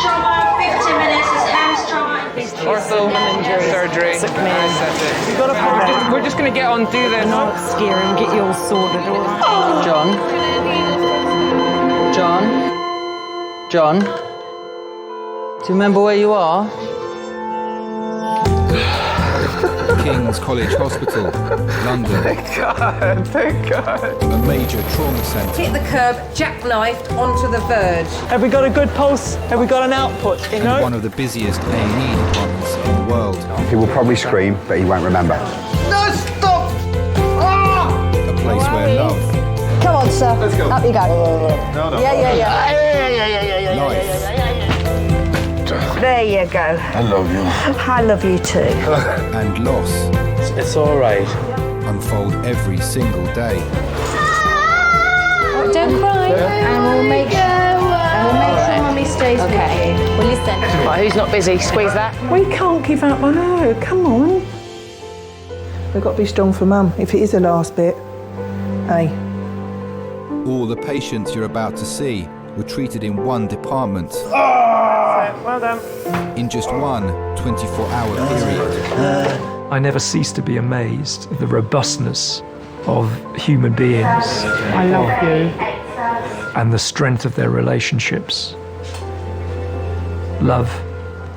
Trauma, 15 minutes is hamstring. Ortho, surgery. Nice, that's it. You've got to We're just going to get on, do this. not scare him, get you all sorted, all right? John? John? Do you remember where you are? King's College Hospital, London. Thank God. A major trauma centre. Hit the curb, jackknifed onto the verge. Have we got a good pulse? Have we got an output, you know? One of the busiest A&E departments in the world. He will probably scream, but he won't remember. A place where love, Come on, sir. Let's go. Up you go. No. Yeah. life, There you go. I love you. I love you too. and loss It's all right. unfold every single day. Don't cry. And we'll make sure Mummy stays with you. Well, listen. Right, who's not busy? Squeeze that. We can't give up on her, come on. We've got to be strong for Mum, if it is the last bit. Hey. All the patients you're about to see were treated in one department. Well done. In just one 24-hour period. I never cease to be amazed at the robustness of human beings. I love you. And the strength of their relationships. Love,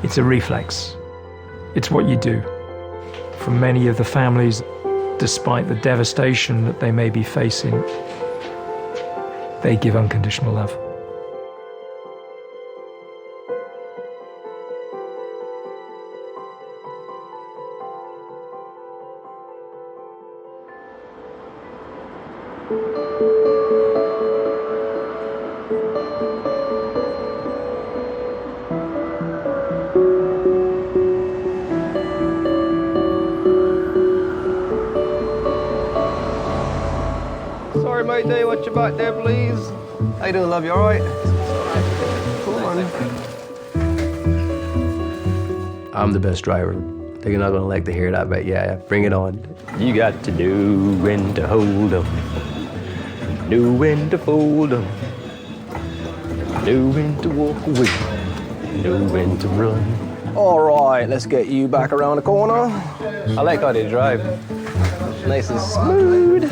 it's a reflex. It's what you do. For many of the families, despite the devastation that they may be facing, they give unconditional love. Sorry, matey, watch your back there, please. How you doing, love? You all right? Come on. I'm the best driver. They're not gonna like to hear that, but yeah, bring it on. You got to know when to hold 'em, know when to fold 'em, know when to walk away, know when to run. All right, let's get you back around the corner. I like how they drive. Nice and smooth.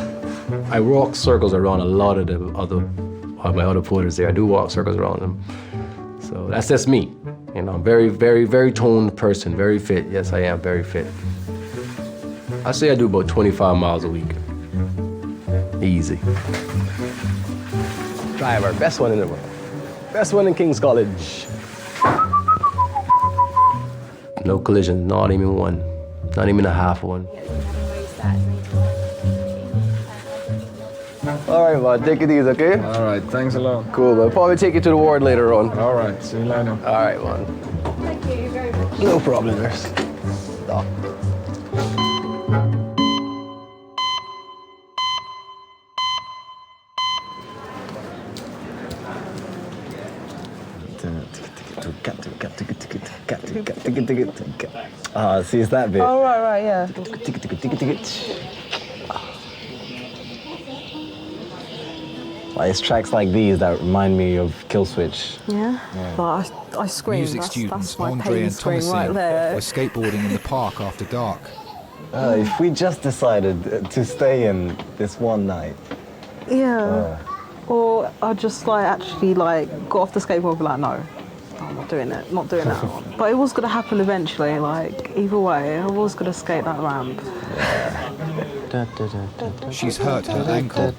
I walk circles around a lot of my other putters there. I do walk circles around them. So that's just me. You know, I'm very, very, very toned person, very fit. Yes, I am very fit. I say I do about 25 miles a week. Easy. Driver, best one in the world. Best one in King's College. No collision, not even one. Not even a half one. All right, man, take it easy, okay? All right, thanks a lot. Cool, man. Probably take you to the ward later on. All right, see you later. All right, man. Thank you very much. No problem, nurse. Stop. Ah, see, it's that bit. Oh, right, yeah. Like, it's tracks like these that remind me of Kill Switch. Yeah? But I scream. Music students that's my Andre pain and scream Thomasin right there. were skateboarding in the park after dark. If we just decided to stay in this one night. Yeah. Or I just actually got off the skateboard and be like, no, I'm not doing it, not doing that one. But it was gonna happen eventually, either way, I was gonna skate that ramp. She's hurt her ankle.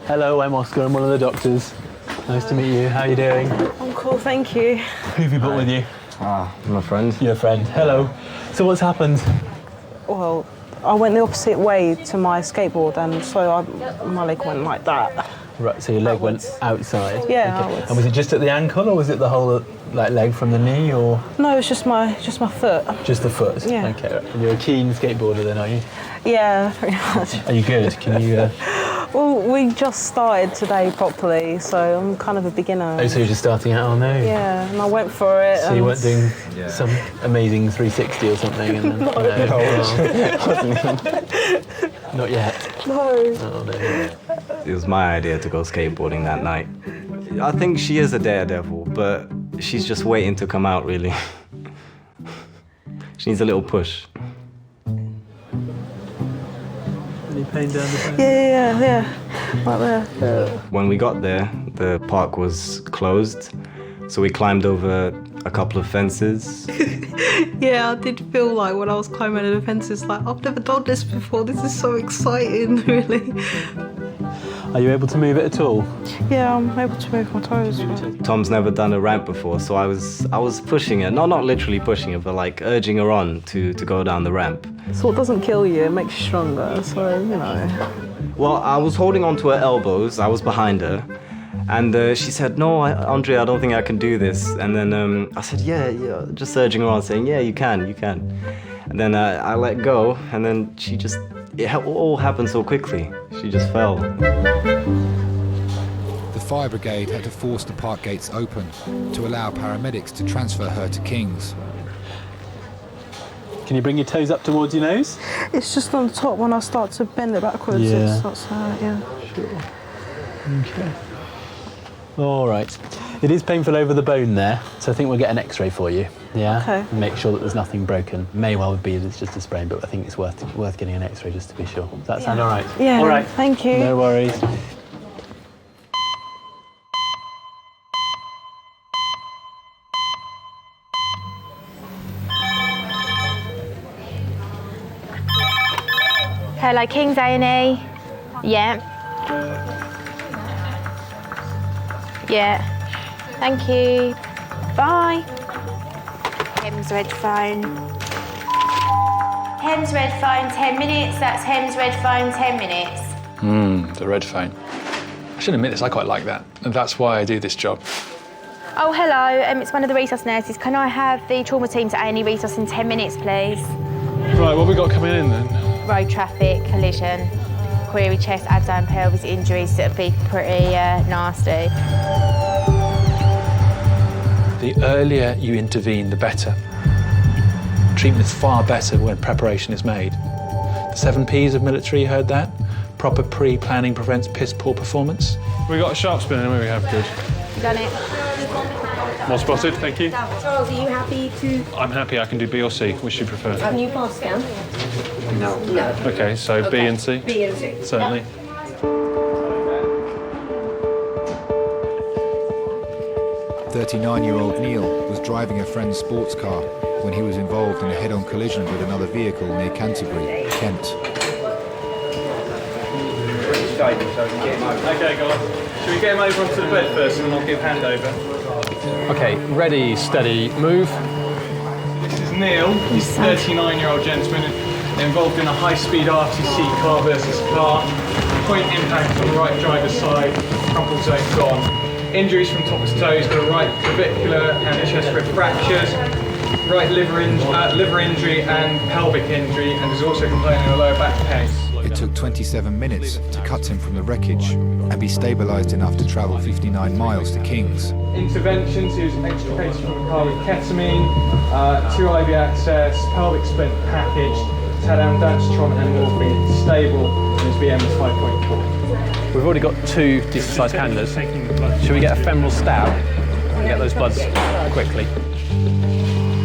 Hello, I'm Oscar. I'm one of the doctors. Nice to meet you. How are you doing? I'm cool, thank you. Who have you brought with you? My friend. Your friend. Hello. So what's happened? Well, I went the opposite way to my skateboard, and so my leg went like that. Right, so your leg went outside? Yeah, Okay. outwards. And was it just at the ankle, or was it the whole leg from the knee, or? No, it's just my foot. Just the foot? Yeah. Okay. And you're a keen skateboarder then, are you? Yeah, pretty much. Are you good? Can you... Well, we just started today properly, so I'm kind of a beginner. Oh, so you're just starting out on there? Yeah, and I went for it. So you weren't doing some amazing 360 or something? And then, not yet. No. Oh, no. It was my idea to go skateboarding that night. I think she is a daredevil, but she's just waiting to come out, really. She needs a little push. Any pain down the back? Yeah. Right there. When we got there, the park was closed, so we climbed over a couple of fences. Yeah, I did feel like when I was climbing the fences, like, I've never done this before. This is so exciting, really. Are you able to move it at all? Yeah, I'm able to move my toes. Tom's never done a ramp before, so I was pushing her. Not literally pushing her, but like urging her on to go down the ramp. So it doesn't kill you, it makes you stronger, so, you know. Well, I was holding onto her elbows, I was behind her, and she said, "No, Andre, I don't think I can do this." And then I said, yeah, just urging her on, saying, "Yeah, you can. And then I let go, and then it all happened so quickly. She just fell. The fire brigade had to force the park gates open to allow paramedics to transfer her to King's. Can you bring your toes up towards your nose? It's just on the top when I start to bend it backwards. Yeah. It starts yeah. Sure. Okay. All right. It is painful over the bone there, so I think we'll get an X-ray for you. Yeah. Okay. And make sure that there's nothing broken. May well be that it's just a sprain, but I think it's worth getting an X-ray just to be sure. Does that sound all right? Yeah. All right. Thank you. No worries. Hello, King's A&E. Yeah. Yeah. Thank you. Bye. Hem's red phone. Hem's red phone, 10 minutes. That's Hem's red phone, 10 minutes. The red phone. I should admit this, I quite like that. And that's why I do this job. Oh, hello. It's one of the resource nurses. Can I have the trauma team to A&E resource in 10 minutes, please? Right, what have we got coming in then? Road traffic, collision, query chest, abdomen, pelvis injuries that would be pretty nasty. The earlier you intervene, the better. Treatment is far better when preparation is made. The 7 Ps of military, you heard that? Proper pre-planning prevents piss-poor performance. We got a sharp spin, and we have good. Done it. Well spotted, thank you. Charles, are you happy to... I'm happy, I can do B or C. Which do you prefer? Can you pass scan? No. Okay, so B and C? B and C. Certainly. 39-year-old Neil was driving a friend's sports car when he was involved in a head-on collision with another vehicle near Canterbury, Kent. Okay, guys. Should we get him over onto the bed first and then I'll give handover? Okay, ready, steady, move. This is Neil. He's a 39-year-old gentleman involved in a high-speed RTC car versus car. Point impact on the right driver's side, crumple zone gone. Injuries from top to toe. He's got a right clavicular and chest rib fractures, right liver injury and pelvic injury, and is also complaining of lower back pain. It took 27 minutes to cut him from the wreckage and be stabilised enough to travel 59 miles to King's. Interventions, he was extricated from the car with ketamine, 2 IV access, pelvic splint packaged, tadam, dantastron and morphine. Stable, and his BM is 5.4. We've already got 2 decent-sized cannulas. Should we get a femoral stab and get those bloods quickly?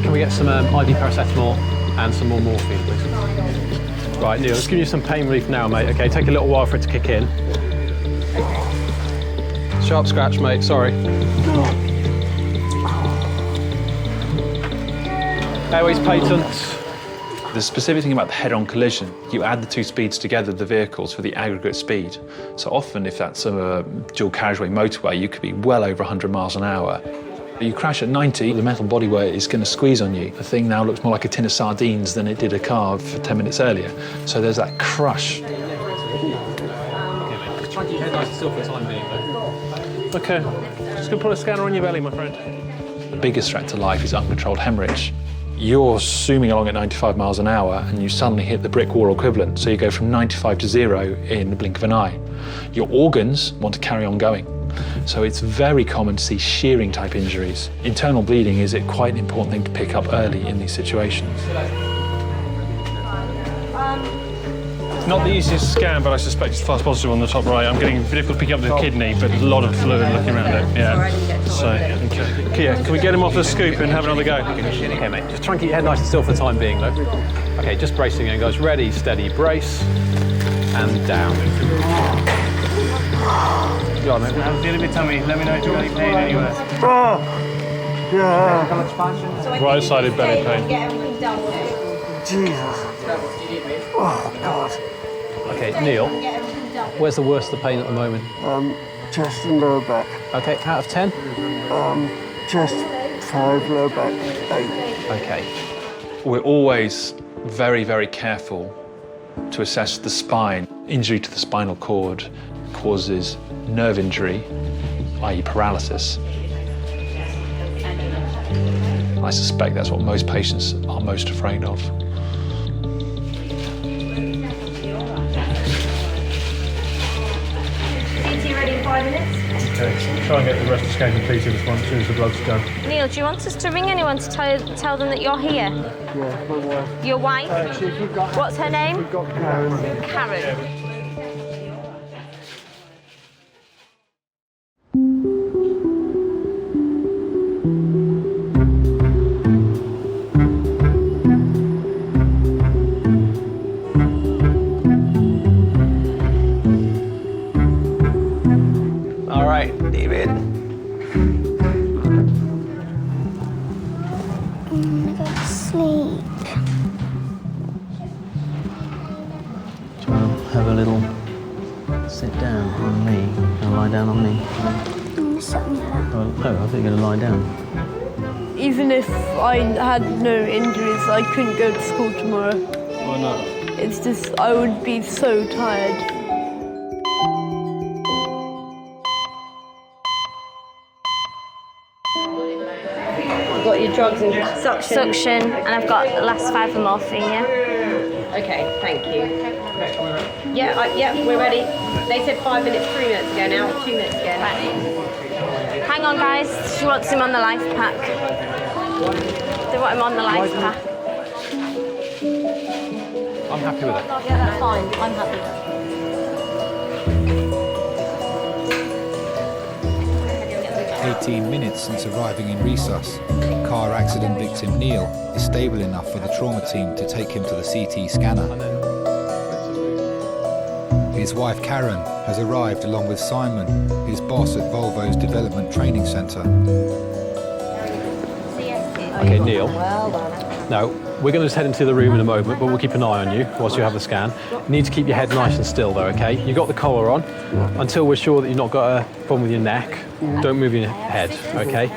Can we get some IV paracetamol and some more morphine, please? Right, Neil, let's give you some pain relief now, mate. Okay, take a little while for it to kick in. Sharp scratch, mate, sorry. Airways patent. The specific thing about the head-on collision, you add the 2 speeds together, the vehicles, for the aggregate speed. So often, if that's a dual carriageway motorway, you could be well over 100 miles an hour. You crash at 90, the metal bodywork is going to squeeze on you. The thing now looks more like a tin of sardines than it did a car for 10 minutes earlier. So there's that crush. Try and keep your head nice and still for the time being, though. OK, just going to put a scanner on your belly, my friend. The biggest threat to life is uncontrolled hemorrhage. you're zooming along at 95 miles an hour and you suddenly hit the brick wall equivalent. So you go from 95 to 0 in the blink of an eye. Your organs want to carry on going. So it's very common to see shearing type injuries. Internal bleeding is quite an important thing to pick up early in these situations. Not the easiest scan, but I suspect it's false positive on the top right. I'm getting difficult picking up the kidney, but a lot of fluid looking around it. Yeah. So, okay. Yeah, can we get him off the scoop and have another go? Okay, mate. Just try and keep your head nice and still for the time being, though. Okay, just bracing again, guys. Ready, steady, brace, and down. Go on, mate. I'm feeling a bit tummy. Let me know if you've got any pain anywhere. Right-sided belly pain. Jesus. Oh, God. Okay, Neil, where's the worst of the pain at the moment? Chest and lower back. Okay, out of 10? Chest 5, lower back 8. Okay. We're always very, very careful to assess the spine. Injury to the spinal cord causes nerve injury, i.e. paralysis. I suspect that's what most patients are most afraid of. Ready in 5 minutes? Okay, so we'll try and get the rest of the scan completed as soon as the blood's done. Neil, do you want us to ring anyone to tell them that you're here? Yeah, my wife. Your wife? What's her name? We've got Karen. Karen. All right, David. I go to sleep. Do you want to have a little sit down on me? And lie down on me? I'm sit on your lap. Oh, no, I think you're going to lie down. Even if I had no injuries, I couldn't go to school tomorrow. Why not? It's just, I would be so tired. You've got your drugs and suction. Suction, and I've got the last 5 of morphine, yeah? Okay, thank you. Yeah, we're ready. They said 5 minutes, 3 minutes ago now, 2 minutes ago. Right. Hang on, guys. She wants him on the life pack. They want him on the life pack. I'm happy with it. Yeah, that's fine. I'm happy. 18 minutes since arriving in resus, car accident victim Neil is stable enough for the trauma team to take him to the CT scanner. His wife Karen has arrived along with Simon, his boss at Volvo's Development Training Centre. Okay, Neil. No, we're going to just head into the room in a moment, but we'll keep an eye on you whilst you have the scan. You need to keep your head nice and still, though, okay? You got the collar on until we're sure that you've not got a problem with your neck. Don't move your head, okay?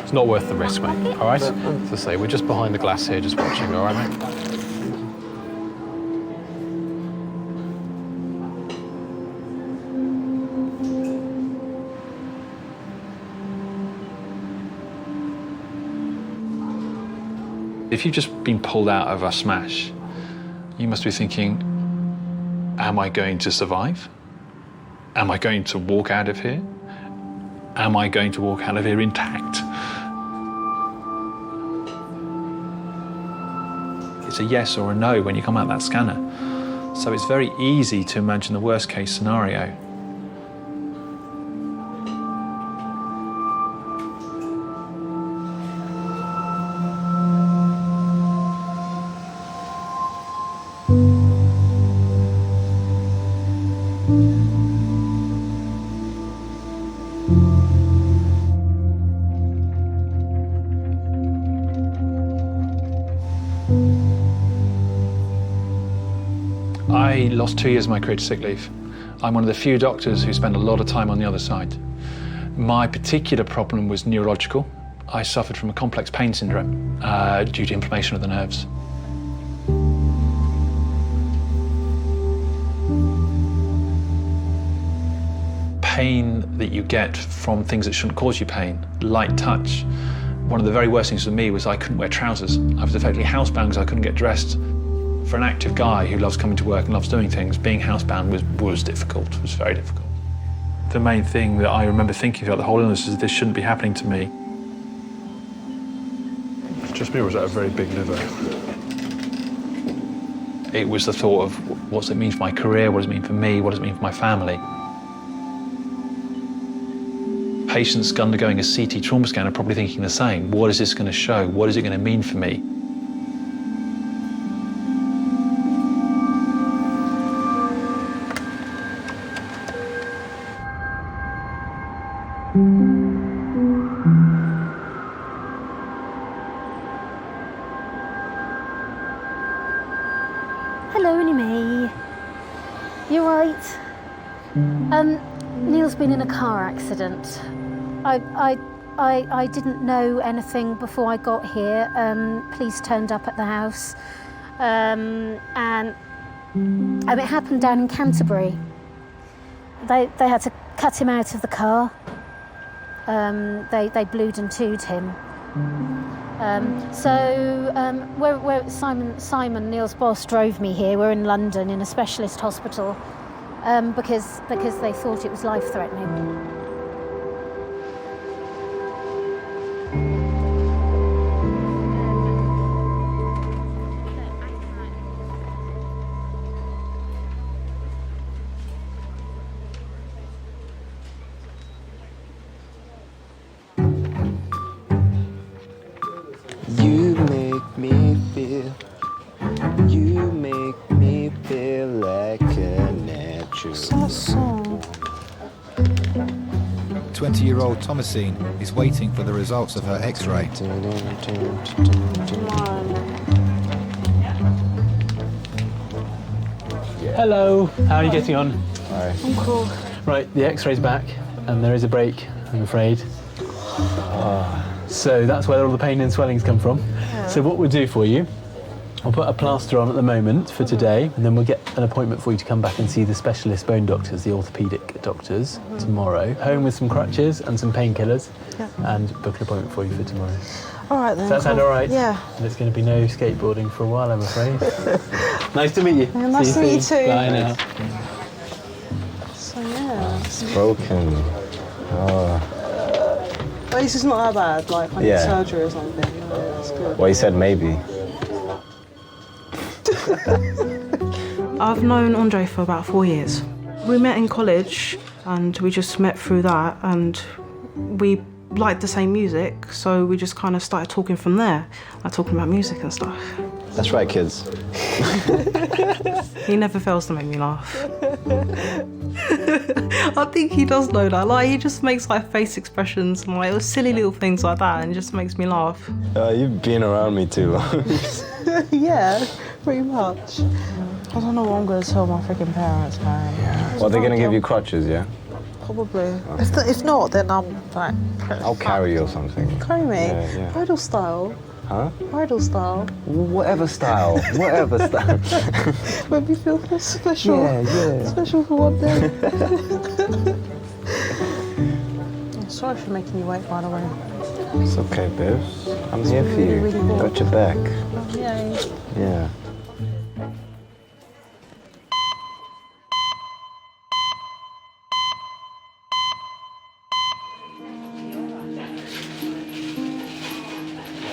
It's not worth the risk, mate. All right? As I say, we're just behind the glass here, just watching. All right, mate? If you've just been pulled out of a smash, you must be thinking, am I going to survive? Am I going to walk out of here? Am I going to walk out of here intact? It's a yes or a no when you come out that scanner. So it's very easy to imagine the worst case scenario. I lost 2 years of my career to sick leave. I'm one of the few doctors who spend a lot of time on the other side. My particular problem was neurological. I suffered from a complex pain syndrome due to inflammation of the nerves. Pain that you get from things that shouldn't cause you pain, light touch, One of the very worst things for me was I couldn't wear trousers. I was effectively housebound because I couldn't get dressed. For an active guy who loves coming to work and loves doing things, being housebound was difficult, was very difficult. The main thing that I remember thinking throughout the whole illness is this shouldn't be happening to me. Just me, or was that a very big liver? It was the thought of what's it mean for my career, what does it mean for me, what does it mean for my family? Patients undergoing a CT trauma scan are probably thinking the same. What is this going to show? What is it going to mean for me? Hello, only me. You're right. Neil's been in a car accident. I didn't know anything before I got here. Police turned up at the house, and it happened down in Canterbury. They had to cut him out of the car. They blued and tooed him. Where Simon, Neil's boss, drove me here. We're in London in a specialist hospital because they thought it was life-threatening. You make me feel like a natural. 20-year-old Thomasine is waiting for the results of her X-ray. Hello, how are you getting on? Hi. I'm cool. Right, the X-ray's back, and there is a break, I'm afraid. So that's where all the pain and swellings come from. Yeah. So what we'll do for you, I'll put a plaster on at the moment for today, and then we'll get an appointment for you to come back and see the specialist bone doctors, the orthopaedic doctors, tomorrow. Home with some crutches and some painkillers, and book an appointment for you for tomorrow. All right then. Does that sound all right? Yeah. There's going to be no skateboarding for a while, I'm afraid. Nice to meet you. Yeah, nice to meet you too. Bye now. So yeah. It's broken. Oh. At least it's not that bad. Like I need surgery or something. No, that's good. Well, he said maybe. I've known Andre for about 4 years. We met in college and we just met through that, and we liked the same music, so we just kind of started talking from there, like talking about music and stuff. That's right, kids. He never fails to make me laugh. I think he does know that. Like, he just makes like face expressions and like silly little things like that, and it just makes me laugh. You've been around me too long. Yeah, pretty much. I don't know what I'm going to tell my freaking parents, man. Yeah. Well, they're going to give you crutches, yeah? Probably. Okay. If not, then I'm like... I'll carry you or something. Carry me? Yeah. Bridal style. Huh? Bridal style. Whatever style. Whatever style. Make me feel special. Yeah. Special for one day. I'm sorry for making you wait, by the way. It's okay, babes. I'm here for you. Really bored. Got your back. Yay. Yeah.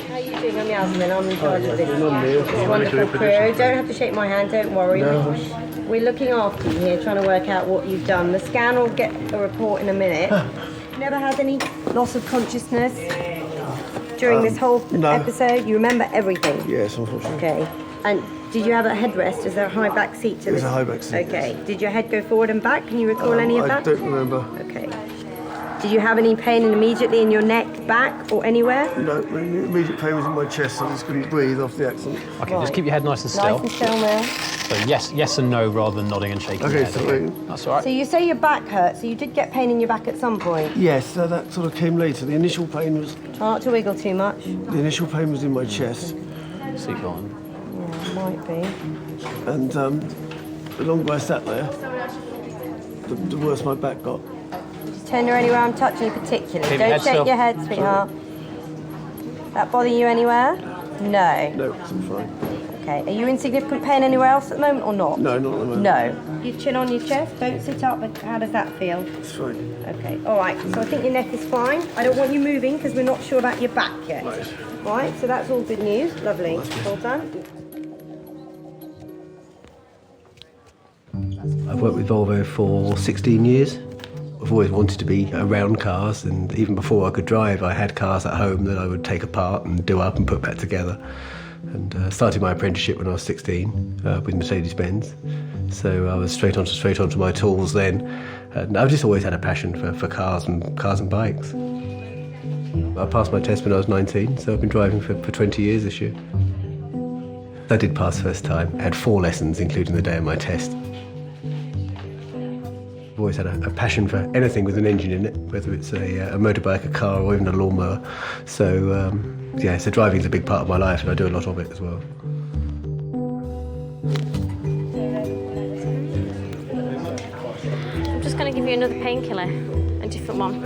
How are you doing? I'm Yasmin. I'm in charge of this wonderful crew. Don't have to shake my hand, don't worry. No. We're looking after you here, trying to work out what you've done. The scan will get a report in a minute. Never had any loss of consciousness during this whole episode? You remember everything? Yes, unfortunately. Okay. And did you have a headrest? Is there a high back seat to this? There's a high back seat. Okay. Did your head go forward and back? Can you recall any of that? I don't remember. Okay. Did you have any pain immediately in your neck, back, or anywhere? No, the immediate pain was in my chest, so I just couldn't breathe off the accident. Okay, just keep your head nice and still. Nice and still now. So yes and no rather than nodding and shaking Okay, your head. sorry. That's all right. So you say your back hurt, so you did get pain in your back at some point? Yes, so that sort of came later. The initial pain was... Try not to wiggle too much. The initial pain was in my chest. Seat on. Yeah, might be. And the longer I sat there, the worse my back got. Just turn her anywhere I'm touching you particularly. Keep your Don't head shake still. your head, sweetheart. That bother you anywhere? No. No, it's all fine. Okay. Are you in significant pain anywhere else at the moment or not? No, not at the moment. No. Your chin on your chest. Don't sit up. How does that feel? It's fine. Okay. All right. So I think your neck is fine. I don't want you moving because we're not sure about your back yet. Right. All right. So that's all good news. Lovely. Well done. I've worked with Volvo for 16 years. I've always wanted to be around cars, and even before I could drive, I had cars at home that I would take apart and do up and put back together. And started my apprenticeship when I was 16 with Mercedes-Benz. So I was straight onto my tools then. And I've just always had a passion for cars and bikes. I passed my test when I was 19, so I've been driving for 20 years this year. I did pass first time. I had 4 lessons, including the day of my test. I've always had a passion for anything with an engine in it, whether it's a motorbike, a car, or even a lawnmower. So, so driving's a big part of my life, and I do a lot of it as well. I'm just going to give you another painkiller, a different one.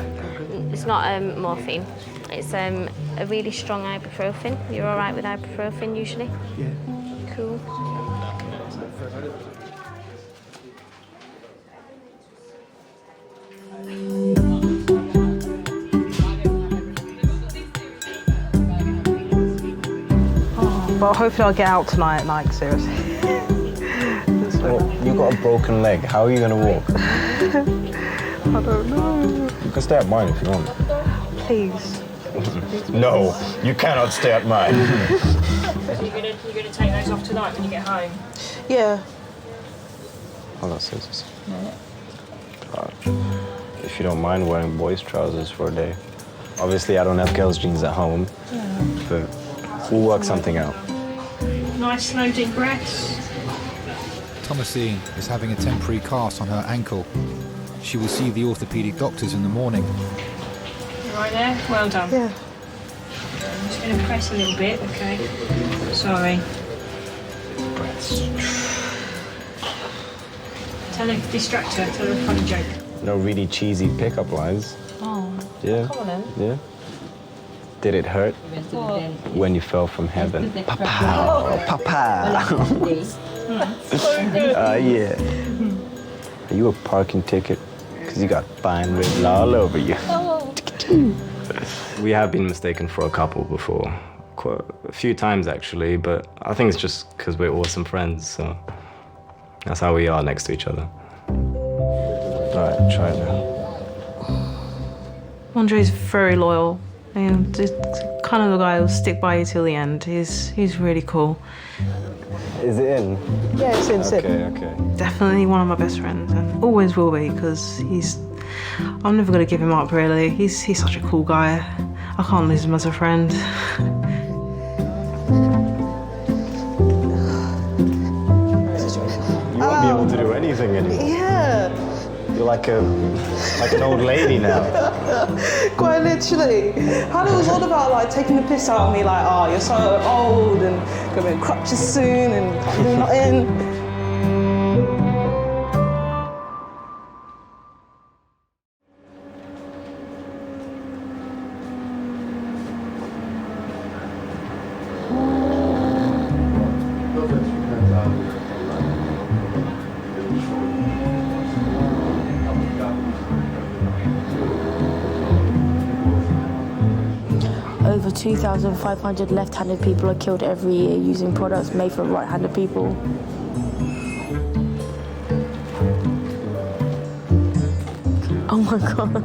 It's not morphine. It's a really strong ibuprofen. You're all right with ibuprofen usually? Yeah. Cool. But hopefully I'll get out tonight, like, seriously. Well, you've got a broken leg. How are you going to walk? I don't know. You can stay at mine if you want. Please. No, you cannot stay at mine. You're gonna take those off tonight when you get home? Yeah. Hold on, scissors. If you don't mind wearing boys' trousers for a day. Obviously, I don't have girls' jeans at home, but we'll work something out. Nice slow deep breaths. Thomasine is having a temporary cast on her ankle. She will see the orthopaedic doctors in the morning. You right there? Well done. Yeah. I'm just going to press a little bit, okay? Sorry. Tell her, distract her, tell her a funny joke. No really cheesy pickup lines. Oh. Yeah. Come on then. Yeah. Did it hurt when you fell from heaven? Papa, papa. Yeah. Are you a parking ticket? Because you got fine written all over you. We have been mistaken for a couple before. Quite a few times, actually, but I think it's just because we're awesome friends, so that's how we are next to each other. All right, try it now. Andre's very loyal. And it's kind of the guy who'll stick by you till the end. He's really cool. Is it in? Yeah, it's in. Okay. Definitely one of my best friends, and always will be, because I'm never gonna give him up, really. He's such a cool guy. I can't lose him as a friend. You won't be able to do anything anymore. Yeah. You're like an old lady now. Quite literally. Hannah was all about like taking the piss out of me, like, oh, you're so old and gonna be in crutches soon and can't do nothing. Over 2,500 left-handed people are killed every year using products made for right-handed people. Oh my god.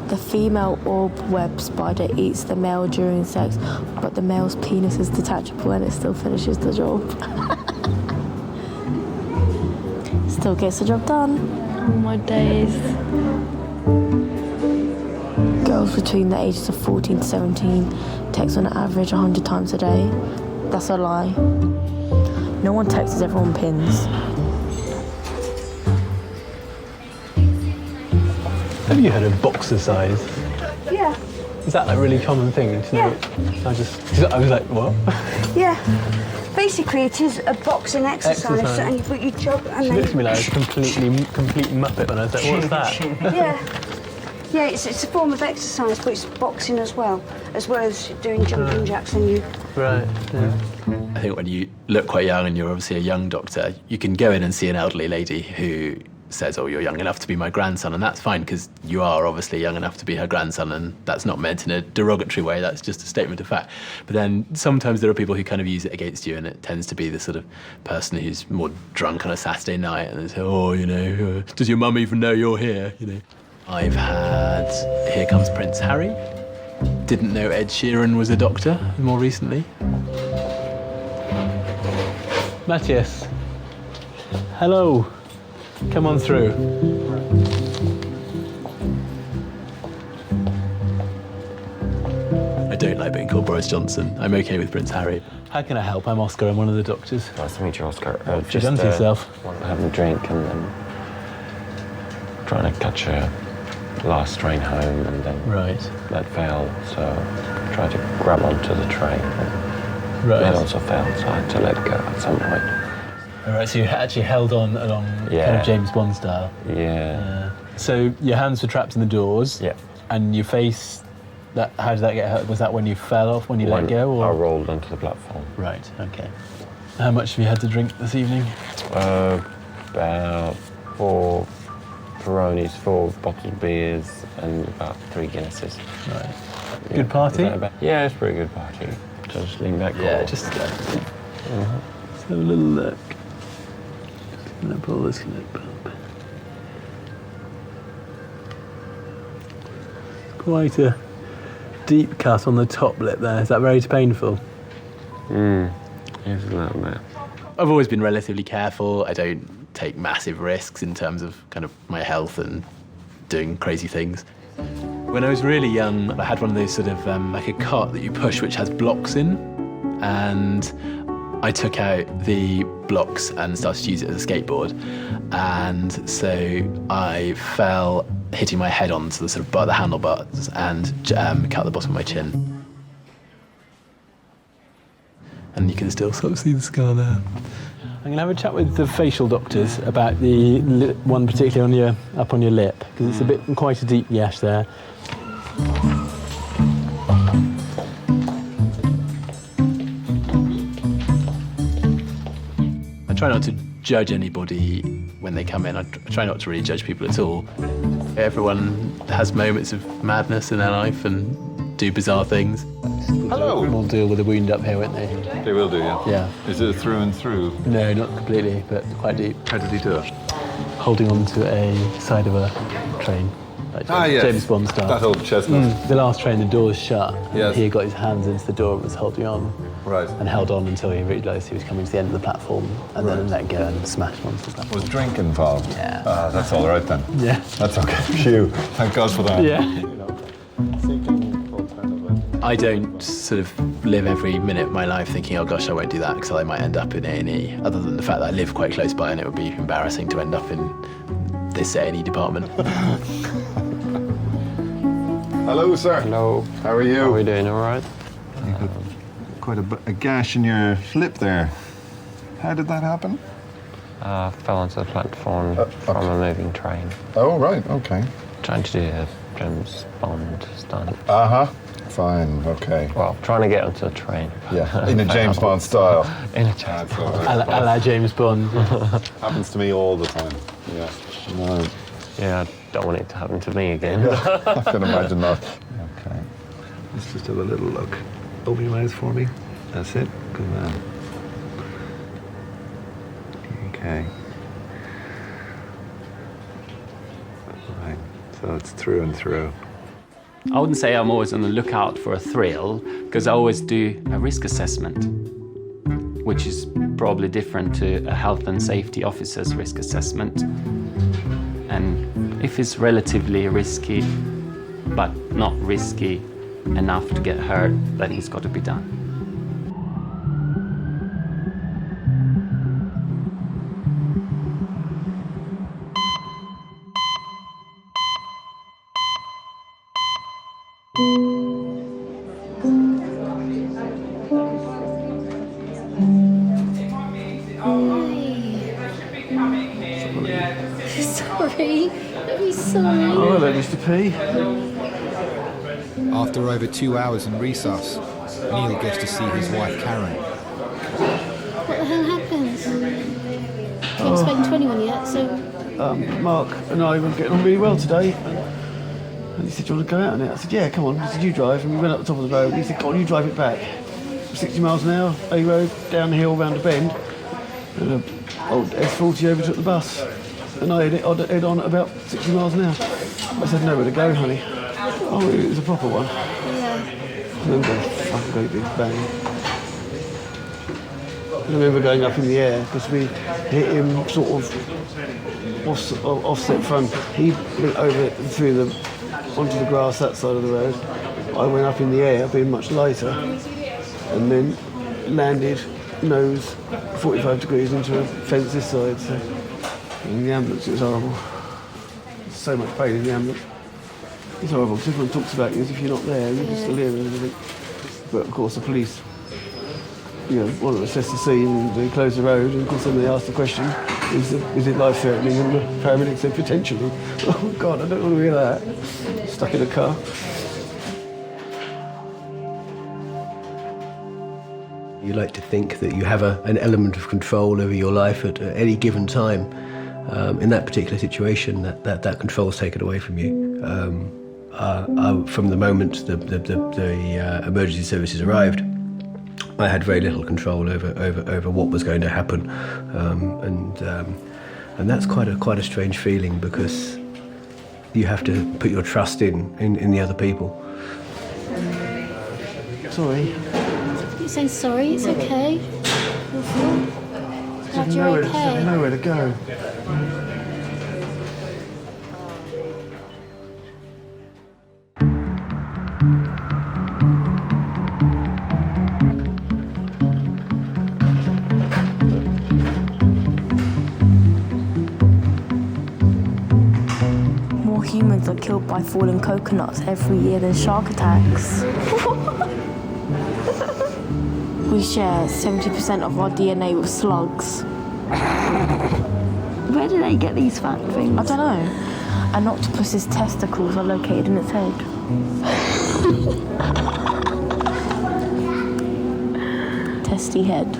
The female orb web spider eats the male during sex, but the male's penis is detachable and it still finishes the job. Still gets the job done. Oh my days. Girls between the ages of 14 to 17 text on average 100 times a day. That's a lie. No one texts everyone pins. Have you heard of boxer size? Yeah. Is that a really common thing to know? I was like, what? Yeah. Basically, it is a boxing exercise, and you put your job and She then... looked at me like a complete muppet when I was like, what's that? Yeah. Yeah, it's a form of exercise, but it's boxing as well as doing jumping jacks and you... Right, yeah. I think when you look quite young and you're obviously a young doctor, you can go in and see an elderly lady who says, oh, you're young enough to be my grandson, and that's fine because you are obviously young enough to be her grandson, and that's not meant in a derogatory way, that's just a statement of fact. But then sometimes there are people who kind of use it against you, and it tends to be the sort of person who's more drunk on a Saturday night and they say, oh, you know, does your mum even know you're here, you know? I've had Here Comes Prince Harry. Didn't know Ed Sheeran was a doctor more recently. Matthias, hello. Come on through. I don't like being called Boris Johnson. I'm okay with Prince Harry. How can I help? I'm Oscar. I'm one of the doctors. Nice to meet you, Oscar. What have you done to yourself? Having a drink and then trying to catch a last train home, and then that failed. So tried to grab onto the train. And that also failed, so I had to let go at some point. All right, so you actually held on along kind of James Bond style. Yeah. So your hands were trapped in the doors. Yeah. And your face, how did that get hurt? Was that when you fell off, when you let go? Or? I rolled onto the platform. Right, okay. How much have you had to drink this evening? About 4 Peronis, 4 bottled beers, and about 3 Guinnesses. Right. Yeah. Good party? Yeah, it's a pretty good party. So just lean back. Yeah, just let's have a little look. I'm going to pull this clip up. Quite a deep cut on the top lip there. Is that very painful? It's a little bit. I've always been relatively careful. I don't take massive risks in terms of kind of my health and doing crazy things. When I was really young, I had one of those sort of like a cart that you push which has blocks in, and I took out the blocks and started to use it as a skateboard, and so I fell, hitting my head onto the sort of the handlebars and cut the bottom of my chin. And you can still sort of see the scar there. I'm going to have a chat with the facial doctors about the one particularly up on your lip, because it's a bit quite a deep gash there. I try not to judge anybody when they come in. I try not to really judge people at all. Everyone has moments of madness in their life and do bizarre things. Hello. We'll deal with the wound up here, won't they? They will do, yeah. Yeah. Is it through and through? No, not completely, but quite deep. How did he do it? Holding on to a side of a train. Like yes. James Bond style. That old chestnut. The last train, the door's shut. Yes. He got his hands into the door and was holding on. Right. And held on until he realised he was coming to the end of the platform, and then let go and smashed onto the platform. Was drink involved? Yeah. That's all right then. Yeah. That's okay. Phew. Thank God for that. Yeah. I don't sort of live every minute of my life thinking, oh gosh, I won't do that because I might end up in A&E, other than the fact that I live quite close by and it would be embarrassing to end up in this A&E department. Hello, sir. Hello. How are you? How are we doing? All right? You've got quite a gash in your lip there. How did that happen? Fell onto the platform from a moving train. Oh, right. Okay. Trying to do a James Bond stunt. Fine. Okay. Well, trying to get onto a train. Yeah, in a James Bond style. In a James Bond. A la James Bond. Happens to me all the time. Yeah. No. Yeah, I don't want it to happen to me again. I can imagine that. Okay. Let's just have a little look. Open your mouth for me. That's it. Good man. Okay. Right. So it's through and through. I wouldn't say I'm always on the lookout for a thrill, because I always do a risk assessment, which is probably different to a health and safety officer's risk assessment. And if it's relatively risky, but not risky enough to get hurt, then it's got to be done. Sorry. P. Let me sorry. Oh, hello, Mr. P. After over 2 hours in resus, Neil gets to see his wife Karen. What the hell happened? You haven't spoken to anyone yet, so... Mark and I were getting on really well today. And he said, do you want to go out on it? I said, yeah, come on. He said, you drive. And we went up the top of the road. And he said, go on, you drive it back. 60 miles an hour, A road, down the hill, round a bend. And an old S40 overtook the bus. And I head on at about 60 miles an hour. I said, nowhere to go, honey. Oh, it was a proper one. Yeah. I remember a fucking great big bang. I remember going up in the air because we hit him sort of offset front. He went over onto the grass that side of the road. I went up in the air, being much lighter, and then landed nose 45 degrees into a fence this side. So in the ambulance, it was horrible. So much pain in the ambulance. It's horrible because everyone talks about you as if you're not there, you're just still here and everything. But of course, the police, want to assess the scene and they close the road, and of course then they ask the question, is it life-threatening? And the paramedic said, potentially. Oh God, I don't want to hear that. Stuck in a car. You like to think that you have an element of control over your life at any given time. In that particular situation, that control is taken away from you. From the moment the emergency services arrived, I had very little control over what was going to happen, and that's quite a strange feeling because you have to put your trust in the other people. Sorry. You're saying sorry, it's okay. Glad you're okay. Nowhere to go. More humans are killed by falling coconuts every year than shark attacks. We share 70% of our DNA with slugs. Where do they get these fat things? I don't know. An octopus's testicles are located in its head. Testy head.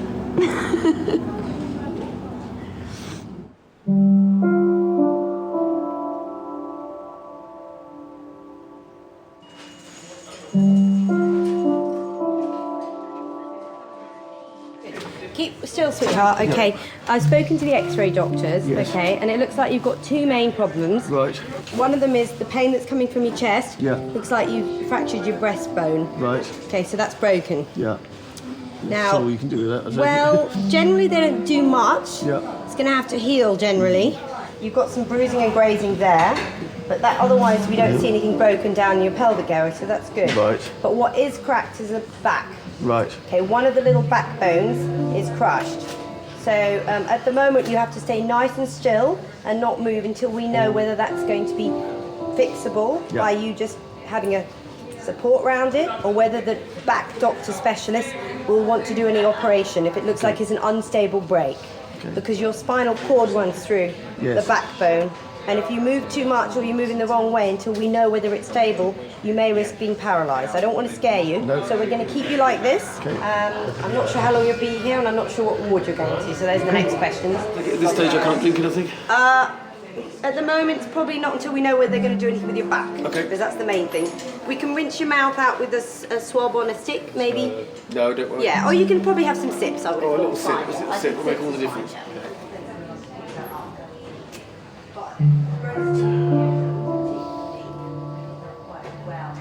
Keep still, sweetheart. Okay, I've spoken to the X-ray doctors. Yes. Okay, and it looks like you've got two main problems. Right. One of them is the pain that's coming from your chest. Yeah. Looks like you've fractured your breastbone. Right. Okay, so that's broken. Yeah. Now, So you can do that. well, generally they don't do much. Yeah. It's going to have to heal generally. You've got some bruising and grazing there, but that otherwise we don't see anything broken down your pelvic area, so that's good. Right. But what is cracked is the back. Right. Okay, one of the little backbones is crushed. So at the moment you have to stay nice and still and not move until we know whether that's going to be fixable by you just having a support around it, or whether the back doctor specialist will want to do any operation if it looks like it's an unstable break. Because your spinal cord runs through the backbone, and if you move too much or you move in the wrong way until we know whether it's stable, you may risk being paralysed. I don't want to scare you, so we're going to keep you like this. I'm not sure how long you'll be here, and I'm not sure what ward you're going to, so those are the next questions. At this stage I can't drink anything. At the moment, it's probably not until we know whether they're going to do anything with your back. Okay. Because that's the main thing. We can rinse your mouth out with a swab on a stick, maybe. No, don't worry. Yeah, or you can probably have some sips. I would a little sip. A sip will make all the difference.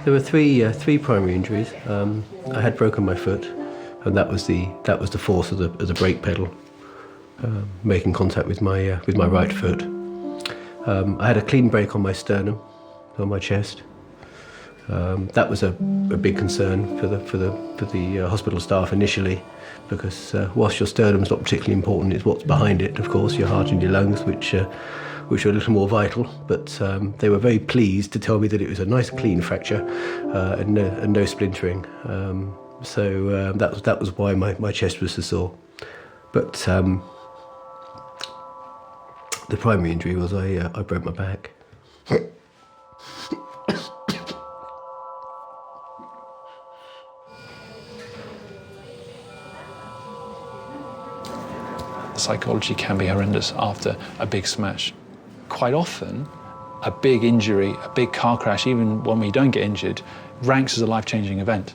There were three primary injuries. I had broken my foot, and that was the force of the brake pedal making contact with my right foot. I had a clean break on my sternum, on my chest. That was a big concern for the hospital staff initially, because whilst your sternum's not particularly important, it's what's behind it, of course, your heart and your lungs, which are a little more vital. But they were very pleased to tell me that it was a nice clean fracture and no splintering. So that was why my chest was so sore. But The primary injury was I broke my back. Psychology can be horrendous after a big smash. Quite often, a big injury, a big car crash, even when we don't get injured, ranks as a life-changing event.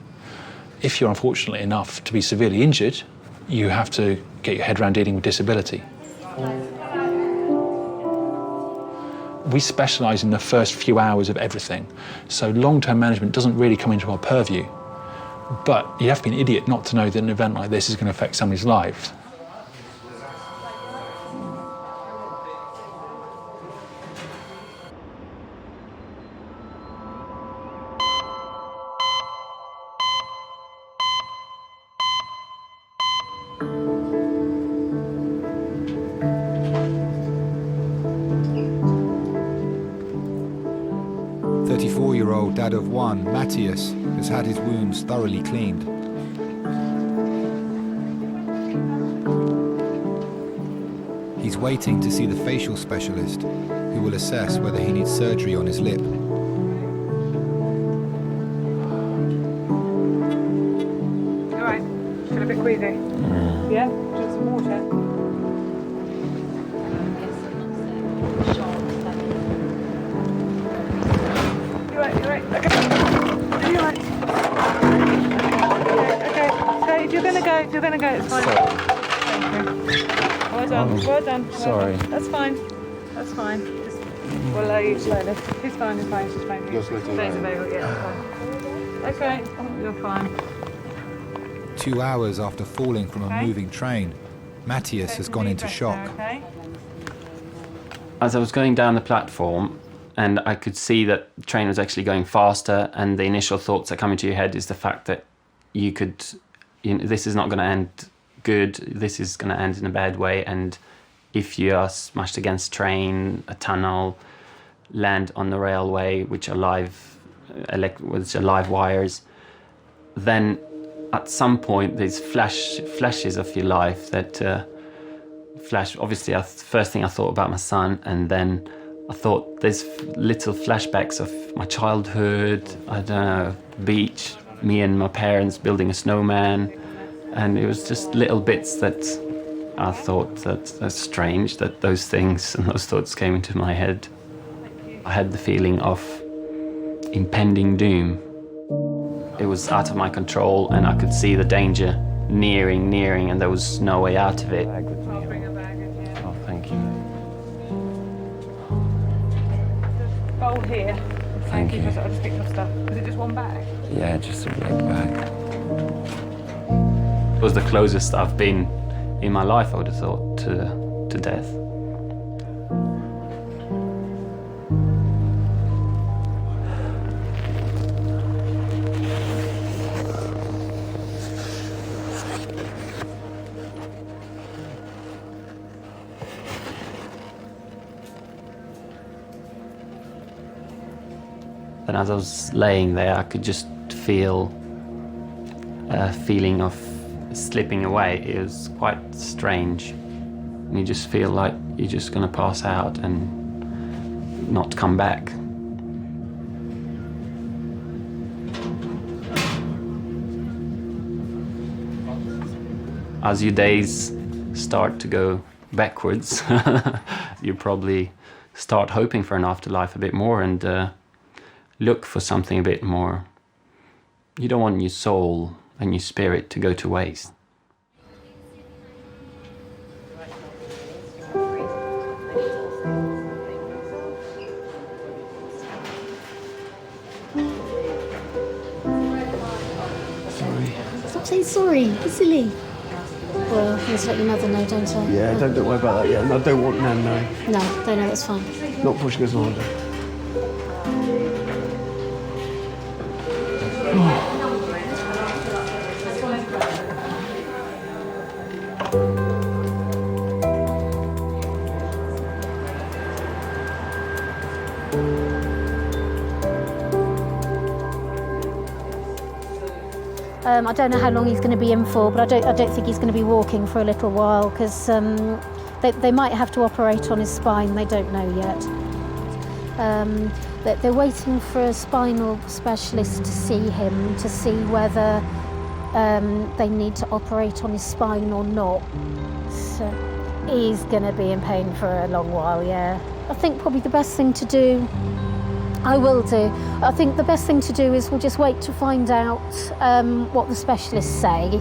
If you're unfortunate enough to be severely injured, you have to get your head around dealing with disability. We specialise in the first few hours of everything, so long-term management doesn't really come into our purview. But you have to be an idiot not to know that an event like this is going to affect somebody's life. Dad of one, Matthias, has had his wounds thoroughly cleaned. He's waiting to see the facial specialist, who will assess whether he needs surgery on his lip. All right, feel a bit queasy? Yeah? Drink some water? You're right, okay. You're right. Okay. So if you're gonna go, it's fine. Thank you. Well done, well done. Sorry. That's fine. Just, we'll allow you slowly. It's fine, it's fine. Just Thanks, available, yeah, it's fine. Okay, you're fine. 2 hours after falling from a moving train, Matthias has gone into shock. Okay. As I was going down the platform, and I could see that the train was actually going faster, and the initial thoughts that come into your head is the fact that this is not going to end good, this is going to end in a bad way, and if you are smashed against a train, a tunnel, land on the railway, which are live wires, then at some point there's flashes of your life that flash. Obviously, first thing I thought about my son, and then I thought there's little flashbacks of my childhood, I don't know, beach, me and my parents building a snowman, and it was just little bits that I thought that's strange that those things and those thoughts came into my head. I had the feeling of impending doom. It was out of my control, and I could see the danger nearing, and there was no way out of it. Oh, thank you. Bowl here. Thank you. I just picked up stuff. Was it just one bag? Yeah, just a big bag. It was the closest I've been in my life, I would have thought, to death. And as I was laying there, I could just feel a feeling of slipping away. It was quite strange. And you just feel like you're just going to pass out and not come back. As your days start to go backwards, you probably start hoping for an afterlife a bit more and look for something a bit more. You don't want your soul and your spirit to go to waste. Stop saying sorry, you're silly. Well, I just let your mother know, don't I? Yeah, don't worry about that yet. And I don't want Nan knowing. No, don't know, that's fine. Not pushing us harder. I don't know how long he's going to be in for, but I don't think he's going to be walking for a little while because They might have to operate on his spine, they don't know yet. They're waiting for a spinal specialist to see him, to see whether they need to operate on his spine or not. So he's going to be in pain for a long while, yeah. I think probably the best thing to do, I will do. I think the best thing to do is we'll just wait to find out what the specialists say.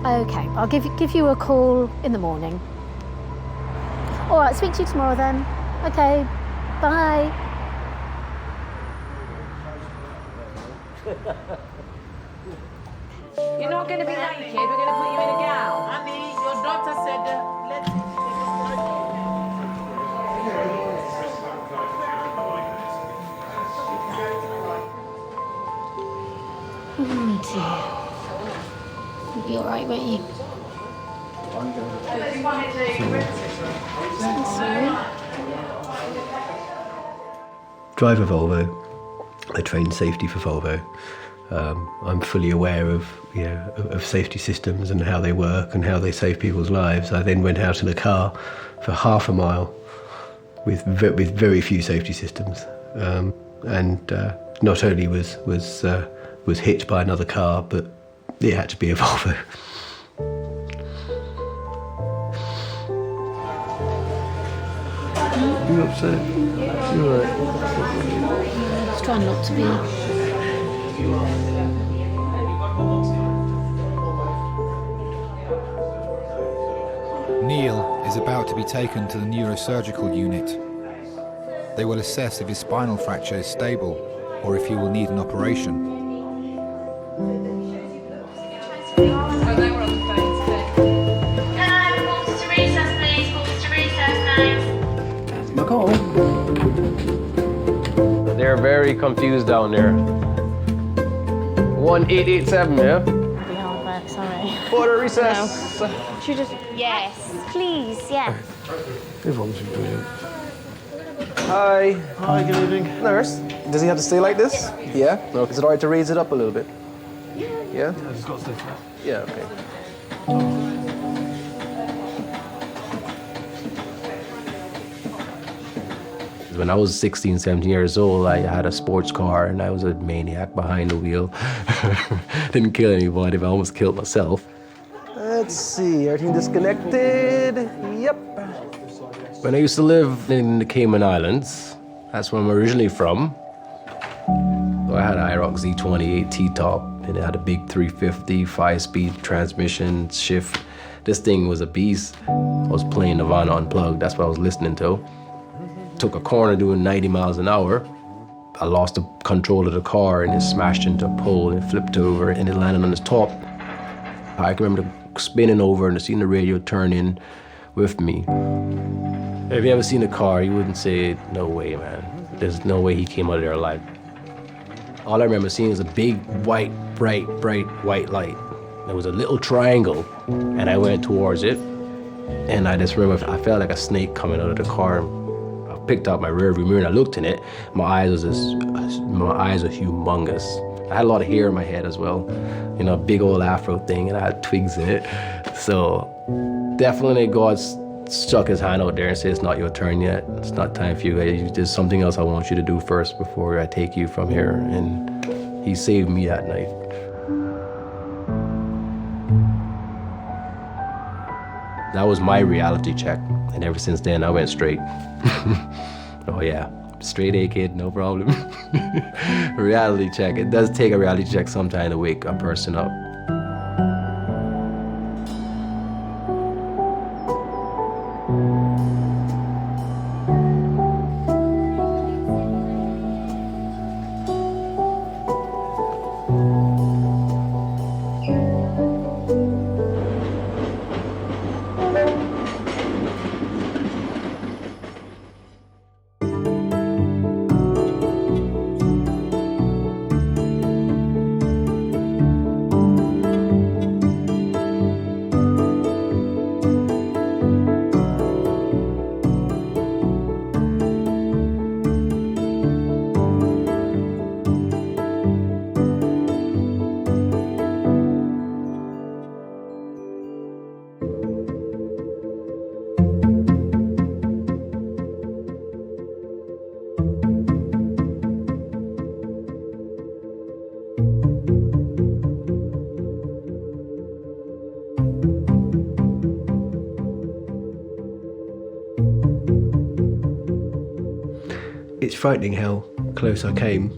Okay, I'll give you a call in the morning. All right, speak to you tomorrow then. Okay, bye. You're not going to be naked, we're going to put you in a gown. Honey, your doctor said let's... Oh dear. You'll be all right, won't you? Drive a Volvo. I train safety for Volvo. I'm fully aware of safety systems and how they work and how they save people's lives. I then went out in a car for half a mile with very few safety systems, and not only was hit by another car, but it had to be a Volvo. You upset? You're right. Just trying not to be. Neil is about to be taken to the neurosurgical unit. They will assess if his spinal fracture is stable or if he will need an operation. They're very confused down there. 1887, yeah? Be hard work, sorry. Quarter recess. No. Should just... Yes, please, yeah. Everyone's been brilliant. Hi. Hi, good evening. Nurse, does he have to stay like this? Yeah? No, is it all right to raise it up a little bit? Yeah? I just got to stay flat. Yeah, okay. When I was 16, 17 years old, I had a sports car and I was a maniac behind the wheel. Didn't kill anybody, but I almost killed myself. Let's see, everything disconnected. Yep. When I used to live in the Cayman Islands, that's where I'm originally from. So I had an IROC Z28 T-top, and it had a big 350, 5-speed transmission shift. This thing was a beast. I was playing Nirvana Unplugged, that's what I was listening to. Took a corner doing 90 miles an hour. I lost the control of the car and it smashed into a pole and flipped over and it landed on its top. I can remember spinning over and seeing the radio turn in with me. If you ever seen a car, you wouldn't say, no way, man. There's no way he came out of there alive. All I remember seeing was a big, white, bright white light. There was a little triangle and I went towards it. And I just remember I felt like a snake coming out of the car. Picked up my rearview mirror and I looked in it. My eyes are humongous. I had a lot of hair in my head as well, you know, a big old afro thing, and I had twigs in it. So definitely God stuck his hand out there and said, it's not your turn yet. It's not time for you. There's something else I want you to do first before I take you from here. And he saved me that night. That was my reality check. And ever since then, I went straight. Oh yeah, straight A kid, no problem. Reality check. It does take a reality check sometime to wake a person up. It's frightening how close I came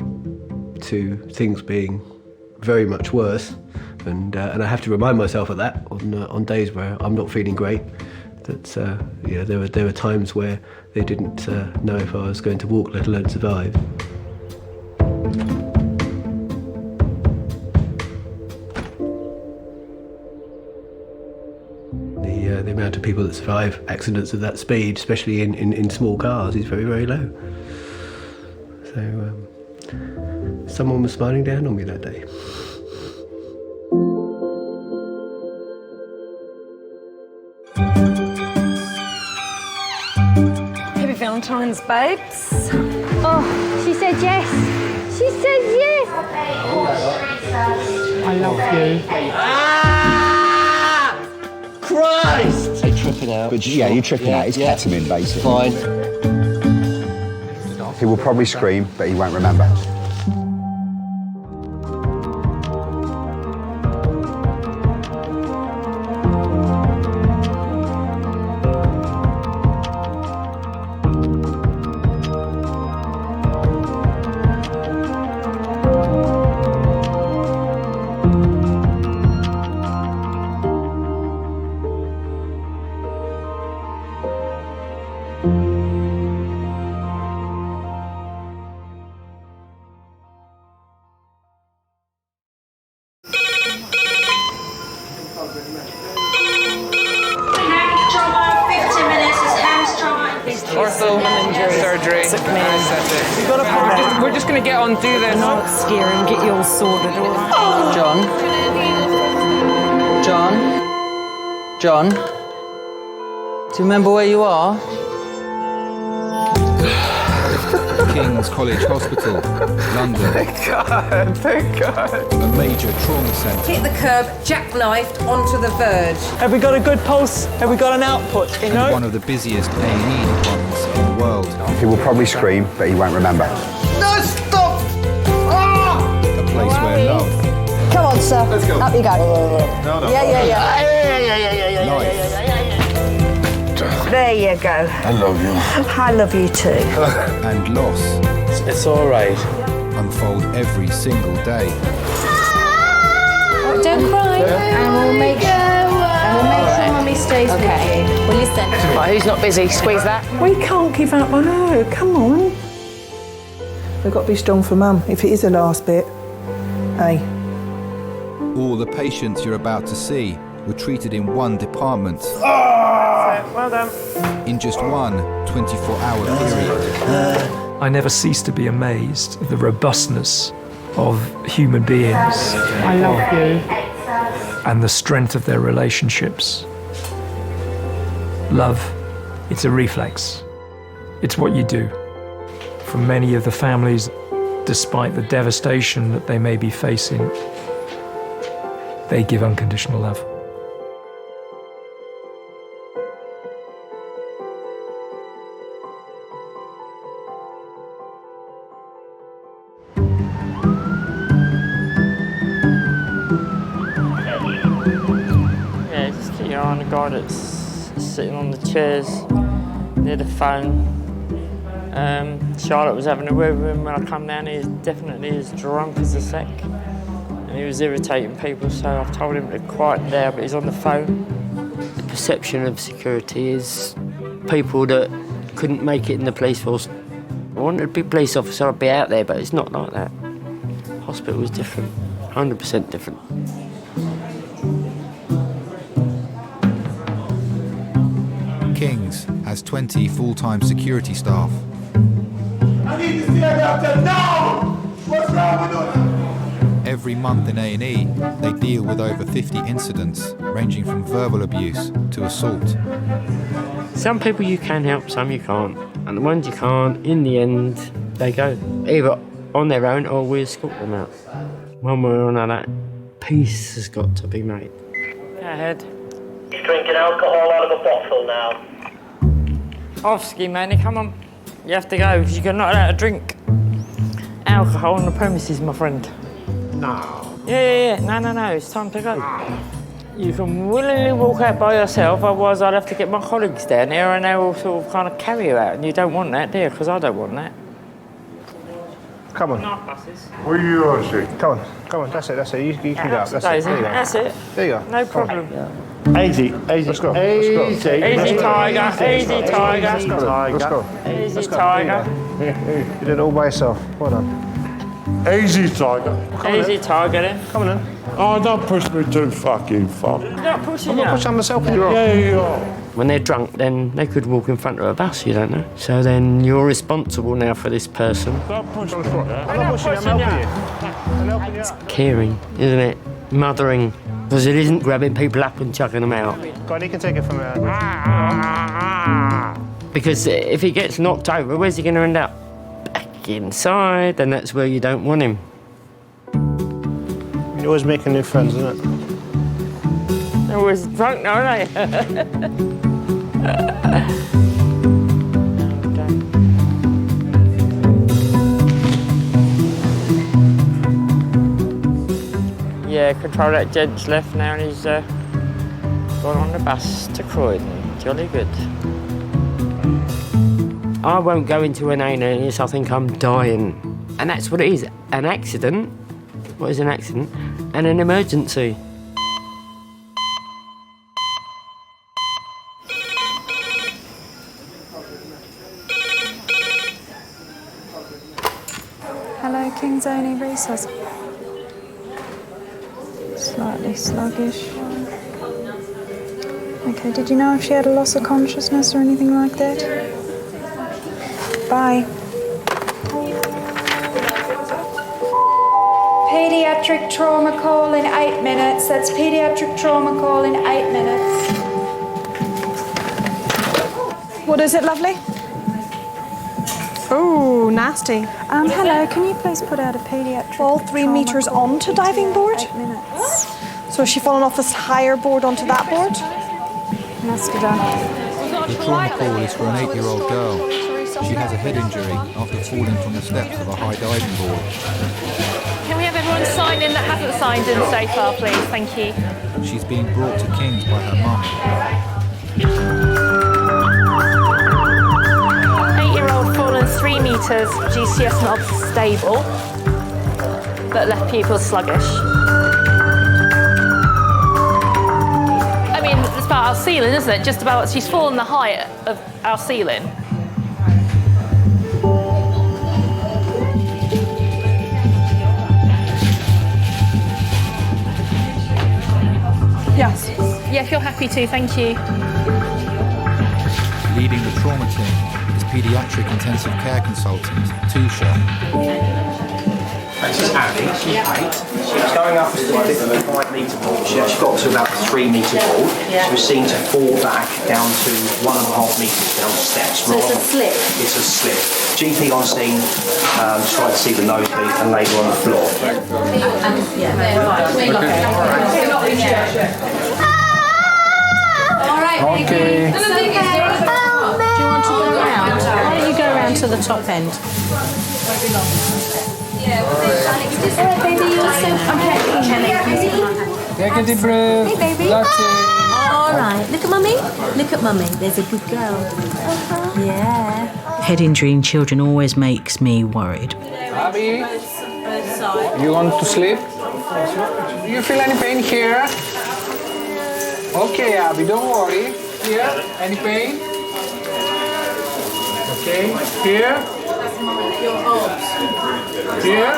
to things being very much worse, and I have to remind myself of that on days where I'm not feeling great. That there were times where they didn't know if I was going to walk, let alone survive. The amount of people that survive accidents of that speed, especially in small cars, is very, very low. So someone was smiling down on me that day. Happy Valentine's, babes. Oh, she said yes. She said yes. I love you. Christ! They trip it out. But yeah, you're tripping out. It's ketamine, basically. Fine. He will probably scream, but he won't remember. Surgery. We're just going to get on, do this. Not scare and get you all sorted, all right? John? Do you remember where you are? King's College Hospital, London. Thank God. A major trauma centre. Hit the curb, jackknifed onto the verge. Have we got a good pulse? Have we got an output? You know? One of the busiest A&E departments in the world. He will probably scream, but he won't remember. No, stop! Oh! A place where love, Come on, sir. Let's go. Up you go. No. Yeah. life, There you go. I love you. I love you too. and loss It's all right. unfold every single day. Don't cry. And we'll make sure Mummy stays with you. Well, listen. Right, who's not busy? Squeeze that. We can't give up on her. Come on. We've got to be strong for Mum, if it is the last bit. Hey. All the patients you're about to see were treated in one department. Well done. In just one 24-hour period. I never cease to be amazed at the robustness of human beings. I love you. And the strength of their relationships. Love, it's a reflex. It's what you do. For many of the families, despite the devastation that they may be facing, they give unconditional love. Yeah, just keep your eye on the guy that's sitting on the chairs near the phone. Charlotte was having a word with him when I come down. He's definitely as drunk as a sack. And he was irritating people, so I've told him to quiet down, but he's on the phone. The perception of security is people that couldn't make it in the police force. I wanted to be a police officer, I'd be out there, but it's not like that. Hospital was different, 100% different. King's has 20 full-time security staff. I need to see a doctor now! What's wrong with him? Every month in A&E, they deal with over 50 incidents, ranging from verbal abuse to assault. Some people you can help, some you can't. And the ones you can't, in the end, they go. Either on their own or we escort them out. One way or another, peace has got to be made. Go ahead. He's drinking alcohol out of a bottle now. Off ski, Manny, come on. You have to go because you're not allowed to drink alcohol on the premises, my friend. No. Yeah. No. It's time to go. You can willingly walk out by yourself, otherwise I'd have to get my colleagues down here and they will sort of kind of carry you out. And you don't want that, do you? Because I don't want that. Come on. Where you are, see? Come on, that's it. You can go up. That's Daisy, it. There you go. that's it. There you go. No Come on. problem. Easy. Let's go. Easy tiger. Easy Let's go. Easy tiger. You did it all by yourself. Well done. Easy, tiger. Easy tiger then. Come on then. Oh, don't push me too fucking far. You're not pushing I'm not pushing myself. Yeah, you are. When they're drunk, then they could walk in front of a bus, you don't know. So then you're responsible now for this person. Don't push me. I'm not pushing you, I'm helping you. I'm helping you out. Caring, isn't it? Mothering. Because it isn't grabbing people up and chucking them out. Go on, he can take it from there. Because if he gets knocked over, where's he going to end up? Back inside, and that's where you don't want him. You're always making new friends, isn't it? They're always drunk now, aren't they? Yeah, control that gent's left now and he's gone on the bus to Croydon. Jolly good. I won't go into an A&E, I think I'm dying. And that's what it is, an accident. What is an accident? And an emergency. Hello, King's A&E Resource. Slightly sluggish. Okay, did you know if she had a loss of consciousness or anything like that? Bye. Pediatric trauma call in 8 minutes. That's pediatric trauma call in 8 minutes. What is it, lovely? Oh, nasty. Hello, can you please put out a pediatric Fall 3 meters onto diving board? 8 minutes. So has she fallen off this higher board onto that board? Must have done. The trauma call is for an 8-year-old girl. She has a head injury after falling from the steps of a high diving board. Can we have everyone sign in that hasn't signed in so far, please? Thank you. She's being brought to King's by her mum. 8-year-old fallen 3 metres, GCS not stable, but left pupils sluggish. I mean, it's about our ceiling, isn't it? Just about, she's fallen the height of our ceiling. Yes. Yeah, if you're happy to, thank you. Leading the trauma team is paediatric intensive care consultant Tusha. This is Abby, she's 8. She was going up a 5-metre board. She actually got to about the 3-metre board. She was seen to fall back down to 1.5 metres down the steps. So it's a slip? It's a slip. GP on scene tried to see the nosebleed and laid her on the floor. Okay. Do you want to go around? Why don't you go around to the top end? Baby, you're so Take a deep breath. Hey, baby. That's it. All right. Look at mummy. Look at mummy. There's a good girl. Yeah. Head injury in children always makes me worried. Abby, you want to sleep? Do you feel any pain here? Okay, Abby, don't worry. Here, any pain? Okay, here. Here.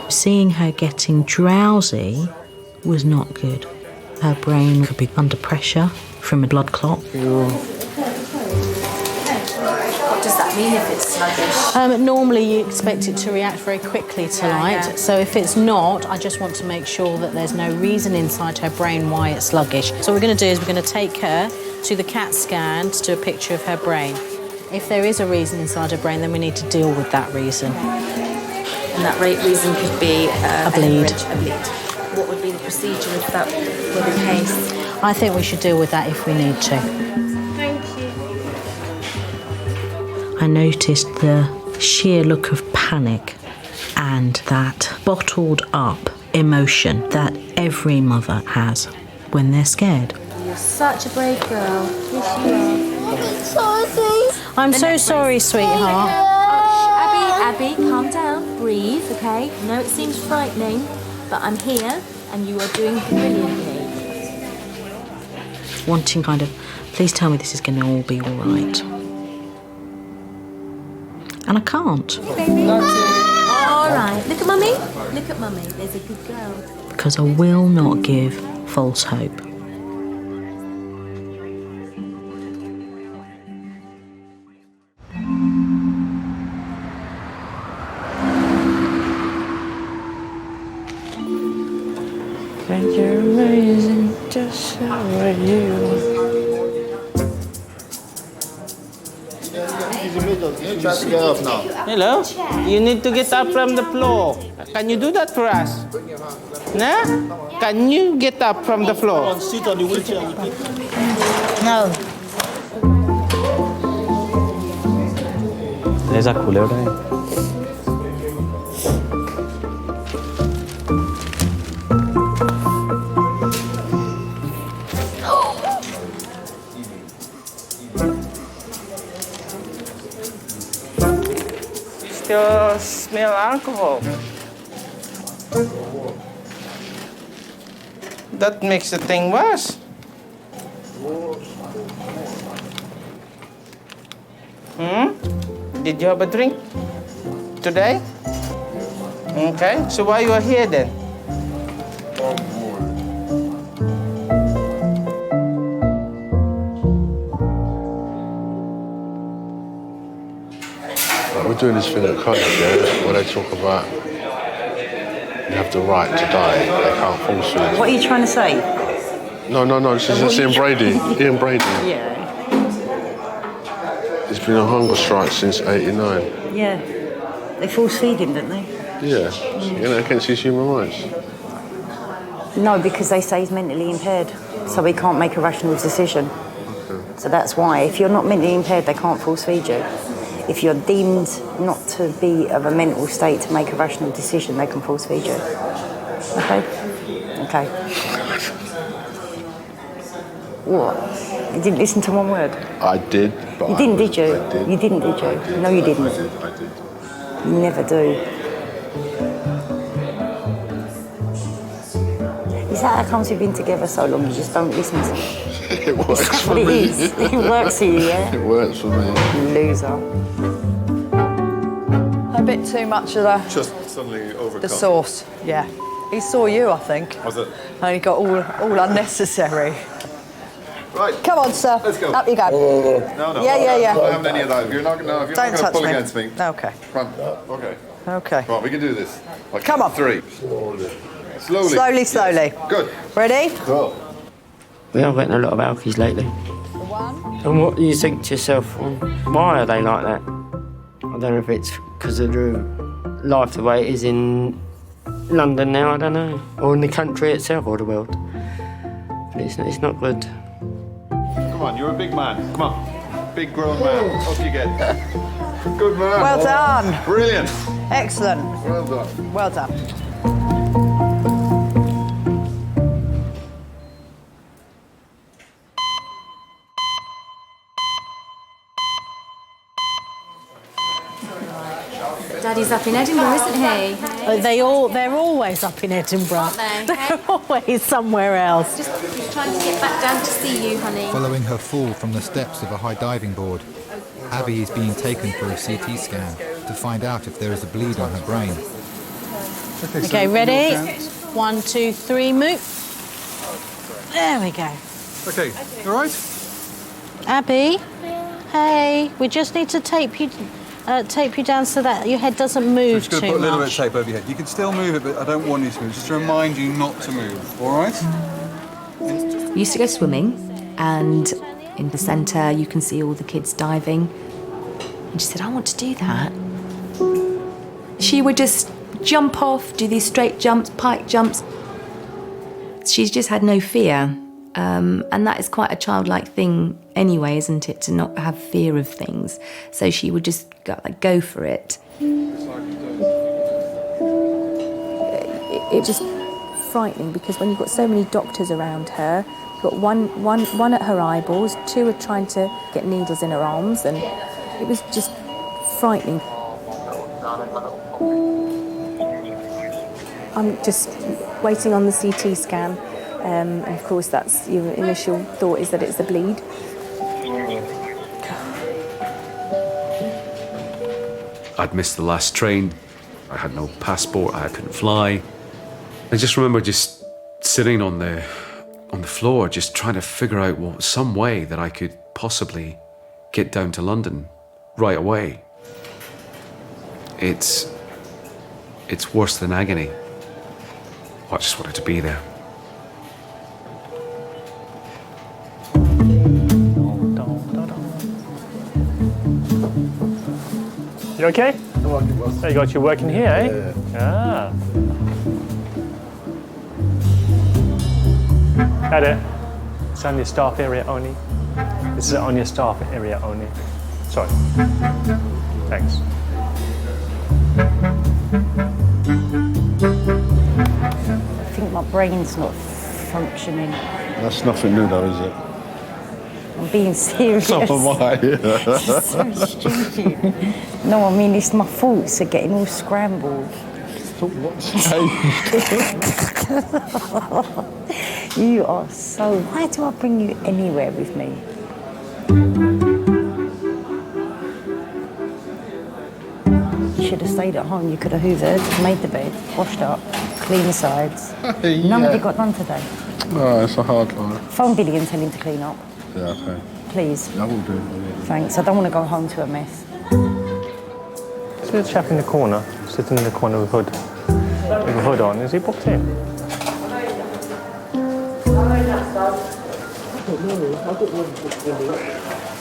Seeing her getting drowsy was not good. Her brain could be under pressure from a blood clot. What does that mean if it's sluggish? Normally you expect it to react very quickly to light, so if it's not, I just want to make sure that there's no reason inside her brain why it's sluggish. So what we're going to do is we're going to take her to the CAT scan to do a picture of her brain. If there is a reason inside her brain, then we need to deal with that reason. And that reason could be a bleed. A bleed. What would be the procedure if that were the case? I think we should deal with that if we need to. Thank you. I noticed the sheer look of panic and that bottled up emotion that every mother has when they're scared. You're such a brave girl. Yes, you are. I'm so sorry, sweetheart. Abby, Abby, calm down, breathe, okay? I know it seems frightening, but I'm here and you are doing brilliantly. Wanting kind of, please tell me this is going to all be all right. And I can't. All right, look at Mummy. Look at Mummy. There's a good girl. Because I will not give false hope. And you're amazing, just how are you? Hello? You need to get up from the floor. Can you do that for us? Nah? Can you get up from the floor? Sit on the wheelchair. No. Les a coulé đây. Still smell alcohol. That makes the thing worse. Did you have a drink today? Okay, so why you are here then? We're doing this thing at college, yeah, where they talk about you have the right to die. They can't force you. What are you trying to say? No, this is Ian Brady. Ian Brady. Yeah. There's been a hunger strike since '89. Yeah. They force feed him, don't they? Yeah, you know, against his human rights. No, because they say he's mentally impaired, so he can't make a rational decision. So that's why. If you're not mentally impaired, they can't force feed you. If you're deemed not to be of a mental state to make a rational decision, they can force feed you. Okay? Okay. What? You didn't listen to one word? I did, but you didn't, did you? I did. You didn't, did you? No, you didn't. I did. You never do. Is that how comes we've been together so long? You just don't listen to me? It works for what me. It is. It works for you, yeah? It works for me. Loser. A bit too much of Just suddenly overcome. the sauce, yeah. He saw you, I think. Was it? And he got all unnecessary. Right. Come on, sir. Let's go. Up you go. No. Yeah. I'm not having any of that. If you're not going Don't to touch pull me. against me. Okay. Come on. Okay. Okay. Right, we can do this. Like Come on. 3. Slowly. Slowly. Good. Ready? Cool. We are getting a lot of alkies lately. And what do you think to yourself, why are they like that? I don't know if it's because of the life the way it is in London now, I don't know. Or in the country itself or the world. But it's not good. Come on, you're a big man. Come on. Big grown man. Up you get. Good man. Well done. Brilliant. Excellent. Well done. Well done. Daddy's up in Edinburgh, isn't he? They're always up in Edinburgh. Aren't they? They're always somewhere else. Just trying to get back down to see you, honey. Following her fall from the steps of a high diving board, Abby is being taken for a CT scan to find out if there is a bleed on her brain. Okay, ready? 1, 2, 3, move. There we go. Okay, you all right? Abby, hey, we just need to tape you down so that your head doesn't move Just going to too put a little bit of much. tape over your head. You can still move it, but I don't want you to move. Just to remind you not to move, all right? We used to go swimming, and in the centre you can see all the kids diving. And she said, I want to do that. She would just jump off, do these straight jumps, pike jumps. She's just had no fear. And that is quite a childlike thing anyway, isn't it, to not have fear of things. So she would just go for it. It was just frightening because when you've got so many doctors around her, you've got one at her eyeballs, 2 are trying to get needles in her arms, and it was just frightening. I'm just waiting on the CT scan, and of course that's your initial thought is that it's a bleed. I'd missed the last train, I had no passport, I couldn't fly. I just remember just sitting on the floor, just trying to figure out some way that I could possibly get down to London right away. It's worse than agony. I just wanted to be there. You okay? So you got you working here, eh? Yeah. Hi there. It's on your staff area only. This is on your staff area only. Sorry. Thanks. I think my brain's not functioning. That's nothing new though, is it? I'm being serious. So am I. This is so stupid. No, I mean, it's my thoughts are getting all scrambled. You are so... Why do I bring you anywhere with me? You should have stayed at home. You could have hoovered, made the bed, washed up, cleaned the sides. None of it got done today. Oh, it's a hard life. Phone Billy and tell him to clean up. Yeah, okay. Please. I will do. Thanks. I don't want to go home to a mess. See the chap in the corner, sitting in the corner with a hood on. Is he booked in?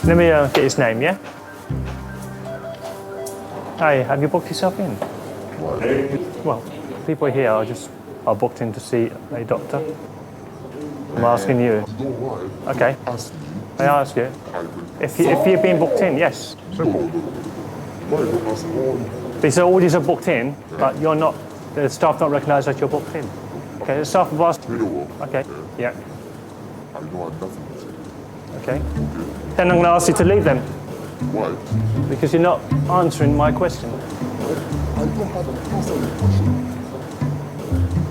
Let me get his name, yeah? Hi, have you booked yourself in? Well, people here are booked in to see a doctor. I'm asking you. Okay. I ask you. If you've been booked in, yes. These orders are booked in, but you're not. The staff don't recognise that you're booked in. Okay, the staff have asked. Okay. Yeah. Okay. Then I'm going to ask you to leave them. Why? Because you're not answering my question. I don't have a question.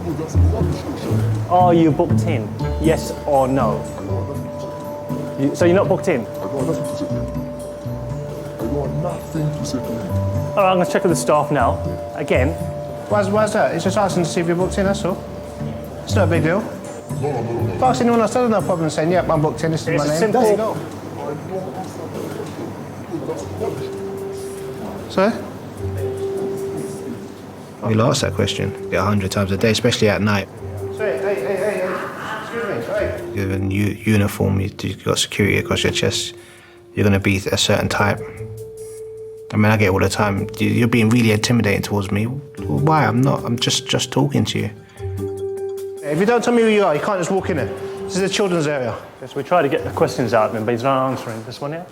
Oh, that's a rubbish question. Are you booked in? Yes or no? So you're not booked in? I got nothing to say. I got nothing to say. All right, I'm going to check with the staff now. Again. Why's that? It's just asking to see if you're booked in, that's all. It's not a big deal. No. If I ask anyone else, there's no problem saying, yep, I'm booked in, this is my name. Simple. There you go. Sorry? We'll ask that question, get 100 times a day, especially at night. Sorry, hey, excuse me, sorry. You're in uniform, you've got security across your chest, you're going to be a certain type. I mean, I get it all the time, you're being really intimidating towards me. Why? I'm not, I'm just talking to you. If you don't tell me who you are, you can't just walk in there. This is a children's area. Yes, we try to get the questions out of him, but he's not answering. This one here?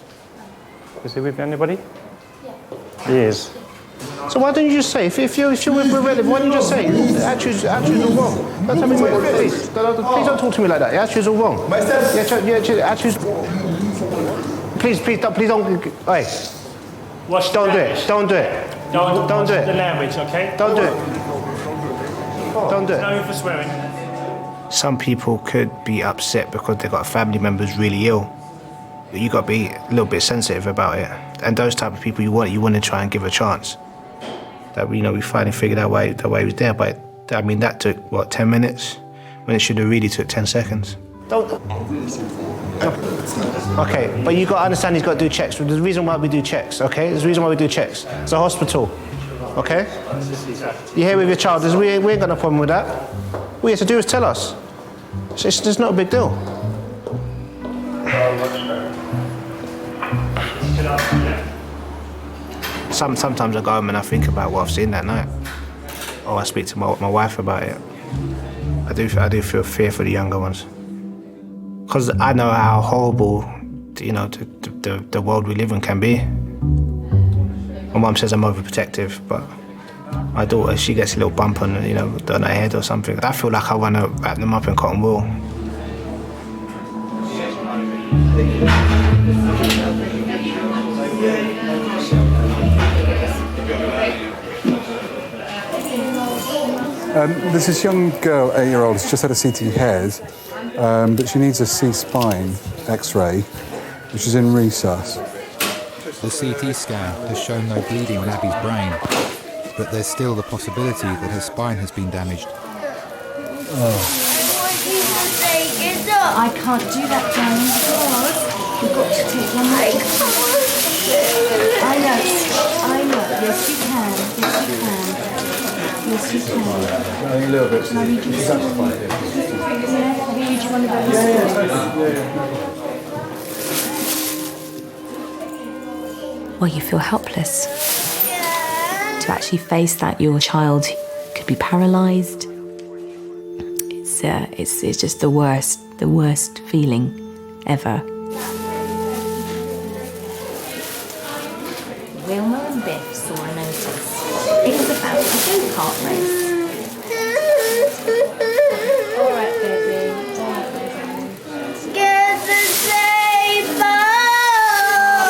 Is he with anybody? Yeah. He is. So why don't you just say, if you're with relative, why don't you just say, attitude's all wrong? Don't tell me, please don't talk to me like that. Your attitude's all wrong. Yeah, attitude's... Please don't... Hey. Don't do it. Don't do it. Don't do it. The language, okay? Don't do it. Don't do it. No for swearing. Some people could be upset because they've got a family member who's really ill. You got to be a little bit sensitive about it. And those type of people you want to try and give a chance. That we finally figured out why he was there. But I mean, that took what, 10 minutes, when it should have really took 10 seconds. Don't. Okay, but you got to understand he's got to do checks. There's a reason why we do checks. Okay, there's a reason why we do checks. It's a hospital. Okay. You're here with your child. We ain't got no problem with that. All you have to do is tell us. It's not a big deal. Sometimes I go home and I think about what I've seen that night. Or I speak to my wife about it. I do feel fear for the younger ones. Because I know how horrible, the world we live in can be. My mum says I'm overprotective, but my daughter, she gets a little bump on, on her head or something. I feel like I want to wrap them up in cotton wool. There's this young girl, 8-year-old, who's just had a CT head, but she needs a C-spine X-ray, which is in resus. The CT scan has shown no bleeding in Abby's brain, but there's still the possibility that her spine has been damaged. I can't do that, darling, because you've got to take one leg. I know. Yes, you can. Yes, you can. A little bit. Shall I read you She's some? actually fine. Yeah, I'll read you one of those. Well, you feel helpless. To actually face that your child could be paralysed, it's just the worst feeling ever. Wilma and Biff saw a notice. It was about a go-kart race. All right, baby. Get the saber!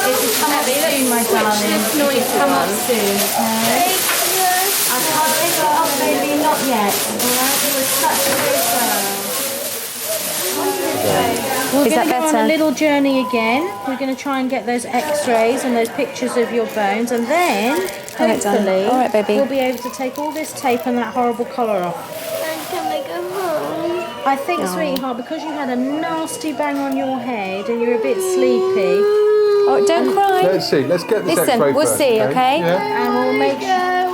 It will come up soon, my darling. It will come up soon, okay? I can't pick it up, baby, not yet. All right, you were such a good girl. We're going to go on a little journey again. We're going to try and get those X-rays and those pictures of your bones, and then hopefully All right, baby. we'll be able to take all this tape and that horrible collar off. And can I go home? I think, sweetheart, because you had a nasty bang on your head and you're a bit sleepy. Oh, don't cry. Let's see. Let's get this Listen, X-ray we'll first, see, okay? Yeah. And we'll make sure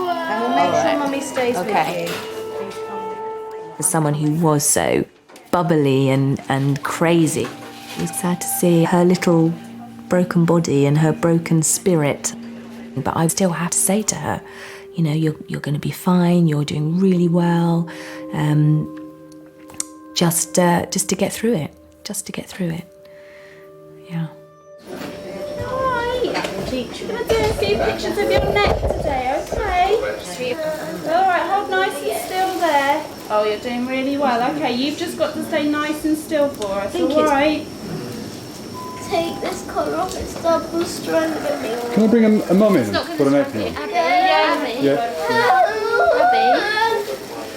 Mummy stays with you. As someone who was so bubbly and crazy, it was sad to see her little broken body and her broken spirit. But I still have to say to her, you know, you're going to be fine. You're doing really well. Just to get through it. Just to get through it. Yeah. Teacher, we're going to do a few pictures of your neck today, okay? Alright, hold nice and still there. Oh, you're doing really well. Okay, you've just got to stay nice and still for us, alright? Take this collar off, it's double stranded. Can I bring a mum in for an X-ray? Abby,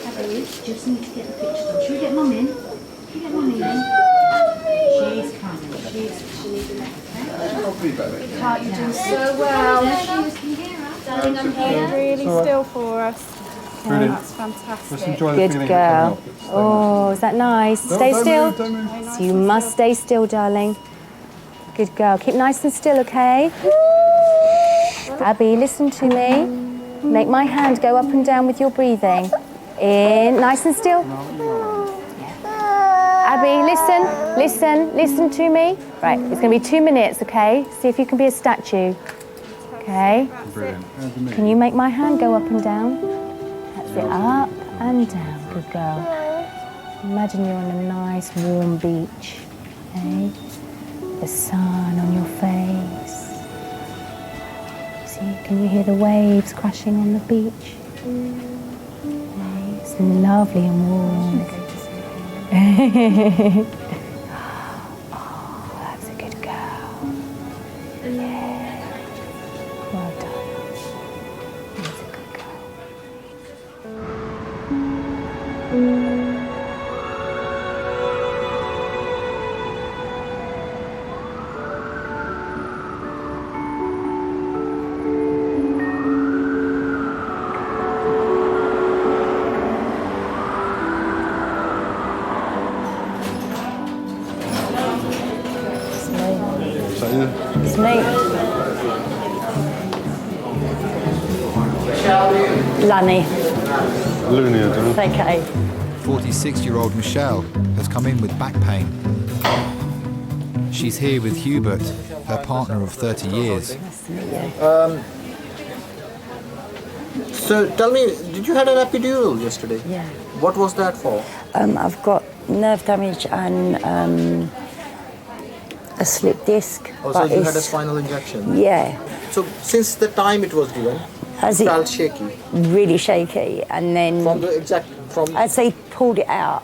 Abby, just need to get the pictures done. Should we get Mum in? Should we get Mum in? She's coming. She needs a neck. You're doing so well. Darling, I'm here. Really still for us. Brilliant. That's fantastic. Let's enjoy the Good feeling. girl. Oh, is that nice? Stay still. So you must stay still, darling. Good girl. Keep nice and still, okay? Abby, listen to me. Make my hand go up and down with your breathing. In, nice and still. Abby, listen to me. Right, it's going to be 2 minutes, okay? See if you can be a statue. Okay? Brilliant. Can you make my hand go up and down? That's it, up and down. Good girl. Imagine you're on a nice warm beach, okay? The sun on your face. See, can you hear the waves crashing on the beach? Okay, it's lovely and warm. Oh, that's a good girl. Yeah. Well done. That's a good girl. It's me. Lunny. Looney, I don't know. It's okay. 46-year-old Michelle has come in with back pain. She's here with Hubert, her partner of 30 years. So tell me, did you have an epidural yesterday? Yeah. What was that for? I've got nerve damage and a slipped disc. Oh, so but you had a it's- spinal injection? Yeah. So since the time it was given, As it it- felt shaky? Really shaky, and then as they pulled it out,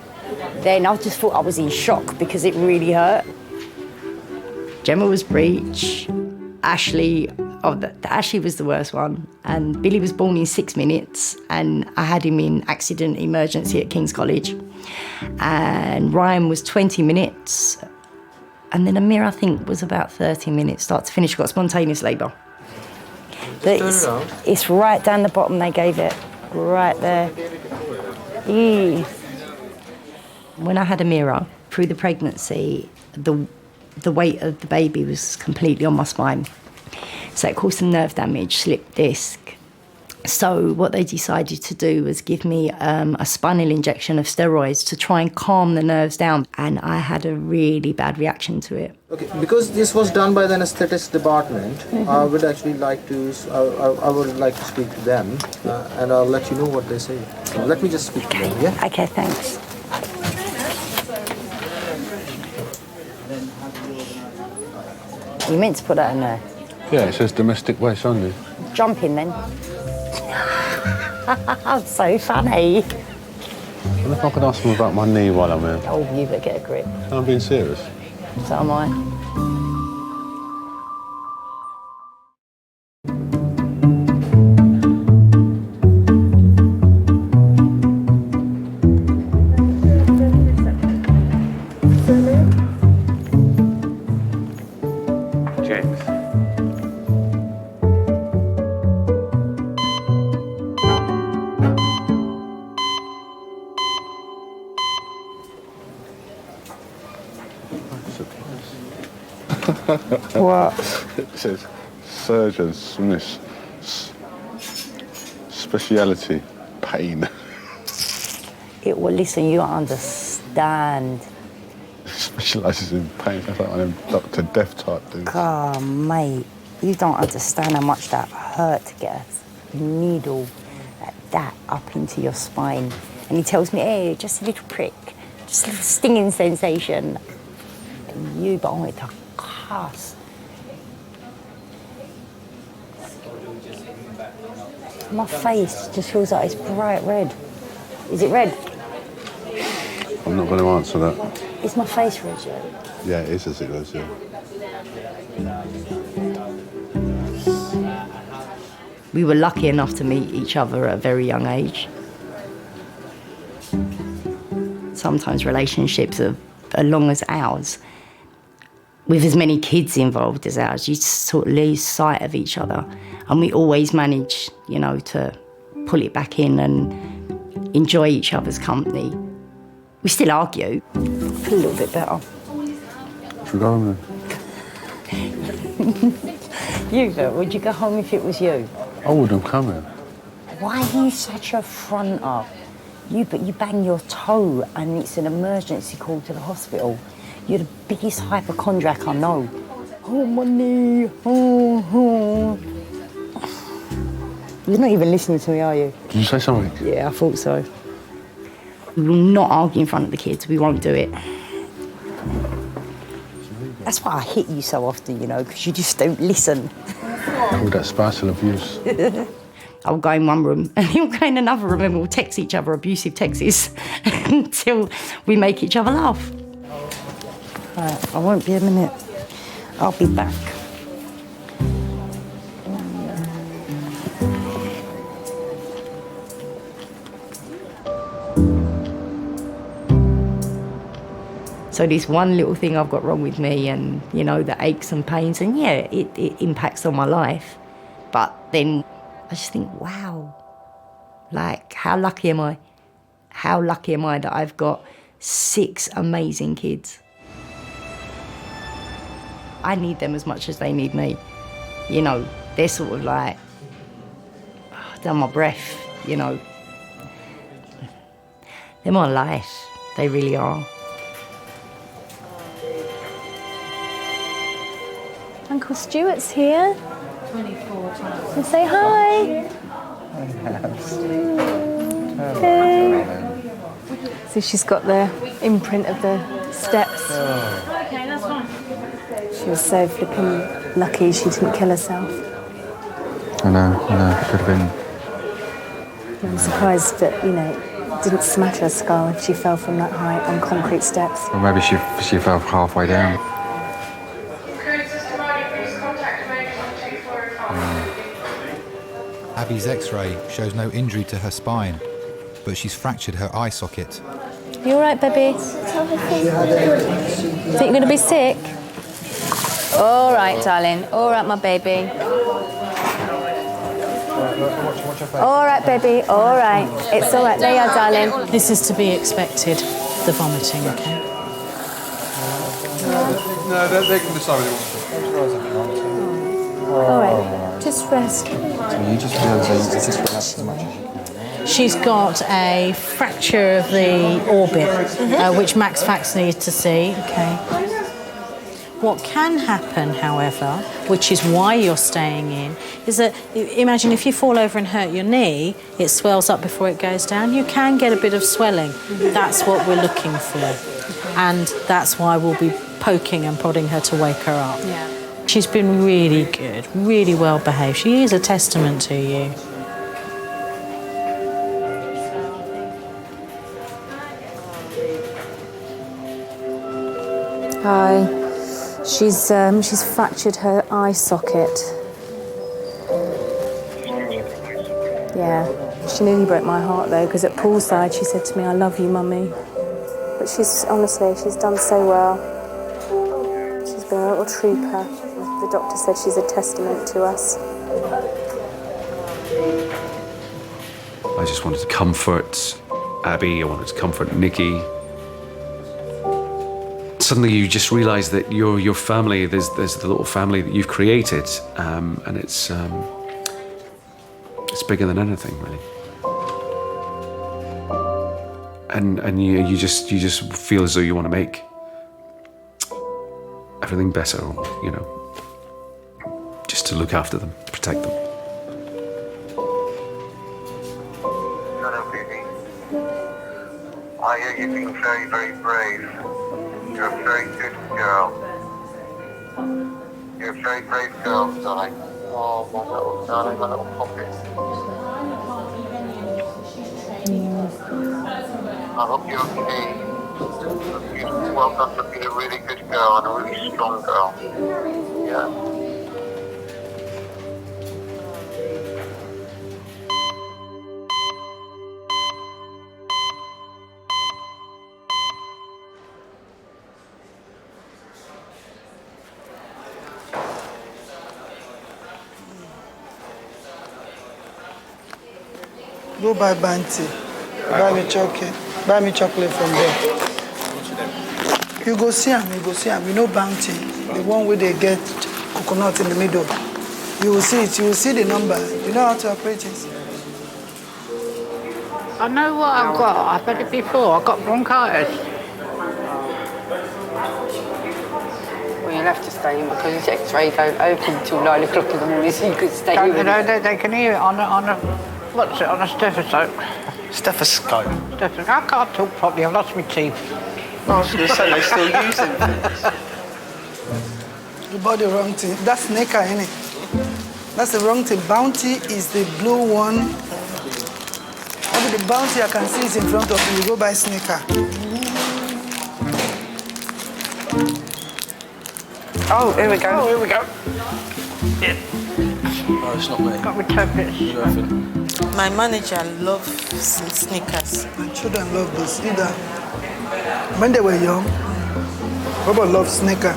then I just thought I was in shock because it really hurt. Gemma was breech, Ashley Oh, that actually was the worst one. And Billy was born in 6 minutes, and I had him in accident emergency at King's College. And Ryan was 20 minutes. And then Amir, I think, was about 30 minutes, start to finish, got spontaneous labour. It's right down the bottom they gave it, right there. When I had Amira, through the pregnancy, the weight of the baby was completely on my spine. So it caused some nerve damage, slipped disc. So what they decided to do was give me a spinal injection of steroids to try and calm the nerves down. And I had a really bad reaction to it. Okay, because this was done by the anaesthetics department, I would actually like to, I would like to speak to them, and I'll let you know what they say. So let me just speak to them, yeah? Okay, thanks. You meant to put that in there. Yeah, it says domestic waste only. Jump in then. So funny. What if I could ask them about my knee while I'm here? Oh, you better get a grip. I'm being serious. So am I. James. What? It says surgeon Smith, speciality, pain. Well, listen, you don't understand. Specialises in pain. That's like one of them Dr. Death type dudes. God, mate, you don't understand how much that hurt to get a needle like that up into your spine. And he tells me, hey, just a little prick, just a little stinging sensation. And you, but I wanted to cuss. My face just feels like it's bright red. Is it red? I'm not going to answer that. Is my face red yet? Yeah, it is as it was, yeah. We were lucky enough to meet each other at a very young age. Sometimes relationships are as long as ours, with as many kids involved as ours, you sort of lose sight of each other. And we always manage, you know, to pull it back in and enjoy each other's company. We still argue, a little bit better. Should we go home then? You, would you go home if it was you? I wouldn't come here. Why are you such a fronter? You bang your toe and it's an emergency call to the hospital. You're the biggest hypochondriac I know. Oh, my knee. Oh. You're not even listening to me, are you? Did you say something? Yeah, I thought so. We will not argue in front of the kids. We won't do it. That's why I hit you so often, you know, because you just don't listen. Call that spousal abuse. I'll go in one room and he'll go in another room and we'll text each other abusive texts until we make each other laugh. Right, I won't be a minute. I'll be back. So this one little thing I've got wrong with me and, you know, the aches and pains, and yeah, it impacts on my life. But then I just think, wow, like, how lucky am I? How lucky am I that I've got 6 amazing kids? I need them as much as they need me. You know, they're sort of like, they're my breath, you know. They're my life, they really are. Uncle Stuart's here. 24 times. And say hi. Hey. So she's got the imprint of the steps. Oh. Okay, that's fine. She was so flipping lucky she didn't kill herself. I know, could have been. I'm surprised that, you know, it didn't smatter her skull if she fell from that height on concrete steps. Or maybe she fell halfway down. Abby's X-ray shows no injury to her spine, but she's fractured her eye socket. You all right, baby? Think you're going to be sick? All right, darling. All right, my baby. All right, baby. All right. It's all right. There you are, darling. This is to be expected, the vomiting, okay? No, they can decide what they want to. All right. Just rest. So you just feel as though just relax as much as you can. She's got a fracture of the orbit, which Max Fax needs to see. Okay. What can happen, however, which is why you're staying in, is that, imagine if you fall over and hurt your knee, it swells up before it goes down. You can get a bit of swelling. That's what we're looking for. And that's why we'll be poking and prodding her to wake her up. Yeah. She's been really good, really well behaved. She is a testament to you. Hi. She's fractured her eye socket. Yeah. She nearly broke my heart though, because at poolside she said to me, "I love you, Mummy." But she's done so well. She's been a little trooper. The doctor said she's a testament to us. I just wanted to comfort Abby, I wanted to comfort Nikki. Suddenly you just realise that your family, there's the little family that you've created, and it's bigger than anything, really. And you just feel as though you want to make everything better, you know, just to look after them, protect them. Hello, baby. I hear you being very, very brave. You're a very good girl. You're a very brave girl, darling. Oh, my little darling, my little poppy. I hope you're okay. Well done for being a really good girl and a really strong girl. Yeah. Go buy Banty. Buy me chocolate. Buy me chocolate from there. You go see him. You know Bounty, the one where they get coconut in the middle. You will see it. You will see the number. You know how to operate it. I know what I've got. I've had it before. I've got bronchitis. Well, you'll have to stay in because his X-ray don't open till 9 o'clock in the morning, so you could stay in. They can hear it on a what's it, on a stethoscope. Stethoscope? Stethoscope. I can't talk properly. I've lost my teeth. I was going to say, they're still using things. You bought the wrong thing. That's Snicker, isn't it? That's the wrong thing. Bounty is the blue one. Maybe the Bounty I can see is in front of you. You go buy Snicker. Oh, here we go. Yeah. No, it's not me. Got my tablets. My manager loves Snickers. My children love this either. When they were young, Robert loved Snicker.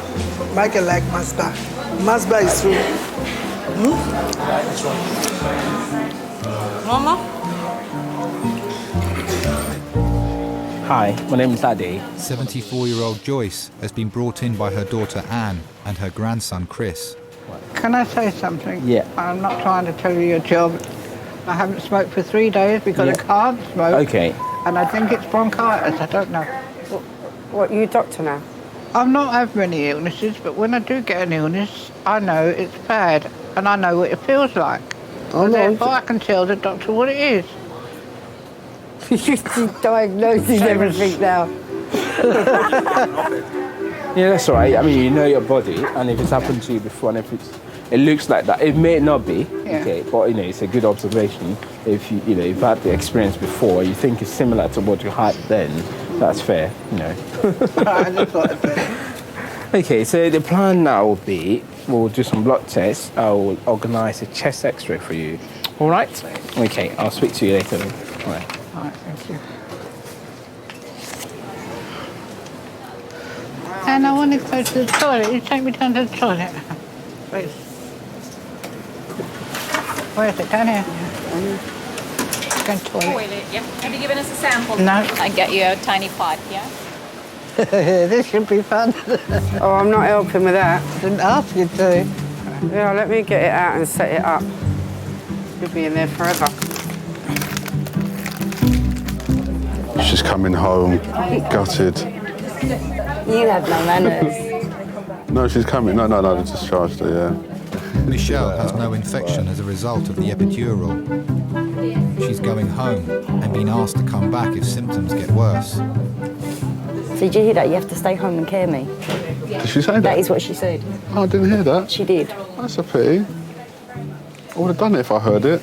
Michael liked Masba. Masba is true. Mama? Hi, my name is Adi. 74-year-old Joyce has been brought in by her daughter Anne and her grandson Chris. Can I say something? Yeah. I'm not trying to tell you your job. I haven't smoked for 3 days because I can't smoke. Okay. And I think it's bronchitis. I don't know. What, you a doctor now? I've not had many illnesses, but when I do get an illness, I know it's bad, and I know what it feels like. Oh, and no. therefore I can tell the doctor what it is. She's diagnosing everything now. Yeah, that's all right. I mean, you know your body, and if it's happened to you before, and if it looks like that, it may not be, okay, but you know, it's a good observation. If you've had the experience before, you think it's similar to what you had then, that's fair, you know. Okay, so the plan now will be, we'll do some blood tests. I will organise a chest X-ray for you. All right? Okay, I'll speak to you later then. All right. All right, thank you. And I want to go to the toilet. You take me down to the toilet, please. Where is it? Down here? Go to the toilet. Toilet, yeah. Have you given us a sample? No. I get you a tiny pipe, yeah? This should be fun. Oh, I'm not helping with that. Didn't ask you to. Yeah, let me get it out and set it up. You'll be in there forever. She's coming home, gutted. You have no manners. No, she's coming. No, they discharged her, yeah. Michelle has no infection as a result of the epidural. She's going home and being asked to come back if symptoms get worse. So did you hear that? You have to stay home and care me. Did she say that? That is what she said. Oh, I didn't hear that. She did. That's a pity. I would have done it if I heard it.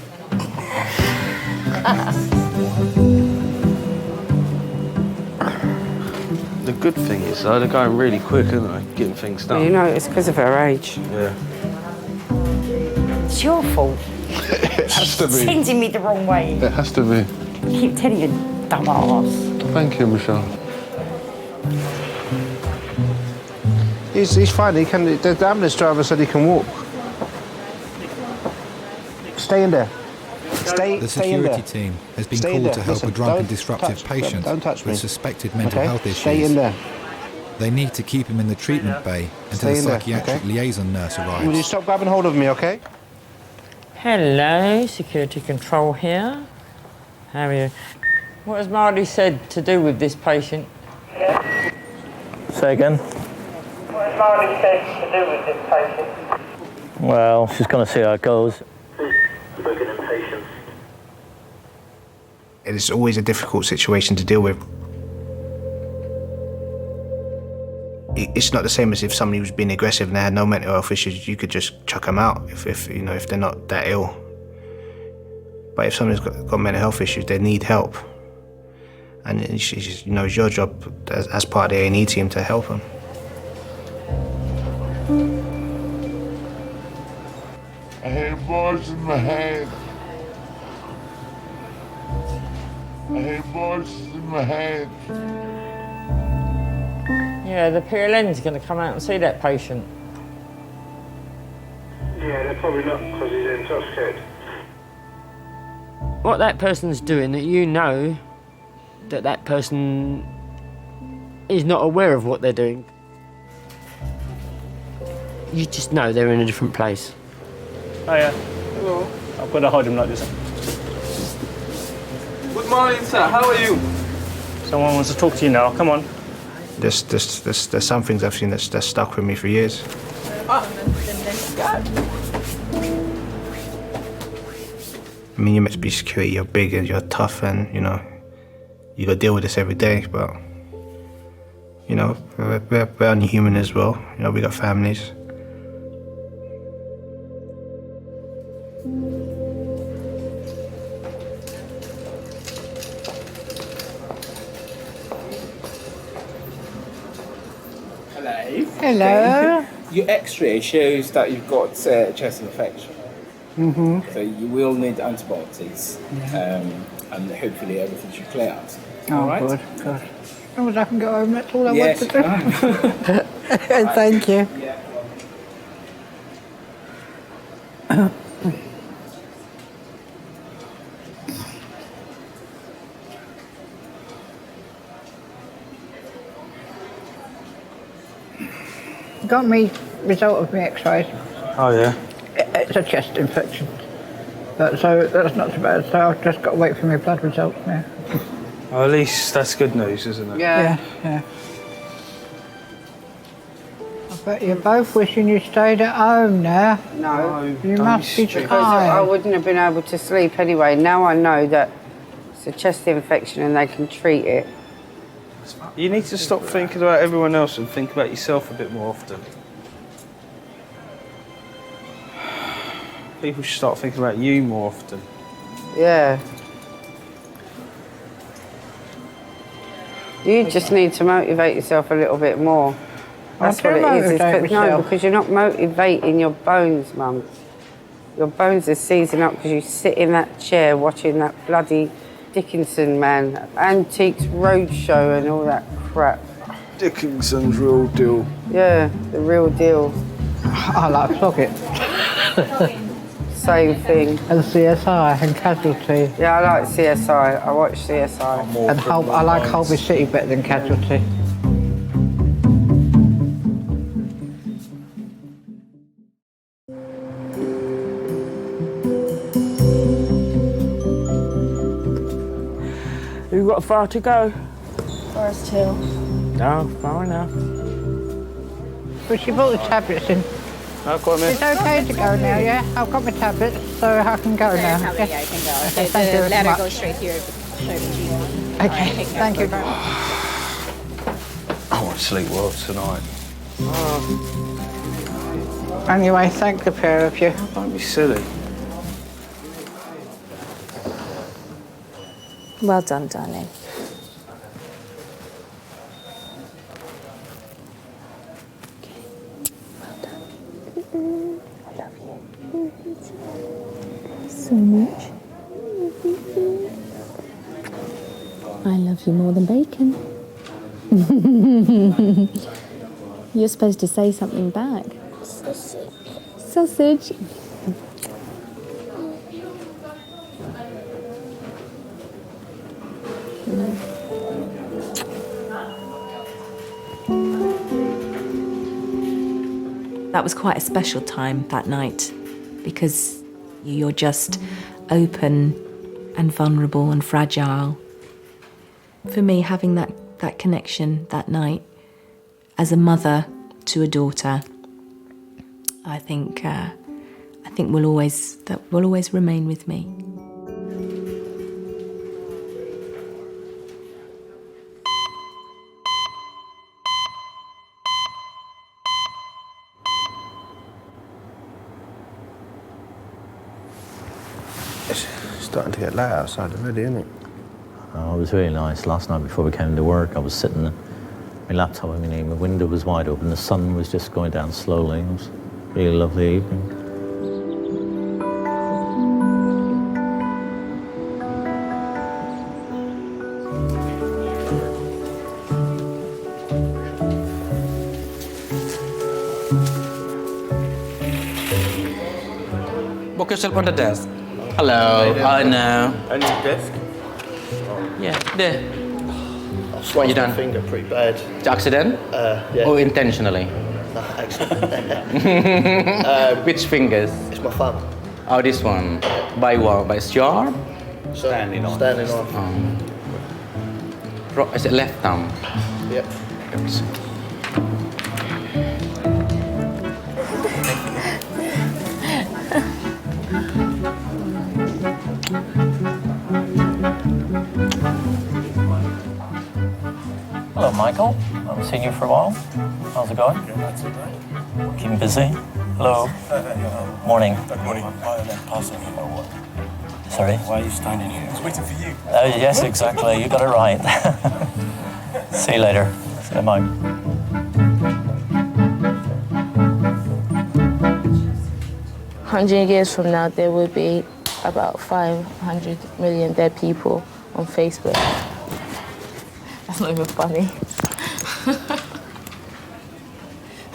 The good thing is, though, they're going really quick, aren't they? Getting things done. Well, you know, it's because of her age. Yeah. It's your fault. It has to be. Sending me the wrong way. It has to be. I keep telling you, dumbass. Thank you, Michelle. He's fine. The ambulance driver said he can walk. Stay in there. The security team has been called to help a drunk and disruptive patient with suspected mental health issues. Stay in there. They need to keep him in the treatment bay until the psychiatric liaison nurse arrives. Will you stop grabbing hold of me, okay? Hello, security control here. How are you? What has Marty said to do with this patient? Say again? What has Marty said to do with this patient? Well, she's going to see how it goes. It's always a difficult situation to deal with. It's not the same as if somebody was being aggressive and they had no mental health issues. You could just chuck them out if they're not that ill. But if somebody's got mental health issues, they need help, and it's your job as part of the A&E team to help them. I hear voices in my head. I hear voices in my head. Yeah, the PLN's going to come out and see that patient. Yeah, they're probably not because he's intoxicated. What that person's doing, that you know that that person is not aware of what they're doing. You just know they're in a different place. Hiya. Hello. I've got to hold him like this. Good morning, sir. How are you? Someone wants to talk to you now. Come on. There's some things I've seen that's stuck with me for years. I mean, you're meant to be security, you're big and you're tough and, you got to deal with this every day, but, we're only human as well. We got families. Hello. Your X-ray shows that you've got chest infection. Mm-hmm. So you will need antibiotics, and hopefully everything should clear out. Oh, all right? good, good. As long as I can go home, that's all I Yes, want to do. Thank you. Got me result of my X-rays. Oh, yeah? It's a chest infection. So that's not so bad. So I've just got to wait for my blood results now. Well, at least that's good news, isn't it? Yeah. I bet you're both wishing you stayed at home now. No. You must be Because tired. I wouldn't have been able to sleep anyway. Now I know that it's a chest infection and they can treat it. You need to stop thinking about everyone else and think about yourself a bit more often. People should start thinking about you more often. Yeah. You just need to motivate yourself a little bit more. That's what it is. motivate No, myself. because you're not motivating your bones, Mum. Your bones are seizing up because you sit in that chair watching that bloody Dickinson, man. Antiques Roadshow and all that crap. Dickinson's real deal. Yeah, the real deal. I like Floggett. Same thing. And CSI and Casualty. Yeah, I like CSI. I watch CSI. And I like Holby City better than Casualty. You got far to go? Forest Hill. No, far enough. But she brought the tablets in. I've got them in. It's okay to go now, yeah? I've got my tablets, so I can go now. Yeah, you can go. Okay, thank you very ladder much. goes straight here. Okay, thank you very much. I want to sleep well tonight. Anyway, thank the pair of you. Don't be silly. Well done, darling. So much. I love you more than bacon. You're supposed to say something back. Sausage. Sausage. That was quite a special time that night because you're just open and vulnerable and fragile. For me, having that connection that night as a mother to a daughter, I think will always remain with me. It's starting to get late outside already, isn't it? Oh, it was really nice. Last night before we came to work, I was sitting at my laptop, my window was wide open, the sun was just going down slowly. It was a really lovely evening. Book yourself on the desk. Hello, I know. On your desk? Yeah, there. I've sliced my finger pretty bad. Accident? Yeah. Or intentionally? No, accident. Which fingers? It's my thumb. Oh, this one. By what? By sharp? Standing on. Standing on. Is it left thumb? Yep. Oops. Hello, Michael. I haven't seen you for a while. How's it going? Keeping busy? Hello. Morning. Good morning. Why are they passing you by what? Sorry? Why are you standing here? I was waiting for you. Yes, exactly. You got it right. See you later. See you, Mike. "100 years from now, there will be about 500 million dead people on Facebook." That's not even funny.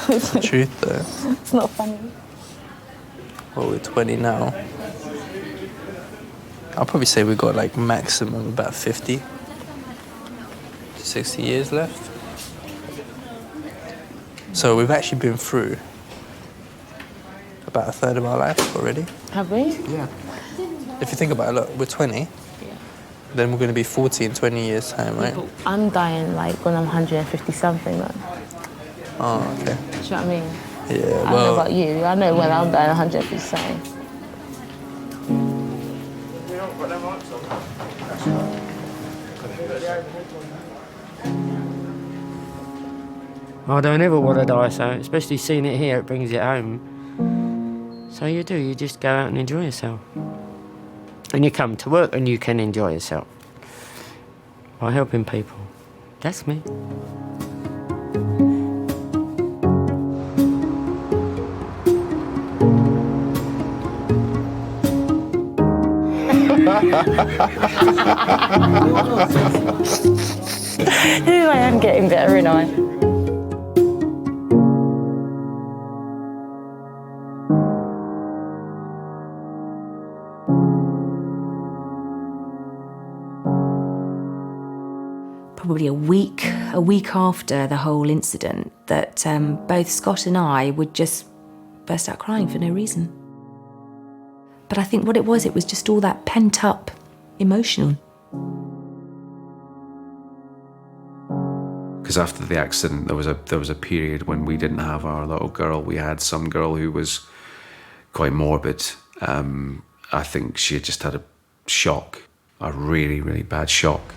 It's the truth, though. It's not funny. Well, we're 20 now. I'll probably say we've got like maximum about 50 to 60 years left. So we've actually been through about a third of our life already. Have we? Yeah. If you think about it, look, we're 20. Then we're going to be 40 in 20 years' time, right? I'm dying like when I'm 150 something, man. Oh, okay. Do you know what I mean? Yeah, I don't know well, about you. I know when I'm dying 150 something. I don't ever want to die, so especially seeing it here, it brings it home. So you just go out and enjoy yourself. And you come to work and you can enjoy yourself by helping people. That's me. I am getting better, ain't I? Probably a week after the whole incident, that both Scott and I would just burst out crying for no reason. But I think what it was just all that pent-up emotion. Because after the accident, there was a period when we didn't have our little girl. We had some girl who was quite morbid. I think she had just had a shock, a really, really bad shock.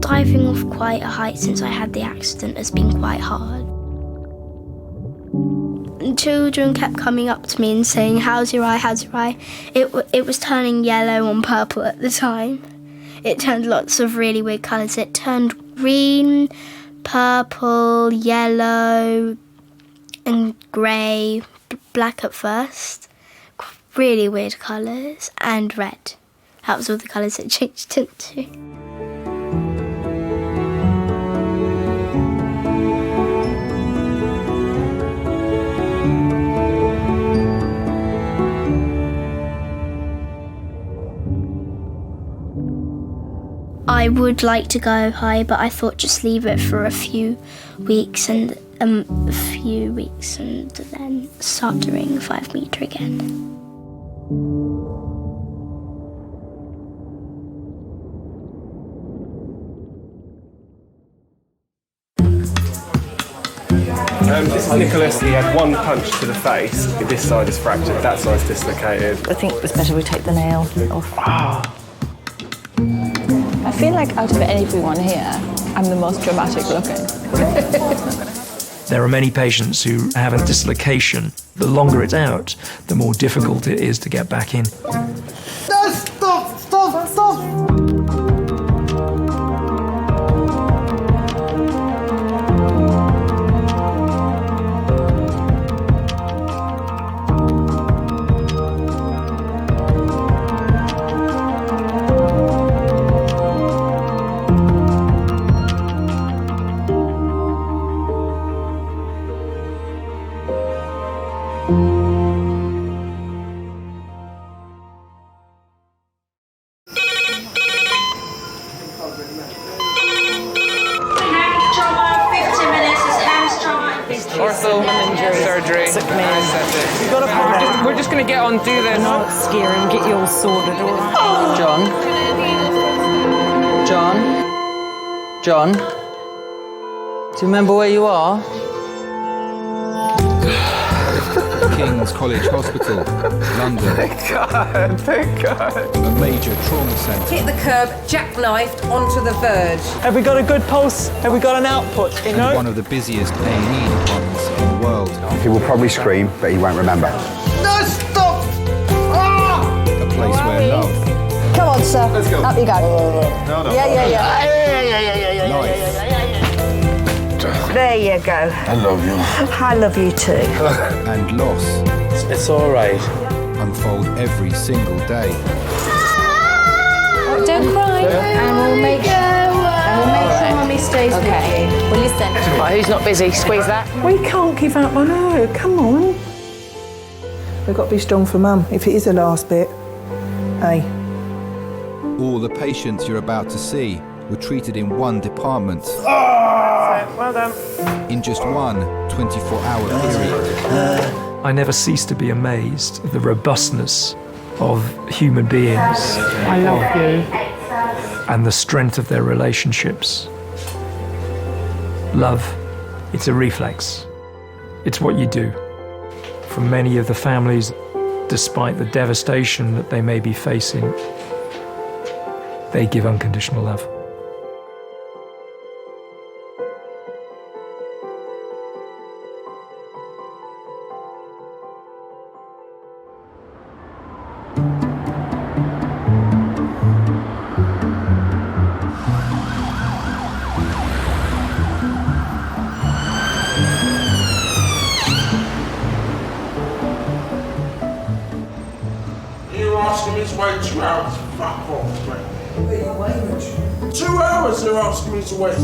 Diving off quite a height since I had the accident has been quite hard. And children kept coming up to me and saying, "How's your eye, how's your eye?" It was turning yellow and purple at the time. It turned lots of really weird colours. It turned green, purple, yellow and grey, black at first. Really weird colours, and red. That was all the colours it changed into. I would like to go high, but I thought just leave it for a few weeks and then start doing 5 metre again. This is Nicholas. He had one punch to the face. This side is fractured, that side's dislocated. I think it's better we take the nail off. I feel like out of everyone here, I'm the most dramatic looking. There are many patients who have a dislocation. The longer it's out, the more difficult it is to get back in. No, stop! Ortho, surgery, anesthetic. We're just going to get on, do this. Not scare him, get you all sorted, all right? John? Do you remember where you are? King's College Hospital, London. Thank God. A major trauma centre. Hit the curb, jackknifed onto the verge. Have we got a good pulse? Have we got an output? You know? One of the busiest A&E departments in the world. He will probably scream, but he won't remember. No, stop! Ah! A place where love, Come on, sir. Let's go. Up you go. No. Yeah. life, There you go. I love you. I love you too. and loss It's all right. unfold every single day. Don't cry. And we'll make sure Mummy stays with you. Well, listen. Right, who's not busy? Squeeze that. We can't give up on her, come on. We've got to be strong for Mum, if it is the last bit. Hey. All the patients you're about to see were treated in one department. Well done. In just one 24-hour period. I never cease to be amazed at the robustness of human beings. I love you. And the strength of their relationships. Love, it's a reflex. It's what you do. For many of the families, despite the devastation that they may be facing, they give unconditional love. You're asking me to wait 2 hours. Fuck off, mate. 2 hours they're asking me to wait.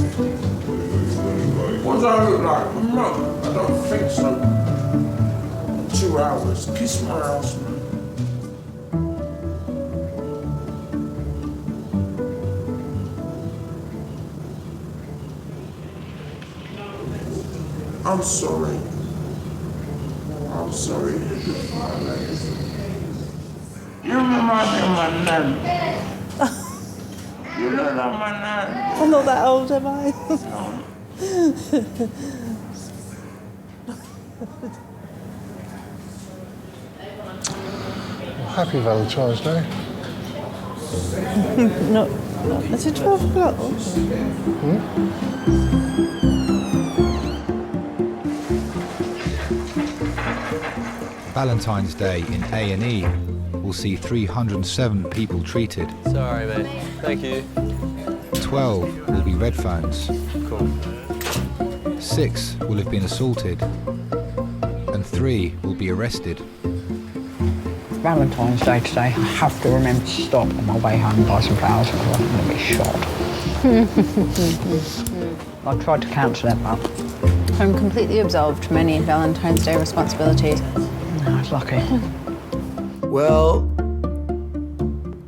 What do I look like? I'm not. I don't think so. 2 hours. Kiss my ass, man. I'm sorry. I'm sorry. You remind me of my nan. You look like my nan. I'm not that old, am I? Happy Valentine's Day. Not is it 12 o'clock? Valentine's Day in A&E will see 307 people treated. Sorry, mate. Thank you. 12 will be red phones. Cool. 6 will have been assaulted. And 3 will be arrested. Valentine's Day today. I have to remember to stop on my way home and buy some flowers or I'm going to be shot. I tried to cancel it, but I'm completely absolved from any Valentine's Day responsibilities. I was lucky. Well,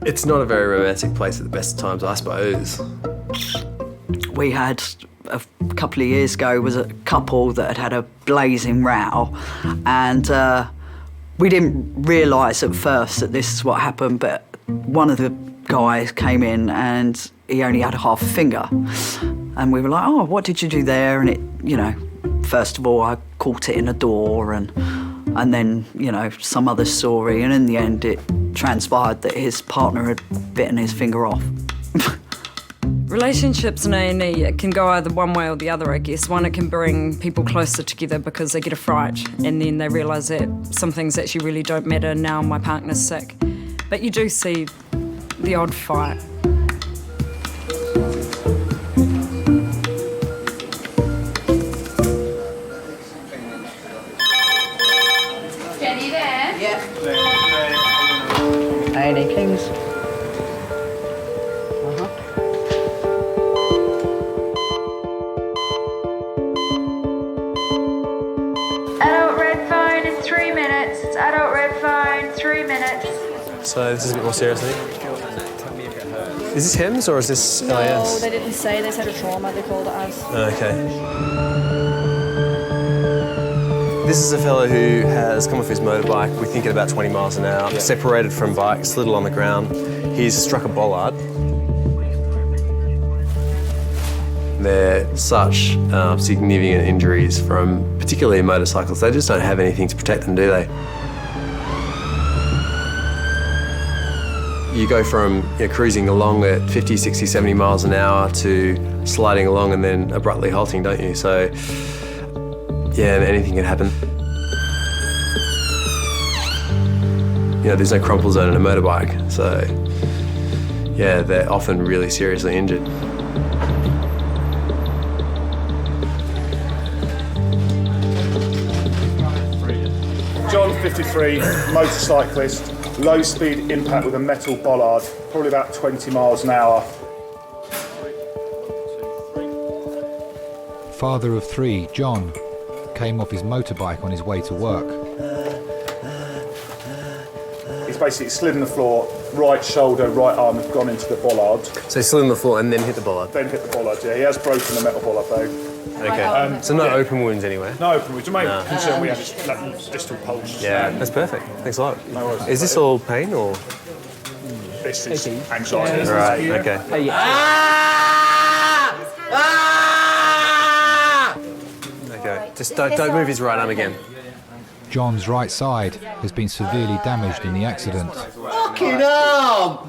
it's not a very romantic place at the best of times, I suppose. We had, a couple of years ago, was a couple that had had a blazing row, and we didn't realise at first that this is what happened, but one of the guys came in and he only had half a finger. And we were like, oh, what did you do there? And it, you know, first of all, I caught it in a door and then, you know, some other story. And in the end, it transpired that his partner had bitten his finger off. Relationships in A&E, it can go either one way or the other, I guess. One, it can bring people closer together because they get a fright and then they realise that some things actually really don't matter. Now my partner's sick. But you do see the odd fight. Jenny there? Yeah. A&E, please. Adult red phone in 3 minutes. It's adult red phone, 3 minutes. So this is a bit more serious, I think. Is this HIMS or is this LIS? No, they didn't say. They said a trauma. They called it as. Okay. This is a fellow who has come off his motorbike, we think at about 20 miles an hour, separated from bike, slid on the ground. He's struck a bollard. They're such significant injuries from particularly motorcycles. They just don't have anything to protect them, do they? You go from cruising along at 50, 60, 70 miles an hour to sliding along and then abruptly halting, don't you? So, yeah, anything can happen. You know, there's no crumple zone in a motorbike, so, yeah, they're often really seriously injured. John, 53, motorcyclist, low speed impact with a metal bollard, probably about 20 miles an hour. Father of 3, John, came off his motorbike on his way to work. He's basically slid on the floor, right shoulder, right arm have gone into the bollard. So he slid on the floor and then hit the bollard? Then hit the bollard, yeah. He has broken the metal bollard though. Okay. So no open wounds anywhere? No open wounds. The main concern we have is distal pulse. Yeah, that's perfect. Thanks a lot. No worries. Is this all pain or? This is anxiety. Right, okay. Okay, just don't move his right arm again. John's right side has been severely damaged in the accident. Fucking hell!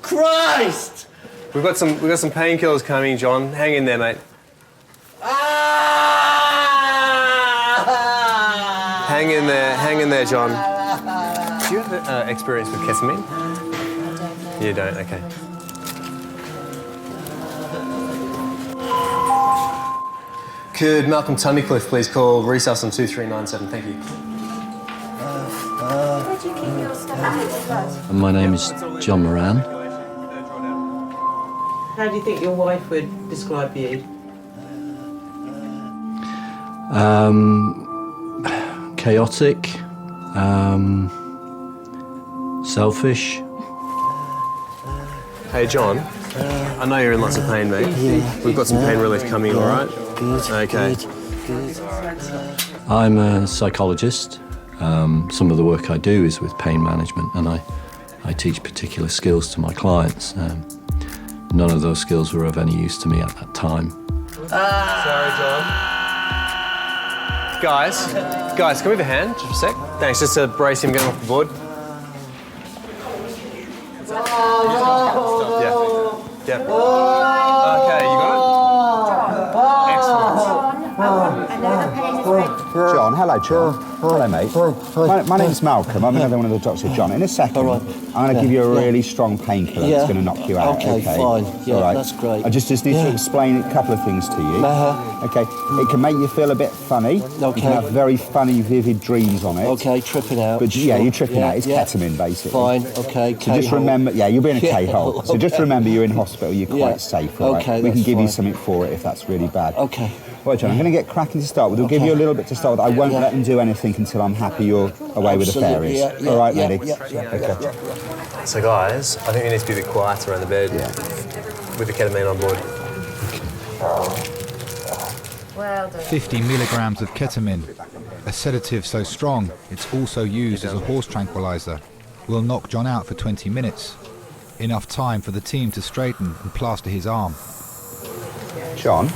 Christ! We've got some painkillers coming, John. Hang in there, mate. Hang in there, John. Do you have experience with ketamine? You don't, okay. Could Malcolm Tunnicliffe please call resus on 2397? Thank you. My name is John Moran. How do you think your wife would describe you? Chaotic, selfish. Hey, John. I know you're in lots of pain, mate. We've got some pain relief coming, all right? Okay. I'm a psychologist. Some of the work I do is with pain management, and I teach particular skills to my clients. None of those skills were of any use to me at that time. Sorry, John. Guys, can we have a hand just for a sec? Thanks, just to brace him getting off the board. Yeah. Okay, you got it? John, hello, John. Hello, mate. My name's Malcolm. I'm another one of the doctors, John. In a second, I'm going to give you a really strong painkiller that's going to knock you out. Okay, fine. Yeah, all right. That's great. I just need to explain a couple of things to you. Okay. It can make you feel a bit funny. Okay. You can have very funny, vivid dreams on it. Okay, tripping out. But yeah, you're tripping out. It's ketamine, basically. Fine. Okay. So just remember, you'll be in a K-hole. So just remember, you're in hospital. You're quite safe. All right. Okay. We can give you something for it if that's really bad. Okay. Right, John, I'm going to get cracking to start with. We'll give you a little bit to start with. I won't let them do anything until I'm happy you're away with the fairies. All right, lady? Okay. So, guys, I think we need to be a bit quieter around the bed with the ketamine on board. Well done. 50 milligrams of ketamine, a sedative so strong it's also used as a horse tranquilizer, will knock John out for 20 minutes. Enough time for the team to straighten and plaster his arm. John.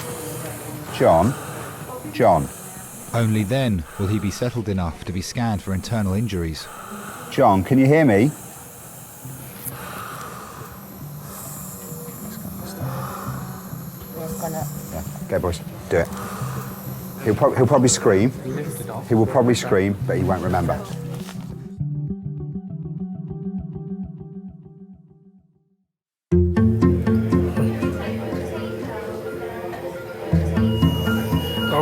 Only then will he be settled enough to be scanned for internal injuries. John, can you hear me? Go, boys. Do it. He'll probably scream. He will probably scream, but he won't remember.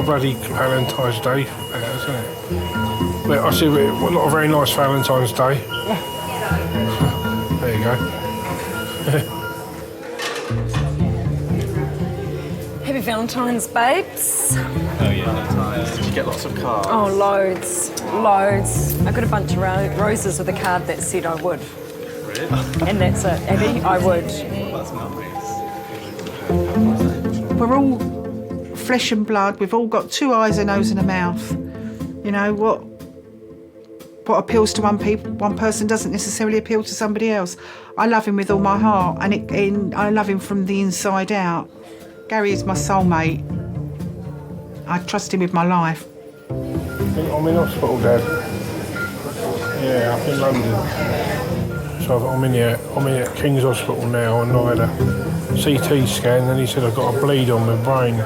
Bloody Valentine's Day, isn't it? But I see not a very nice Valentine's Day. There you go. Happy Valentine's, babes. Oh yeah, Valentine's. Did you get lots of cards? Oh, loads. I got a bunch of roses with a card that said I would. Really? And that's it, Abby, I would. That's nice. We're all flesh and blood. We've all got two eyes, a nose and a mouth. You know, what appeals to one person doesn't necessarily appeal to somebody else. I love him with all my heart, and I love him from the inside out. Gary is my soulmate. I trust him with my life. I'm in hospital, Dad. Yeah, up in London. So I'm in at King's Hospital now, and I had a CT scan, and he said I've got a bleed on my brain.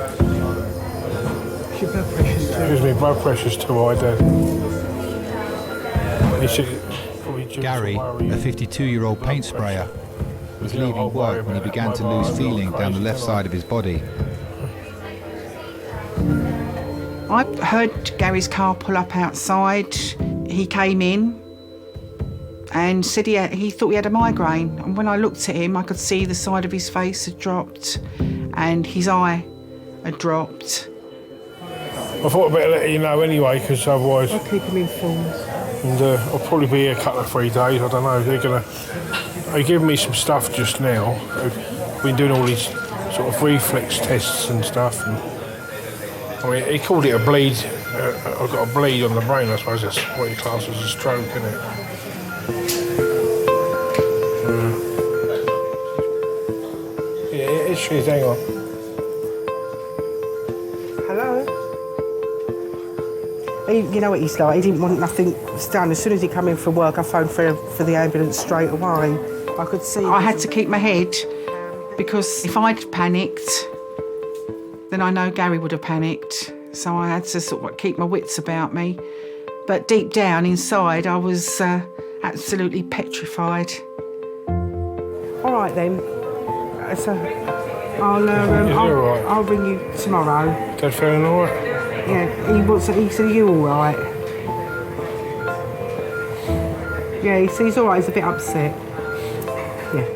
Your blood pressure's too high. Because my blood pressure's too high, Dad. He said, Gary, a 52-year-old paint sprayer, was leaving work when he began to lose feeling down the left side of his body. I heard Gary's car pull up outside. He came in and said he thought he had a migraine. And when I looked at him, I could see the side of his face had dropped and his eye had dropped. I thought I'd better let you know anyway, because otherwise... I'll keep him informed. And I'll probably be here a couple of 3 days, I don't know. They're giving me some stuff just now. They've been doing all these sort of reflex tests and stuff. And, I mean, he called it a bleed. I've got a bleed on the brain, I suppose that's what he classes as a stroke, isn't it? Yeah, it is, hang on. Hello? You know what he's like, he didn't want nothing done. As soon as he came in from work, I phoned for the ambulance straight away. I could see... I had to keep my head because if I'd panicked, then I know Gary would have panicked. So I had to sort of keep my wits about me. But deep down inside, I was absolutely petrified. All right then. So I'll ring you tomorrow. Dad feeling all right? Yeah, he said, are you all right? Yeah, he's all right, he's a bit upset. Yeah.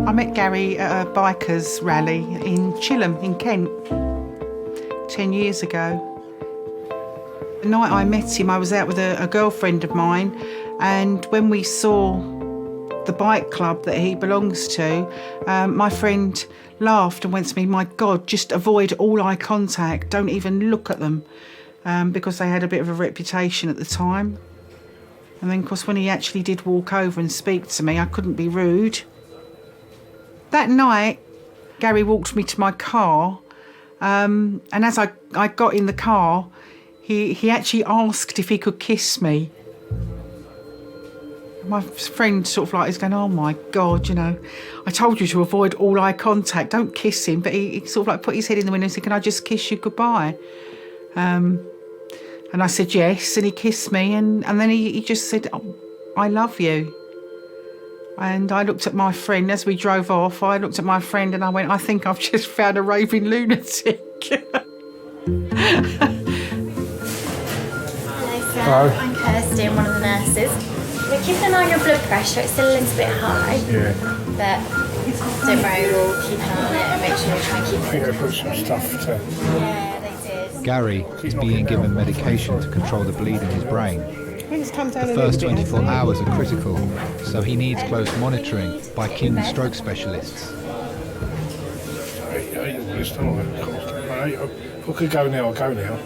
I met Gary at a bikers rally in Chilham in Kent 10 years ago. The night I met him, I was out with a girlfriend of mine, and when we saw the bike club that he belongs to, my friend laughed and went to me, "My God, just avoid all eye contact, don't even look at them," because they had a bit of a reputation at the time. And then, of course, when he actually did walk over and speak to me, I couldn't be rude. That night, Gary walked me to my car, and as I got in the car, he actually asked if he could kiss me. My friend sort of like is going, "Oh my God, you know, I told you to avoid all eye contact, don't kiss him." But he sort of like put his head in the window and said, "Can I just kiss you goodbye?" And I said yes, and he kissed me, and then he just said, "Oh, I love you." And I looked at my friend as we drove off. I looked at my friend and I went, "I think I've just found a raving lunatic." Hello, I'm Kirsty, I'm one of the nurses. We're keeping an eye on your blood pressure, it's still a little bit high. Yeah. But don't worry, we'll keep an eye on it and make sure we try and keep I think they put some stuff to... Yeah, they did. Gary is being given medication to control the bleed in his brain. The first 24 hours are critical, so he needs close monitoring by keen stroke specialists. If I could go now, I'll go now. I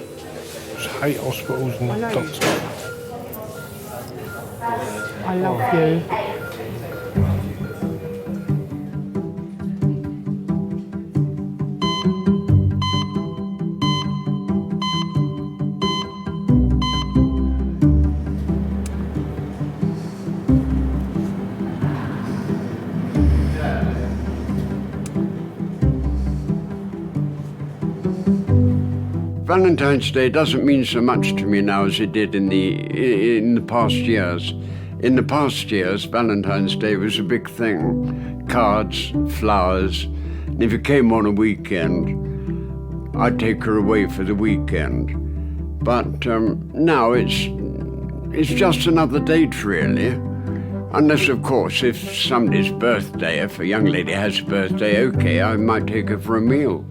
just hate hospitals and doctors. I love you. Valentine's Day doesn't mean so much to me now as it did in the past years. In the past years, Valentine's Day was a big thing. Cards, flowers, and if it came on a weekend, I'd take her away for the weekend. But now it's just another date, really. Unless, of course, if somebody's birthday, if a young lady has a birthday, okay, I might take her for a meal.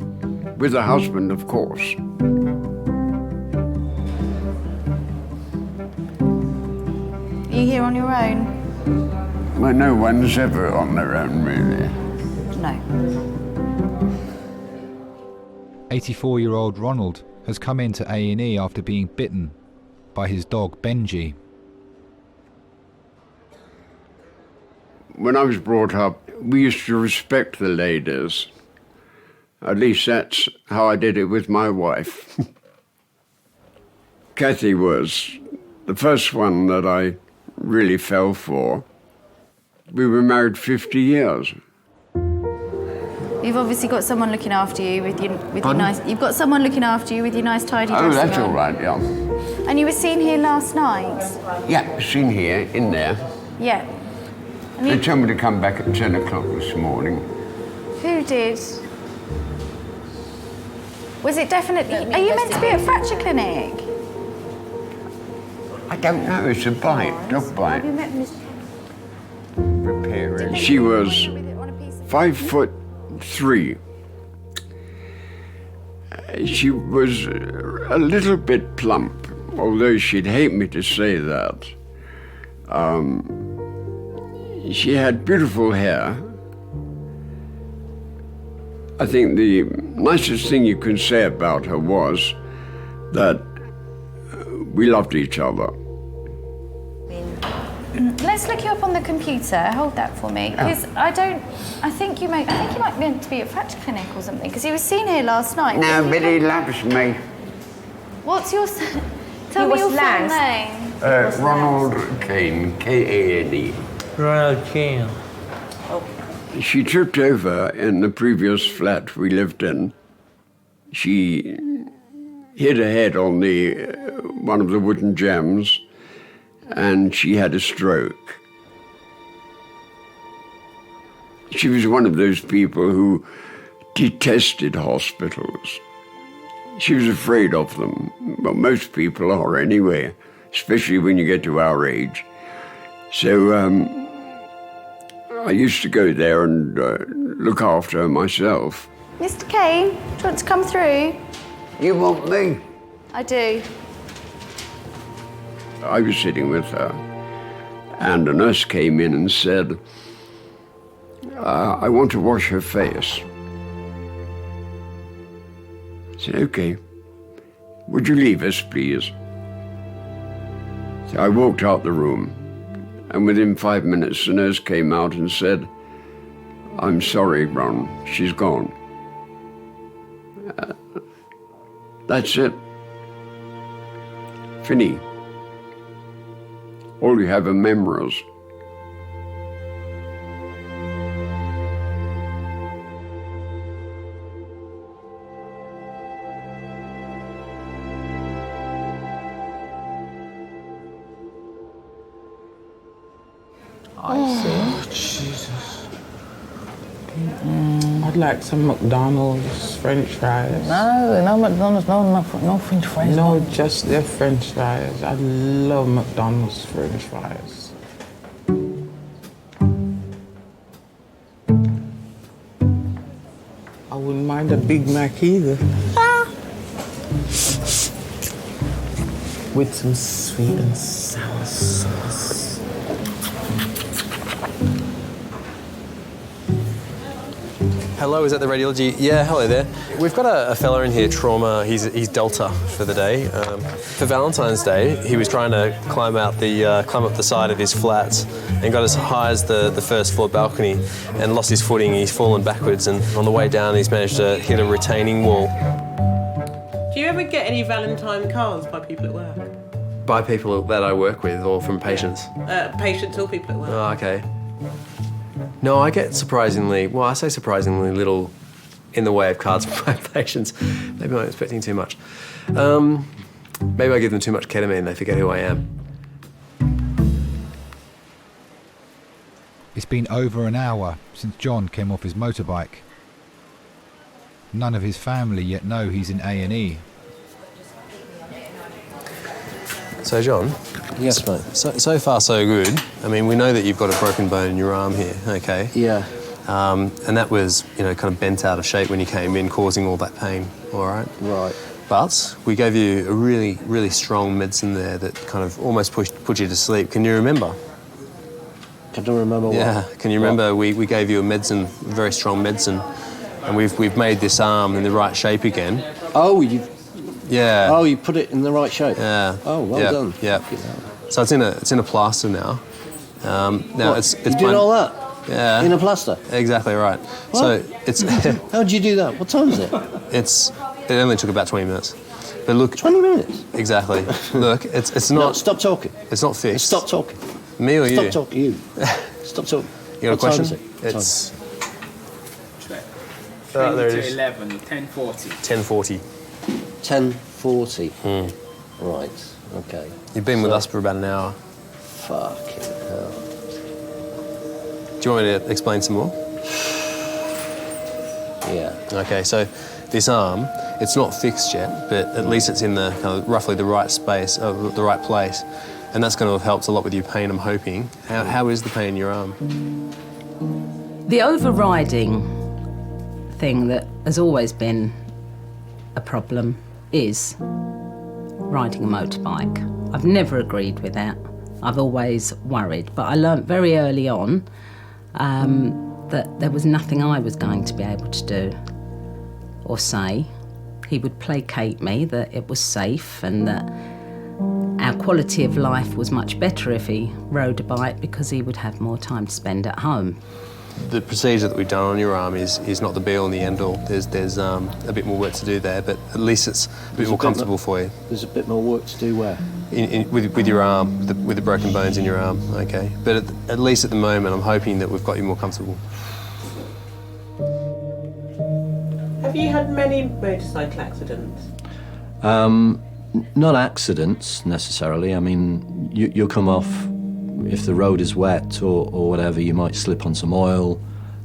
With her husband, of course. Are you here on your own? Well, no one's ever on their own, really. No. 84-year-old Ronald has come into A&E after being bitten by his dog Benji. When I was brought up, we used to respect the ladies. At least that's how I did it with my wife. Kathy was the first one that I really fell for. We were married 50 years. You've obviously got someone looking after you with your nice. You've got someone looking after you with your nice tidy dressing Oh, that's on. all right, yeah. And you were seen here last night. Yeah, seen here, in there. Yeah. And They you, told me to come back at 10 o'clock this morning. who did? Was it definitely? Are you meant to be at fracture clinic? I don't know, it's a bite, dog bite. Repairing. She was 5'3". She was a little bit plump, although she'd hate me to say that. She had beautiful hair. I think the nicest thing you can say about her was that we loved each other. Let's look you up on the computer. Hold that for me, because I think you might be meant to be at fracture clinic or something. Because he was seen here last night. Nobody loves me. What's your? Tell me your full name. Ronald Kane, K-A-N-E. Ronald Kane. She tripped over in the previous flat we lived in. She hit her head on one of the wooden jambs, and she had a stroke. She was one of those people who detested hospitals. She was afraid of them. Well, most people are anyway, especially when you get to our age. So I used to go there and look after her myself. Mr. Kane, do you want to come through? You want me? I do. I was sitting with her, and a nurse came in and said, I want to wash her face. I said, okay. Would you leave us, please? So I walked out the room, and within 5 minutes, the nurse came out and said, I'm sorry, Ron, she's gone. That's it. Fini. All you have are memories. Oh, Jesus. I'd like some McDonald's French fries. No McDonald's, no French fries. No, just their French fries. I love McDonald's French fries. I wouldn't mind a Big Mac either. With some sweet and sour sauce. Hello, is that the radiology? Yeah, hello there. We've got a fella in here, trauma. He's Delta for the day. For Valentine's Day, he was trying to climb up the side of his flat and got as high as the first floor balcony and lost his footing. He's fallen backwards, and on the way down, he's managed to hit a retaining wall. Do you ever get any Valentine cards by people at work? By people that I work with, or from patients? Patients or people at work. Oh, okay. No, I get surprisingly little in the way of cards from my patients. Maybe I'm expecting too much. Maybe I give them too much ketamine and they forget who I am. It's been over an hour since John came off his motorbike. None of his family yet know he's in A&E. So, John? Yes, mate. So far, so good. I mean, we know that you've got a broken bone in your arm here, okay? Yeah. And that was, kind of bent out of shape when you came in, causing all that pain, all right? Right. But we gave you a really, really strong medicine there that kind of almost put you to sleep. Can you remember? Can you remember what? Yeah. Can you remember we gave you a medicine, very strong medicine, and we've made this arm in the right shape again. Oh, you... Yeah. Oh, you put it in the right shape. Yeah. Oh, well done. Yeah. So it's in a plaster now. Now what? it's you did all that. Yeah. In a plaster. Exactly right. What? So it's. How did you do that? What time is it? It only took about 20 minutes. But look. 20 minutes. Exactly. Look, it's not. No, stop talking. It's not fixed. Stop talking. Me or you? Stop talking. You. Stop talking. You got a question? Time is it? It's. 20 there it to is. 11, 10:40. 10:40. 10:40. Right. Okay. You've been with us for about an hour. Fucking hell. Do you want me to explain some more? Yeah. Okay, so this arm, it's not fixed yet, but at least it's in the roughly the right space, the right place, and that's going to have helped a lot with your pain, I'm hoping. How is the pain in your arm? The overriding thing that has always been a problem is riding a motorbike. I've never agreed with that. I've always worried, but I learnt very early on that there was nothing I was going to be able to do or say. He would placate me that it was safe and that our quality of life was much better if he rode a bike because he would have more time to spend at home. The procedure that we've done on your arm is not the be-all and the end-all. There's a bit more work to do there, but at least it's a bit more comfortable for you. There's a bit more work to do where? With your arm, with the broken bones in your arm, okay. But at least at the moment, I'm hoping that we've got you more comfortable. Have you had many motorcycle accidents? Not accidents necessarily. I mean, you'll come off, if the road is wet or whatever, you might slip on some oil.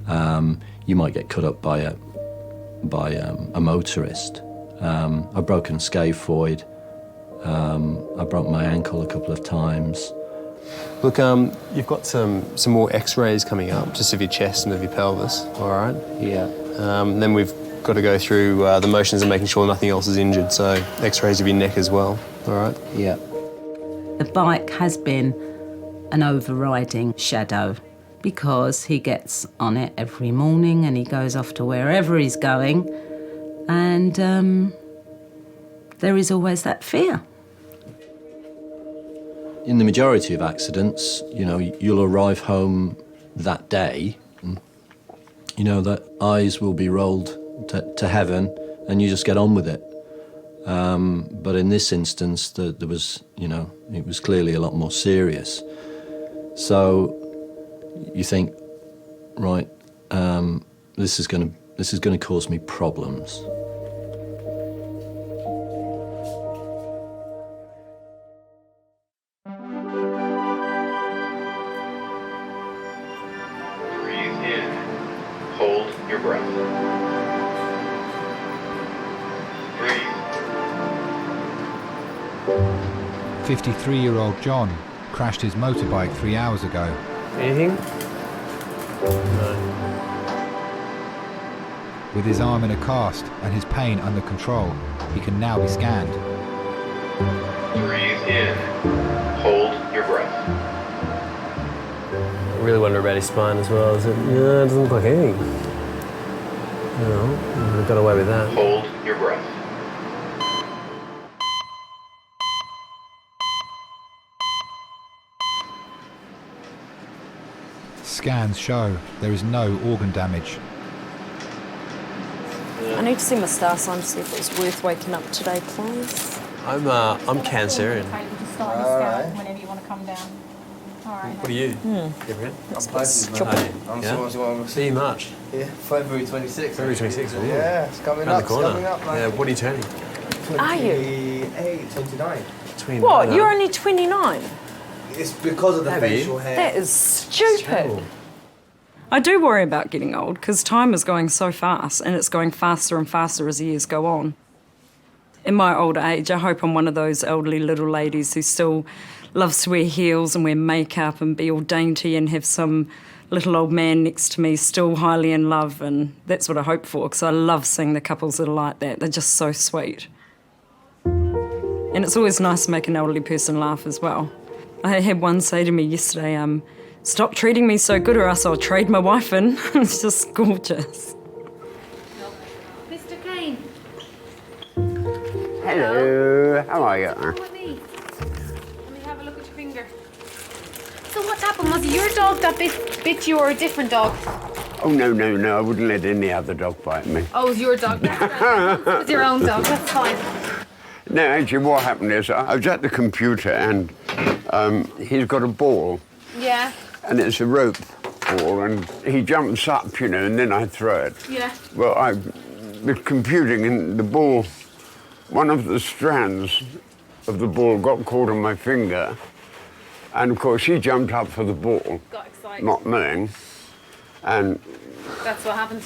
You might get cut up by a motorist. I've broken a scaphoid. I broke my ankle a couple of times. Look, you've got some more X-rays coming up, just of your chest and of your pelvis. All right. Yeah. Then we've got to go through the motions of making sure nothing else is injured. So X-rays of your neck as well. All right. Yeah. The bike has been an overriding shadow because he gets on it every morning and he goes off to wherever he's going, and there is always that fear. In the majority of accidents, you know, you'll arrive home that day, and, you know, the eyes will be rolled to heaven and you just get on with it. But in this instance, there was, you know, it was clearly a lot more serious. So you think, right, this is going to cause me problems. Breathe in. Hold your breath. Breathe. 53-year-old John crashed his motorbike 3 hours ago. Anything? No. With his arm in a cast and his pain under control, he can now be scanned. Breathe in. Hold your breath. I really wonder about his spine as well. Is it? Yeah, it doesn't look like anything. No, we've got away with that. Hold your breath. Scans show there is no organ damage. I need to see my star sign to see if it's worth waking up today, please. I'm Cancerian. Start the scan whenever you want to come down. All right. What are you? Gabriel? I'm Pisces, mate. I'm yeah? See you March. Yeah, February 26th. February 26th. Ooh. Yeah, it's coming Around up. the corner. It's coming up, man. Yeah, what are you turning? Are you? 28, 29. 29. What? You're only 29? It's because of the Maybe. facial hair. That is stupid. I do worry about getting old because time is going so fast and it's going faster and faster as the years go on. In my older age, I hope I'm one of those elderly little ladies who still loves to wear heels and wear makeup and be all dainty and have some little old man next to me still highly in love, and that's what I hope for because I love seeing the couples that are like that. They're just so sweet. And it's always nice to make an elderly person laugh as well. I had one say to me yesterday, stop treating me so good or else I'll trade my wife in. It's just gorgeous. Mr. Kane. Hello, how are you? Come with me. Let me have a look at your finger. So what happened? Was it your dog that bit you or a different dog? Oh, no, I wouldn't let any other dog bite me. Oh, it was your dog. That's right. It was your own dog. That's fine. No, actually, what happened is I was at the computer and he's got a ball. Yeah. And it's a rope ball, and he jumps up, you know, and then I throw it. Yeah. Well, I was computing, and the ball, one of the strands of the ball got caught on my finger, and of course he jumped up for the ball, Got excited. not knowing, and That's what happened.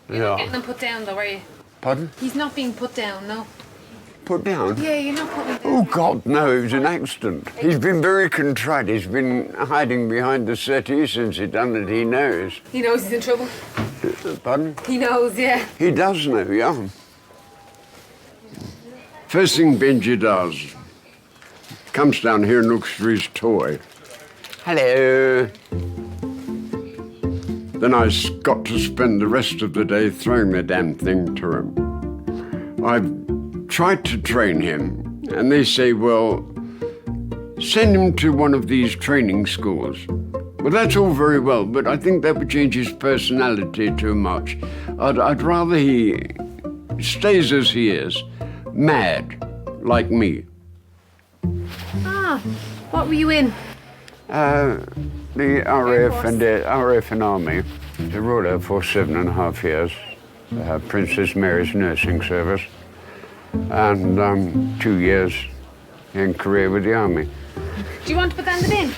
You're yeah. not getting him put down, though, are you? Pardon? He's not being put down, no. Put down? Yeah, you're not putting him down. Oh, God, no, it was an accident. He's been very contrite. He's been hiding behind the settee since he done it. He knows. He knows he's in trouble. Pardon? He knows, yeah. He does know, yeah. First thing Benji does, comes down here and looks for his toy. Hello. Then I got to spend the rest of the day throwing the damn thing to him. I've tried to train him, and they say, well, send him to one of these training schools. Well, that's all very well, but I think that would change his personality too much. I'd rather he stays as he is, mad, like me. Ah, what were you in? The RAF and Army, the Royal Air Force, 7.5 years. Princess Mary's Nursing Service, and 2 years in Korea with the Army. Do you want to put that in the bin?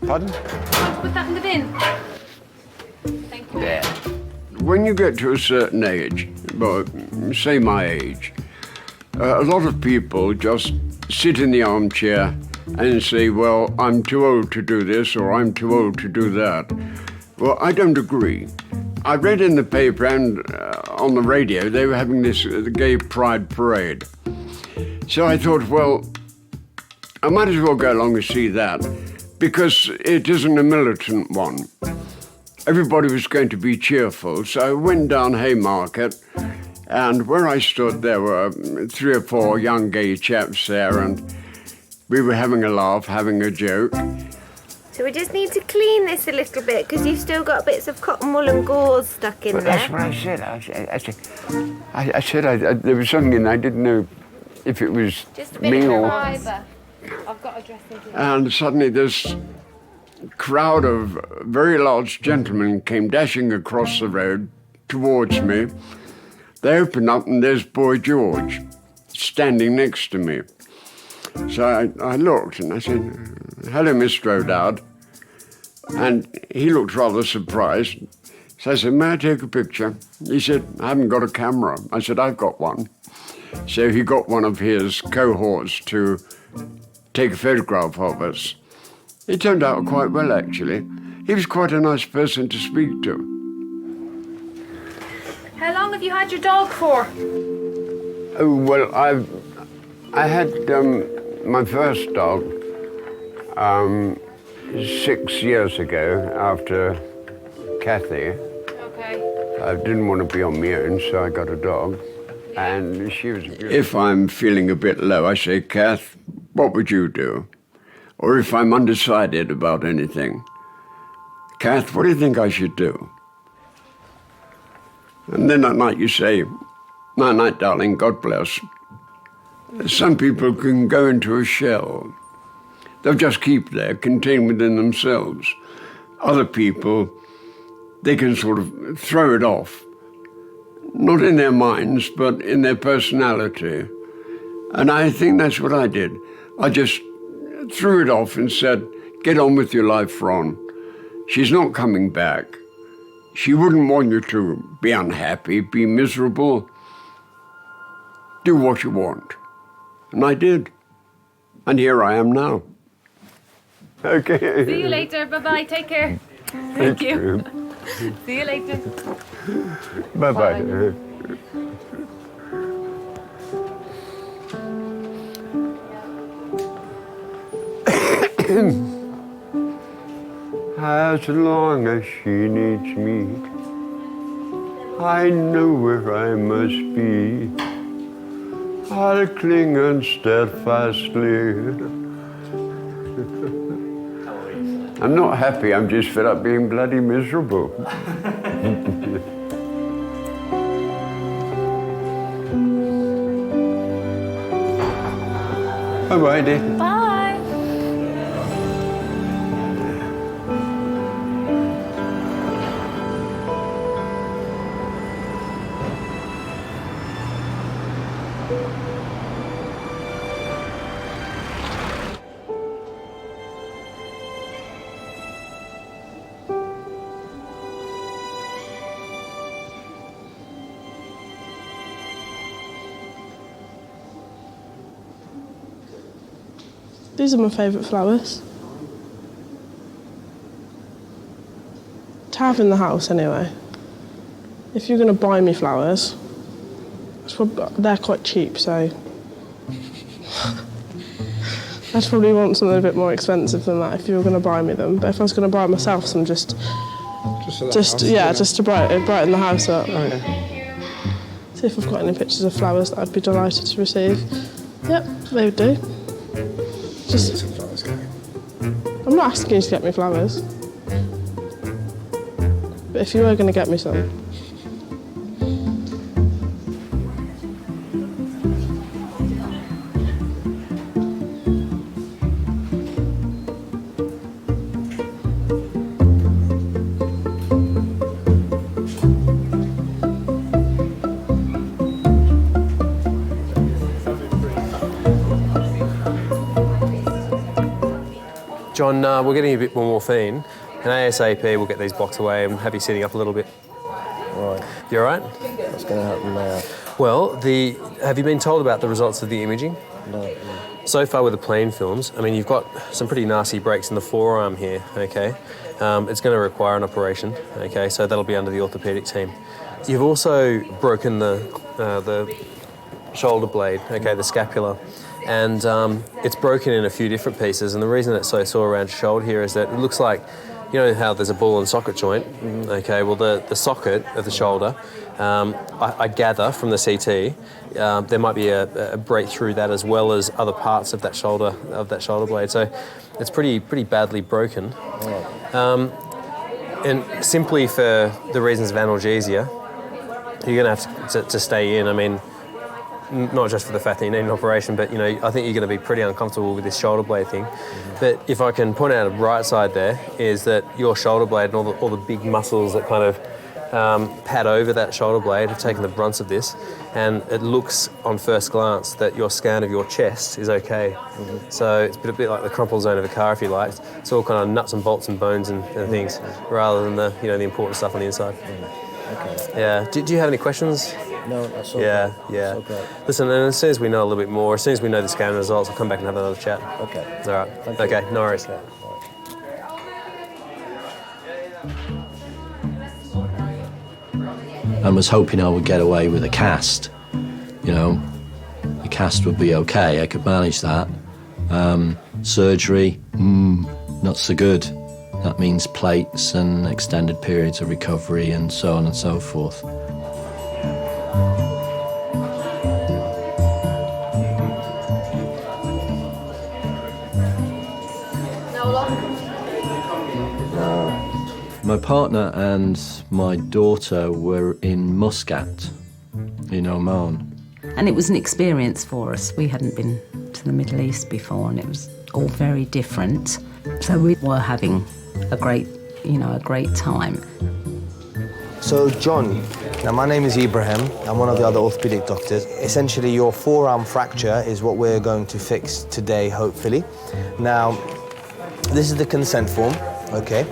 Pardon? Do you want to put that in the bin? Thank you. Yeah. When you get to a certain age, well, say my age, a lot of people just sit in the armchair and say, well, I'm too old to do this or I'm too old to do that. Well, I don't agree. I read in the paper and on the radio they were having this gay pride parade. So I thought, well, I might as well go along and see that because it isn't a militant one. Everybody was going to be cheerful, so I went down Haymarket, and where I stood there were 3 or 4 young gay chaps there, and we were having a laugh, having a joke. So we just need to clean this a little bit because you've still got bits of cotton wool and gauze stuck in But there. that's what I said. There was something in there, I didn't know if it was Just a bit me of or... fibre. I've got a dressing table. And suddenly this crowd of very large gentlemen came dashing across the road towards me. They opened up and there's Boy George standing next to me. So I looked and I said, hello, Mr. O'Dowd. And he looked rather surprised. So I said, may I take a picture? He said, I haven't got a camera. I said, I've got one. So he got one of his cohorts to take a photograph of us. It turned out quite well, actually. He was quite a nice person to speak to. How long have you had your dog for? Oh, well, I had my first dog 6 years ago after Kathy. Okay. I didn't want to be on my own, so I got a dog. And she was beautiful. If I'm feeling a bit low, I say, Kath, what would you do? Or if I'm undecided about anything, Kath, what do you think I should do? And then at night you say, night, night, darling, God bless. Some people can go into a shell. They'll just keep there, contained within themselves. Other people, they can sort of throw it off. Not in their minds, but in their personality. And I think that's what I did. I just threw it off and said, get on with your life, Ron. She's not coming back. She wouldn't want you to be unhappy, be miserable. Do what you want. And I did. And here I am now. Okay. See you later. Bye-bye. Take care. Thank you. See you later. Bye-bye. As long as she needs me, I know where I must be. I'll cling on steadfastly. I'm not happy, I'm just fed up being bloody miserable. Bye-bye, dear. Bye. These are my favourite flowers. To have in the house anyway. If you're going to buy me flowers, they're quite cheap, so I'd probably want something a bit more expensive than that if you were going to buy me them. But if I was going to buy myself some, just to brighten the house up. Oh, yeah. See if I've got any pictures of flowers that I'd be delighted to receive. Yep, they would do. I'm not asking you to get me flowers. But if you were going to get me some. John, we're getting a bit more morphine, and ASAP we'll get these blocks away and have you sitting up a little bit. Right. You all right? What's going to happen now? Well, have you been told about the results of the imaging? No. So far with the plane films, I mean, you've got some pretty nasty breaks in the forearm here, okay? It's going to require an operation, okay? So that'll be under the orthopaedic team. You've also broken the shoulder blade, okay, the scapula, and it's broken in a few different pieces, and the reason it's so sore around your shoulder here is that it looks like, you know how there's a ball and socket joint? Okay, well the socket of the shoulder, I gather from the CT, there might be a break through that as well as other parts of that shoulder blade. So it's pretty badly broken. And simply for the reasons of analgesia, you're going to have to stay in. I mean, not just for the fact that you need an operation, but, you know, I think you're going to be pretty uncomfortable with this shoulder blade thing. But if I can point out a bright side there, is that your shoulder blade and all the big muscles that kind of pad over that shoulder blade have taken the brunt of this, and it looks on first glance that your scan of your chest is okay. So it's a bit like the crumple zone of a car, if you like. It's all kind of nuts and bolts and bones and things, rather than the important stuff on the inside. Okay. Yeah. Do you have any questions? No, that's all. Yeah. That's okay. Listen, and as soon as we know a little bit more, as soon as we know the scan results, I'll come back and have another chat. Okay. All right. Thank you. Okay. No worries. Okay. And was hoping I would get away with a cast. You know, the cast would be okay, I could manage that. Surgery, not so good. That means plates and extended periods of recovery and so on and so forth. My partner and my daughter were in Muscat, in Oman. And it was an experience for us. We hadn't been to the Middle East before, and it was all very different. So we were having a great time. So, John, now my name is Ibrahim. I'm one of the other orthopedic doctors. Essentially, your forearm fracture is what we're going to fix today, hopefully. Now, this is the consent form. Okay.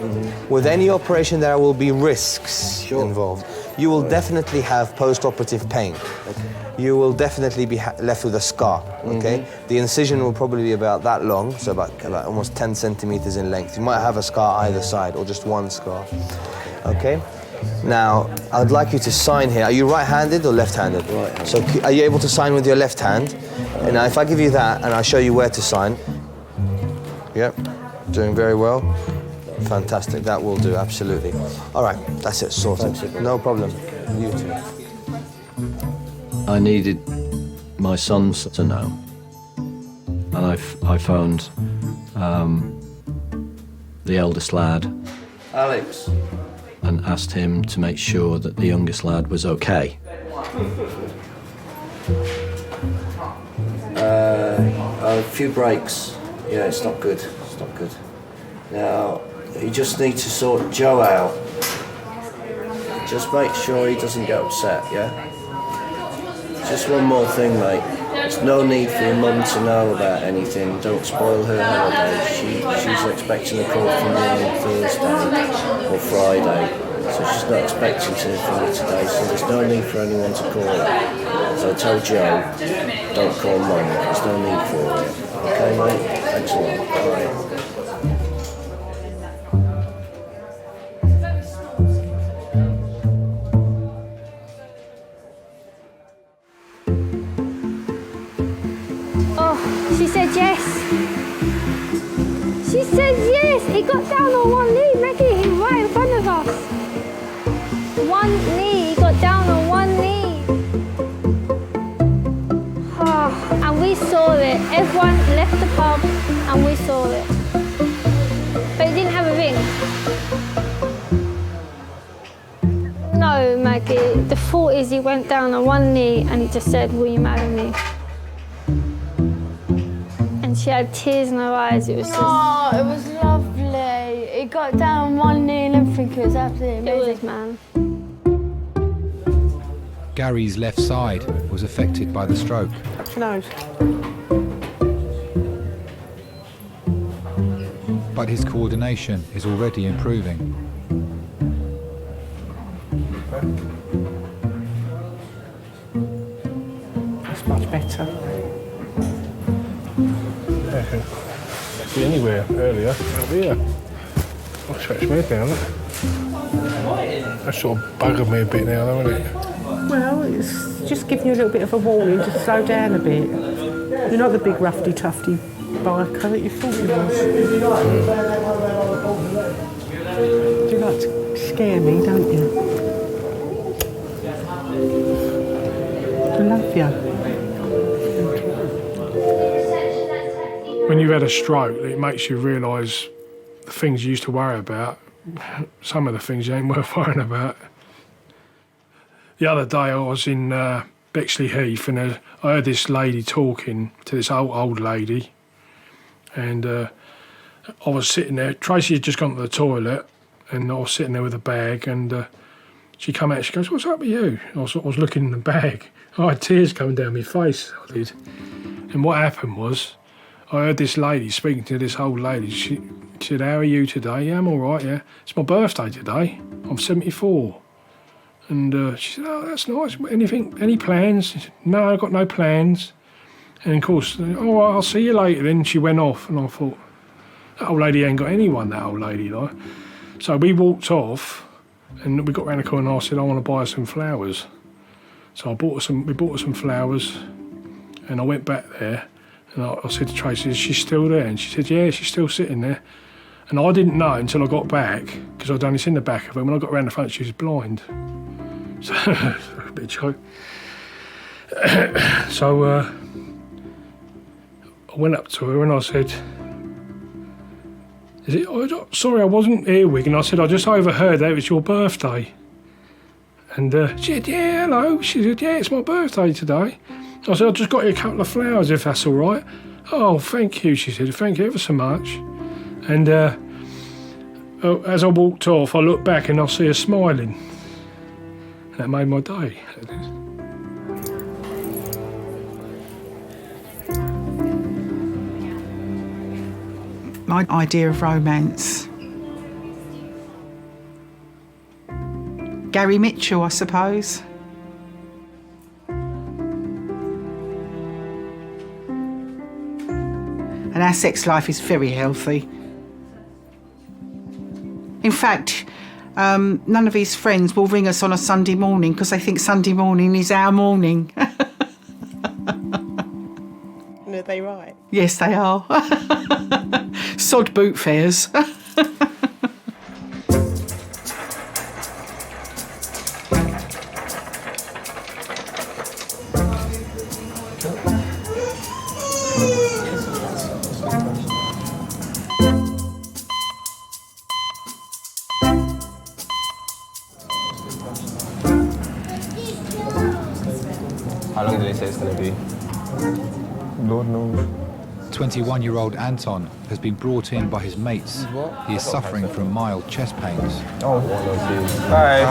With any operation, there will be risks involved. You will definitely have post-operative pain. Okay. You will definitely be left with a scar. Okay. The incision will probably be about that long, so about almost 10 centimeters in length. You might have a scar either side, or just one scar. Okay. Now, I'd like you to sign here. Are you right-handed or left-handed? Right-handed. So, are you able to sign with your left hand? And now, if I give you that, and I'll show you where to sign. Yep. Doing very well. Fantastic, that will do, absolutely. All right, that's it, sorted. No problem. You too. I needed my sons to know. And I phoned the eldest lad. Alex. And asked him to make sure that the youngest lad was okay. A few breaks. Yeah, it's not good. It's not good. Now, you just need to sort Joe out. Just make sure he doesn't get upset, yeah? Just one more thing, mate. There's no need for your mum to know about anything. Don't spoil her holiday. She's expecting a call from you on Thursday or Friday. So she's not expecting to hear from you today, so there's no need for anyone to call her. So tell Joe, don't call mum. There's no need for it. Okay, mate? Thanks a lot. Bye. She said yes. She said yes. He got down on one knee, Maggie. He was right in front of us. One knee. He got down on one knee. Oh, and we saw it. Everyone left the pub and we saw it. But he didn't have a ring. No, Maggie. The thought is he went down on one knee and he just said, "Will you marry me?" And she had tears in her eyes. It was just... Oh, it was lovely. It got down on one knee and everything. It was absolutely amazing. It was, man. Gary's left side was affected by the stroke. Nose. but his coordination is already improving. That's much better. Yeah, I can be anywhere earlier. Over here. I'll stretch my head down. That sort of buggered me a bit now, though, isn't it? Well, it's just giving you a little bit of a warning to slow down a bit. You're not the big roughy tufty biker that you thought you was. You like to scare me, don't you? I love you. When you've had a stroke, it makes you realise the things you used to worry about, some of the things you ain't worth worrying about. The other day I was in Bexley Heath and I heard this lady talking to this old lady, and I was sitting there. Tracy had just gone to the toilet and I was sitting there with a bag, and she come out, she goes, "What's up with you?" I was looking in the bag. I had tears coming down my face, I did. And what happened was, I heard this lady speaking to this old lady. She said, "How are you today?" "Yeah, I'm all right, yeah. It's my birthday today. I'm 74. And she said, "Oh, that's nice. Any plans?" I said, "No, I've got no plans." And of course, "Oh, I'll see you later." Then she went off, and I thought, that old lady ain't got anyone, that old lady, like. So we walked off, and we got round the corner, and I said, "I want to buy her some flowers." So we bought her some flowers, and I went back there, and I said to Tracy, "Is she still there?" And she said, "Yeah, she's still sitting there." And I didn't know until I got back, because I'd only seen the back of her. When I got round the front, she was blind. So, a bit of joke. So I went up to her and I said, "Sorry, I wasn't here, Wigan." I said, "I just overheard that it was your birthday." And she said, "Yeah, hello." She said, "Yeah, it's my birthday today." I said, "I just got you a couple of flowers, if that's all right." "Oh, thank you," she said. "Thank you ever so much." And as I walked off, I looked back and I see her smiling. That made my day. My idea of romance. Gary Mitchell, I suppose. And our sex life is very healthy. In fact, none of his friends will ring us on a Sunday morning because they think Sunday morning is our morning. And are they right? Yes, they are. Sod boot fairs. How long do they say it's going to be? Lord knows. 21-year-old Anton has been brought in by his mates. He is suffering from mild chest pains. Oh, bye.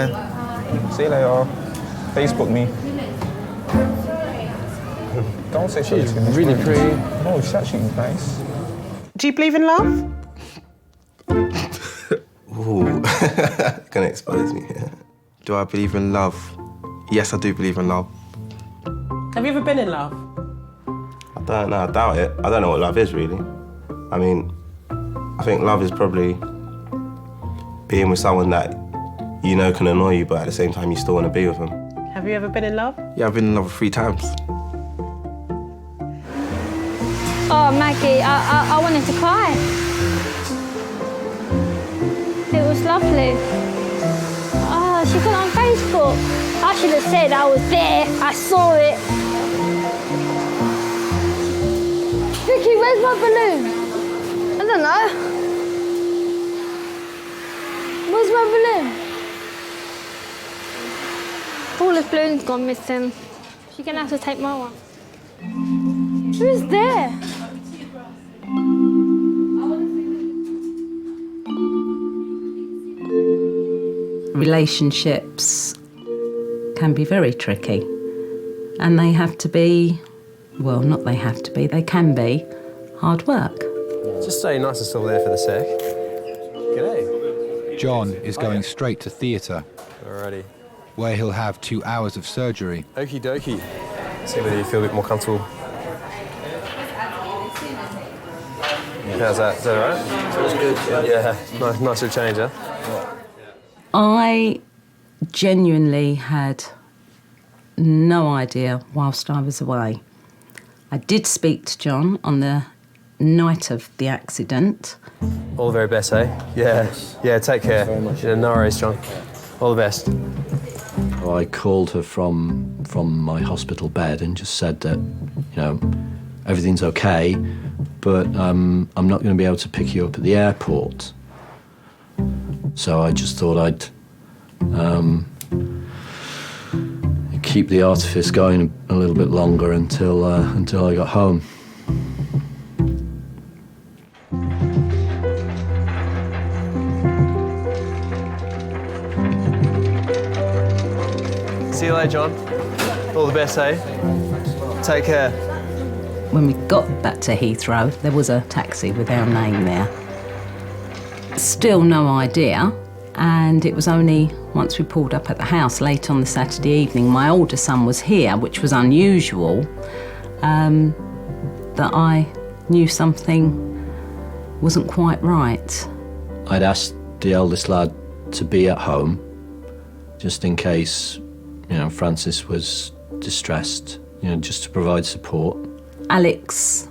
Bye. See you later. Facebook me. Don't say she's really pretty. No, she's actually nice. Do you believe in love? Ooh, gonna expose me here. Do I believe in love? Yes, I do believe in love. Have you ever been in love? I don't know, I doubt it. I don't know what love is, really. I mean, I think love is probably being with someone that you know can annoy you, but at the same time you still want to be with them. Have you ever been in love? Yeah, I've been in love 3 times. Oh, Maggie, I wanted to cry. It was lovely. Oh, she got on Facebook. I should have said I was there. I saw it. Vicky, where's my balloon? I don't know. Where's my balloon? All the balloons gone missing. She's gonna have to take my one. Who's there? Relationships can be very tricky, and they have to be, well, not they have to be, they can be hard work. Just stay nice and still there for the sec. G'day. John is going straight to theatre, Alrighty. where he'll have 2 hours of surgery. Okie dokie. See whether you feel a bit more comfortable. How's that? Is that all right? Feels good, Yeah, nice little change, huh? I genuinely had no idea whilst I was away. I did speak to John on the night of the accident. All the very best, eh? Yeah. Yeah, take care. Very much. Yeah, no worries, John. All the best. I called her from my hospital bed and just said that, you know, everything's okay, but I'm not going to be able to pick you up at the airport. So I just thought I'd keep the artifice going a little bit longer until I got home. See you later, John. All the best, eh? Take care. When we got back to Heathrow, there was a taxi with our name there. Still no idea, and it was only once we pulled up at the house late on the Saturday evening, my older son was here, which was unusual, that I knew something wasn't quite right. I'd asked the eldest lad to be at home, just in case, you know, Francis was distressed, you know, just to provide support. Alex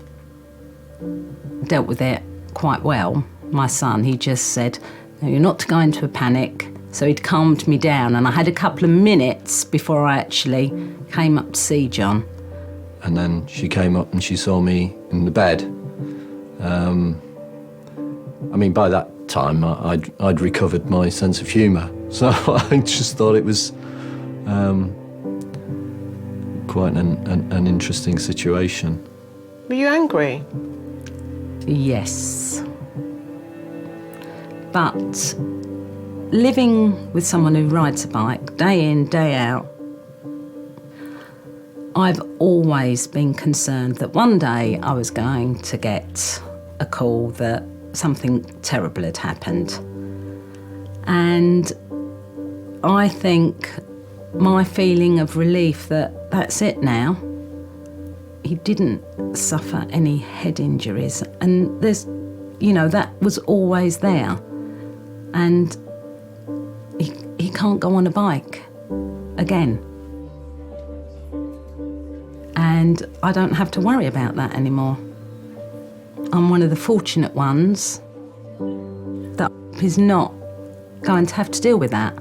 dealt with it quite well. My son, he just said, no, you're not to go into a panic. So he'd calmed me down, and I had a couple of minutes before I actually came up to see John. And then she came up and she saw me in the bed. I mean, by that time, I'd recovered my sense of humour. So I just thought it was quite an interesting situation. Were you angry? Yes. But living with someone who rides a bike day in, day out, I've always been concerned that one day I was going to get a call that something terrible had happened. And I think my feeling of relief that that's it now. He didn't suffer any head injuries, and there's, you know, that was always there. And he can't go on a bike again. And I don't have to worry about that anymore. I'm one of the fortunate ones that is not going to have to deal with that.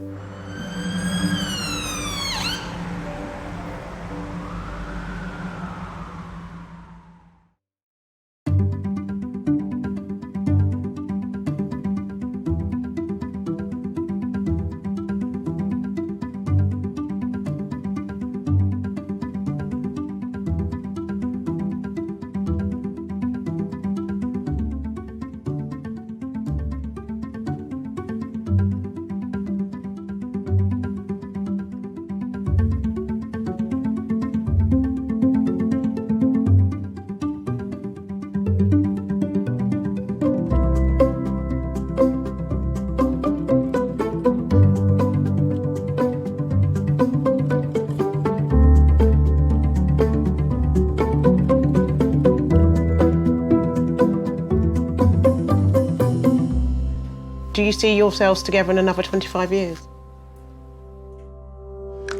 Do you see yourselves together in another 25 years?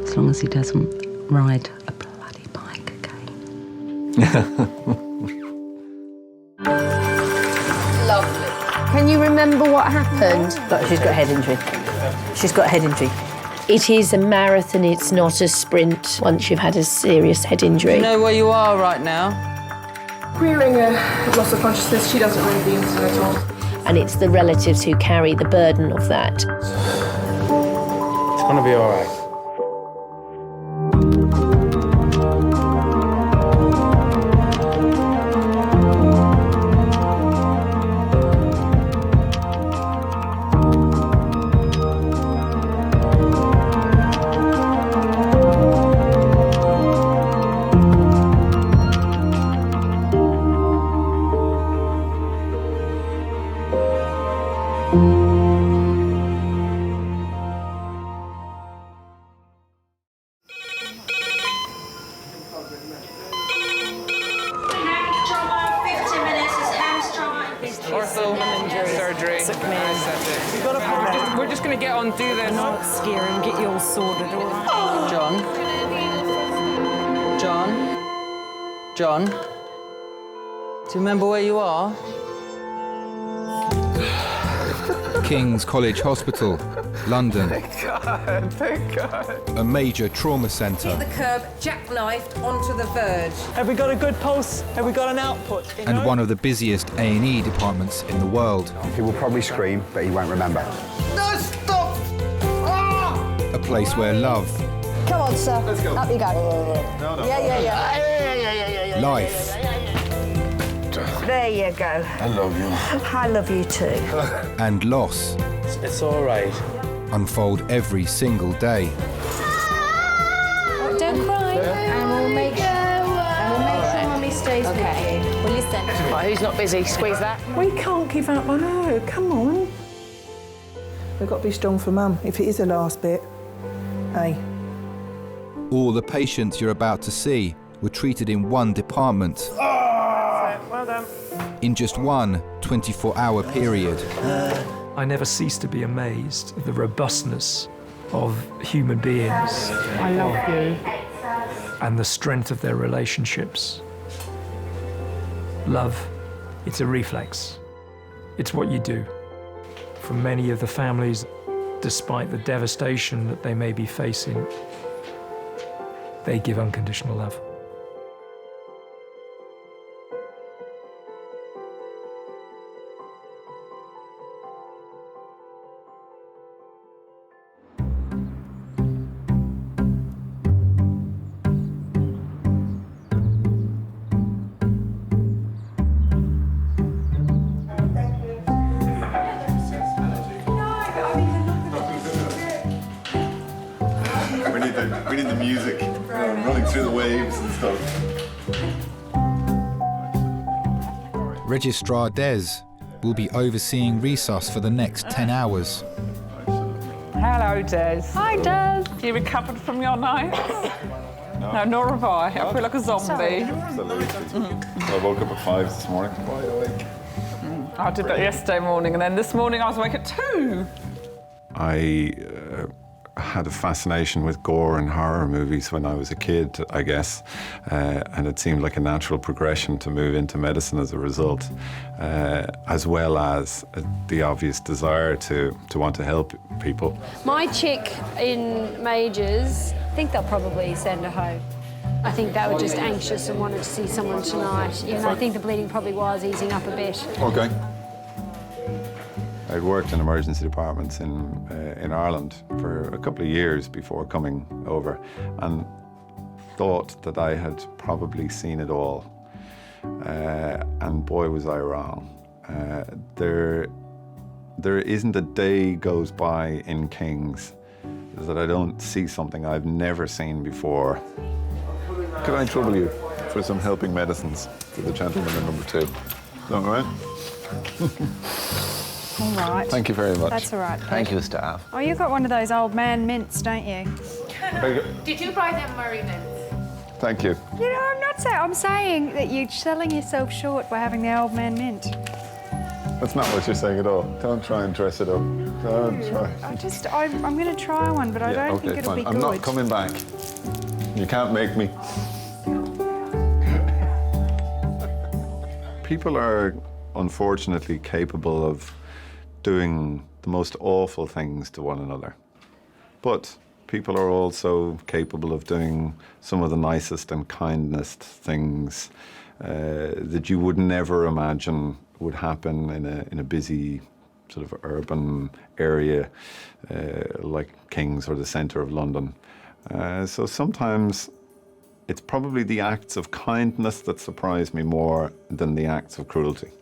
As long as he doesn't ride a bloody bike again. Lovely. Can you remember what happened? She's got a head injury. She's got a head injury. It is a marathon, it's not a sprint once you've had a serious head injury. Do you know where you are right now? Queering a loss of consciousness, she doesn't really be into it at all. And it's the relatives who carry the burden of that. It's gonna be all right. We're just going to get on, do this. Not scare and get you all sorted, all right? John? Do you remember where you are? King's College Hospital, London. Thank God. A major trauma centre. The curb, jackknifed onto the verge. Have we got a good pulse? Have we got an output? And one of the busiest A&E departments in the world. He will probably scream, but he won't remember. No, stop! A place where love, Come on, sir. Let's go. Up you go. Yeah. life, There you go. I love you. I love you too. and loss It's all right. unfold every single day. Don't cry. And we'll make sure Mummy stays with you. Well, listen. Right, who's not busy? Squeeze that. We can't give up on her. Come on. We've got to be strong for Mum. If it is the last bit, hey. All the patients you're about to see were treated in one department Well done. in just one 24-hour period. I never cease to be amazed at the robustness of human beings. I love you. And the strength of their relationships. Love, it's a reflex. It's what you do. For many of the families, despite the devastation that they may be facing, they give unconditional love. We need the music running through the waves and stuff. Registrar Des will be overseeing resus for the next 10 hours. Hello, Des. Hi, Des. You recovered from your night? No, nor have I. I feel like a zombie. Absolutely. So I woke up at 5 this morning. Wide awake. I did that yesterday morning, and then this morning I was awake at 2. I had a fascination with gore and horror movies when I was a kid, I guess, and it seemed like a natural progression to move into medicine as a result, as well as the obvious desire to want to help people. My chick in Majors, I think they'll probably send her home. I think they were just anxious and wanted to see someone tonight. Even though I think the bleeding probably was easing up a bit. Okay. I'd worked in emergency departments in Ireland for a couple of years before coming over, and thought that I had probably seen it all. And boy, was I wrong. There isn't a day goes by in King's that I don't see something I've never seen before. Could I trouble you for some helping medicines for the gentleman in number 2? Is that all right? All right. Thank you very much. That's all right. Thank you, staff. Oh, you got one of those old man mints, don't you? Did you buy them Murray mints? Thank you. You know, I'm not saying. I'm saying that you're selling yourself short by having the old man mint. That's not what you're saying at all. Don't try and dress it up. Don't try. I'm going to try one, but I don't think it'll be good. I'm not coming back. You can't make me. People are unfortunately capable of doing the most awful things to one another. But people are also capable of doing some of the nicest and kindest things that you would never imagine would happen in a busy sort of urban area like King's or the centre of London. So sometimes it's probably the acts of kindness that surprise me more than the acts of cruelty.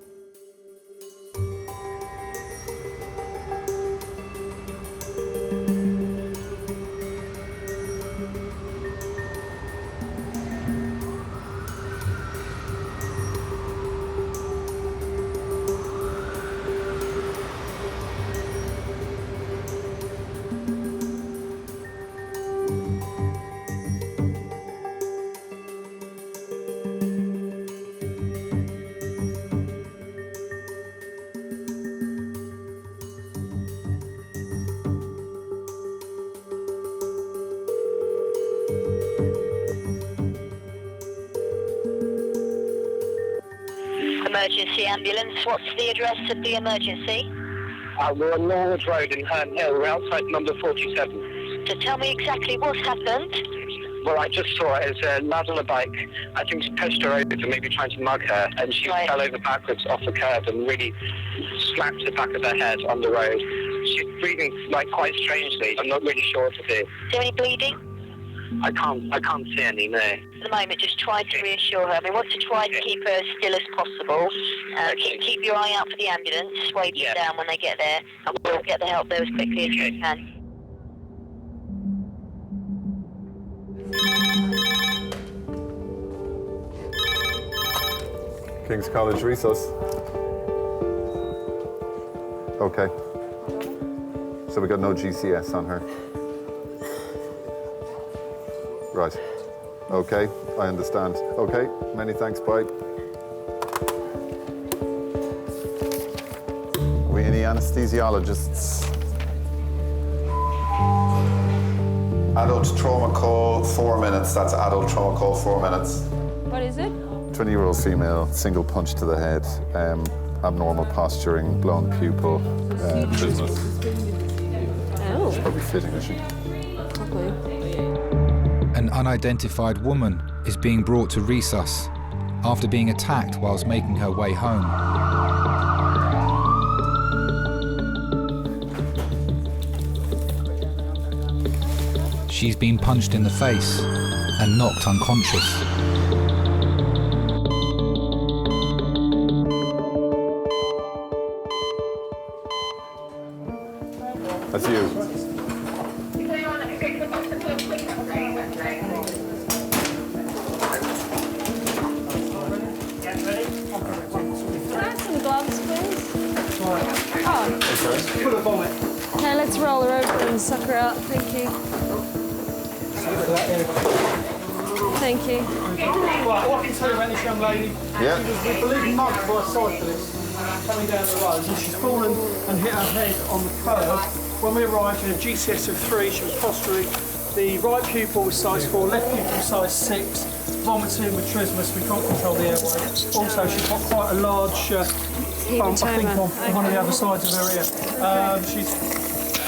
emergency ambulance. What's the address of the emergency? We're on Norwood Road in Herne Hill. We're outside number 47. So tell me exactly what's happened. Well, I just saw her. It's a lad on a bike. I think she pushed her over to maybe trying to mug her, and she fell over backwards off the curb and really slapped the back of her head on the road. She's breathing like quite strangely. I'm not really sure what to do. Is there any bleeding? I can't see any, no. At the moment, just try to reassure her. I mean, want to try to keep her as still as possible. Keep your eye out for the ambulance. Wave them down when they get there, and we'll get the help there as quickly as we can. King's College Resus. Okay. So we got no GCS on her. Right. Okay, I understand. Okay, many thanks, bye. Are we any anesthesiologists? Adult trauma call, 4 minutes. That's adult trauma call, 4 minutes. What is it? 20-year-old female, single punch to the head, abnormal posturing, blown pupil, business. Oh. She's probably fitting, is she? An unidentified woman is being brought to resus after being attacked whilst making her way home. She's been punched in the face and knocked unconscious. That's you. Can I have some gloves, please? Oh. Full of vomit. Okay, let's roll her over and suck her out. Thank you. Thank you. Right, what I can tell you about this young lady, Yeah. she was believed mugged by a cyclist coming down the road, and she's fallen and hit her head on the curb. When we arrived in a GCS of 3, she was posturing. The right pupil was size 4, left pupil was size 6, vomiting with trismus, we can't control the airway. Also, she's got quite a large bump, I think, on one of the other sides of her ear. She's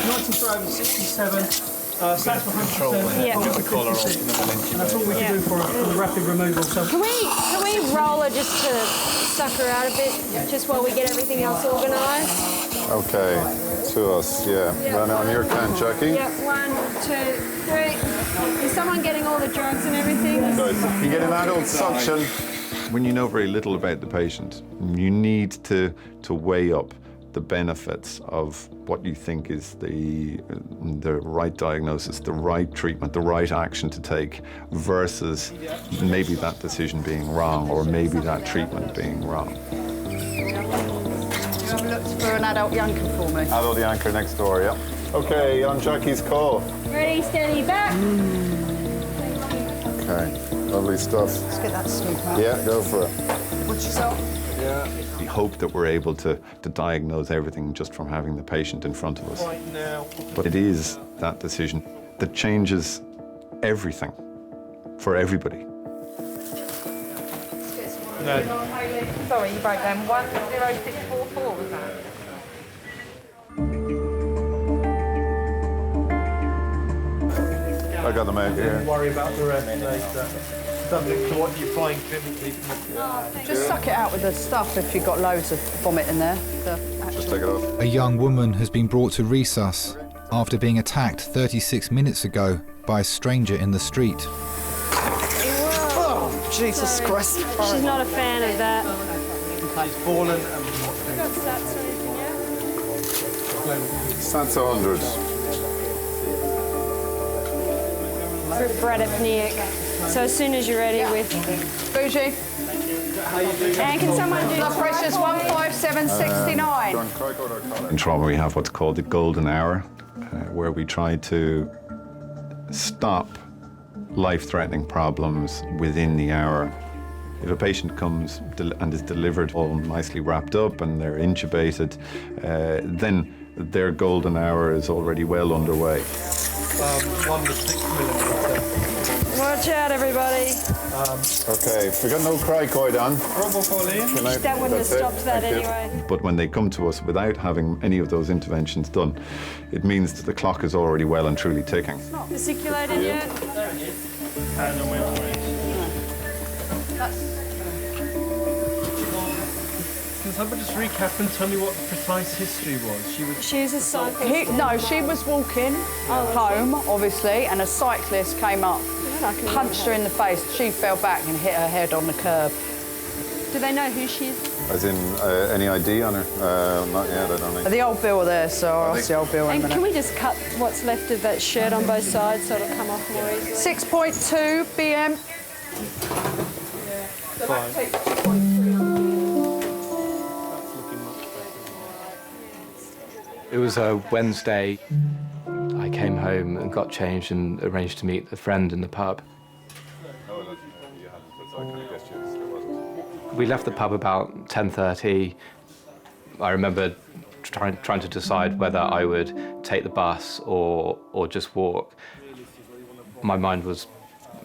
93 over 67. Stats for 100%, Yeah. and that's all we can do for the rapid removal. So Can we roll her just to suck her out a bit, just while we get everything else organised? Okay, to us, yeah. Run on your count, Jackie. Yep, 1, 2, 3. Is someone getting all the drugs and everything? Good. You get an adult suction. When you know very little about the patient, you need to weigh up the benefits of what you think is the right diagnosis, the right treatment, the right action to take, versus maybe that decision being wrong or maybe that treatment being wrong. You have looked for an adult yanker for me. Adult yanker next door, yeah. Okay, on Jackie's call. Ready, steady, back. Okay, lovely stuff. Let's get that smooth out. Yeah, go for it. Watch yourself. Yeah. We hope that we're able to diagnose everything just from having the patient in front of us. right now, But it is that decision that changes everything for everybody. no. Sorry, you broke down 10644, was that? I got them out here. Don't worry about the rest. Subject to what you find clinically. Just suck it out with the stuff if you've got loads of vomit in there. Just take it off. A young woman has been brought to resus after being attacked 36 minutes ago by a stranger in the street. Oh, Jesus Christ. She's not a fan of that. It's fallen and You got stats or anything yet? That's 100. For Brad apneic. So as soon as you're ready with... Bougie. And can someone do... Blood pressure's 15769. In trauma, we have what's called the golden hour, where we try to stop life-threatening problems within the hour. If a patient comes and is delivered all nicely wrapped up and they're intubated, then their golden hour is already well underway. 1 to 6 millimetres. Watch out, everybody. Okay, we got no cricoid on. That wouldn't have stopped that anyway. But when they come to us without having any of those interventions done, it means that the clock is already well and truly ticking. It's not fasciculated yet. Can someone just recap and tell me what the precise history was? She's a cyclist. No, she was walking home, obviously, and a cyclist came up, punched her in the face. She fell back and hit her head on the curb. Do they know who she is? As in, any ID on her? Not yet, I don't think. The old bill there, so I'll see old bill in a And minute. can we just cut what's left of that shirt on both sides so it'll come off more easily? 6.2 p.m. It was a Wednesday. I came home and got changed and arranged to meet a friend in the pub. We left the pub about 10:30. I remember trying to decide whether I would take the bus or just walk. My mind was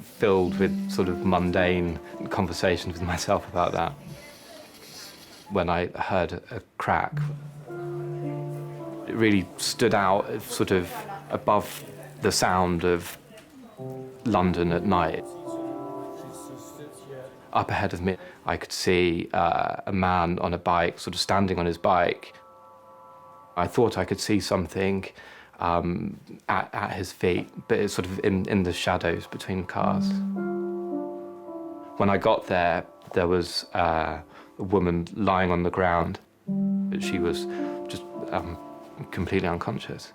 filled with sort of mundane conversations with myself about that. When I heard a crack, it really stood out sort of above the sound of London at night. Up ahead of me, I could see a man on a bike, sort of standing on his bike. I thought I could see something at his feet, but it's sort of in the shadows between cars. When I got there, there was a woman lying on the ground. She was just completely unconscious.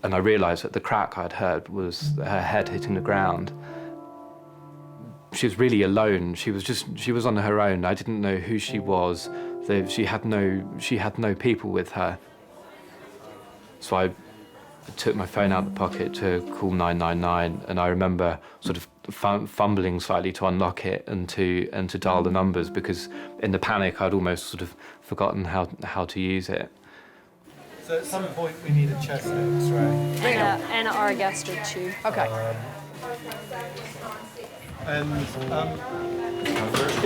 And I realised that the crack I'd heard was her head hitting the ground. She was really alone. She was on her own. I didn't know who she was. She had no people with her. So I took my phone out of the pocket to call 999, and I remember sort of fumbling slightly to unlock it and to dial the numbers, because in the panic I'd almost sort of forgotten how to use it. So at some point we need a chest X-ray. And an orogastric tube. Okay.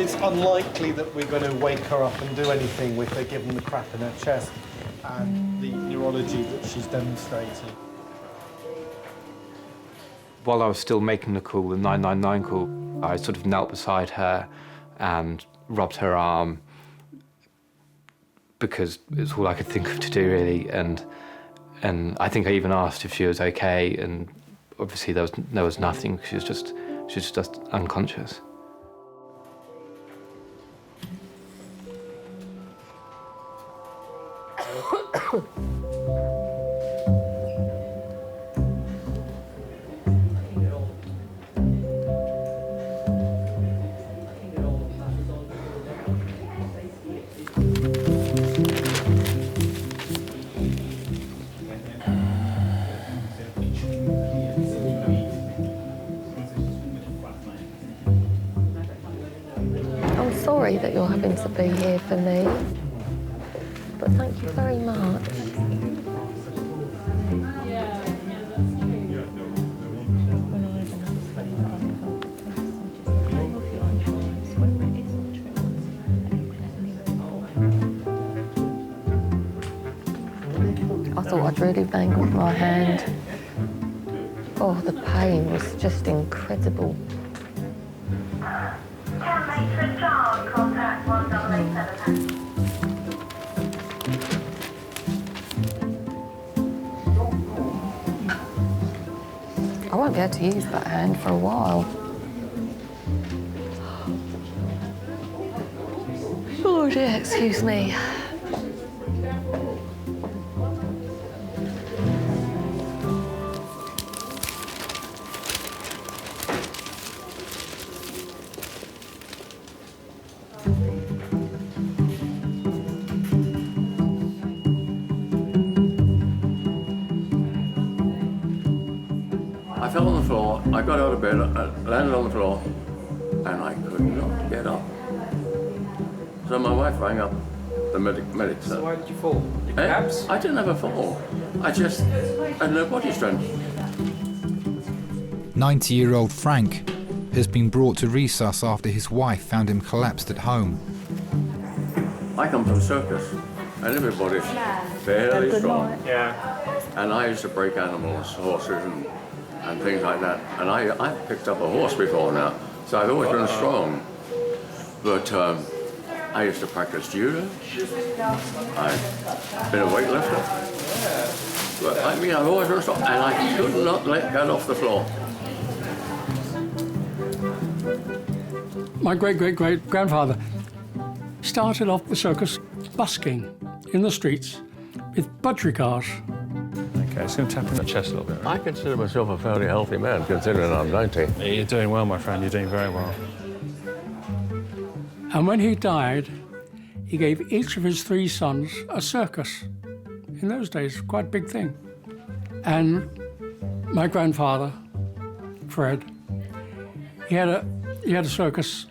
It's unlikely that we're going to wake her up and do anything with her, given the crack in her chest and the neurology that she's demonstrated. While I was still making the call, the 999 call, I sort of knelt beside her and rubbed her arm, because it's all I could think of to do, really. And I think I even asked if she was okay, and obviously there was nothing. She was just unconscious. I'm sorry that you're having to be here for me, but thank you very much. I thought I'd really mangled my hand. Oh, the pain was just incredible. I won't be able to use that hand for a while. Oh dear, excuse me. I fell on the floor, I got out of bed, I landed on the floor, and I could not get up. So my wife rang up the medics. So why did you fall? Did you collapse? I didn't have a fall. I just had no body strength. 90-year-old Frank has been brought to resus after his wife found him collapsed at home. I come from the circus, and everybody's fairly strong. Yeah. And I used to break animals, horses and things like that. And I've picked up a horse before now, so I've always been strong. But I used to practice judo. I've been a weightlifter. But I mean, I've always been strong, and I could not let go off the floor. My great-great-great-grandfather started off the circus busking in the streets with budgie cars. Okay, it's going to tap in the chest a little bit. I consider myself a fairly healthy man, considering I'm 90. You're doing well, my friend. You're doing very well. And when he died, he gave each of his 3 sons a circus. In those days, quite a big thing. And my grandfather, Fred, he had a circus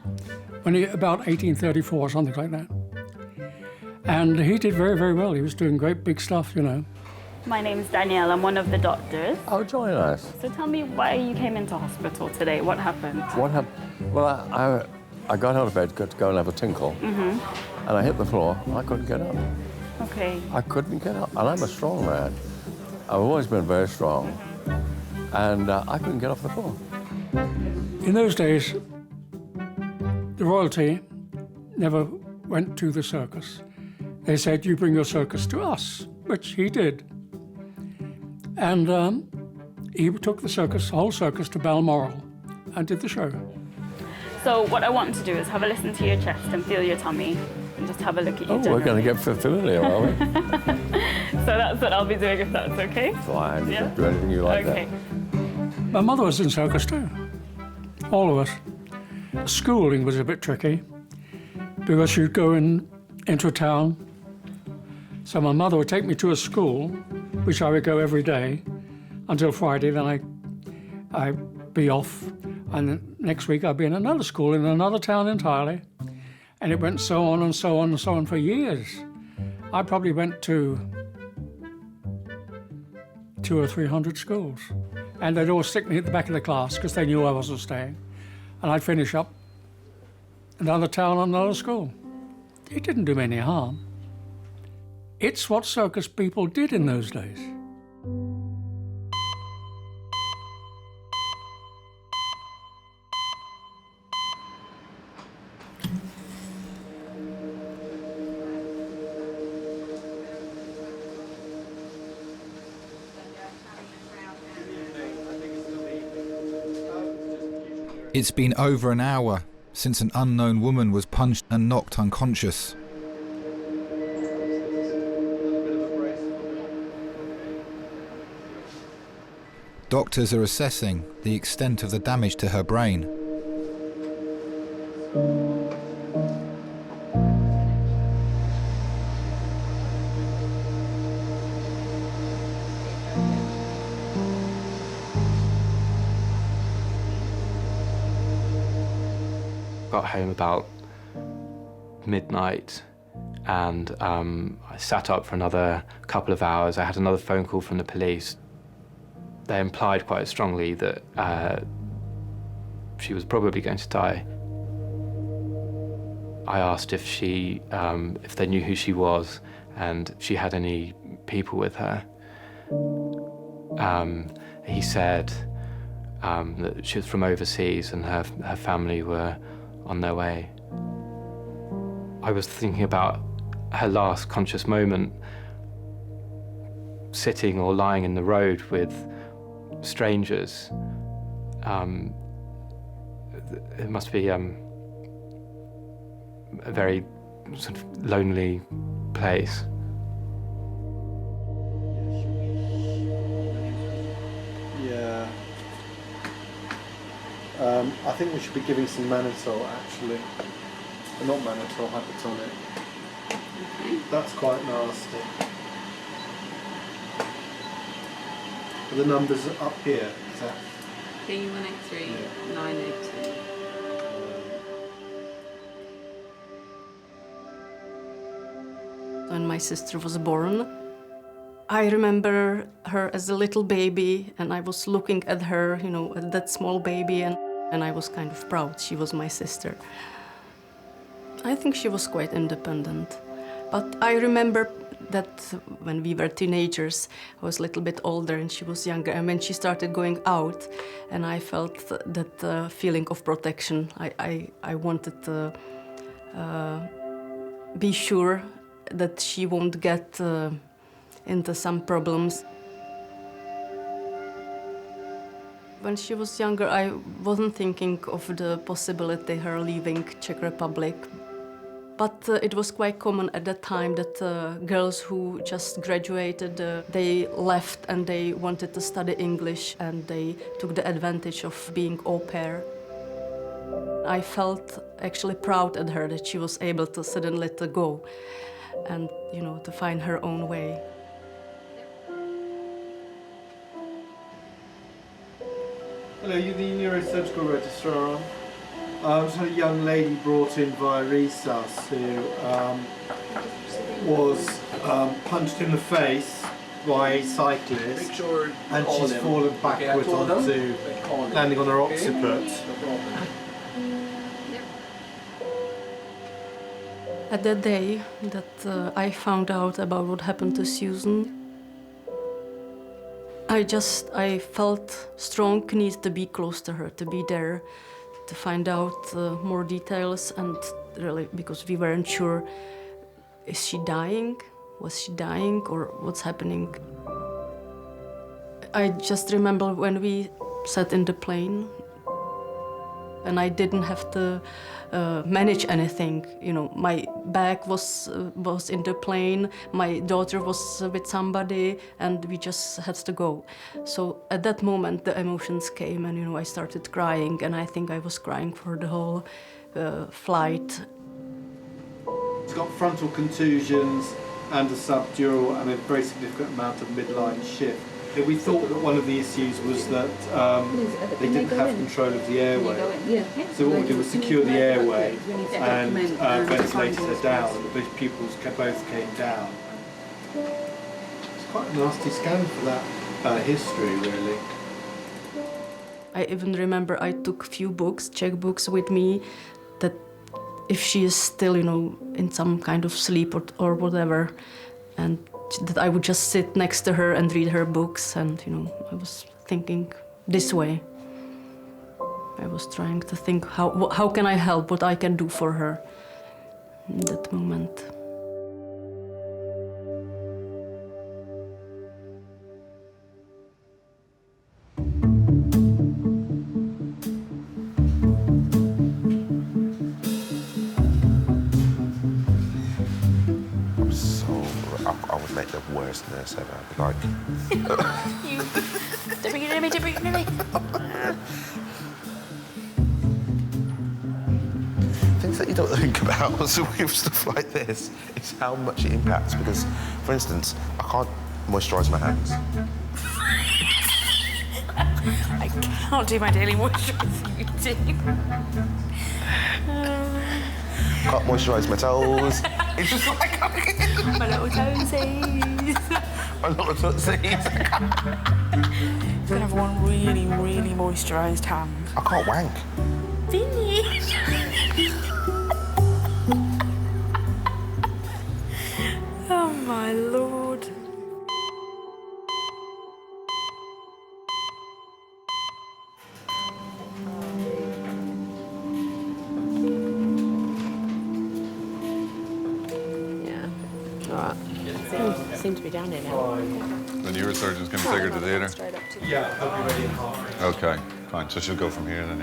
about 1834 or something like that. And he did very, very well. He was doing great big stuff, you know. My name is Danielle. I'm one of the doctors. Oh, jolly nice. So tell me why you came into hospital today. What happened? What happened? Well, I got out of bed to go and have a tinkle, and I hit the floor. I couldn't get up. Okay. I couldn't get up, and I'm a strong man. I've always been very strong, and I couldn't get off the floor. In those days, the royalty never went to the circus. They said, you bring your circus to us, which he did. And he took the whole circus to Balmoral and did the show. So what I want to do is have a listen to your chest and feel your tummy and just have a look at you. Oh, we're going to get familiar, are we? So that's what I'll be doing if that's okay. Fine, Yeah? do anything you like Okay. My mother was in circus too, all of us. Schooling was a bit tricky because you'd go into a town. So my mother would take me to a school, which I would go every day until Friday, then I'd be off. And then next week I'd be in another school in another town entirely. And it went so on and so on and so on for years. I probably went to 200 or 300 schools. And they'd all stick me at the back of the class because they knew I wasn't staying. And I'd finish up another town, another school. It didn't do me any harm. It's what circus people did in those days. It's been over an hour since an unknown woman was punched and knocked unconscious. Doctors are assessing the extent of the damage to her brain. Got home about midnight and I sat up for another couple of hours. I had another phone call from the police. They implied quite strongly that she was probably going to die. I asked if they knew who she was and if she had any people with her. He said that she was from overseas and her family were on their way. I was thinking about her last conscious moment, sitting or lying in the road with strangers. It must be a very sort of lonely place. Yeah. I think we should be giving some mannitol, actually. Not mannitol, hypertonic. Okay. That's quite nasty. Are the numbers up here? Is that? K183 982. When my sister was born, I remember her as a little baby, and I was looking at her, you know, at that small baby, and I was kind of proud. She was my sister. I think she was quite independent. But I remember that when we were teenagers, I was a little bit older and she was younger, and when she started going out, and I felt that feeling of protection. I wanted to be sure that she won't get into some problems. When she was younger, I wasn't thinking of the possibility of her leaving Czech Republic. But it was quite common at that time that girls who just graduated, they left and they wanted to study English, and they took the advantage of being au pair. I felt actually proud at her that she was able to suddenly to go and, you know, to find her own way. Hello, you're the neurosurgical registrar. Just had a young lady brought in via resus who was punched in the face by a cyclist, and she's fallen backwards onto, landing on her occiput. At that day that I found out about what happened to Susan, I felt strong need to be close to her, to be there, to find out more details, and really, because we weren't sure, is she dying? Was she dying, or what's happening? I just remember when we sat in the plane, and I didn't have to manage anything. You know, my bag was in the plane, my daughter was with somebody, and we just had to go. So at that moment, the emotions came, and, you know, I started crying, and I think I was crying for the whole flight. It's got frontal contusions and a subdural and a very significant amount of midline shift. We thought that one of the issues was that they didn't have control of the airway. So what we did was secure the airway and ventilated her down, and the pupils both came down. It's quite a nasty scan for that history, really. I even remember I took a few books, Czech books, with me, that if she is still, you know, in some kind of sleep or whatever, and that I would just sit next to her and read her books, and, you know, I was thinking this way. I was trying to think how can I help, what I can do for her in that moment. I would make the worst nurse ever. I'd be like, things that you don't think about with stuff like this is how much it impacts. Because, for instance, I can't moisturise my hands. I can't do my daily moisturising routine. Can't moisturise my toes. It's just like my little toesies. My little toesies. It's gonna have one really, really moisturised hand. I can't wank. Vinny. Oh my lord. Seem to be down here now. The neurosurgeon's going to take her to theatre? Yeah, I'll be ready in half. Okay, fine. So she'll go from here then,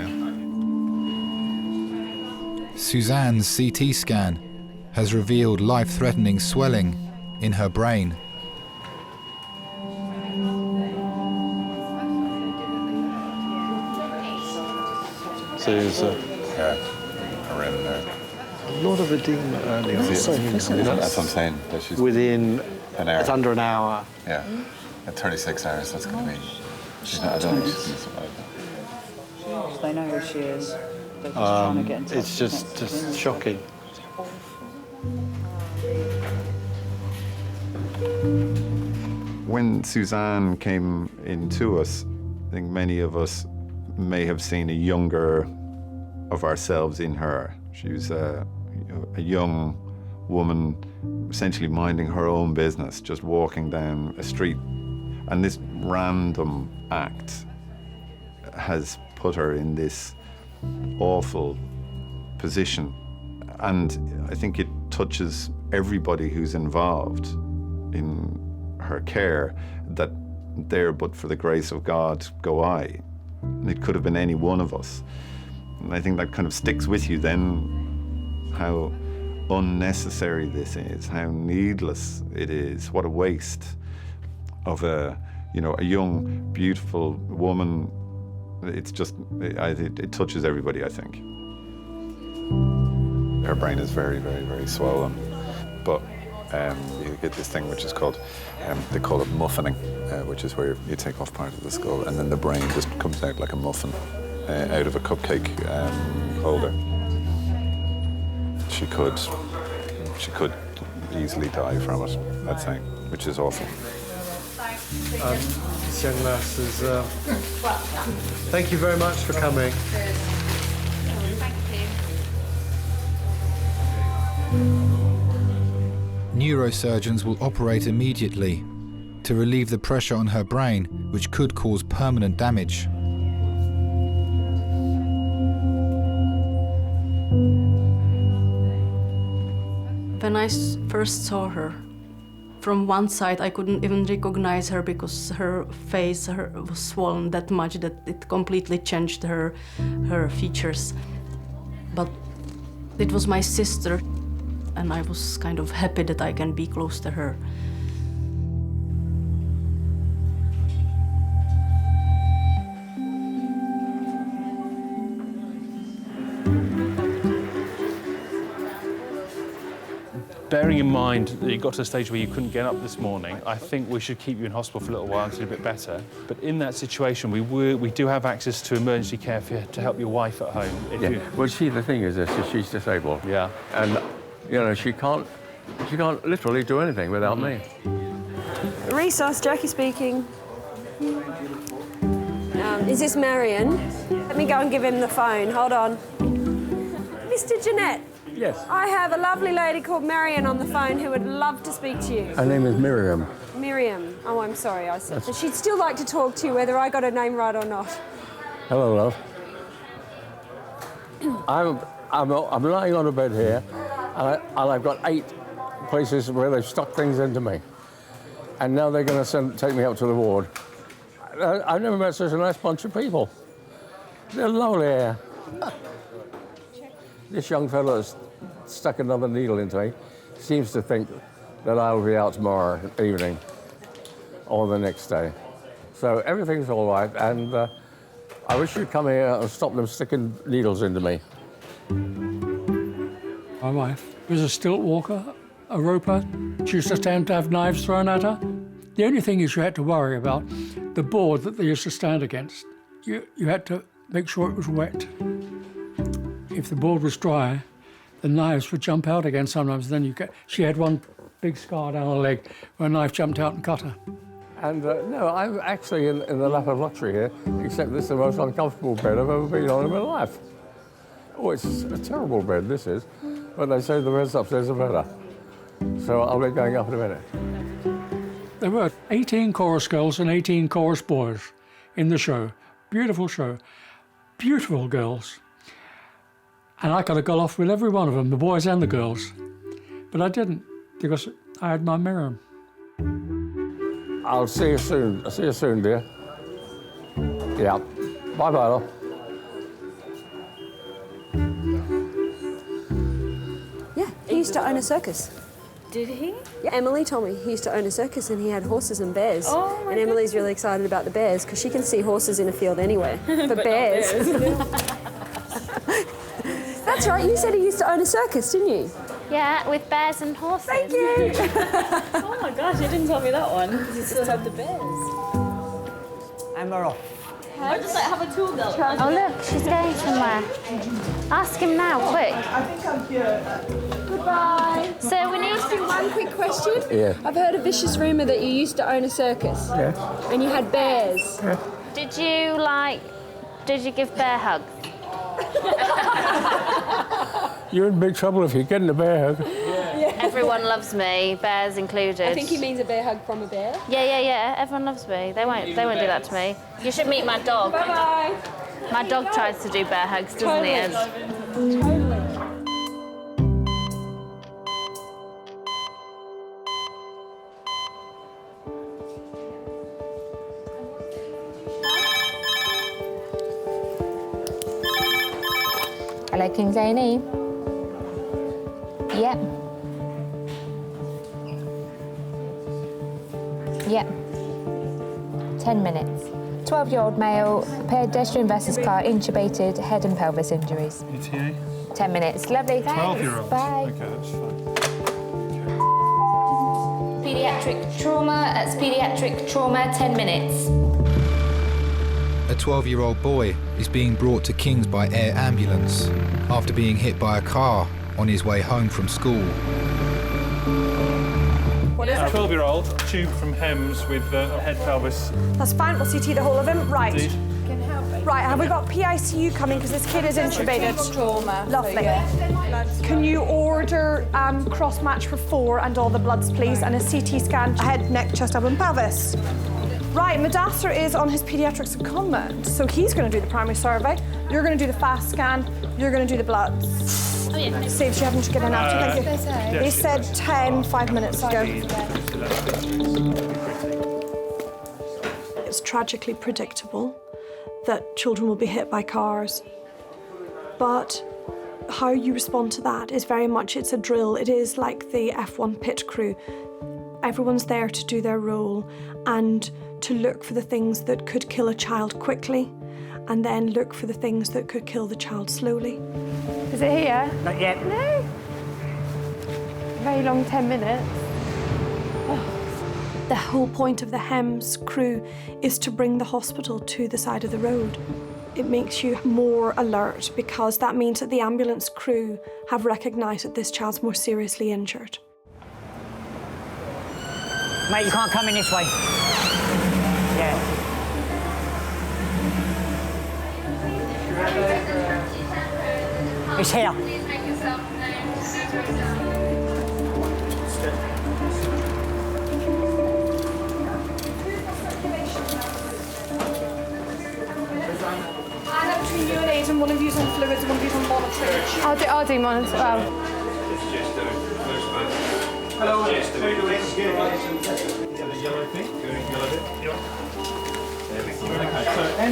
yeah? Suzanne's CT scan has revealed life-threatening swelling in her brain. Susan. Yeah, around there. A lot of edema earlier. That's what I'm saying. That she's within an hour. It's under an hour. Yeah, at 36 hours, that's going to be. She's not. I don't think she's going to survive that. They know who she is. They're just trying to get in touch. It's just shocking. When Suzanne came into us, I think many of us may have seen a younger of ourselves in her. She was a young woman essentially minding her own business, just walking down a street. And this random act has put her in this awful position. And I think it touches everybody who's involved in her care, that there but for the grace of God go I. And it could have been any one of us. And I think that kind of sticks with you then, how unnecessary this is, how needless it is, what a waste of a young, beautiful woman. It's just, it touches everybody, I think. Her brain is very, very, very swollen, but you get this thing which is called, they call it muffining, which is where you take off part of the skull and then the brain just comes out like a muffin out of a cupcake holder. She could easily die from it, I'd say, which is awful. This young lass is... thank you very much for coming. Neurosurgeons will operate immediately to relieve the pressure on her brain, which could cause permanent damage. When I first saw her, from one side I couldn't even recognize her because her face was swollen that much that it completely changed her features. But it was my sister, and I was kind of happy that I can be close to her. Bearing in mind that you got to a stage where you couldn't get up this morning, I think we should keep you in hospital for a little while until you're a bit better. But in that situation, we do have access to emergency care to help your wife at home. Well, see, the thing is this, she's disabled. Yeah. And, she can't literally do anything without me. Resource, Jackie speaking. Is this Marion? Let me go and give him the phone. Hold on. Mr. Jeanette. Yes. I have a lovely lady called Marion on the phone who would love to speak to you. Her name is Miriam. Miriam. Oh, I'm sorry, I said. But she'd still like to talk to you, whether I got her name right or not. Hello, love. I'm lying on a bed here, and I've got 8 places where they've stuck things into me. And now they're going to take me up to the ward. I've never met such a nice bunch of people. They're lovely here. This young fellow has stuck another needle into me. Seems to think that I'll be out tomorrow evening or the next day. So everything's all right, and I wish you'd come here and stop them sticking needles into me. My wife was a stilt walker, a roper. She used to stand to have knives thrown at her. The only thing is you had to worry about the board that they used to stand against. You had to make sure it was wet. If the board was dry, the knives would jump out again sometimes. Then she had one big scar down her leg where a knife jumped out and cut her. And no, I'm actually in the lap of luxury here, except this is the most uncomfortable bed I've ever been on in my life. Oh, it's a terrible bed, this is. But they say the beds upstairs are better. So I'll be going up in a minute. There were 18 chorus girls and 18 chorus boys in the show. Beautiful show. Beautiful girls. And I could have got off with every one of them, the boys and the girls. But I didn't, because I had my Miriam. I'll see you soon. I'll see you soon, dear. Yeah. Bye-bye, love. Yeah, he used to own a circus. Did he? Yeah, Emily told me he used to own a circus and he had horses and bears. Oh, my and Emily's really excited about the bears because she can see horses in a field anywhere. But bears. That's right, you said he used to own a circus, didn't you? Yeah, with bears and horses. Thank you. Oh my gosh, you didn't tell me that one. You still have the bears. And we're off. Or just like have a tour girl. Oh look, she's going somewhere. Ask him now, quick. I think I'm here. Bye-bye. So we need to ask you one quick question. Yeah. I've heard a vicious rumour that you used to own a circus. Yeah. And you had bears. Yeah. Did you give bear hugs? You're in big trouble if you're getting a bear hug. Everyone loves me, bears included. I think he means a bear hug from a bear. Yeah. Everyone loves me. They won't do that to me. You should meet my dog. Bye-bye. My dog tries to do bear hugs, doesn't he, Ed? Totally. Hello, King's A&E. Yep. Yep. 10 minutes. 12-year-old male, pedestrian versus car, intubated, head and pelvis injuries. ETA? 10 minutes. Lovely, thanks. 12-year-olds? Bye. Okay, that's fine. Pediatric trauma, that's pediatric trauma, 10 minutes. A 12-year-old boy is being brought to King's by air ambulance after being hit by a car on his way home from school. What is A it? 12-year-old, tube from Hems with head pelvis. That's fine, we'll CT the whole of him. Right. Indeed. Right, have we got PICU coming because this kid is intubated? Trauma. Lovely. Can you order cross-match for 4 and all the bloods, please, and a CT scan, head, neck, chest, abdomen, pelvis. Right, Madassar is on his paediatric secondment, so he's going to do the primary survey. You're going to do the fast scan. You're going to do the bloods. Oh, yeah. Saves you having to get in after. Thank you. They said 10, 5 minutes ago. It's tragically predictable that children will be hit by cars, but how you respond to that is very much, it's a drill. It is like the F1 pit crew. Everyone's there to do their role and to look for the things that could kill a child quickly and then look for the things that could kill the child slowly. Is it here? Not yet. No. Very long 10 minutes. The whole point of the Hems crew is to bring the hospital to the side of the road. It makes you more alert because that means that the ambulance crew have recognised that this child's more seriously injured. Mate, you can't come in this way. Yeah. It's here. I have 2 neonates and one of you's on fluids and one of you's on monitoring. I'll do monitor. Hello. How are you doing? The yellow thing? Yellow bit?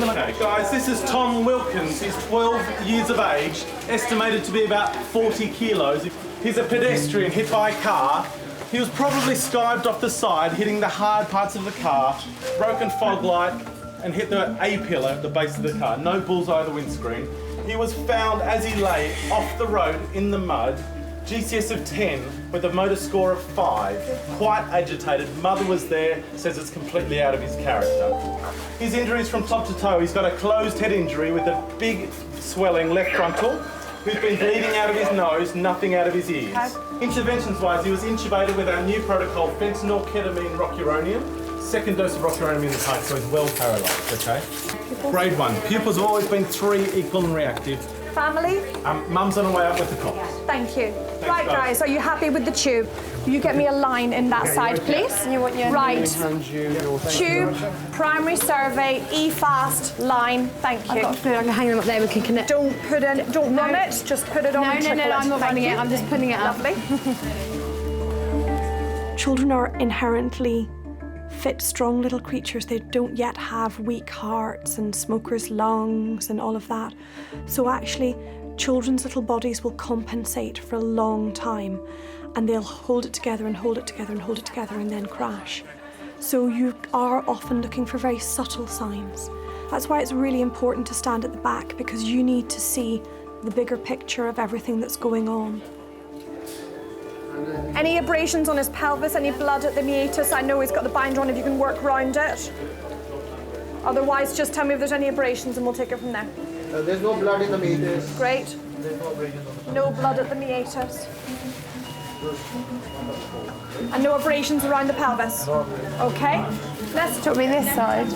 Okay, guys, this is Tom Wilkins. He's 12 years of age, estimated to be about 40 kilos. He's a pedestrian hit by a car. He was probably skived off the side, hitting the hard parts of the car, broken fog light, and hit the A-pillar at the base of the car. No bullseye of the windscreen. He was found as he lay off the road in the mud, GCS of 10 with a motor score of 5. Quite agitated. Mother was there, says it's completely out of his character. His injuries from top to toe. He's got a closed head injury with a big swelling left frontal, who's been bleeding out of his nose, nothing out of his ears. Interventions-wise, he was intubated with our new protocol, fentanyl, ketamine, rocuronium. Second dose of rocuronium in the tank, so he's well paralysed, okay? Grade 1. Pupils have always been 3, equal and reactive. Family? Mum's on her way up with the cops. Thank you. Right, guys, are you happy with the tube? You get me a line in that side, please. You want your right. Tube, primary survey, E-fast, line. Thank you. I've got food. I can hang them up there. We can connect. Don't put it. Don't run it. Just put it on. No, I'm not running it. I'm just putting it up. Lovely. Children are inherently fit, strong little creatures. They don't yet have weak hearts and smokers' lungs and all of that. So actually, children's little bodies will compensate for a long time, and they'll hold it together and hold it together and hold it together and then crash. So you are often looking for very subtle signs. That's why it's really important to stand at the back, because you need to see the bigger picture of everything that's going on. Any abrasions on his pelvis, any blood at the meatus? I know he's got the binder on if you can work around it. Otherwise, just tell me if there's any abrasions and we'll take it from there. There's no blood in the meatus. Great. There's no abrasions on the pelvis. No blood at the meatus. And no abrasions around the pelvis. Okay. Let's Do you want me this side?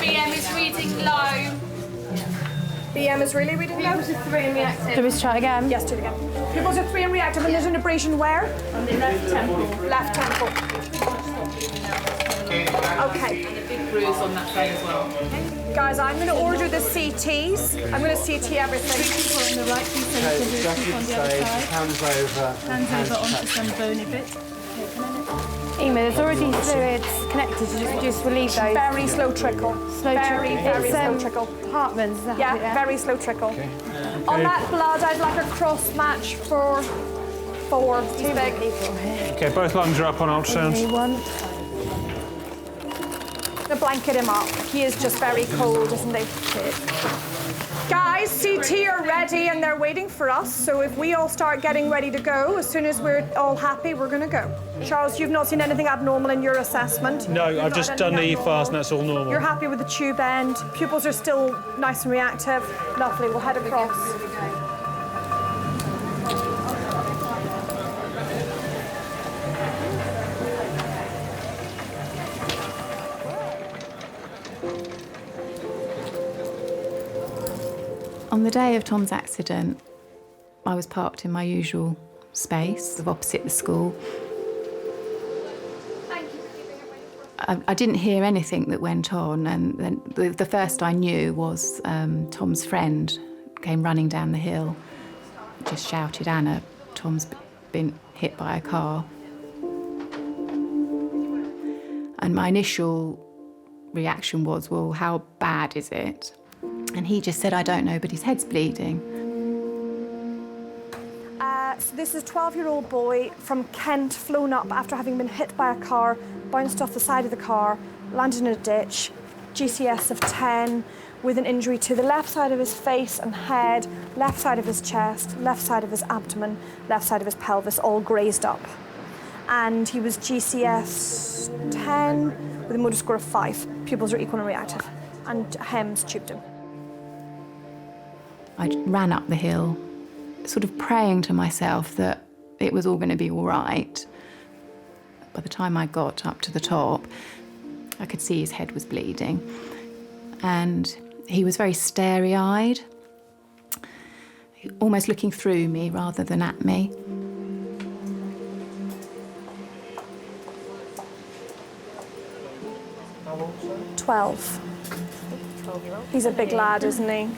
BM is reading low. BM is really reading low? Pupils are 3 and reactive. Do we try it again? Yes, do it again. Pupils are 3 and reactive, and there's an abrasion where? On the left temple. Left temple. Okay. And a big bruise on that side as well. Guys, I'm going to order the CTs. I'm going to CT everything. On the right, please, so you can do on the other side. Hands over. Hands over onto some bony bit. Ema, there's already fluids connected. Just relieve those. Very slow trickle. Very slow trickle. Hartman's, is that Yeah, it, very slow trickle. Okay. On that blood, I'd like a cross match for 4. Too big. Okay, both lungs are up on ultrasound. To blanket him up. He is just very cold, isn't he? Guys, CT are ready and they're waiting for us. So if we all start getting ready to go, as soon as we're all happy, we're going to go. Charles, you've not seen anything abnormal in your assessment? No, I've just done the EFAS and that's all normal. You're happy with the tube end. Pupils are still nice and reactive. Lovely, we'll head across. On the day of Tom's accident, I was parked in my usual space opposite the school. I didn't hear anything that went on, and then the first I knew was Tom's friend came running down the hill, just shouted, "Anna, Tom's been hit by a car." And my initial reaction was, well, how bad is it? And he just said, "I don't know, but his head's bleeding." So this is a 12-year-old boy from Kent, flown up after having been hit by a car, bounced off the side of the car, landed in a ditch, GCS of 10, with an injury to the left side of his face and head, left side of his chest, left side of his abdomen, left side of his pelvis, all grazed up. And he was GCS 10 with a motor score of 5. Pupils are equal and reactive. And HEMS tubed him. I ran up the hill, sort of praying to myself that it was all going to be all right. By the time I got up to the top, I could see his head was bleeding. And he was very starey-eyed, almost looking through me rather than at me. How old, sir? 12. He's a big lad, isn't he?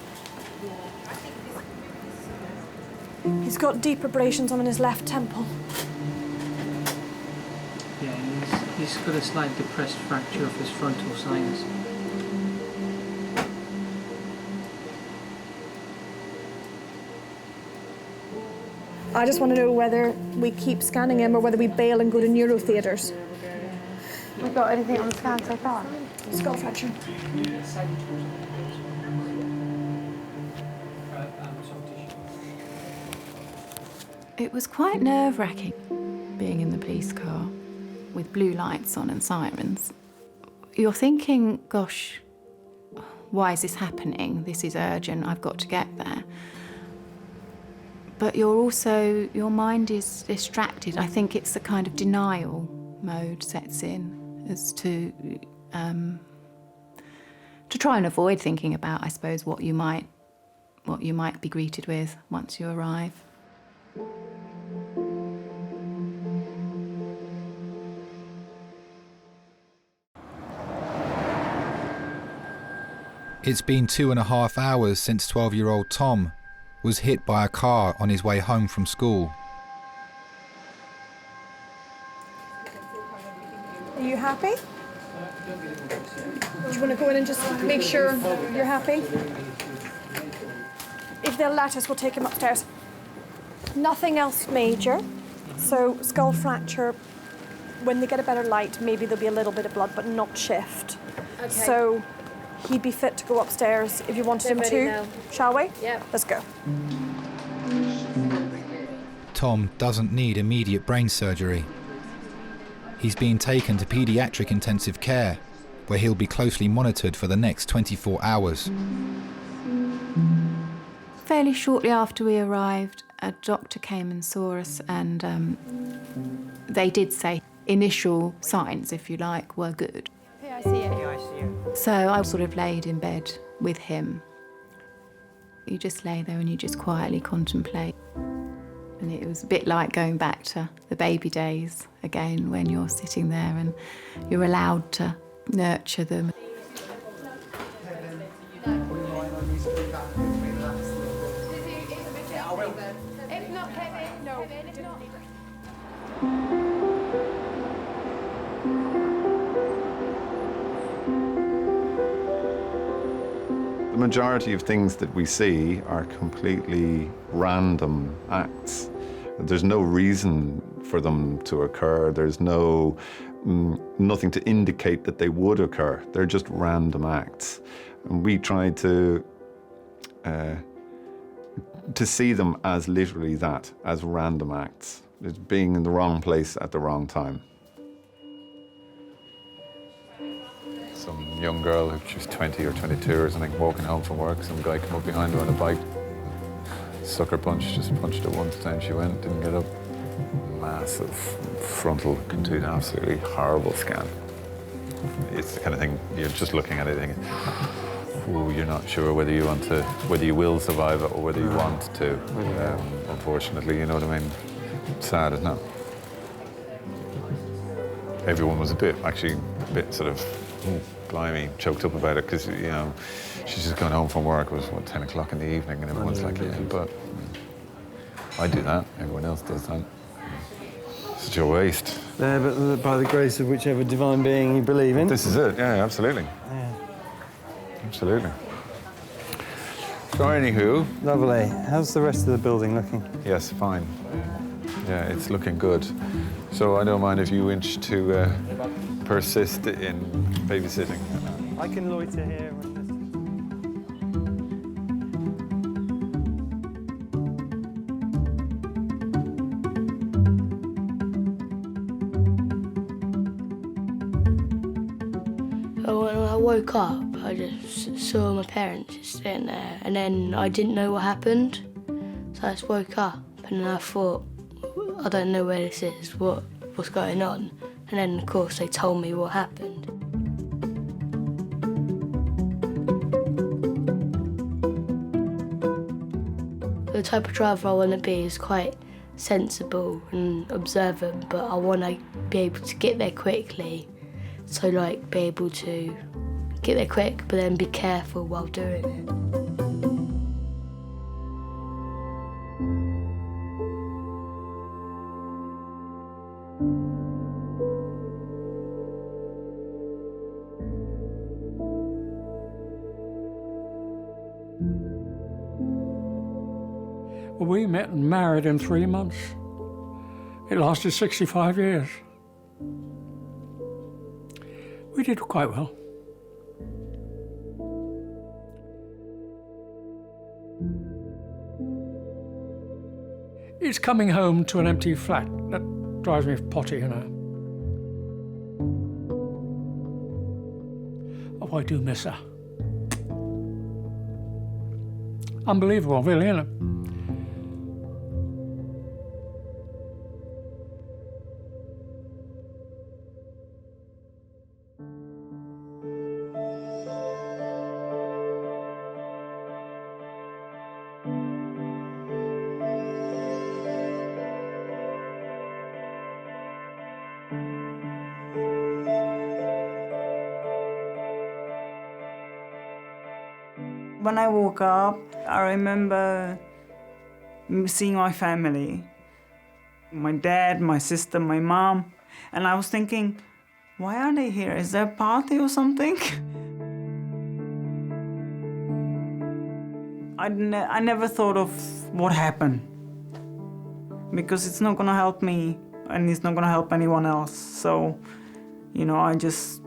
He's got deep abrasions on his left temple. Yeah, he's got a slight depressed fracture of his frontal sinus. I just want to know whether we keep scanning him or whether we bail and go to neurotheatres. We've got anything on the scan so far? Skull fracture. It was quite nerve-wracking being in the police car with blue lights on and sirens. You're thinking, gosh, why is this happening? This is urgent, I've got to get there. But your mind is distracted. I think it's a kind of denial mode sets in as to try and avoid thinking about, I suppose, what you might be greeted with once you arrive. It's been 2.5 hours since 12-year-old Tom was hit by a car on his way home from school. Are you happy? Do you want to go in and just make sure you're happy? If they'll let us, we'll take him upstairs. Nothing else major. So skull fracture, when they get a better light, maybe there'll be a little bit of blood, but not shift. Okay. So he'd be fit to go upstairs if you wanted him to. Now. Shall we? Yeah. Let's go. Tom doesn't need immediate brain surgery. He's being taken to paediatric intensive care, where he'll be closely monitored for the next 24 hours. Fairly shortly after we arrived, A doctor came and saw us, and they did say initial signs, if you like, were good. So I sort of laid in bed with him. You just lay there and you just quietly contemplate. And it was a bit like going back to the baby days again, when you're sitting there and you're allowed to nurture them. The majority of things that we see are completely random acts. There's no reason for them to occur. There's nothing to indicate that they would occur. They're just random acts. And we try to see them as literally that, as random acts. It's being in the wrong place at the wrong time. Some young girl, who she's 20 or 22 or something, walking home from work, some guy came up behind her on a bike, sucker punch, just punched her once, down she went, didn't get up. Massive frontal contusion, absolutely horrible scan. It's the kind of thing, you're just looking at it thinking, ooh, you're not sure whether you will survive it or whether you want to. Unfortunately, you know what I mean? Sad, isn't it? Everyone was a bit sort of, blimey, choked up about it, because, you know, she's just gone home from work. It was, 10 o'clock in the evening, and everyone's like, yeah, but I do that. Everyone else does that. Such a waste. Yeah, but by the grace of whichever divine being you believe in. This is it, yeah, absolutely. Yeah. Absolutely. So, anywho. Lovely. How's the rest of the building looking? Yes, fine. Yeah, it's looking good. So I don't mind if you wish to persist in babysitting. I can loiter here. When I woke up, I just saw my parents just sitting there, and then I didn't know what happened. So I just woke up, and then I thought, I don't know where this is, what's going on? And then, of course, they told me what happened. The type of driver I want to be is quite sensible and observant, but I want to be able to get there quickly. So, like, be able to get there quick, but then be careful while doing it. Well, we met and married in 3 months. It lasted 65 years. We did quite well. It's coming home to an empty flat that drives me potty, you know. Oh, I do miss her. Unbelievable, really, isn't it? When I woke up, I remember seeing my family. My dad, my sister, my mom. And I was thinking, why are they here? Is there a party or something? I never thought of what happened. Because it's not gonna help me and it's not gonna help anyone else. So, you know, I just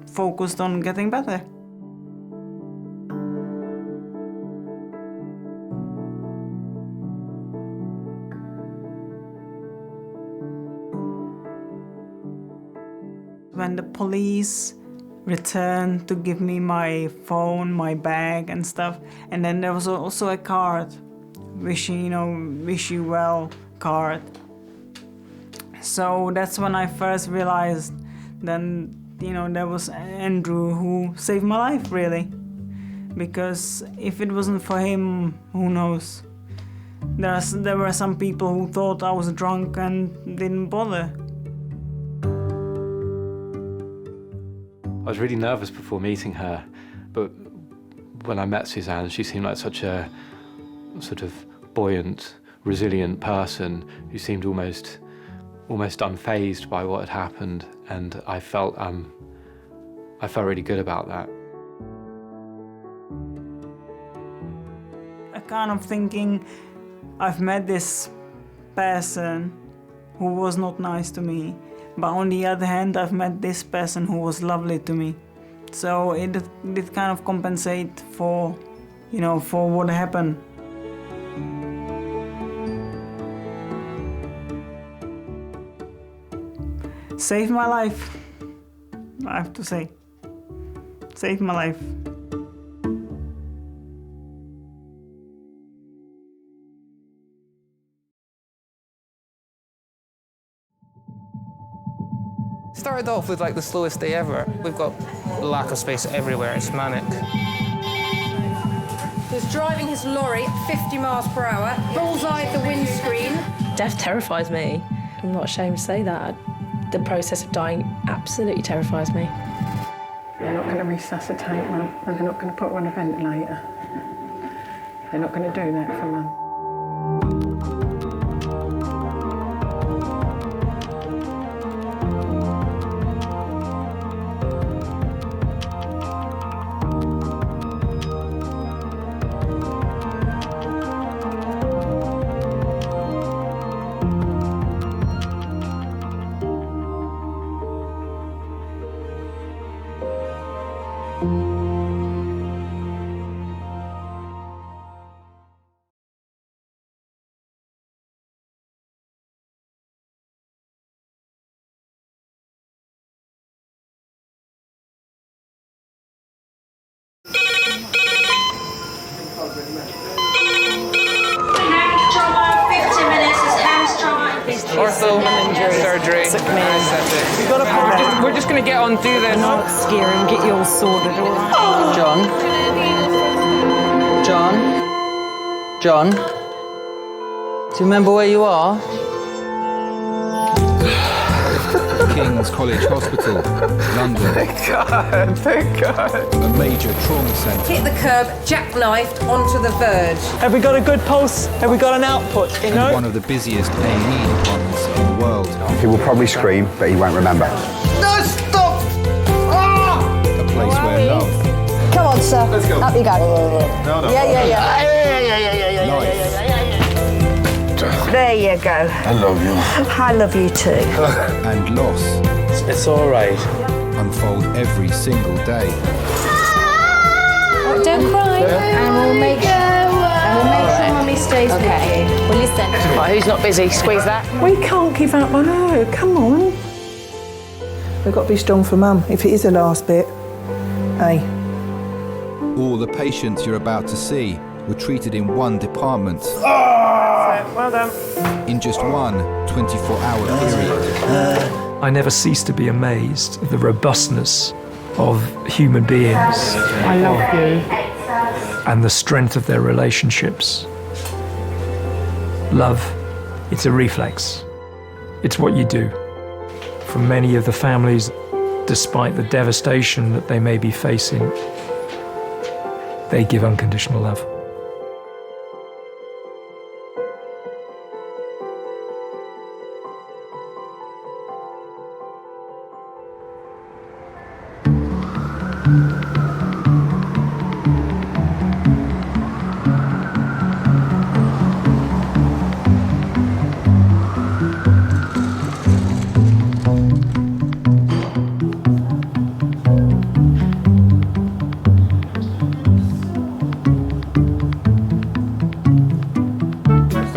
focused on getting better. When the police returned to give me my phone, my bag and stuff, and then there was also a card wish you well card. So that's when I first realized then, there was Andrew who saved my life, really. Because if it wasn't for him, who knows? There were some people who thought I was drunk and didn't bother. I was really nervous before meeting her, but when I met Suzanne, she seemed like such a sort of buoyant, resilient person who seemed almost unfazed by what had happened, and I felt really good about that. I kind of thinking, I've met this person who was not nice to me, but on the other hand, I've met this person who was lovely to me. So it did kind of compensate for, for what happened. Saved my life, I have to say. Saved my life. Started off with like the slowest day ever. We've got lack of space everywhere, it's manic. He was driving his lorry at 50 miles per hour, bullseyed the windscreen. Death terrifies me. I'm not ashamed to say that. The process of dying absolutely terrifies me. They're not going to resuscitate Mum, and they're not going to put her on a ventilator. They're not going to do that for Mum. Ortho, surgery, anesthetic. We're just going to get on, do this. Not scare and get you all sorted, all right? John? Do you remember where you are? King's College Hospital, London. Thank God. A major trauma centre. Hit the curb, jackknifed onto the verge. Have we got a good pulse? Have we got an output? And one of the busiest A&E departments in the world. He will probably scream, but he won't remember. No, stop! A place where love. Come on, sir. Let's go. Up you go. No. Yeah. Life. There you go. I love you. I love you too. And loss. It's all right. Unfold every single day. Don't cry. And we'll make sure Mummy stays with you. Well, listen. Right, who's not busy? Squeeze that. We can't give up on her. Come on. We've got to be strong for Mum, if it is the last bit. Hey. All the patients you're about to see were treated in one department. Well done. In just one 24-hour period. I never cease to be amazed at the robustness of human beings. I love you. And the strength of their relationships. Love, it's a reflex. It's what you do. For many of the families, despite the devastation that they may be facing, they give unconditional love.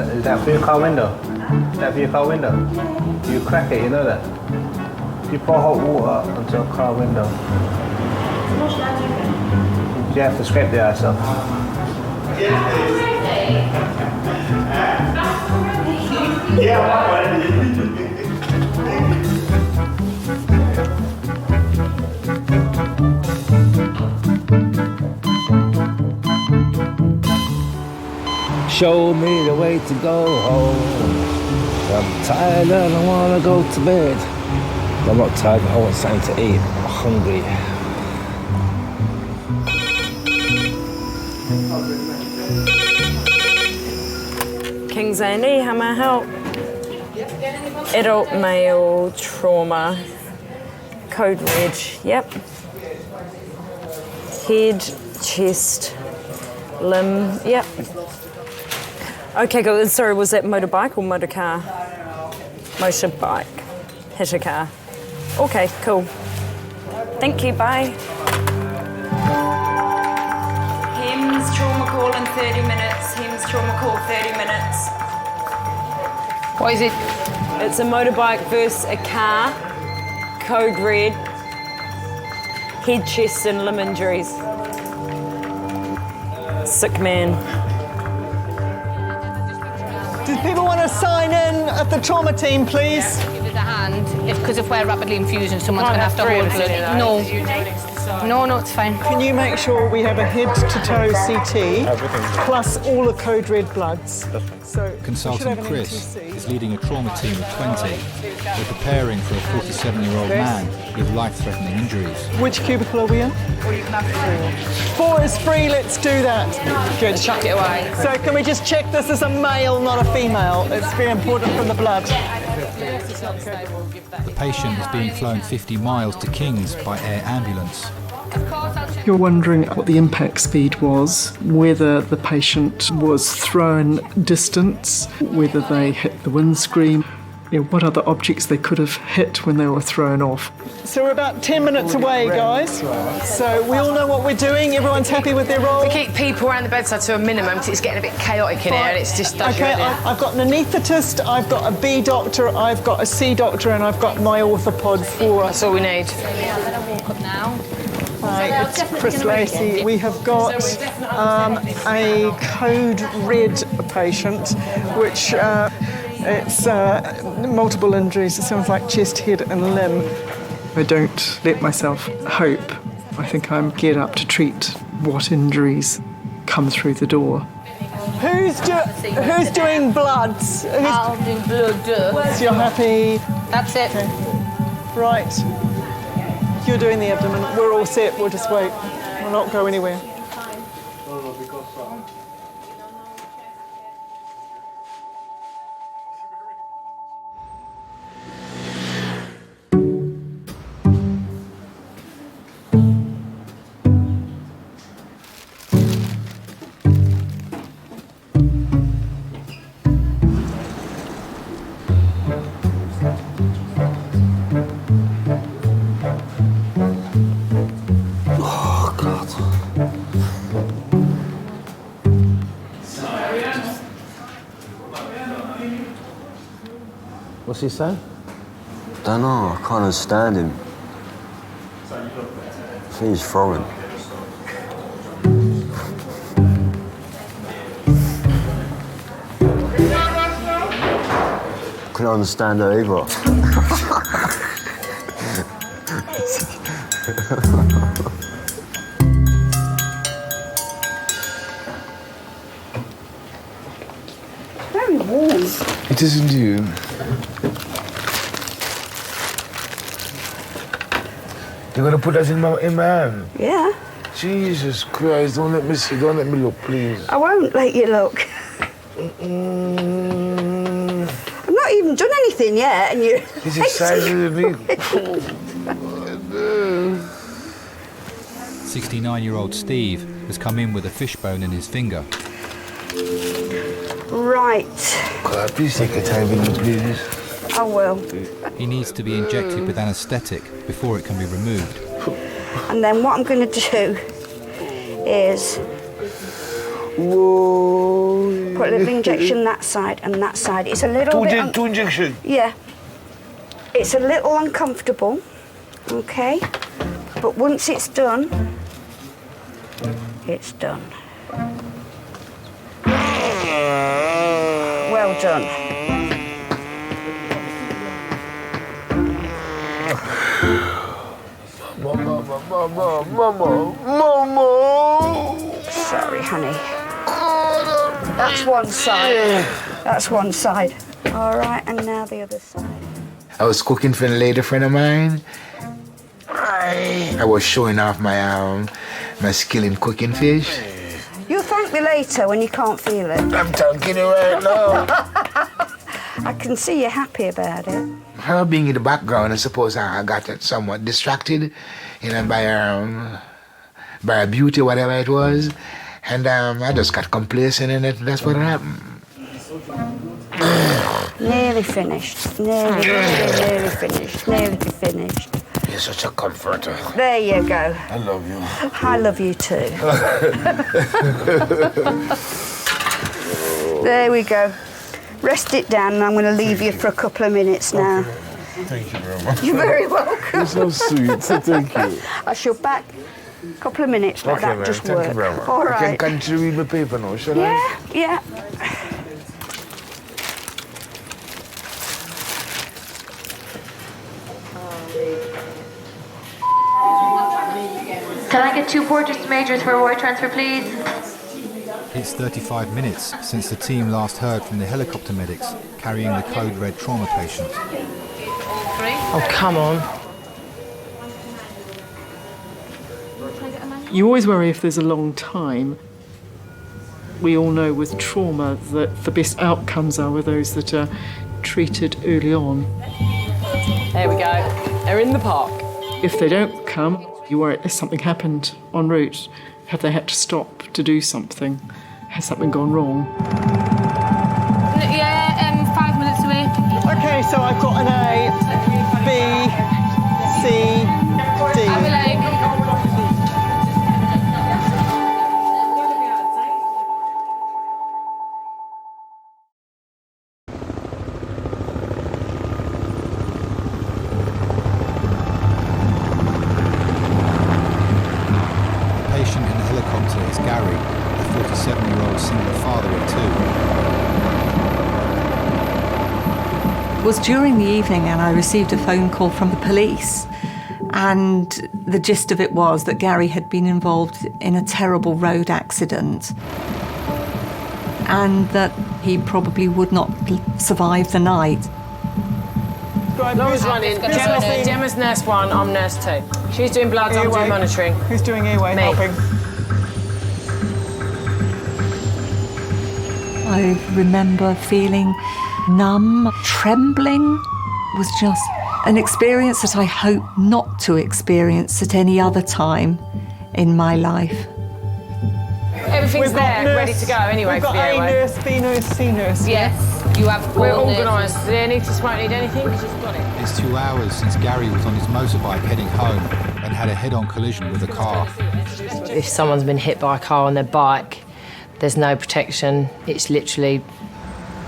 Is that for your car window? Is that for your car window? You crack it, you know that? You pour hot water onto a car window. You have to scrape the ice off. Show me the way to go home. I'm tired and I wanna go to bed. I'm not tired, I want something to eat. I'm hungry. King's A&E, how may I help? Adult male trauma. Code red, yep. Head, chest, limb, yep. Okay, good. Sorry, was that motorbike or motor car? Motorbike. Hit a car. Okay, cool. Thank you, bye. HEMS trauma call in 30 minutes. HEMS trauma call 30 minutes. What is it? It's a motorbike versus a car. Code red. Head, chest and limb injuries. Sick man. Do people want to sign in at the trauma team, please? Give it a hand, because if we're rapidly infusing, someone's going to have to hold blood. No, it's fine. Can you make sure we have a head-to-toe CT, plus all the code red bloods? So Consultant Chris is leading a trauma team of 20. They're preparing for a 47-year-old man with life-threatening injuries. Which cubicle are we in? Or you can have 4. 4 is free, let's do that. Good. Chuck it away. So can we just check this is a male, not a female? It's very important from the blood. The patient is being flown 50 miles to King's by air ambulance. You're wondering what the impact speed was, whether the patient was thrown distance, whether they hit the windscreen, what other objects they could have hit when they were thrown off. So we're about 10 minutes away, guys. So we all know what we're doing. Everyone's happy with their role. We keep people around the bedside to a minimum because it's getting a bit chaotic in here and it's just... Okay, I've got an anaesthetist, I've got a B doctor, I've got a C doctor, and I've got my orthopod for us. That's all we need. Hi, it's Chris Lacey. We have got a code red patient, which it's multiple injuries. It sounds like chest, head and limb. I don't let myself hope. I think I'm geared up to treat what injuries come through the door. Who's doing bloods? I'll do blood. So you're happy? That's it. Okay. Right. You're doing the abdomen. We're all set. We'll just wait. We'll not go anywhere. What's he saying? Don't know, I can't understand him. I think he's foreign. Couldn't understand her either. Very warm. It isn't you. You're gonna put that in my hand? Yeah. Jesus Christ, don't let me see, don't let me look, please. I won't let you look. I've not even done anything yet, and you. He's excited with me. 69-year-old Steve has come in with a fishbone in his finger. Right. Could I please take a time with you, please? I will. He needs to be injected with anaesthetic before it can be removed. And then what I'm going to do is put a little injection that side and that side. It's a little bit... Two injections? Yeah. It's a little uncomfortable, okay? But once it's done, it's done. Well done. Mama. Sorry, honey. That's one side. That's one side. All right, and now the other side. I was cooking for a lady friend of mine. I was showing off my skill in cooking fish. You'll thank me later when you can't feel it. I'm thanking you right now. I can see you're happy about it. Her being in the background, I suppose I got somewhat distracted, by her beauty, whatever it was, and I just got complacent in it. That's what happened. Nearly finished. Nearly finished. Nearly finished. You're such a comforter. There you go. I love you. I love you too. There we go. Rest it down, and I'm going to leave you for a couple of minutes now. Okay. Thank you very much. You're very welcome. You're so sweet. Thank you. I shall back a couple of minutes. Let that just thank work. you very much. All right. I can continue read my paper now, shall I? Yeah. Can I get 2 porters to majors for a wire transfer, please? It's 35 minutes since the team last heard from the helicopter medics carrying the code red trauma patient. Oh, come on. You always worry if there's a long time. We all know with trauma that the best outcomes are with those that are treated early on. There we go. They're in the park. If they don't come, you worry if something happened en route. Have they had to stop to do something? Has something gone wrong? Yeah, 5 minutes away. Okay, so I've got an A, B, C, D. I will like. The patient in the helicopter is Gary, a 47-year-old single father of 2. It was during the evening and I received a phone call from the police, and the gist of it was that Gary had been involved in a terrible road accident and that he probably would not survive the night. Laura's running. Gemma's nurse 1, I'm nurse 2. She's doing bloods, I'm doing monitoring. Who's doing airway helping? I remember feeling numb, trembling. It was just an experience that I hope not to experience at any other time in my life. Everything's there, ready to go anyway. We've got for the A airway. nurse, B nurse, C nurse. Yes, you have. We're organised. Do Anita won't need anything? She's got it. It's 2 hours since Gary was on his motorbike heading home and had a head-on collision with a car. If someone's been hit by a car on their bike, there's no protection. It's literally,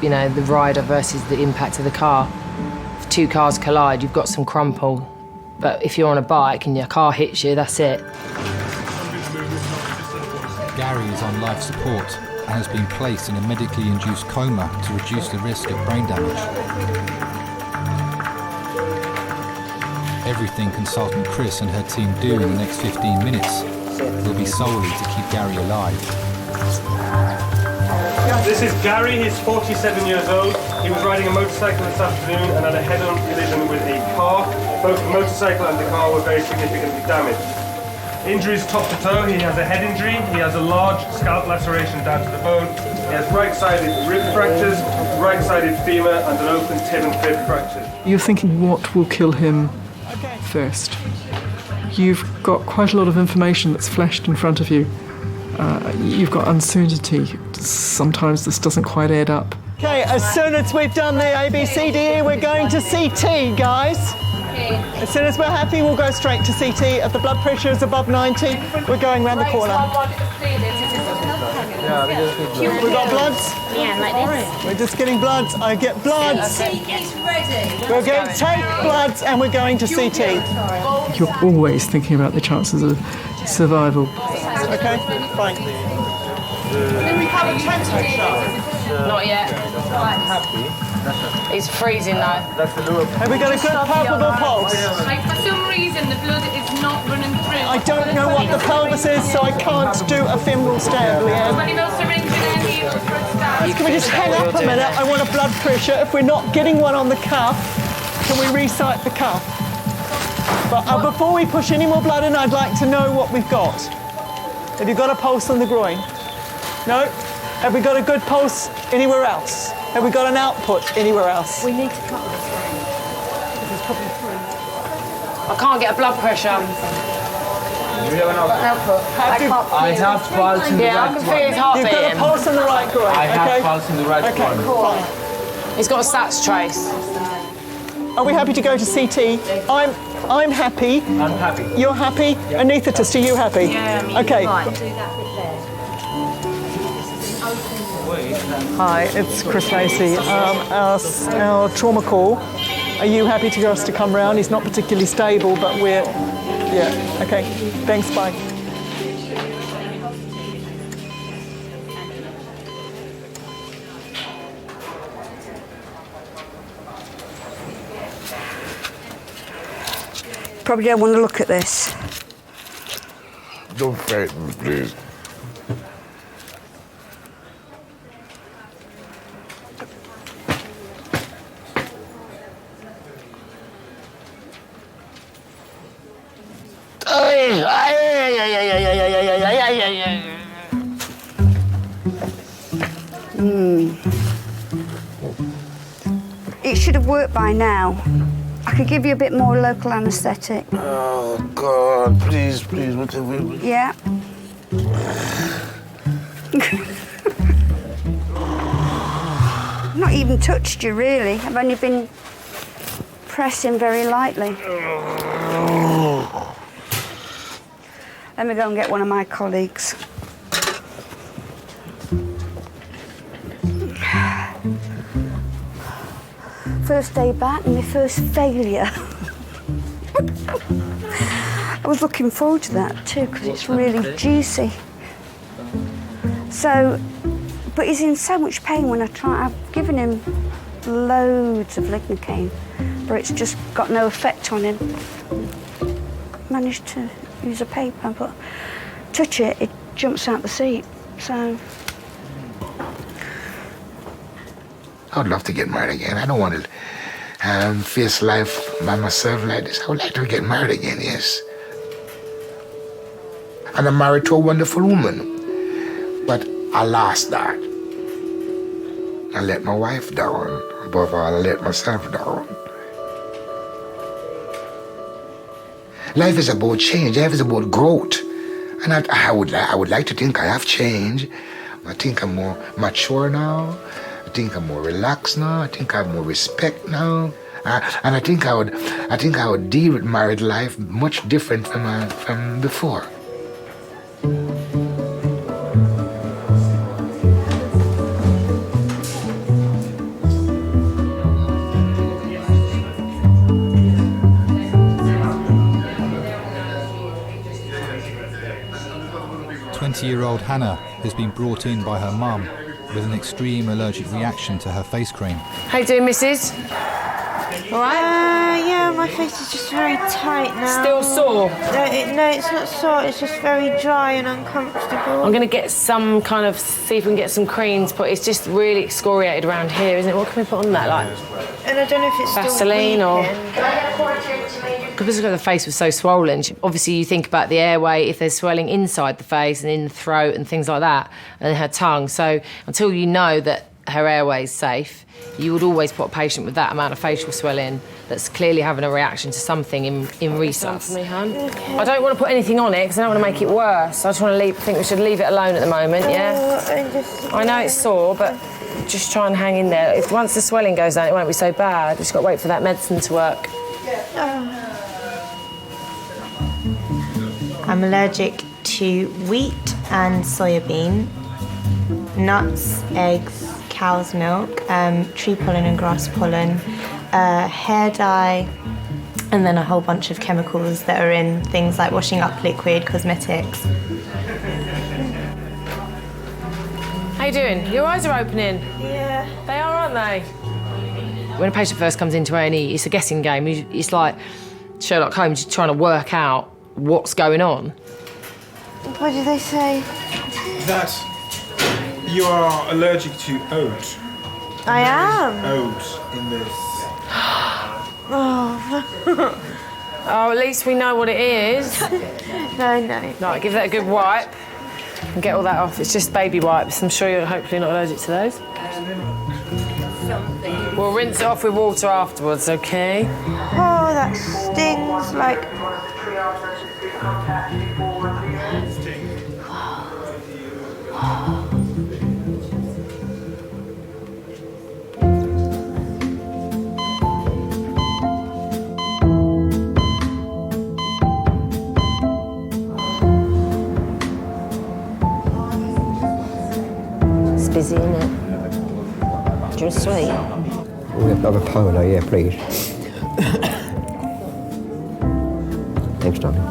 the rider versus the impact of the car. If 2 cars collide, you've got some crumple. But if you're on a bike and your car hits you, that's it. Gary is on life support and has been placed in a medically induced coma to reduce the risk of brain damage. Everything consultant Chris and her team do in the next 15 minutes will be solely to keep Gary alive. This is Gary, he's 47 years old. He was riding a motorcycle this afternoon and had a head-on collision with a car. Both the motorcycle and the car were very significantly damaged. Injuries top to toe, he has a head injury, he has a large scalp laceration down to the bone, he has right-sided rib fractures, right-sided femur and an open tib and fib fracture. You're thinking, what will kill him first? You've got quite a lot of information that's flashed in front of you. You've got uncertainty. Sometimes this doesn't quite add up. Okay, as soon as we've done the ABCDE, we're going to CT, guys. As soon as we're happy, we'll go straight to CT. If the blood pressure is above 90, we're going round the corner. We've got bloods? Yeah, like this. We're just getting bloods. I get bloods. We're going to take bloods and we're going to CT. You're always thinking about the chances of survival. Okay, fine. Then we have a transfer. Not yet. It's freezing though. Have we got a good palpable pulse? Like, for some reason, the blood is not running through. I don't know what the pelvis is, so I can't do a femoral stab, Leanne. Somebody will syringe it in here for a stab. Can we just hang up a minute? I want a blood pressure. If we're not getting one on the cuff, can we recite the cuff? But before we push any more blood in, I'd like to know what we've got. Have you got a pulse on the groin? No? Have we got a good pulse anywhere else? Have we got an output anywhere else? We need to cut this thing. There's probably 3. I can't get a blood pressure. Output. I have pulse in the right I can feel his heart You've got a beating. pulse on the right groin, I have okay? pulse in the right Okay, groin. fine. He's got a SATS trace. Are we happy to go to CT? I'm happy. I'm happy. You're happy? Yeah. Anaesthetist, are you happy? Yeah, I mean, okay. you might do that bit there. Hi, it's Chris Lacey. Our trauma call. Are you happy to us to come round? He's not particularly stable, but we're... Yeah, okay. Thanks, bye. Probably don't want to look at this. Don't frighten me, please. It should have worked by now. I could give you a bit more local anaesthetic. Oh, God, please, what have we... Yeah. I've not even touched you, really. I've only been pressing very lightly. Let me go and get one of my colleagues. First day back and my first failure. I was looking forward to that too because it's really juicy. So, but he's in so much pain when I try. I've given him loads of lignocaine, but it's just got no effect on him. Managed to use a paper, but touch it, it jumps out the seat. So. I would love to get married again. I don't want to face life by myself like this. I would like to get married again, yes. And I'm married to a wonderful woman. But I lost that. I let my wife down. Above all, I let myself down. Life is about change. Life is about growth. And I would like to think I have changed. I think I'm more mature now. I think I'm more relaxed now. I think I have more respect now, and I think I would deal with married life much different from before. Twenty-year-old Hannah has been brought in by her mum with an extreme allergic reaction to her face cream. How you doing, missus? All right? Yeah, my face is just very tight now. Still sore? No, it's not sore. It's just very dry and uncomfortable. I'm going to get some kind of, see if we can get some creams, but it's just really excoriated around here, isn't it? What can we put on that, like? And I don't know if it's Vaseline still or... Because the face was so swollen, obviously you think about the airway, if there's swelling inside the face and in the throat and things like that, and her tongue. So until you know that her airway is safe, you would always put a patient with that amount of facial swelling that's clearly having a reaction to something in resus. Okay. I don't want to put anything on it because I don't want to make it worse. I just want to think we should leave it alone at the moment, yeah? I know it's sore, but just try and hang in there. If once the swelling goes down, it won't be so bad. We've just got to wait for that medicine to work. I'm allergic to wheat and soybean, nuts, eggs, cow's milk, tree pollen and grass pollen, hair dye, and then a whole bunch of chemicals that are in things like washing up liquid, cosmetics. How you doing? Your eyes are opening. Yeah. They are, aren't they? When a patient first comes into A&E, it's a guessing game. It's like Sherlock Holmes trying to work out what's going on. What did they say? That you are allergic to oat. I am. Oat in this. Oh. Oh, at least we know what it is. No. Right, give that a good wipe and get all that off. It's just baby wipes. I'm sure you're hopefully not allergic to those. We'll rinse it off with water afterwards, okay? Oh, that stings like... It's busy, isn't it? Do you want a sweet? We'll have a polo, yeah, please. Thanks, darling.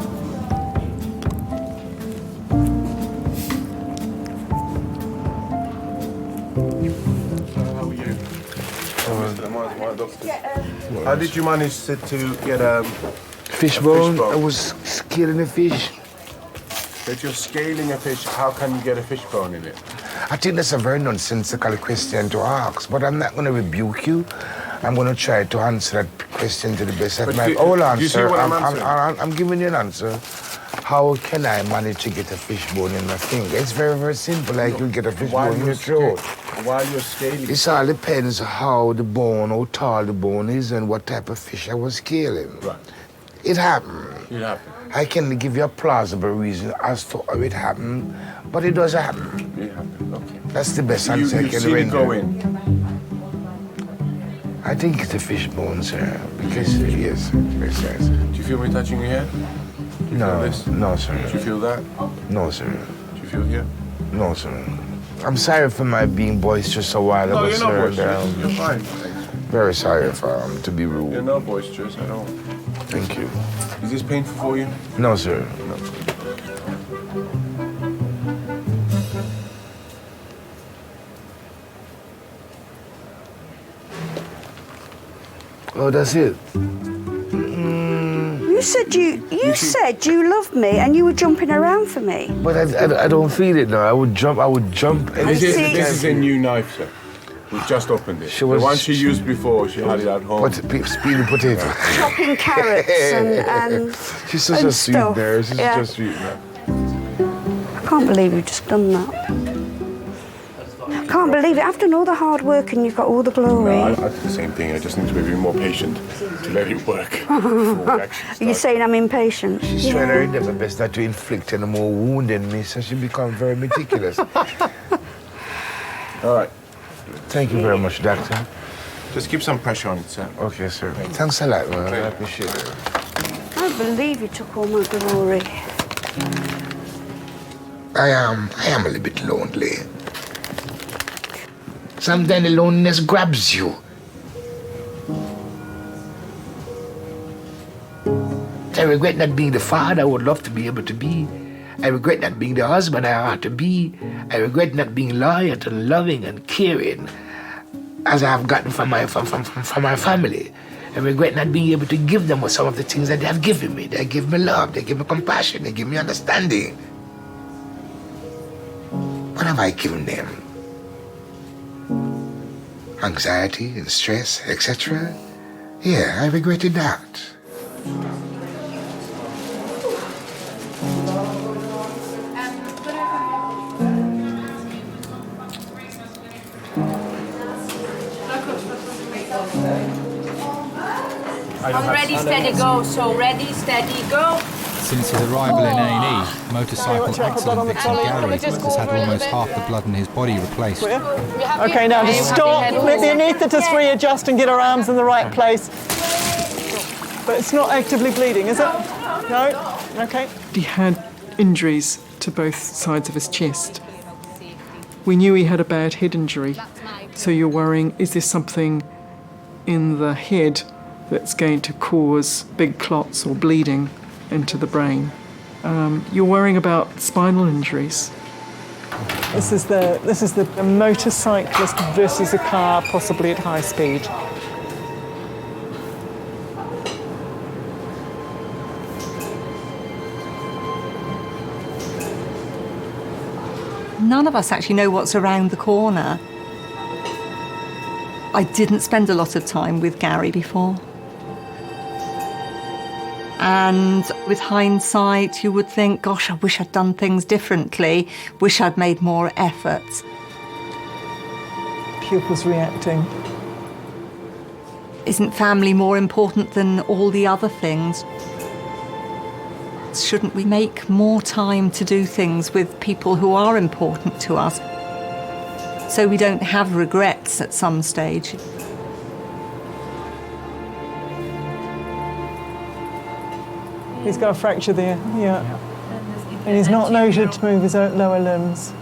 How did you manage to get Fishbone. I was scaling a fish. If you're scaling a fish, how can you get a fishbone in it? I think that's a very nonsensical question to ask, but I'm not going to rebuke you. I'm going to try to answer that question to the best of my own answer. Do you see what I'm answering? I'm giving you an answer. How can I manage to get a fishbone in my finger? It's very, very simple. Like you get a fishbone in your throat. While you're scaling. It all depends how the bone, how tall the bone is, and what type of fish I was scaling. Right. It happened. It happened. I can give you a plausible reason as to how it happened, but it does happen. It happened, okay. That's the best answer I can render. You've seen it go in? I think it's a fishbone, sir. Because, yes. Do you feel me touching your head? Do you feel this? No, sir. Do you feel that? No, sir. Do you feel here? No, sir. I'm sorry for my being boisterous a while ago, No, you're not sir. boisterous. You're fine. Very sorry for to be rude. You're not boisterous at all. Thank you. Is this painful for you? No, sir. No. Oh, that's it. You said you loved me and you were jumping around for me. But I don't feel it now. I would jump. This is a new knife, sir. We've just opened it. The one she used before, she had it at home. Speedy potato. Chopping carrots and She's such a sweet stuff. there. She's Yeah. just sweet now. I can't believe you've just done that. I can't believe it. I've done all the hard work and you've got all the glory. No, I do the same thing. I just need to be more patient to let it work. Are you saying I'm impatient? She's trying her endeavor best not to inflict any more wound in me, so she become very meticulous. All right. Thank you very much, Doctor. Just keep some pressure on it, sir. Okay, sir. Thanks a lot, man. I appreciate it. I can't believe you took all my glory. I am a little bit lonely. Sometimes the loneliness grabs you. I regret not being the father I would love to be able to be. I regret not being the husband I ought to be. I regret not being loyal and loving and caring as I have gotten from my family. I regret not being able to give them some of the things that they have given me. They give me love, they give me compassion, they give me understanding. What have I given them? Anxiety and stress, etc. Yeah, I regretted that. I'm ready, steady, go. So ready, steady, go. Since his arrival in A&E, motorcycle accident victim Gary has had almost half the blood in his body replaced. Okay, now just stop. Let the anaesthetist readjust and get her arms in the right place. But it's not actively bleeding, is it? No? Okay. He had injuries to both sides of his chest. We knew he had a bad head injury, so you're worrying, is there something in the head that's going to cause big clots or bleeding into the brain? You're worrying about spinal injuries. This is the motorcyclist versus a car, possibly at high speed. None of us actually know what's around the corner. I didn't spend a lot of time with Gary before. And with hindsight, you would think, gosh, I wish I'd done things differently, wish I'd made more efforts. Pupils reacting. Isn't family more important than all the other things? Shouldn't we make more time to do things with people who are important to us so we don't have regrets at some stage? He's got a fracture there, yeah. And he's not noted to move his lower limbs.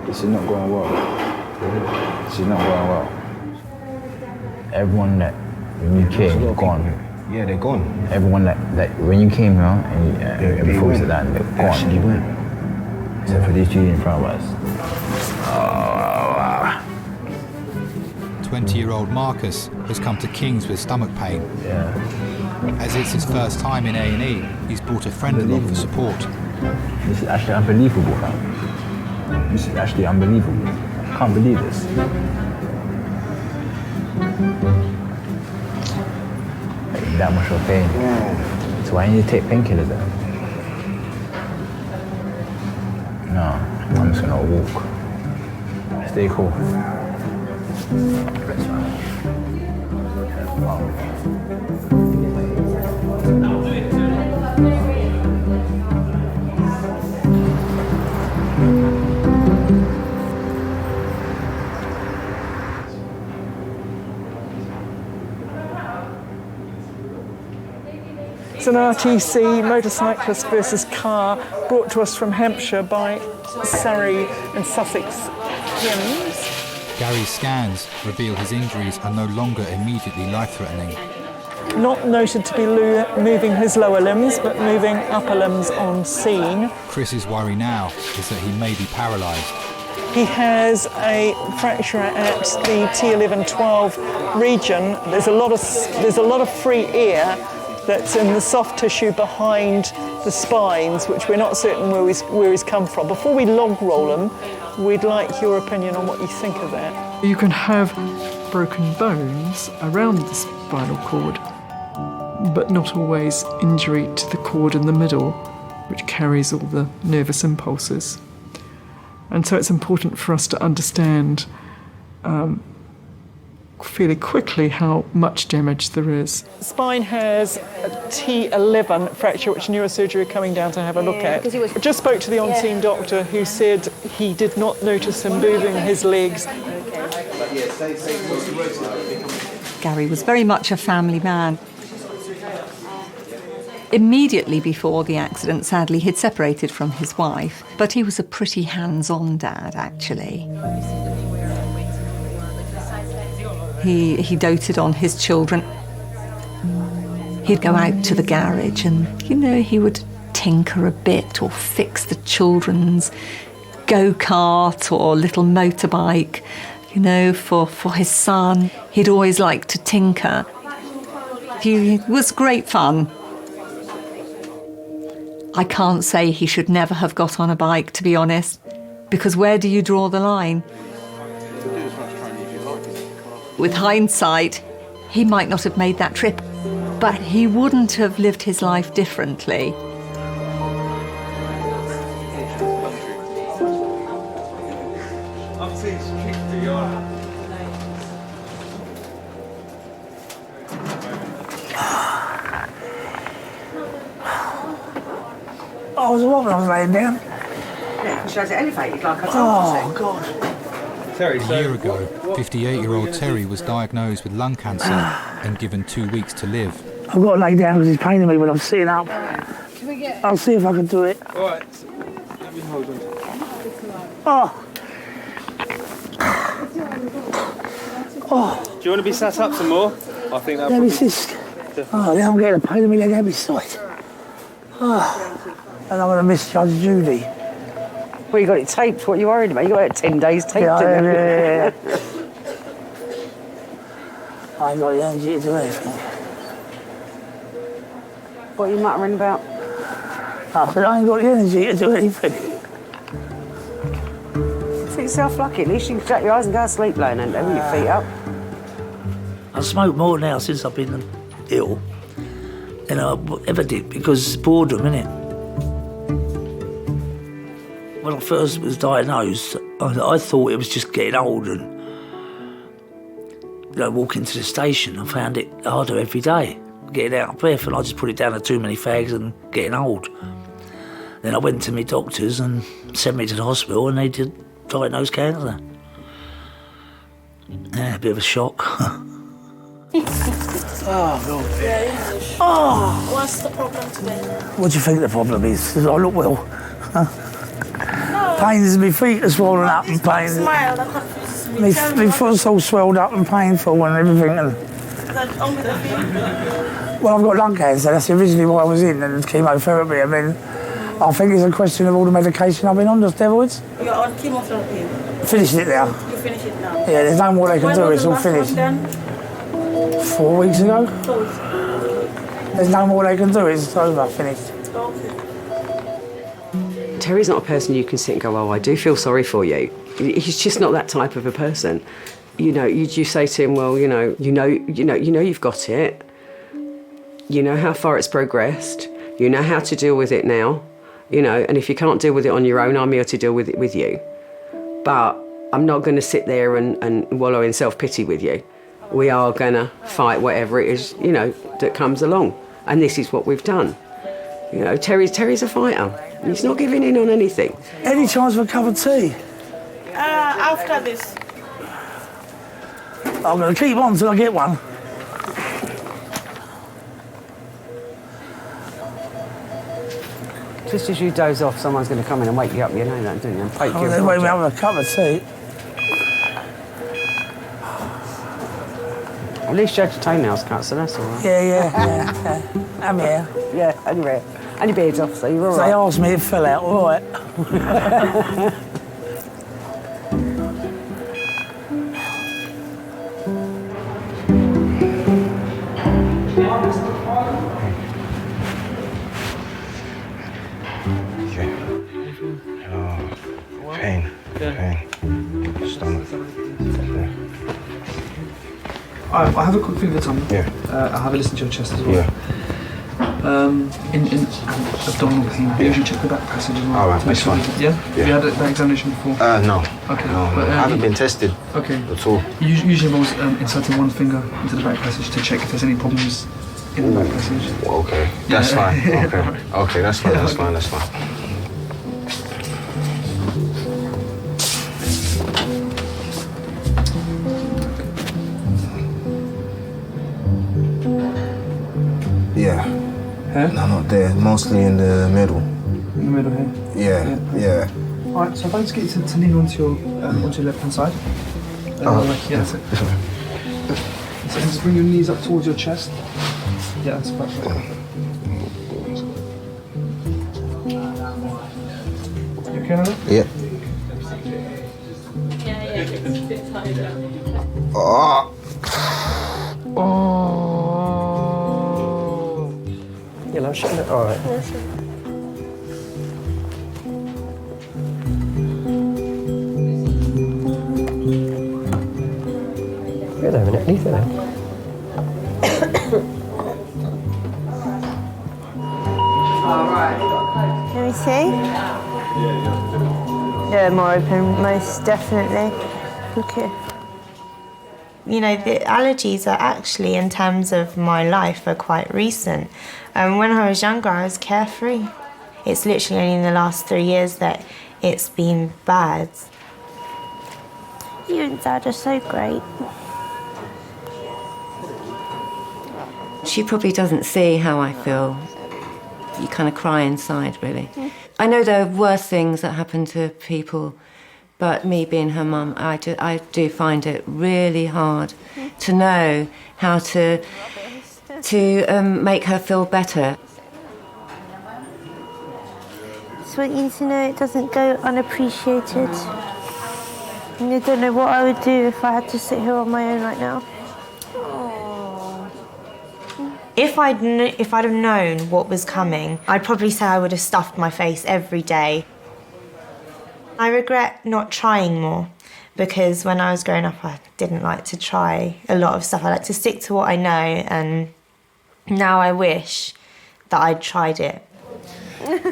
This is not going well. This is not going well. Everyone that when you came, gone. Yeah, they're gone. Everyone that when you came here and before we sat down, they're gone. Actually went. Except for these two in front of us. 20-year-old Marcus has come to King's with stomach pain. Yeah. As it's his first time in A&E, he's brought a friend along for support. This is actually unbelievable, man. This is actually unbelievable. I can't believe this. Like, that much of pain. So why need to take painkillers then? No, I'm just gonna walk. Stay cool. It's an RTC, motorcyclist versus car, brought to us from Hampshire by Surrey and Sussex Hymns. Gary's scans reveal his injuries are no longer immediately life-threatening. Not noted to be moving his lower limbs, but moving upper limbs on scene. Chris's worry now is that he may be paralysed. He has a fracture at the T11-12 region. There's a lot of free air that's in the soft tissue behind the spines, which we're not certain where he's come from. Before we log roll him, we'd like your opinion on what you think of that. You can have broken bones around the spinal cord, but not always injury to the cord in the middle, which carries all the nervous impulses. And so it's important for us to understand fairly quickly how much damage there is. Spine has a T11 fracture, which neurosurgery are coming down to have a look at. I just spoke to the on-scene doctor who said he did not notice him moving his legs. Gary was very much a family man. Immediately before the accident, sadly, he'd separated from his wife, but he was a pretty hands-on dad, actually. He doted on his children. He'd go out to the garage and, he would tinker a bit or fix the children's go-kart or little motorbike, for his son. He'd always liked to tinker. It was great fun. I can't say he should never have got on a bike, to be honest, because where do you draw the line? With hindsight, he might not have made that trip, but he wouldn't have lived his life differently. I was wrong when I was laying down. Yeah, she has it elevated like I told Oh, you. God. A year ago, 58-year-old Terry was diagnosed with lung cancer and given 2 weeks to live. I've got to lay down because it's paining me when I'm sitting up. Can we get... I'll see if I can do it. All right. Let me hold on. Oh. Oh. Do you want to be sat up some more? I think that'll Let me probably... just... Oh, now I'm getting a pain in my leg every side. Oh. And I'm going to miss Judge Judy. Well, you got it taped. What are you worried about? You got it 10 days taped. Yeah. I ain't got the energy to do anything. What are you muttering about? I said, I ain't got the energy to do anything. Think yourself lucky. At least you can shut your eyes and go to sleep laying and with your feet up. I smoke more now since I've been ill than I ever did because boredom, innit? When I first was diagnosed, I thought it was just getting old and walking to the station. I found it harder every day, getting out of breath, and I just put it down to too many fags and getting old. Then I went to my doctors and sent me to the hospital and they did diagnose cancer. Yeah, a bit of a shock. Oh, God. Oh! What's the problem today? What do you think the problem is? Does I look well? Pains in my feet are swollen up and pain. Smile, that confuses me. My foot's all swelled up and painful and everything. And Only the feet? well, I've got lung cancer. That's originally what I was in, and chemotherapy. I mean, I think it's a question of all the medication I've been on, the steroids. You're on chemotherapy? Finished it now. You finish it now? Yeah, there's no more they can When do. was It's the all last finished. one done? 4 weeks ago. 4 weeks ago. There's no more they can do. It's over. Finished. Okay. Terry's not a person you can sit and go, oh, I do feel sorry for you. He's just not that type of a person. You know, you say to him, well, you know you've got it. You know how far it's progressed. You know how to deal with it now. You know, and if you can't deal with it on your own, I'm here to deal with it with you. But I'm not going to sit there and wallow in self-pity with you. We are going to fight whatever it is, you know, that comes along. And this is what we've done. You know, Terry's a fighter. He's not giving in on anything. Any chance for a cup of tea? After this. I'm going to keep on till I get one. Just as you doze off, someone's going to come in and wake you up, you know that, don't you? And take Then wait, we have a cup of tea. At least you had your toenails cut, so that's all right. Yeah. I'm here. Yeah, and you're here. And your beard's off, so you're all So right. they asked me, it fell out, all right. Pain. Stomach. I'll have a quick thing for Tom. Yeah. I'll have a listen to your chest as well. Yeah. In abdominal pain, usually check the back passage as well. All right, that's fine. Yeah? Have you had that examination before? No. Okay. No, But, I haven't been tested Okay. at all. Usually involves inserting one finger into the back passage to check if there's any problems in the back passage. Okay, that's fine. Okay, okay, that's fine. That's fine. That's fine. Yeah. Huh? No, not there. Mostly in the middle. In the middle here? Yeah. Alright, so if I just get you to lean onto your left-hand side. Yeah, that's it. So just bring your knees up towards your chest. Yeah, that's perfect. You okay now? Yeah. Oh. You know, shut it. All right. Wait a minute, leave it there. Can we see? Yeah, more open, most definitely. Look here. You know, the allergies are actually, in terms of my life, are quite recent. When I was younger, I was carefree. It's literally only in the last 3 years that it's been bad. You and Dad are so great. She probably doesn't see how I feel. You kind of cry inside, really. I know there are worse things that happen to people, but me being her mum, I do find it really hard to know how to make her feel better. Just want you to know it doesn't go unappreciated. And I don't know what I would do if I had to sit here on my own right now. If I'd have known what was coming, I'd probably say I would have stuffed my face every day. I regret not trying more, because when I was growing up, I didn't like to try a lot of stuff. I like to stick to what I know, and now I wish that I'd tried it.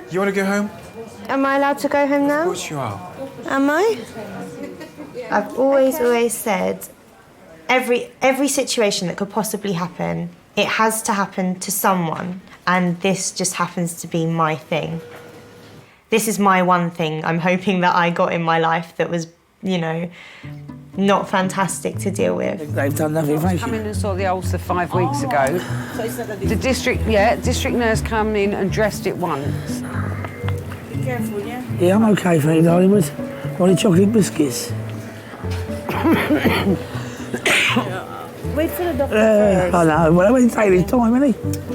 You want to go home? Am I allowed to go home now? Of course you are. Am I? I've always said, every situation that could possibly happen, it has to happen to someone, and this just happens to be my thing. This is my one thing I'm hoping that I got in my life that was, you know, not fantastic to deal with. They've done nothing. I come in and saw the ulcer 5 weeks ago. The district nurse came in and dressed it once. Be careful, yeah? Yeah, I'm okay, thank you, darling. With only chocolate biscuits. Wait for the doctor first. I know, well, I won't take his time, isn't he?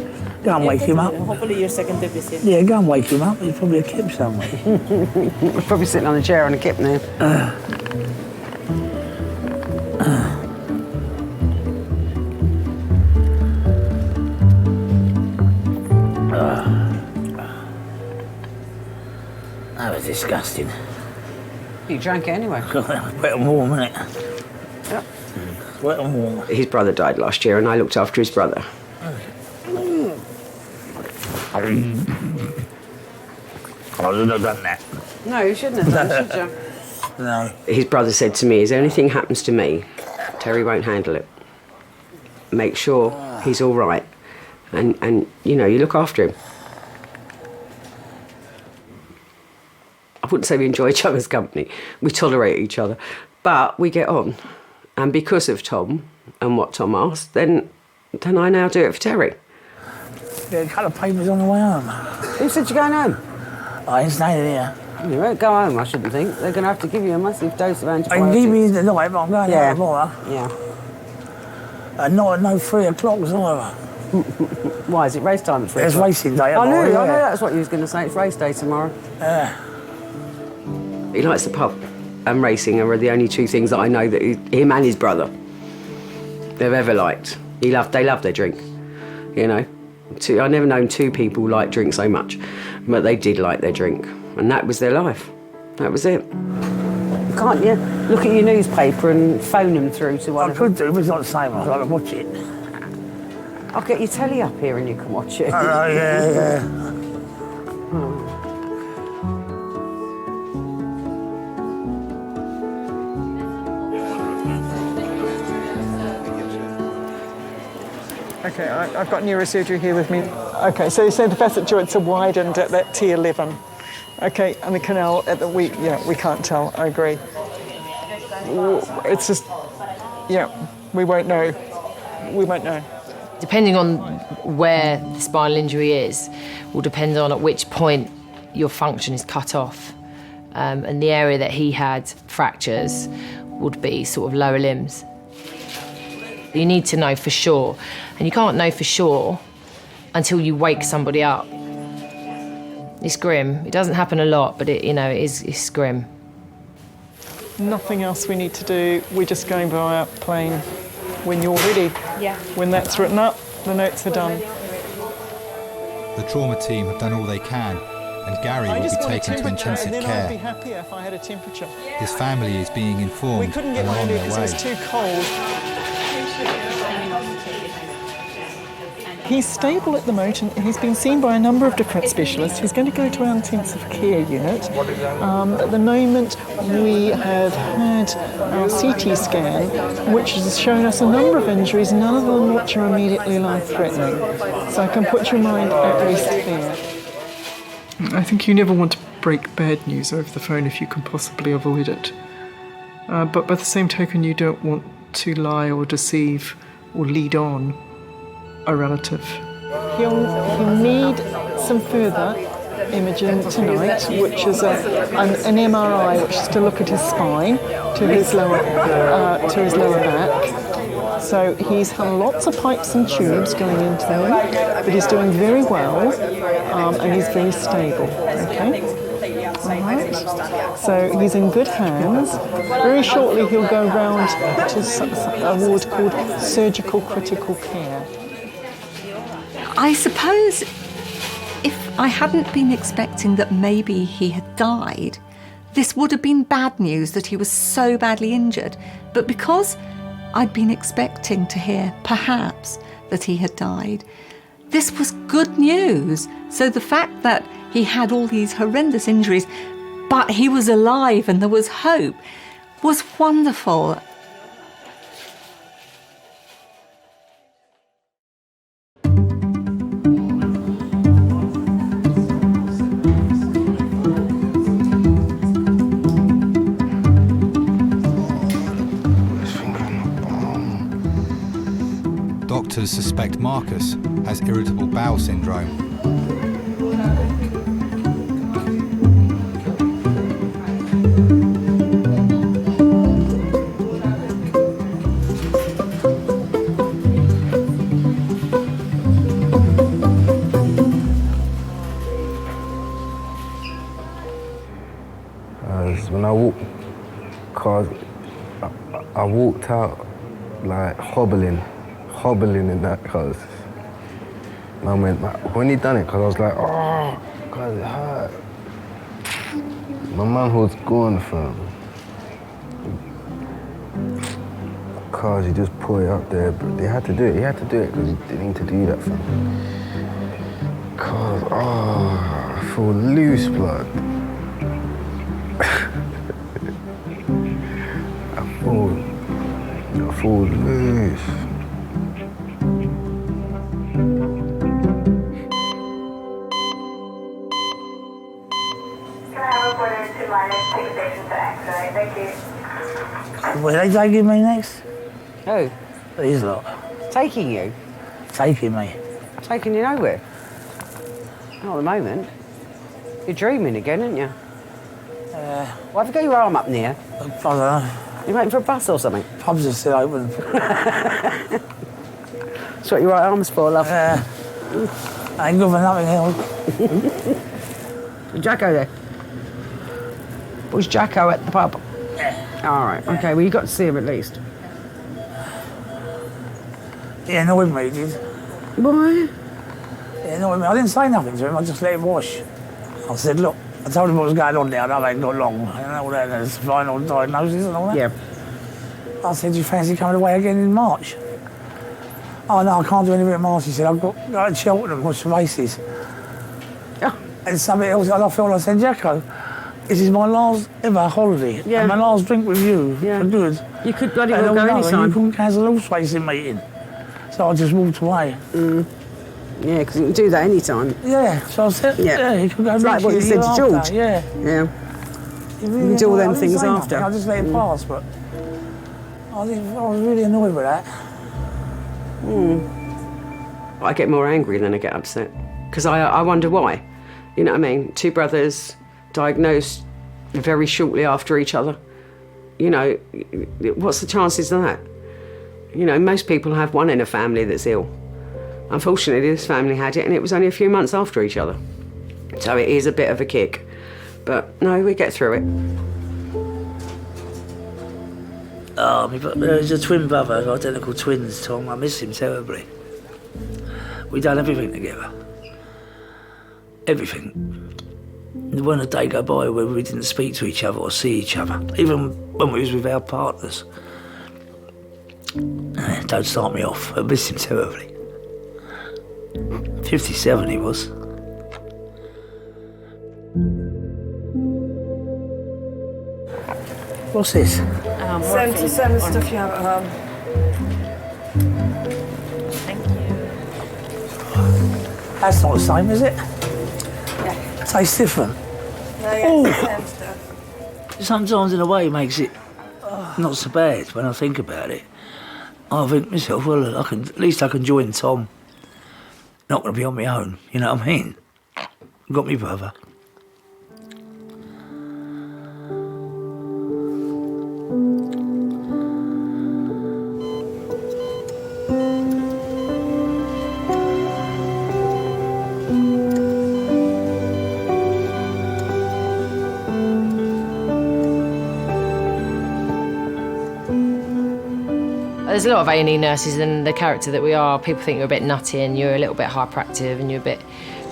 Go and wake him up. Hopefully your second visit. Yeah, go and wake him up. He's probably a kip somewhere. We're probably sitting on a chair on a kip now. That was disgusting. You drank it anyway. Wet and warm, isn't it? Yep. Wet and warm. His brother died last year and I looked after his brother. I shouldn't have done that. No, you shouldn't have done, should you? No. His brother said to me, if anything happens to me, Terry won't handle it. Make sure he's all right. And you know, you look after him. I wouldn't say we enjoy each other's company. We tolerate each other. But we get on. And because of Tom and what Tom asked, then I now do it for Terry. Yeah, a couple of papers on the way home. Who said you're going home? I ain't staying here. You won't go home, I shouldn't think. They're going to have to give you a massive dose of I antibiotics. can give you the night, but I'm going out tomorrow. Yeah. And not at no 3 o'clock either. Why, is it race time at 3 It's o'clock? racing day I tomorrow, knew yeah. that's what you was going to say. It's race day tomorrow. Yeah. He likes the pub and racing are the only two things that I know that him and his brother they've ever liked. They love their drink, you know. I never known two people like drink so much, but they did like their drink, and that was their life. That was it. Can't you look at your newspaper and phone them through to one I of could them? do, but it's not the same. I'd like to watch it. I'll get your telly up here and you can watch it. Oh, yeah. Okay, I've got neurosurgery here with me. Okay, so the facet joints are widened at that T11. Okay, and the canal at the we can't tell. I agree. It's just, we won't know. We won't know. Depending on where the spinal injury is, will depend on at which point your function is cut off. And the area that he had fractures would be sort of lower limbs. You need to know for sure, and you can't know for sure until you wake somebody up. It's grim. It doesn't happen a lot, but it's grim. Nothing else we need to do. We're just going via plane when you're ready. Yeah. When that's written up, the notes are done. The trauma team have done all they can, and Gary will be taken to intensive I'd be care. happier if I had a temperature. His family is being We informed couldn't get and are on ready their because it way. was too cold. He's stable at the moment. He's been seen by a number of different specialists. He's going to go to our intensive care unit. At the moment, we have had our CT scan, which has shown us a number of injuries, none of them which are immediately life-threatening. So I can put your mind at rest there. I think you never want to break bad news over the phone if you can possibly avoid it. But by the same token, you don't want to lie or deceive or lead on. a relative. He'll need some further imaging tonight, which is an MRI, which is to look at his spine, to his lower back. So he's had lots of pipes and tubes going into him, but he's doing very well, and he's very stable. Okay. All right. So he's in good hands. Very shortly he'll go round to a ward called surgical critical care. I suppose if I hadn't been expecting that maybe he had died, this would have been bad news that he was so badly injured. But because I'd been expecting to hear, perhaps, that he had died, this was good news. So the fact that he had all these horrendous injuries, but he was alive and there was hope, was wonderful. Doctors suspect Marcus has irritable bowel syndrome. When I walked out like hobbling in that, because Mum went, when he done it, because I was like, oh, because it hurt. My mum was gone from, because he just put it up there, but they had to do it. He had to do it because he didn't need to do that for me. Because, I feel loose, blood. I feel loose. Where are they taking me next? Who? These lot. Taking you? Taking me. Taking you nowhere? Not at the moment. You're dreaming again, aren't you? Why have you got your arm up near? I don't know. You waiting for a bus or something? Pubs are still open. That's what your right arm's for, love. I ain't good for nothing else. Is Jacko there? Was Jacko at the pub? Yeah. All right, okay, well, you got to see him at least. He annoyed me, he did. Why? He annoyed me. I didn't say nothing to him, I just let him wash. I said, look, I told him what was going on there, I ain't got long. And all that, there's final diagnosis and all that. Yeah. I said, do you fancy coming away again in March? Oh, no, I can't do anything in March. He said, I've got to go to Cheltenham, watch some races. Yeah. And something else, I felt, I said, Jacko, this is my last ever holiday, and my last drink with you for good. You could bloody well go anytime. You couldn't cancel a horse racing meeting. So I just walked away. Yeah, because you can do that anytime. Yeah, so I said, you could go. It's like what you said to George. Yeah. You can do all them things after. I just let it pass, but I was really annoyed with that. I get more angry than I get upset, because I wonder why. You know what I mean? Two brothers diagnosed very shortly after each other. You know, what's the chances of that? You know, most people have one in a family that's ill. Unfortunately, this family had it, and it was only a few months after each other. So it is a bit of a kick. But no, we get through it. Oh, there's a twin brother, identical twins, Tom. I miss him terribly. We done everything together. Everything. There wasn't a day go by where we didn't speak to each other or see each other, even when we was with our partners. Don't start me off. I miss him terribly. 57 he was. What's this? Send the stuff you have at home. Thank you. That's not the same, is it? Yeah. It tastes different. No, yeah, it's the same stuff. Sometimes in a way it makes it not so bad when I think about it. I think to myself, well, at least I can join Tom not going to be on my own, you know what I mean? I've got me brother. There's a lot of A&E nurses, and the character that we are, people think you're a bit nutty and you're a little bit hyperactive and you're a bit...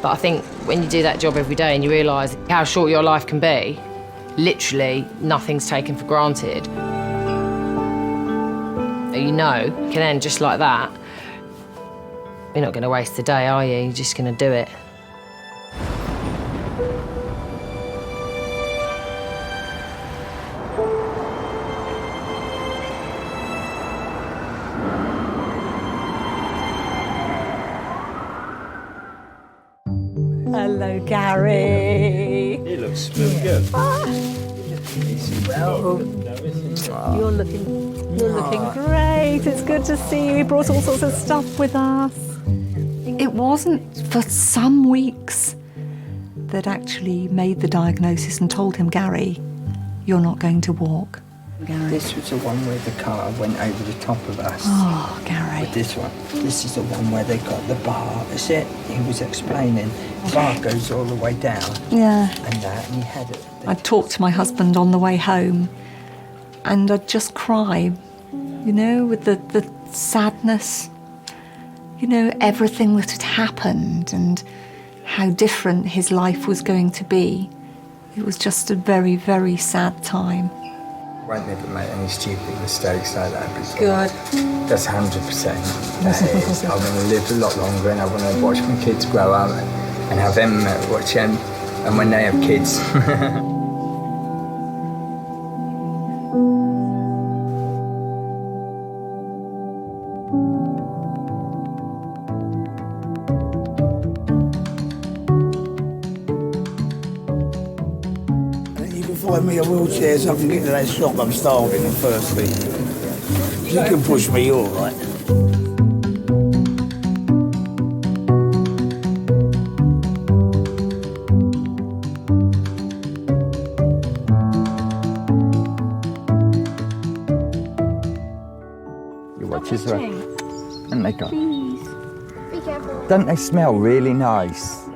But I think when you do that job every day and you realise how short your life can be, literally nothing's taken for granted. You know, you can end just like that. You're not going to waste a day, are you? You're just going to do it. Hello, Gary. He looks good. You're looking great. It's good to see you. We brought all sorts of stuff with us. It wasn't for some weeks that actually made the diagnosis and told him, Gary, you're not going to walk. Gary. This was the one where the car went over the top of us. Oh, Gary. With this one. This is the one where they got the bar. That's it. He was explaining. The bar goes all the way down. Yeah. And he had it. I'd talk to my husband on the way home and I'd just cry, you know, with the sadness, you know, everything that had happened and how different his life was going to be. It was just a very, very sad time. Won't never make any stupid mistakes like that before. Good. That's 100%. That is. I want to live a lot longer and I want to watch my kids grow up and have them watch them. And when they have kids. Find me a wheelchair so I can get to that shop. I'm starving and thirsty. If you can push me, you're all right. Your watches are... And they go. Please. Be careful. Don't they smell really nice?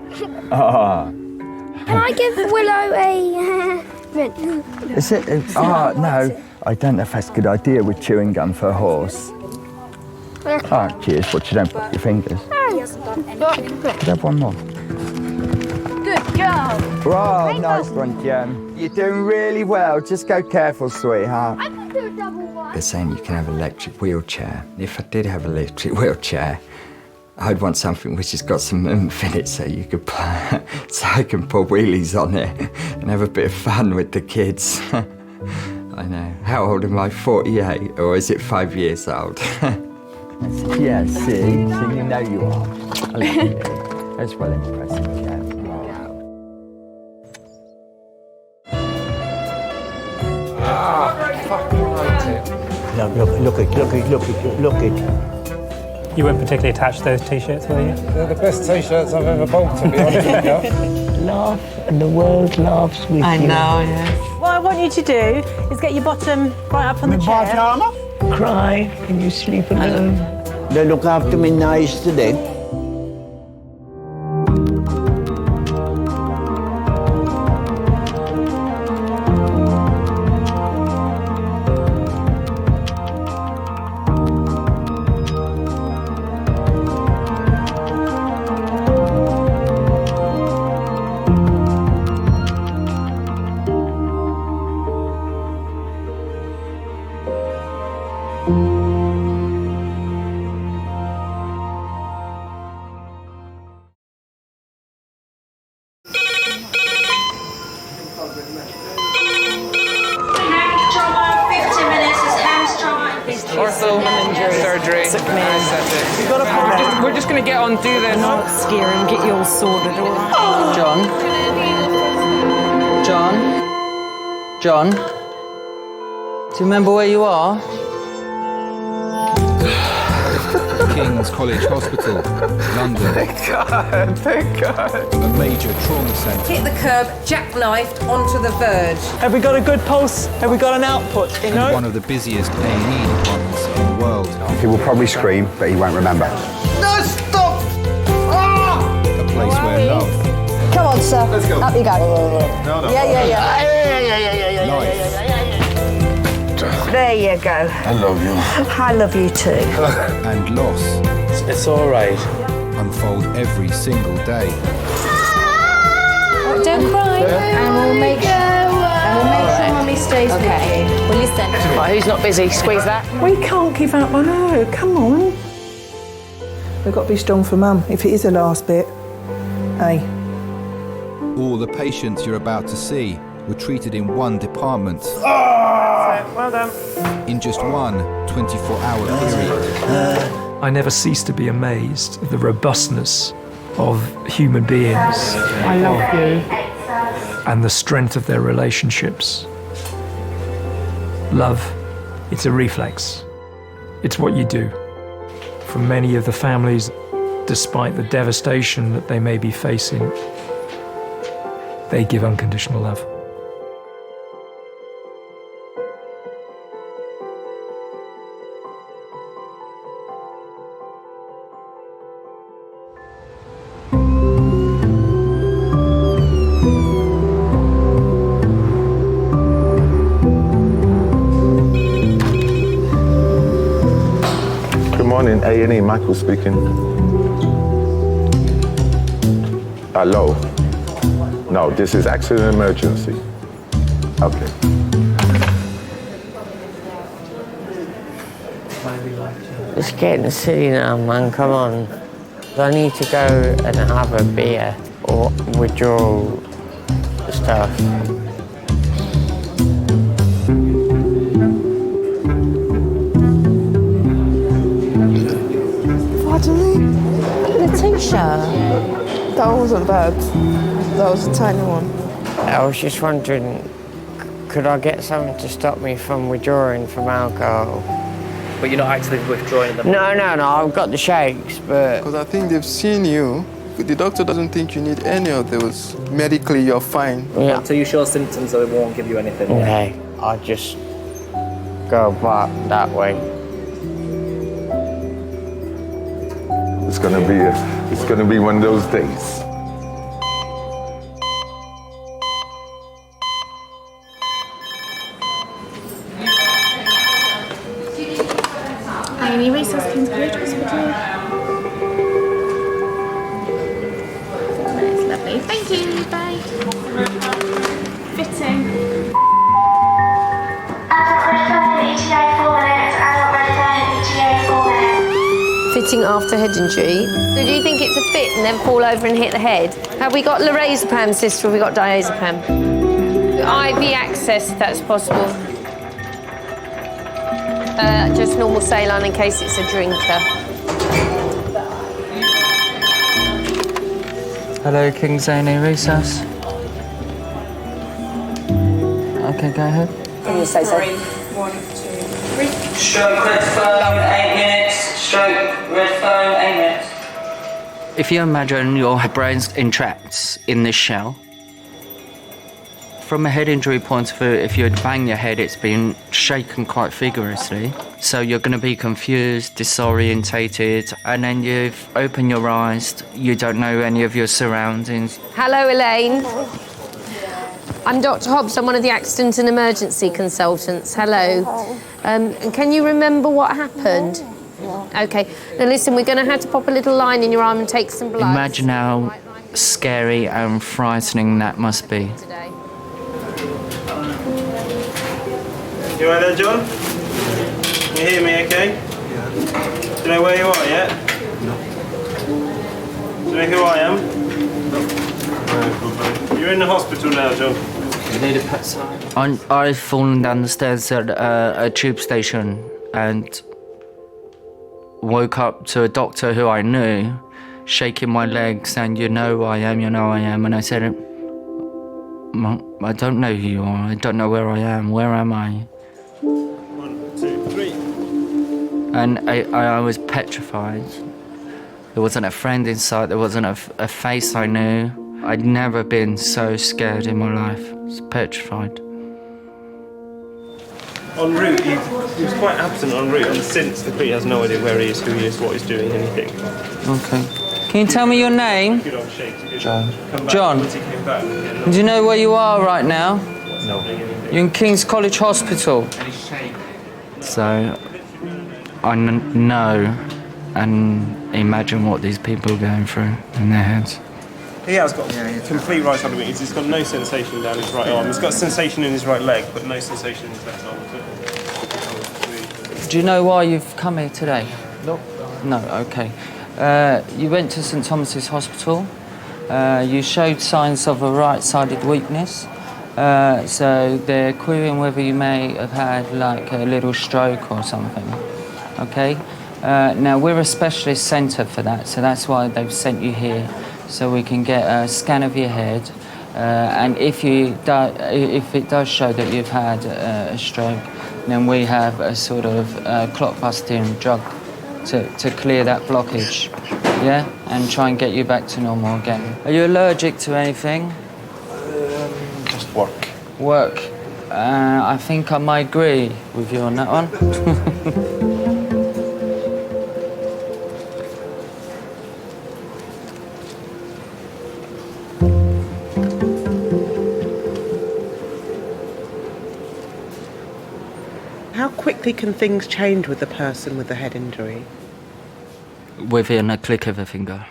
Ah. Can I give Willow a Is it? No. I don't know if that's a good idea with chewing gum for a horse. Oh, cheers, but you don't put your fingers. Could have one more. Good job. Wow, nice one, Jem. You're doing really well. Just go careful, sweetheart. I can do a double one. They're saying you can have an electric wheelchair. If I did have an electric wheelchair, I'd want something which has got some oomph in it so you could so I can pull wheelies on it and have a bit of fun with the kids. I know. How old am I? 48? Or is it 5 years old? Yeah, see? So you know you are. I love you. That's well impressive, yeah. Fucking right it. Look it. You weren't particularly attached to those T-shirts, were you? They're the best T-shirts I've ever bought, to be honest with you. Laugh, and the world laughs with you. I know, yes. What I want you to do is get your bottom right up on the chair. Cry and you sleep alone. They look after me nice today. Surgery. We're just going to get on, do this. Not scare and get you all sorted, all right? John? Do you remember where you are? King's College Hospital, London. Thank God. A major trauma centre. Hit the curb, jackknifed onto the verge. Have we got a good pulse? Have we got an output? You know? And one of the busiest A&E departments in the world. He will probably scream, but he won't remember. No, stop! Ah! A place where love. Come on, sir. Let's go. Up you go. No. Yeah. There you go. I love you. I love you too. And loss. It's all right. Unfold every single day. Don't cry. And we'll make sure Mummy stays with you. Well, listen. Right, who's not busy? Squeeze that. We can't give up on her. Come on. We've got to be strong for Mum. If it is the last bit, hey. All the patients you're about to see were treated in one department. Well done. In just one 24-hour period. I never cease to be amazed at the robustness of human beings. I love you. And the strength of their relationships. Love, it's a reflex. It's what you do. For many of the families, despite the devastation that they may be facing, they give unconditional love. Good morning, A&E, Michael speaking. Hello? No, this is accident emergency. Okay. It's getting silly now, man, come on. I need to go and have a beer or withdraw stuff. The t-shirt. That wasn't bad. That was a tiny one. I was just wondering, could I get something to stop me from withdrawing from alcohol? But you're not actually withdrawing them? No, I've got the shakes, but... Because I think they've seen you. The doctor doesn't think you need any of those. Medically, you're fine. Yeah. Until you show symptoms, they won't give you anything. Okay, I'll just go back that way. It's gonna be one of those days. A&E Resource King's College Hospital. That's lovely. Thank you. Bye. Fitting. Adult return, ETA 4 minutes. Adult return, ETA 4 minutes. Fitting after head injury. So do you think it's a fit and then fall over and hit the head? Have we got lorazepam, sister, or have we got diazepam? IV access, if that's possible. Just normal saline in case it's a drinker. Hello, King's A&E Resource. Okay, go ahead. Can you say so? 1, 2, 3. Stroke red phone, 8 minutes. Stroke red phone, 8 minutes. If you imagine your brain's entrapped in this shell, from a head injury point of view, if you bang your head, it's been shaken quite vigorously. So you're going to be confused, disorientated, and then you've opened your eyes, you don't know any of your surroundings. Hello, Elaine. I'm Dr. Hobbs. I'm one of the accident and emergency consultants. Hello. And can you remember what happened? Okay. Now listen, we're going to have to pop a little line in your arm and take some blood. Imagine how scary and frightening that must be. You right there, John? Can you hear me okay? Yeah. Do you know where you are yet? No. Do you know who I am? No. You're in the hospital now, John. You need a pet sign? I've fallen down the stairs at a tube station and woke up to a doctor who I knew shaking my leg saying, you know who I am, you know who I am. And I said, I don't know who you are. I don't know where I am. Where am I? 1, 2, 3. And I was petrified. There wasn't a friend in sight, there wasn't a face I knew. I'd never been so scared in my life. I was petrified. En route, he was quite absent en route, and since the police has no idea where he is, who he is, what he's doing, anything. Okay. Can you tell me your name? John. John. Do you know where you are right now? No. You're in King's College Hospital. So, I know and imagine what these people are going through in their heads. He has got complete right side of weakness. He's got no sensation down his right arm. He's got sensation in his right leg, but no sensation in his left arm. Do you know why you've come here today? No. No, okay. You went to St Thomas's Hospital. You showed signs of a right-sided weakness. So they're querying whether you may have had like a little stroke or something. Okay? Now we're a specialist centre for that, so that's why they've sent you here, so we can get a scan of your head. And if it does show that you've had a stroke, then we have a sort of clot-busting drug to clear that blockage, yeah? And try and get you back to normal again. Are you allergic to anything? Just work. Work. I think I might agree with you on that one. How quickly can things change with the person with the head injury? Within a click of a finger.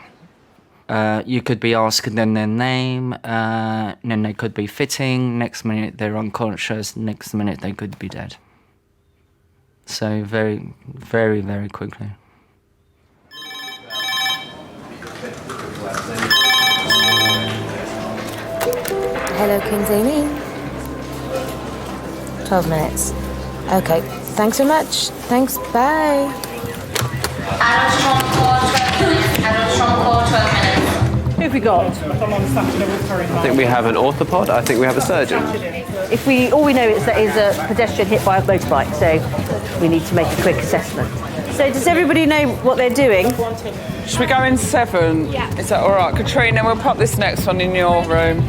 You could be asking them their name, then they could be fitting, next minute they're unconscious, next minute they could be dead. So very, very, very quickly. Hello, King's A&E. 12 minutes. Okay, thanks so much. Thanks, bye. Who have we got? I think we have an orthopod. I think we have a surgeon. All we know is that he's a pedestrian hit by a motorbike, so we need to make a quick assessment. So does everybody know what they're doing? Should we go in 7? Yeah. Is that all right? Katrina, we'll pop this next one in your room.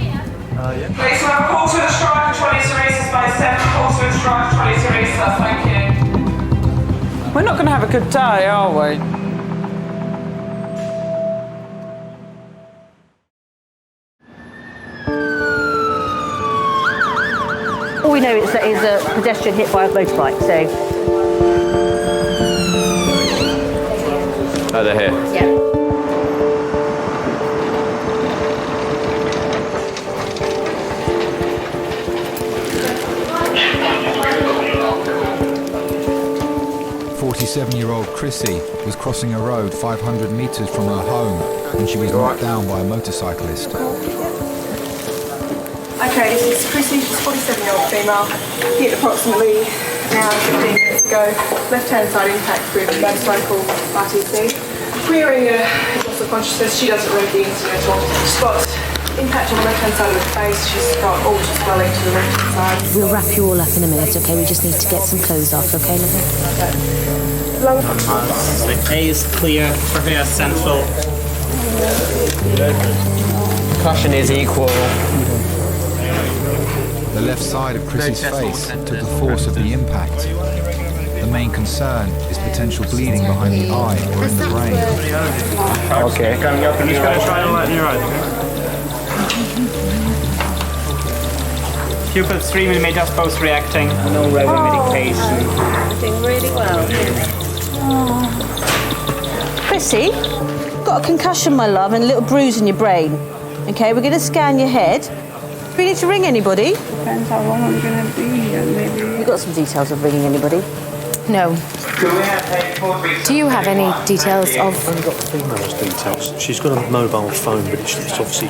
Okay, so I've called to the strike and 20 Teresa by 7, call to the strike 20 Teresa, thank you. We're not going to have a good day, are we? All we know is that he's a pedestrian hit by a motorbike, so... Oh, they're here? Yeah. Seven-year-old Chrissy was crossing a road 500 metres from her home when she was knocked down by a motorcyclist. Okay, this is Chrissy, she's a 47-year-old female, hit approximately an hour and 15 minutes ago, left-hand side impact with motorcycle RTC. Queering loss of consciousness, she doesn't read the incident at all. She's got impact on the left-hand side of the face, she's got ulcer swelling to the left-hand side. We'll wrap you all up in a minute, okay? We just need to get some clothes off, okay, lovely? So A is clear for her central. Concussion is equal. The left side of Chrissy's face took the force of the impact. The main concern is potential bleeding behind the eye or in the brain. Okay. I'm just going to try and lighten your eyes, okay? Pupil 3mm both reacting, no regular medication. Doing really well. Chrissy, got a concussion, my love, and a little bruise in your brain. Okay, we're going to scan your head. Do we need to ring anybody? Depends how long I'm going to be here, maybe. You got some details of ringing anybody? No. Do you have any details of... I've only got the female's details. She's got a mobile phone, but it's obviously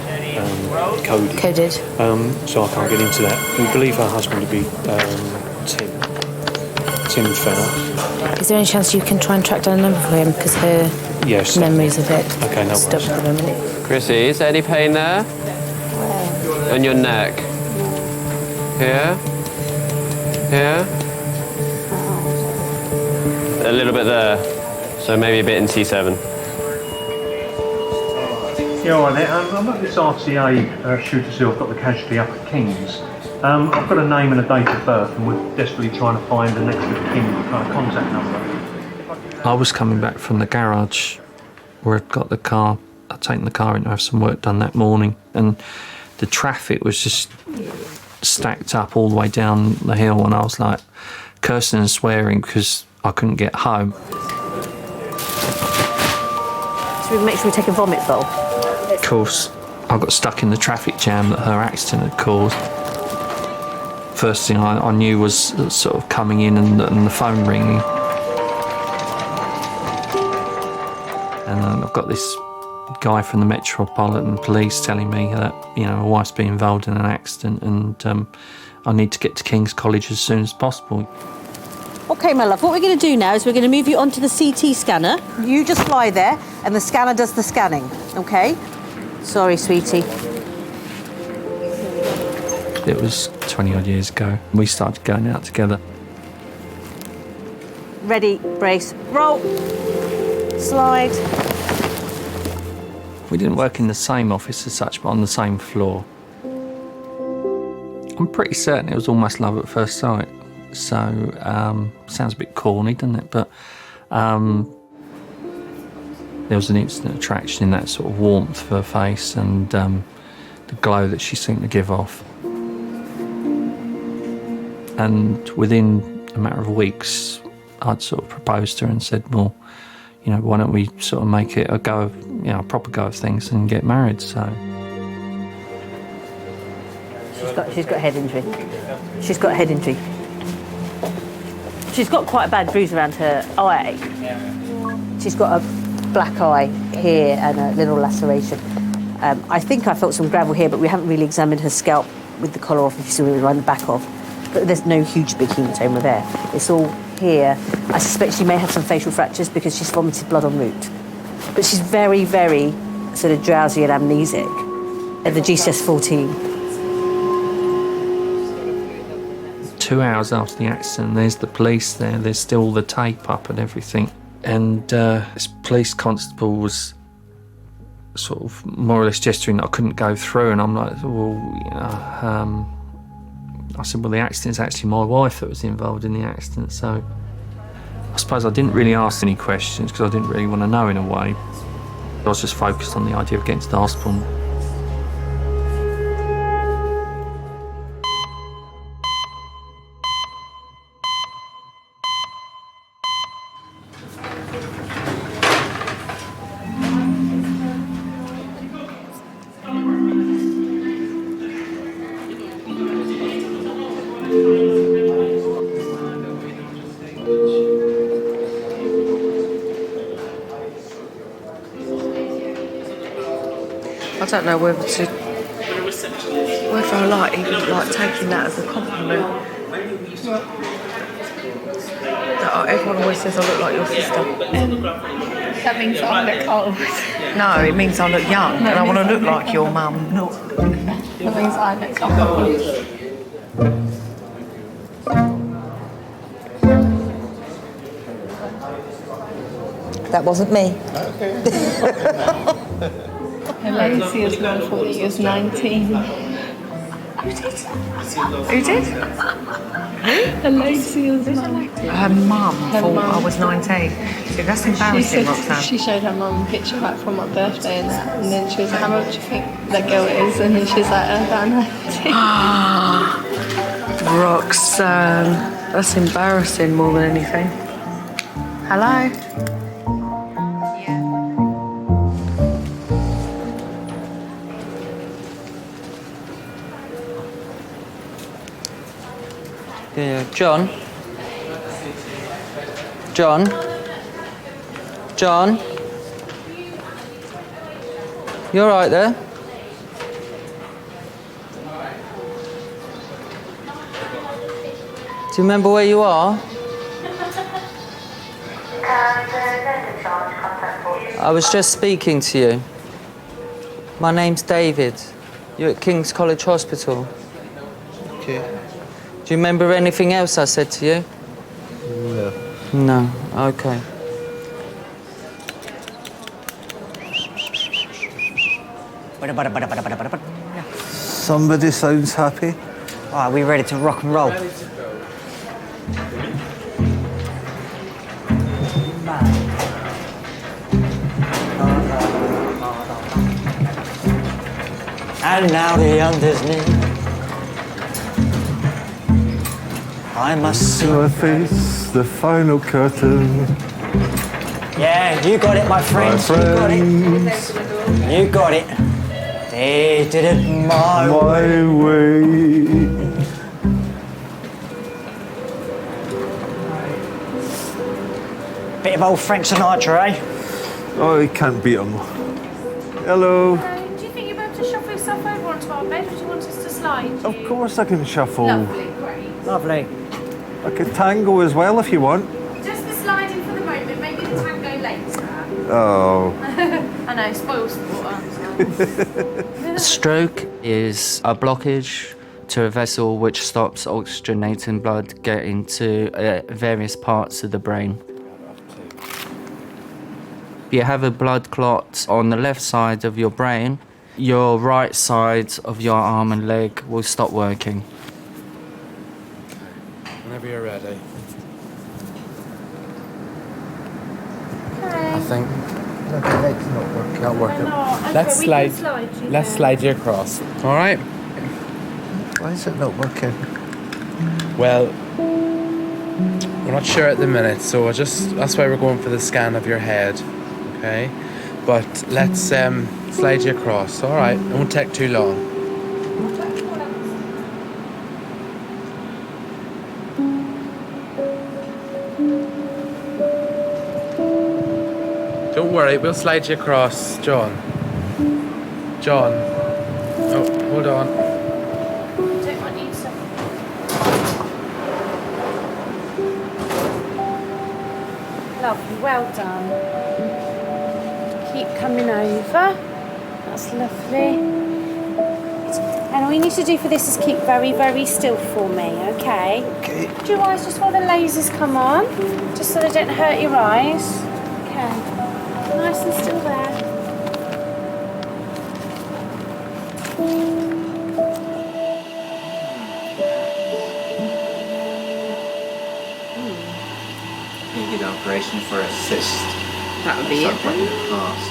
coded. Coded. So I can't get into that. We believe her husband to be Tim Fenner. Is there any chance you can try and track down a number for him? Because her memory's a bit stuck at the moment. Chrissy, is there any pain there? Where? On your neck. Here? Here? a little bit there, so maybe a bit in T7. Yeah, all right there. I'm at this RTA shooter's hill. I've got the casualty up at King's. I've got a name and a date of birth, and we're desperately trying to find the next of kin contact number. I was coming back from the garage where I'd got the car. I'd taken the car in to have some work done that morning, and the traffic was just stacked up all the way down the hill, and I was like cursing and swearing because I couldn't get home. Should we make sure we take a vomit bowl? Of course, I got stuck in the traffic jam that her accident had caused. First thing I knew was sort of coming in and the phone ringing. And I've got this guy from the Metropolitan Police telling me that, you know, my wife's been involved in an accident and I need to get to King's College as soon as possible. OK, my love, what we're going to do now is we're going to move you onto the CT scanner. You just lie there and the scanner does the scanning, OK? Sorry, sweetie. It was 20-odd years ago. We started going out together. Ready, brace, roll, slide. We didn't work in the same office as such, but on the same floor. I'm pretty certain it was almost love at first sight. So, sounds a bit corny, doesn't it? But there was an instant attraction in that sort of warmth of her face and the glow that she seemed to give off. And within a matter of weeks, I'd sort of proposed to her and said, well, you know, why don't we sort of make it a go of, you know, a proper go of things and get married, so. She's got a head injury. She's got a head injury. She's got quite a bad bruise around her eye. She's got a black eye here and a little laceration. I think I felt some gravel here, but we haven't really examined her scalp with the collar off, if you see what around the back of. But there's no huge big hematoma there. It's all here. I suspect she may have some facial fractures because she's vomited blood en route. But she's very, very sort of drowsy and amnesic. At the GCS-14. 2 hours after the accident, there's the police there. There's still the tape up and everything. And this police constable was sort of more or less gesturing that I couldn't go through. And I'm like, well, you know, I said, well, the accident's actually my wife that was involved in the accident, so I suppose I didn't really ask any questions because I didn't really want to know in a way. I was just focused on the idea of getting to the hospital. I don't know whether I like even like taking that as a compliment. That everyone always says I look like your sister. That means I look old. No, it means I look young and I want to look like your mum. That means I look old. That wasn't me. Lacey is now 40 years 19. Who did? Who? Lacey is 19. Her mum thought I was 19. See, that's embarrassing, Roxanne. She showed her mum a picture back from my birthday and that, and then she was like, how old do you think that girl is? And then she was like, about 19. Roxanne, that's embarrassing more than anything. Hello? Yeah, John? John? John? You all right there? Do you remember where you are? I was just speaking to you. My name's David. You're at King's College Hospital. Okay. Do you remember anything else I said to you? No. No. Okay. Somebody sounds happy. Are we ready to rock and roll? And now the Undisney. I must So I face the final curtain. Yeah, you got it, my friends. You got it. You got it. They did it my way. Bit of old Frank Sinatra, eh? Oh, he can't beat him. Hello. Do you think you'll be able to shuffle yourself over onto our bed? Would you want us to slide you? Of course I can shuffle. Lovely, great. Lovely. I could tango as well if you want. Just the sliding for the moment, maybe the tango later. Oh. I know, spoil sport. A stroke is a blockage to a vessel which stops oxygenating blood getting to various parts of the brain. If you have a blood clot on the left side of your brain, your right side of your arm and leg will stop working. Whenever you're ready. Okay. I think. No, the leg's not working. Not working. Okay, Let's we slide. can slide you Let's there. slide you across. All right. Why is it not working? Well, we're not sure at the minute, so that's why we're going for the scan of your head. Okay, but let's slide you across. All right. It won't take too long. Don't worry, we'll slide you across, John. John. Oh, hold on. Don't want you to. Lovely, well done. Keep coming over. That's lovely. And all you need to do for this is keep very, very still for me, okay? Okay. Do your eyes just while the lasers come on, just so they don't hurt your eyes. Okay. Nice and still there. You did operation for a cyst. That would be it then.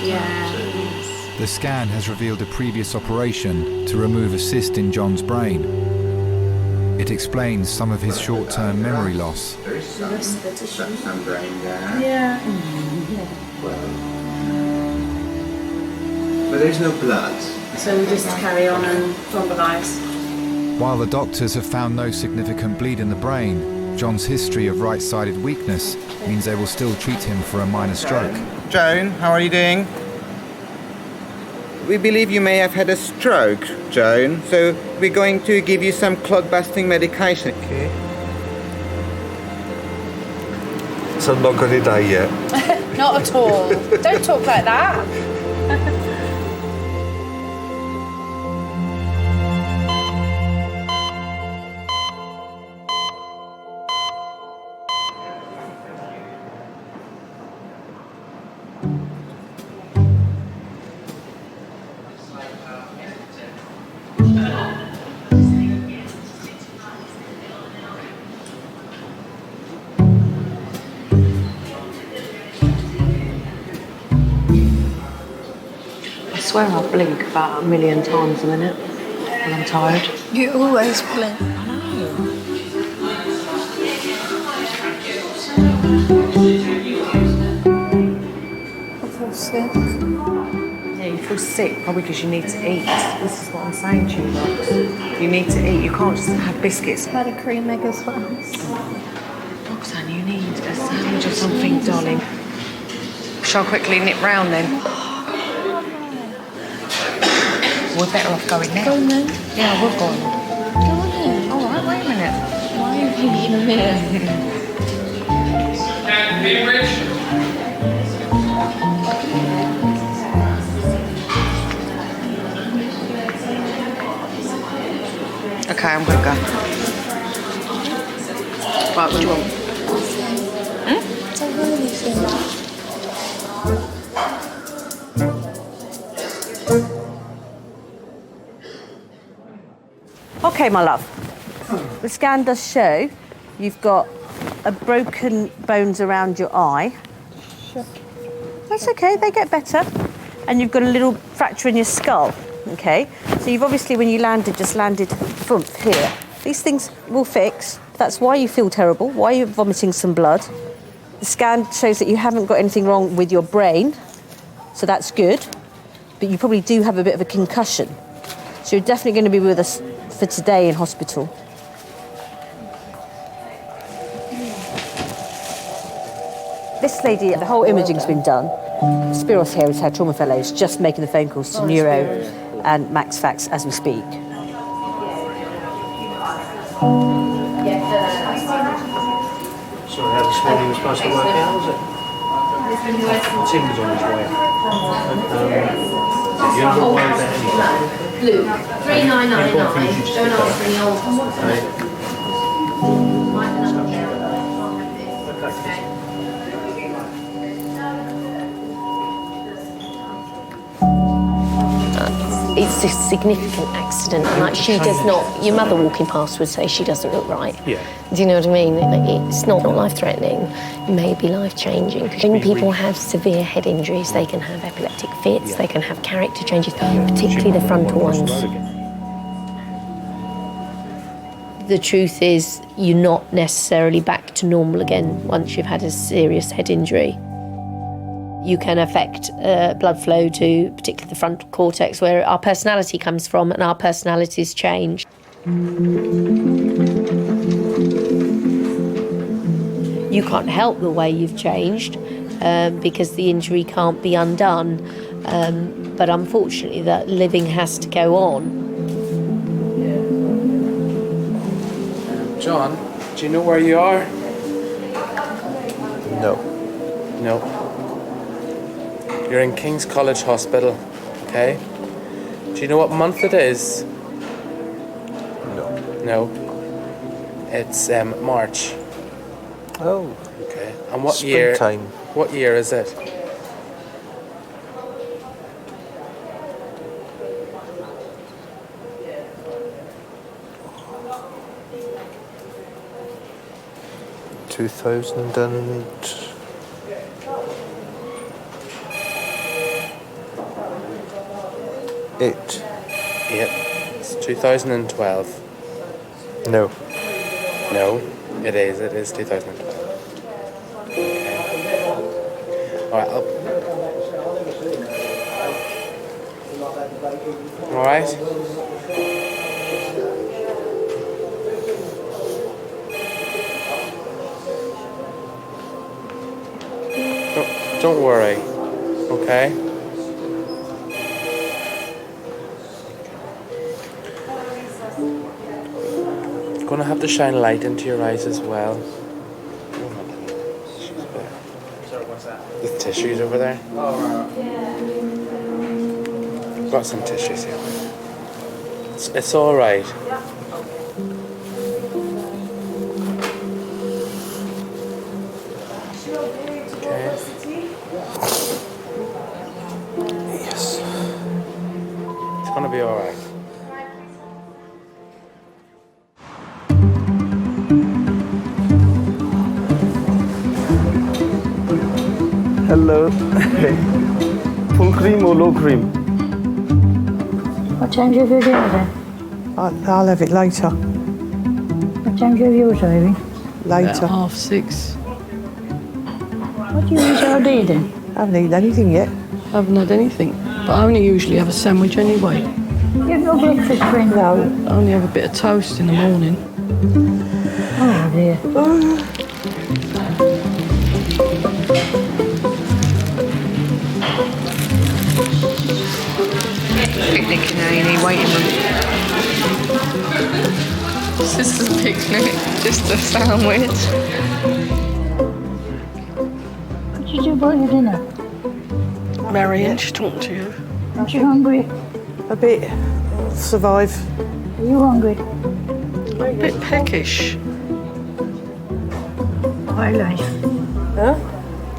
Yeah. The scan has revealed a previous operation to remove a cyst in John's brain. It explains some of his short-term memory loss. There is some brain there. Yeah. But there's no blood. So we just carry on and thrombolise. While the doctors have found no significant bleed in the brain, John's history of right-sided weakness means they will still treat him for a minor stroke. Joan, how are you doing? We believe you may have had a stroke, Joan, so we're going to give you some clot-busting medication. Okay. So I'm not going to die yet. Not at all. Don't talk like that. I swear I blink about 1,000,000 times a minute when I'm tired. You always blink. I feel sick. Yeah, you feel sick probably because you need to eat. This is what I'm saying to you, Rox. You need to eat. You can't just have biscuits. Had a cream egg as well. Roxanne, you need a sandwich or something, darling. Shall I quickly nip round then? We're better off going now. Go on then. Yeah, we're going. Go on then. All right, wait a minute. Why are you thinking a minute? Okay, I'm gonna go. Right, what do you want? Hmm? Okay, my love. The scan does show you've got a broken bones around your eye. Sure. That's okay, they get better. And you've got a little fracture in your skull, okay? So you've obviously, when you landed, just landed here. These things will fix. That's why you feel terrible, why you're vomiting some blood. The scan shows that you haven't got anything wrong with your brain, so that's good. But you probably do have a bit of a concussion. So you're definitely going to be with us for today in hospital. This lady, the whole imaging's been done. Spiros here is her trauma fellow, is just making the phone calls to Neuro and Max Fax as we speak. Sorry, how this morning was supposed to work out, was it? Tim was on his way. You're not worried about anything? Luke, 3999. Don't ask for the old It's a significant accident. Like, she does not. Your mother walking past would say she doesn't look right. Yeah. Do you know what I mean? It's not life-threatening. It may be life-changing. When people have severe head injuries, they can have epileptic fits. They can have character changes, particularly the frontal ones. The truth is, you're not necessarily back to normal again once you've had a serious head injury. You can affect blood flow to particularly the frontal cortex, where our personality comes from, and our personalities change. You can't help the way you've changed because the injury can't be undone. But unfortunately, that living has to go on. John, do you know where you are? No. No. You're in King's College Hospital, okay? Do you know what month it is? No. No. It's March. Oh. Okay. And what year? Springtime. What year is it? It's 2012. No. No, it is 2012. Okay. Alright, Alright. Don't worry, okay? You're gonna have to shine light into your eyes as well. Sorry, what's that? There's tissues over there. Oh, right. Got some tissues here. It's all right. Okay. Yes. It's gonna be all right. Hello. Full cream or low cream? What time do you have your dinner then? I'll have it later. What time do you have yours, Ivy? Later. About 6:30. What do you eat all day then? I haven't eaten anything yet. I haven't had anything, but I only usually have a sandwich anyway. You have no breakfast, friend? No. I only have a bit of toast in the morning. Oh dear. Picnic in A&E waiting room. This is a picnic, just a sandwich. What did you do about your dinner? Marion, she's talking to you. Aren't you hungry? A bit. Survive. Are you hungry? A bit peckish. Why life? Huh?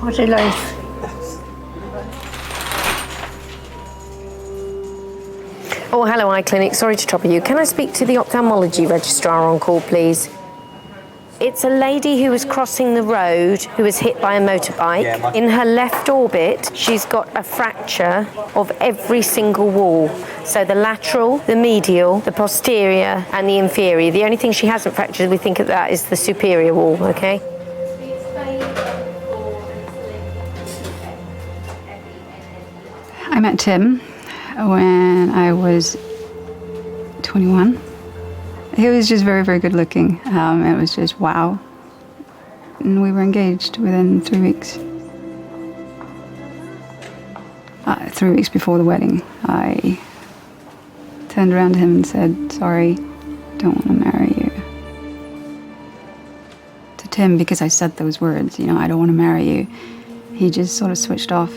What's a life? Oh, hello, Eye Clinic. Sorry to trouble you. Can I speak to the ophthalmology registrar on call, please? It's a lady who was crossing the road who was hit by a motorbike. In her left orbit, she's got a fracture of every single wall. So the lateral, the medial, the posterior, and the inferior. The only thing she hasn't fractured, we think of that, is the superior wall, okay? I met Tim when I was 21. He was just very, very good looking. It was just wow. And we were engaged within 3 weeks. 3 weeks before the wedding, I turned around to him and said, sorry, don't want to marry you. To Tim, because I said those words, you know, I don't want to marry you, he just sort of switched off.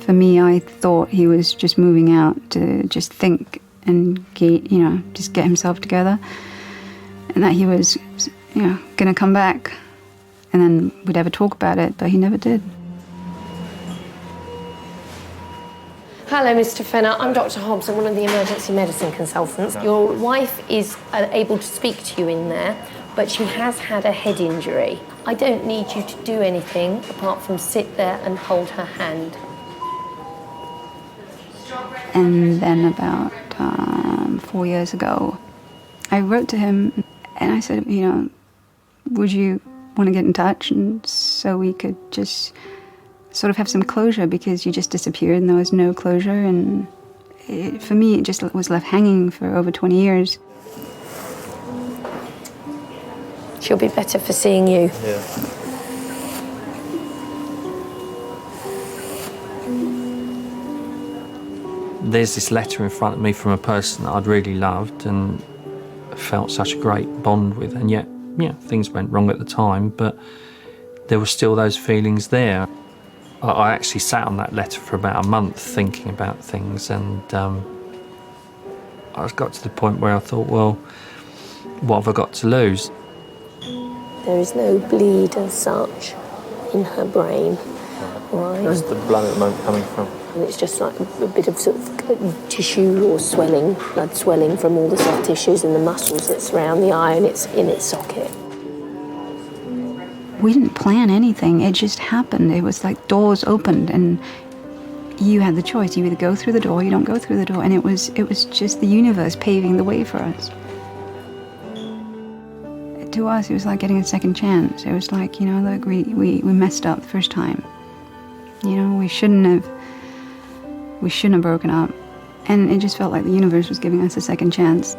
For me, I thought he was just moving out to just think and get, you know, just get himself together, and that he was, you know, gonna come back, and then we'd ever talk about it, but he never did. Hello, Mr. Fenner. I'm Dr. Hobbs. I'm one of the emergency medicine consultants. Your wife is able to speak to you in there, but she has had a head injury. I don't need you to do anything apart from sit there and hold her hand. And then about 4 years ago, I wrote to him and I said, you know, would you want to get in touch, and so we could just sort of have some closure, because you just disappeared and there was no closure, and for me it just was left hanging for over 20 years. She'll be better for seeing you. Yeah. There's this letter in front of me from a person that I'd really loved and felt such a great bond with, and yet, yeah, things went wrong at the time, but there were still those feelings there. I actually sat on that letter for about a month thinking about things, and I got to the point where I thought, well, what have I got to lose? There is no bleed as such in her brain, right? Where's the blood at the moment coming from? And it's just like a bit of sort of tissue or swelling, blood swelling from all the soft tissues and the muscles that surround the eye, and it's in its socket. We didn't plan anything, it just happened. It was like doors opened and you had the choice. You either go through the door or you don't go through the door, and it was just the universe paving the way for us. To us, it was like getting a second chance. It was like, you know, look, we messed up the first time. You know, we shouldn't have broken up. And it just felt like the universe was giving us a second chance.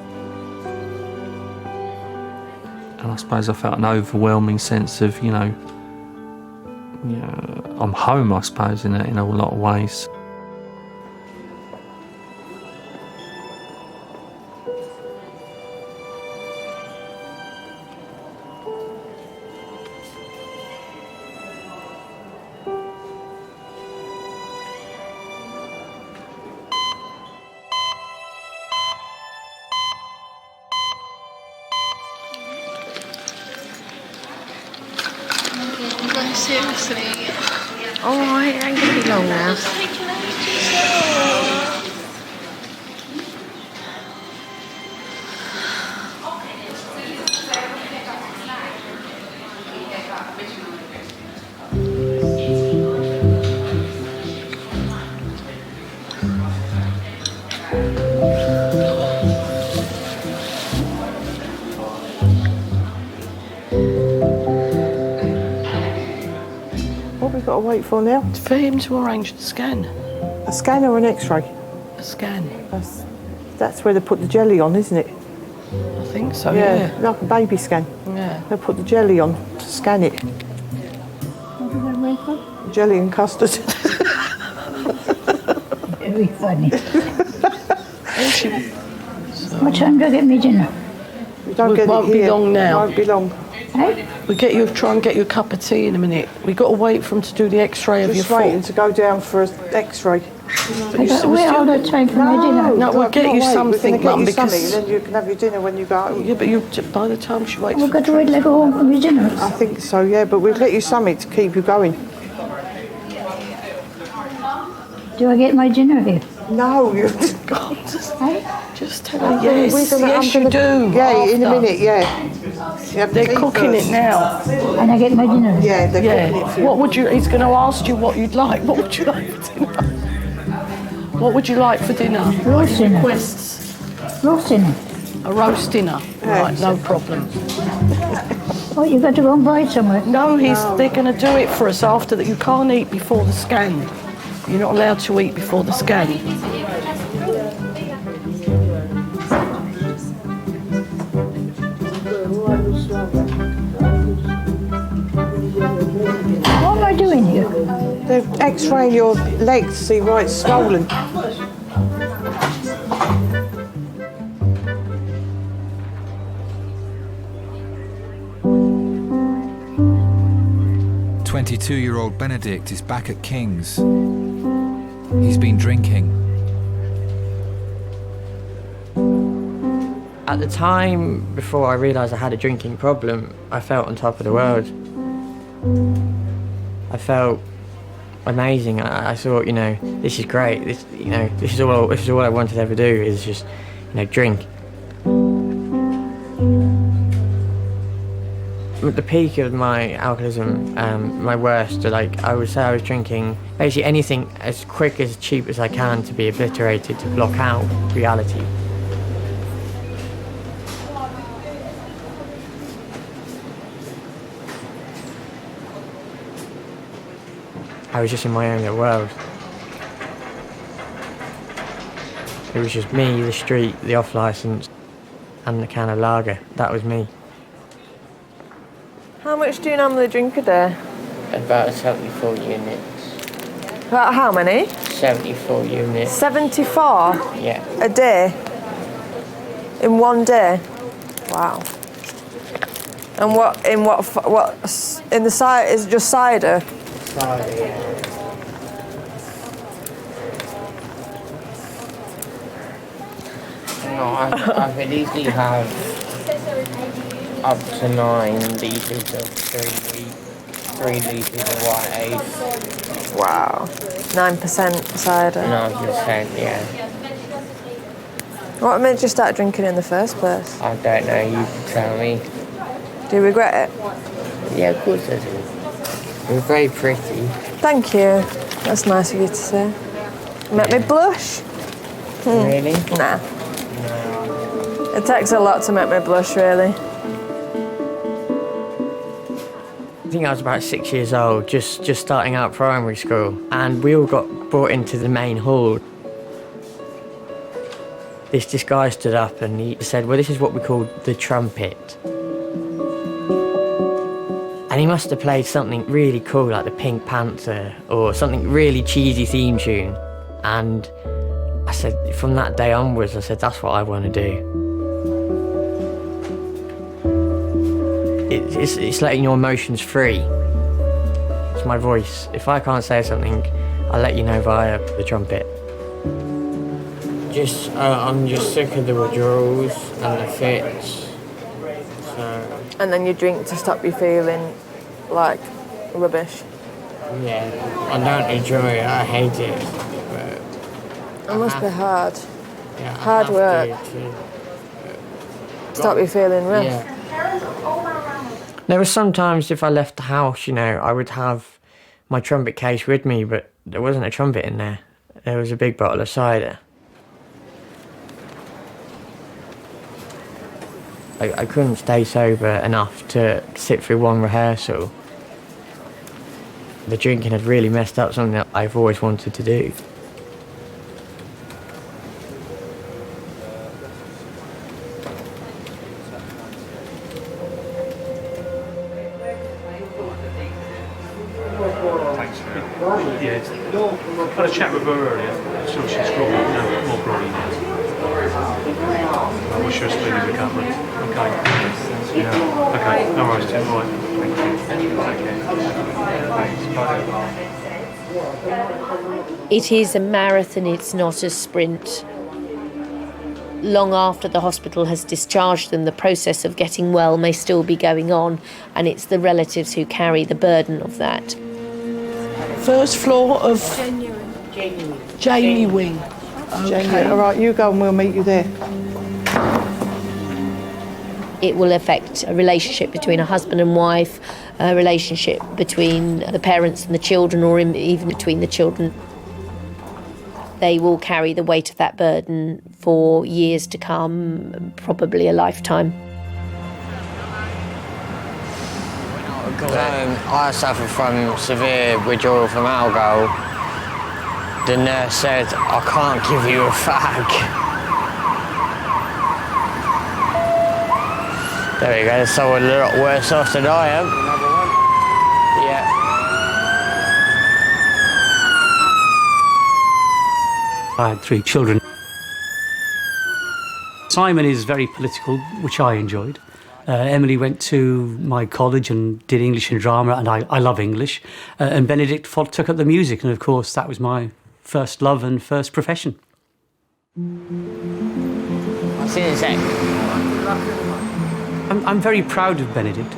And I suppose I felt an overwhelming sense of, you know, I'm home, I suppose, in a lot of ways. Seriously. All right, it ain't gonna be long now. What have we got to wait for now? For him to arrange the scan. A scan or an X-ray? A scan. That's where they put the jelly on, isn't it? I think so, yeah. Like a baby scan. Yeah. They put the jelly on to scan it. What did I wake up? Jelly and custard. Very funny. What time do I get me dinner? We don't get won't it here. be long now. Won't be long. Hey? We try and get you a cup of tea in a minute. We got to wait for him to do the X-ray of your Just foot. waiting to go down for an X-ray. I got to wait all the time for my dinner. No, we'll get you something, Mum, Mum, because... because... Then you can have your dinner when you go home. Yeah, but by the time she waits We've got to wait till I go home for my dinner. I think so, yeah, but we'll get you something to keep you going. Do I get my dinner here? No, you God, just tell her We're yes. gonna- Yes, I'm you gonna- do. Yeah, in a after. minute, yeah. They're cooking it now. And I get my dinner. Yeah, they're cooking it for you. What would you? He's going to ask you what you'd like. What would you like for dinner? What would you like for dinner? Roast dinner. Requests. Roast dinner. A roast dinner. Right, no problem. Oh, you've got to go and buy it somewhere. No, they're going to do it for us after that. You can't eat before the scan. You're not allowed to eat before the scan. What am I doing here? They're x-raying your legs to see why it's swollen. "22-year-old Benedict is back at King's. He's been drinking. At the time, before I realised I had a drinking problem, I felt on top of the world. I felt amazing. I thought, you know, this is great. This is all I wanted to ever do is just, drink. At the peak of my alcoholism, my worst, I would say I was drinking basically anything as quick, as cheap as I can to be obliterated, to block out reality. I was just in my own little world. It was just me, the street, the off-licence, and the can of lager. That was me. How much do you normally drink a day? About 74 units. About how many? 74 units. 74? Yeah. A day? In one day? Wow. And what in the cider, is it just cider? Cider, yeah. No, I could easily have up to 9 litres of 3 litres of white ale. Wow. 9% cider. 9%, yeah. What made you start drinking in the first place? I don't know, you can tell me. Do you regret it? Yeah, of course I do. You're very pretty. Thank you. That's nice of you to say. Make me blush? Really? Nah. It takes a lot to make me blush, really. I think I was about 6 years old, just starting out primary school, and we all got brought into the main hall. This guy stood up and he said, well, this is what we call the trumpet. And he must have played something really cool, like the Pink Panther, or something really cheesy theme tune. And I said, from that day onwards, I said, that's what I want to do. It's letting your emotions free. It's my voice. If I can't say something, I'll let you know via the trumpet. I'm just sick of the withdrawals and the fits. So, And then you drink to stop you feeling like rubbish. yeah, I don't enjoy it, I hate it. But It must be hard. yeah, I Hard have work. to Stop you feeling rough. Yeah. There were some times if I left the house, I would have my trumpet case with me, but there wasn't a trumpet in there. There was a big bottle of cider. I couldn't stay sober enough to sit through one rehearsal. The drinking had really messed up something that I've always wanted to do. Yeah, I had a chat with her earlier, so she's got more groggy now. I wish her a speedy recovery. Okay. Yeah. Okay. No worries, Tim. Right. Thank you. Take care. Thanks. Bye. It is a marathon, it's not a sprint. Long after the hospital has discharged them, the process of getting well may still be going on, and it's the relatives who carry the burden of that. First floor of Jamie Wing. Genuine. All right, you go and we'll meet you there. It will affect a relationship between a husband and wife, a relationship between the parents and the children, or even between the children. They will carry the weight of that burden for years to come, probably a lifetime. I suffer from severe withdrawal from alcohol. The nurse said, I can't give you a fag. There we go, someone a lot worse off than I am. Yeah. I had 3 children. Simon is very political, which I enjoyed. Emily went to my college and did English and drama, and I love English. And Benedict took up the music, and of course that was my first love and first profession. I'll see you in a sec. I'm very proud of Benedict.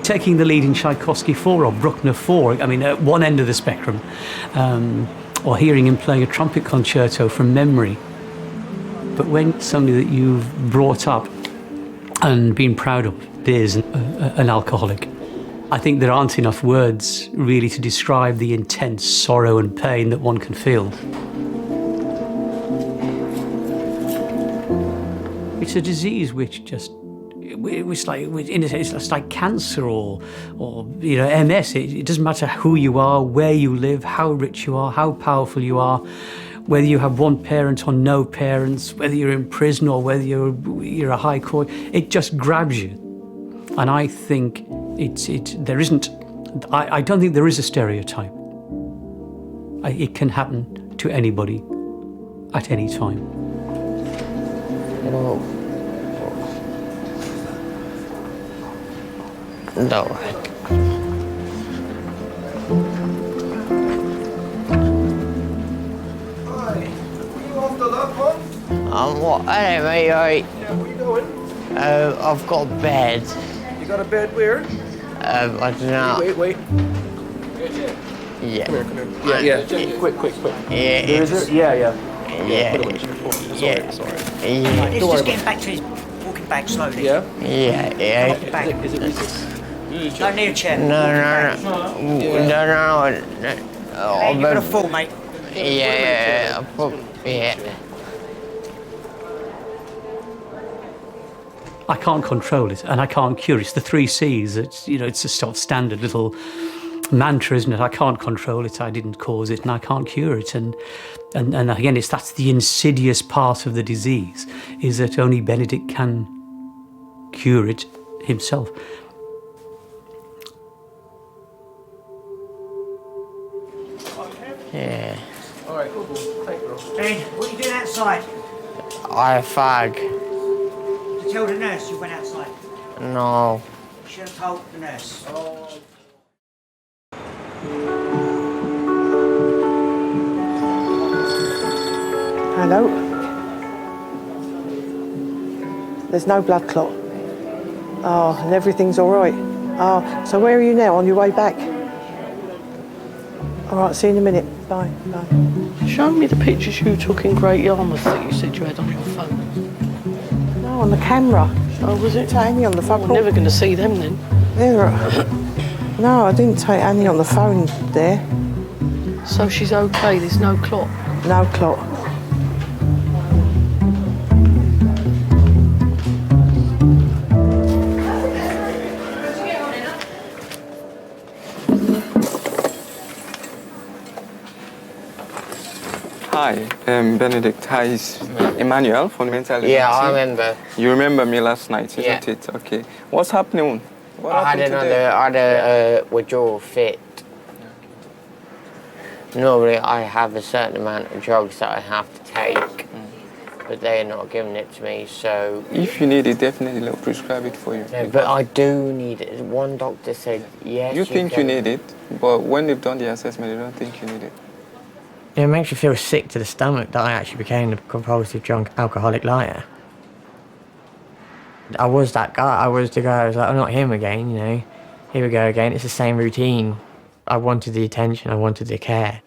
Taking the lead in Tchaikovsky 4 or Bruckner 4, I mean, at one end of the spectrum, or hearing him playing a trumpet concerto from memory. But when somebody that you've brought up and been proud of is an alcoholic, I think there aren't enough words really to describe the intense sorrow and pain that one can feel. It's a disease which just, it's like cancer or MS. It doesn't matter who you are, where you live, how rich you are, how powerful you are, whether you have one parent or no parents, whether you're in prison or whether you're a high court. It just grabs you, and I think there isn't. I don't think there is a stereotype. It can happen to anybody at any time. No. What? Hello, mate, alright. Yeah, what are you doing? I've got a bed. You got a bed where? I don't know. Wait. Yeah. Come here. Yeah. Quick. Yeah. Where is it? Yeah. Yeah. Put it away. It's all right. Yeah. Right, he's just getting back to his walking back slowly. Yeah? Yeah. Come back. Is it resist? Don't need a chair. No. Hey, you're gonna fall, mate. Yeah. I can't control it, and I can't cure it. It's the 3 C's. It's a sort of standard little mantra, isn't it? I can't control it. I didn't cause it, and I can't cure it. And again, that's the insidious part of the disease, is that only Benedict can cure it himself. Yeah. All right, cool. Thank you, bro. Ben, what are you doing outside? I fag. To tell the nurse you went outside. No. You should have told the nurse. Hello? There's no blood clot. Oh, and everything's all right. Oh, so where are you now? On your way back? All right, see you in a minute. Bye. Show me the pictures you took in Great Yarmouth that you said you had on your phone. No, on the camera. Oh, was it? Take Annie on the phone. We're never going to see them then. No, I didn't take Annie on the phone there. So she's okay, there's no clot? No clot. Hi, Benedict. Hi, it's Emmanuel from Mental Health. Yeah, I remember. You remember me last night, isn't Yeah. it? Okay. What's happening? What I had happened today? a withdrawal fit. Normally, I have a certain amount of drugs that I have to take, but they are not giving it to me, so... If you need it, definitely they'll prescribe it for you. No, but I do need it. One doctor said, yes, You think you can. need it, but when they've done the assessment, they don't think you need it. It makes you feel sick to the stomach that I actually became a compulsive drunk alcoholic liar. I was that guy. I was the guy. I was like, I'm not him again, you know. Here we go again. It's the same routine. I wanted the attention. I wanted the care.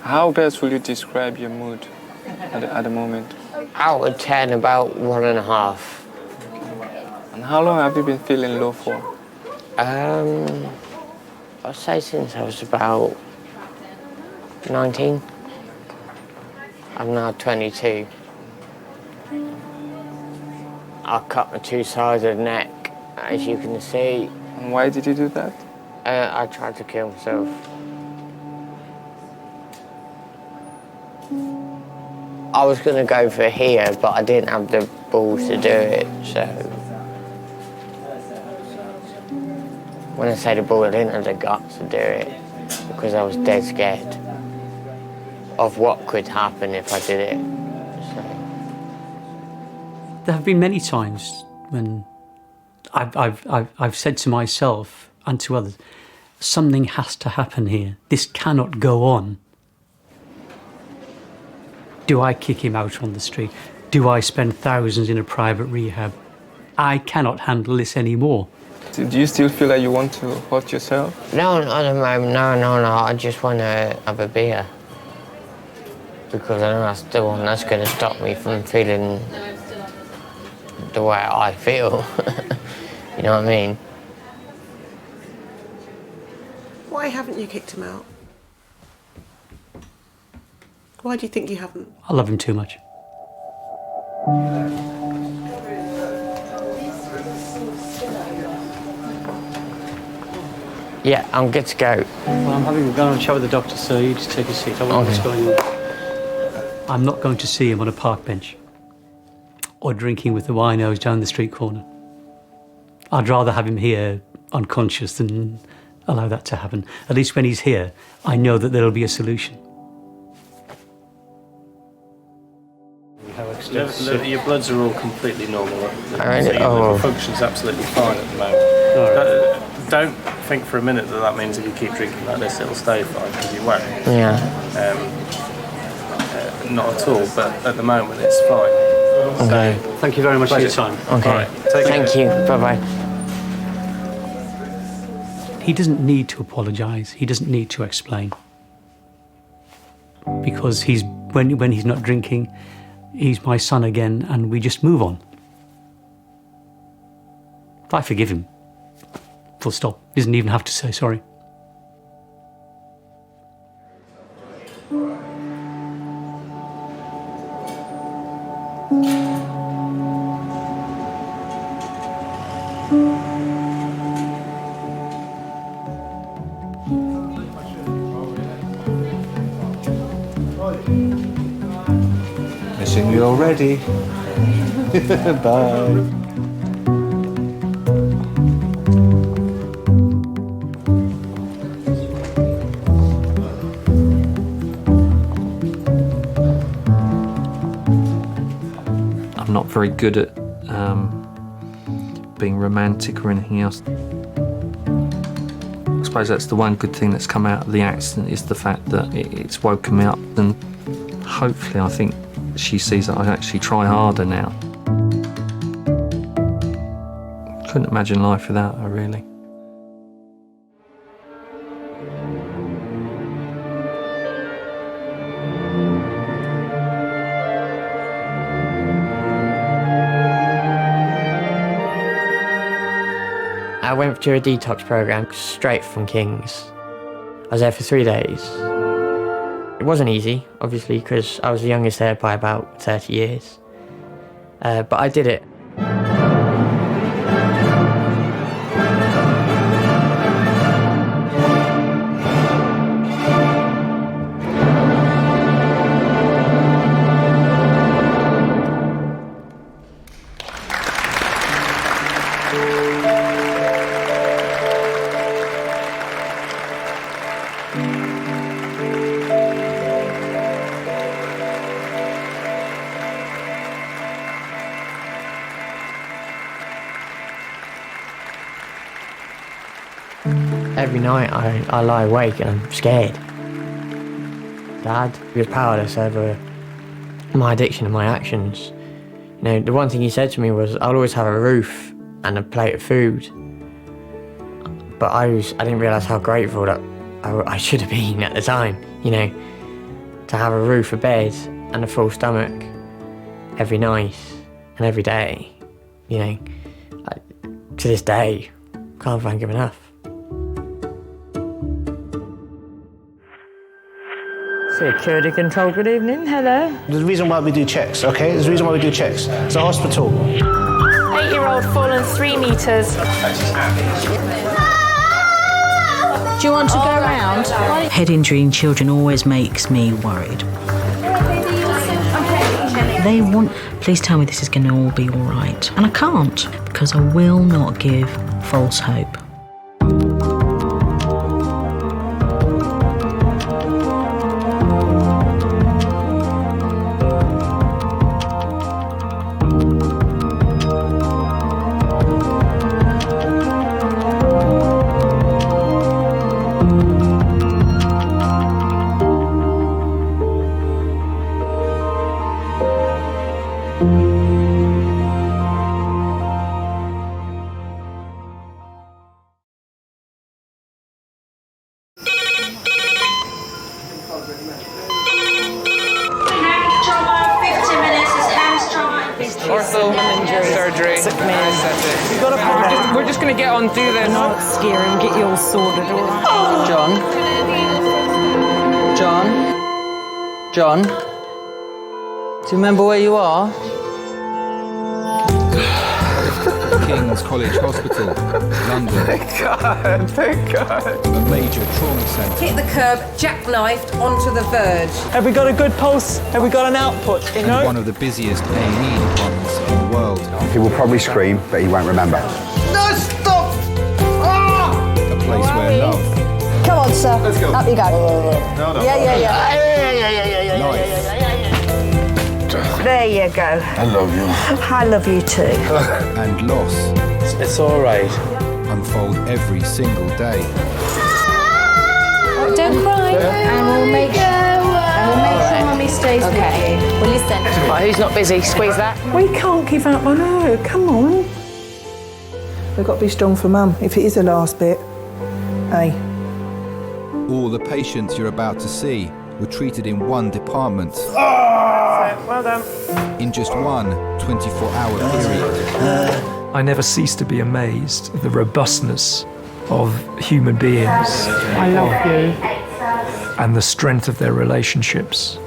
How best will you describe your mood at the moment? Out of 10, about 1.5. And how long have you been feeling low for? I'd say since I was about 19. I'm now 22. I cut my 2 sides of the neck, as you can see. And why did you do that? I tried to kill myself. I was going to go for here, but I didn't have the balls to do it, so... When I say the balls, I didn't have the guts to do it, because I was dead scared of what could happen if I did it. So. There have been many times when I've said to myself and to others, something has to happen here. This cannot go on. Do I kick him out on the street? Do I spend thousands in a private rehab? I cannot handle this anymore. Do you still feel like you want to hurt yourself? No, not at the moment. No. I just want to have a beer. Because I know that's the one that's going to stop me from feeling the way I feel. You know what I mean? Why haven't you kicked him out? Why do you think you haven't? I love him too much. Yeah, I'm good to go. Well, I'm having a go and chat with the doctor, so you just take a seat. I wonder what's going on. I'm not going to see him on a park bench or drinking with the winos down the street corner. I'd rather have him here unconscious than allow that to happen. At least when he's here, I know that there'll be a solution. Your bloods are all completely normal. Alright, So your liver function's absolutely fine at the moment. Don't think for a minute that means if you keep drinking like this, it'll stay fine, because you won't. Yeah. Not at all, but at the moment it's fine. Okay. So, thank you very much for your time. Okay. All right, take Thank care. you. Bye-bye. He doesn't need to apologise. He doesn't need to explain. Because when he's not drinking, he's my son again, and we just move on. I forgive him. Full stop. He doesn't even have to say sorry. Missing you already. Bye. I'm not very good at being romantic or anything else. I suppose that's the one good thing that's come out of the accident, is the fact that it's woken me up, and hopefully I think she sees that I actually try harder now. Couldn't imagine life without her, really. I went through a detox program straight from King's. I was there for 3 days. It wasn't easy, obviously, because I was the youngest there by about 30 years. But I did it. Every night I lie awake and I'm scared. Dad, he was powerless over my addiction and my actions. You know, the one thing he said to me was, I'll always have a roof and a plate of food. But I didn't realise how grateful that I should have been at the time, you know. to have a roof, a bed and a full stomach every night and every day, you know, to this day, can't thank him enough. Security control, good evening, hello. There's a reason why we do checks, okay? There's a reason why we do checks. It's a hospital. 8-year-old fallen 3 metres. Do you want to go around? Head injury in children always makes me worried. They want, please tell me this is going to all be all right. And I can't, because I will not give false hope. Surgery. We're just going to get on, do this. Not scare him, get you all sorted, all right? John? Do you remember where you are? King's College Hospital, London. Thank God, thank God. A major trauma centre. Hit the curb, jackknifed onto the verge. Have we got a good pulse? Have we got an output? You And know? one of the busiest A&E departments in the world. He will probably scream, but he won't remember. No, stop! A place where love, Come on, sir. Let's go. Up you go. No. Yeah. life, There you go. I love you. I love you too. and loss It's all right. unfold every single day. Don't cry. And we'll make sure Mummy stays with you. Well, listen. Right, who's not busy? Squeeze that. We can't give up on her, come on. We've got to be strong for Mum, if it is the last bit. Hey. All the patients you're about to see were treated in one department. Well done. In just one 24-hour period. I never cease to be amazed at the robustness of human beings. I love you. And the strength of their relationships.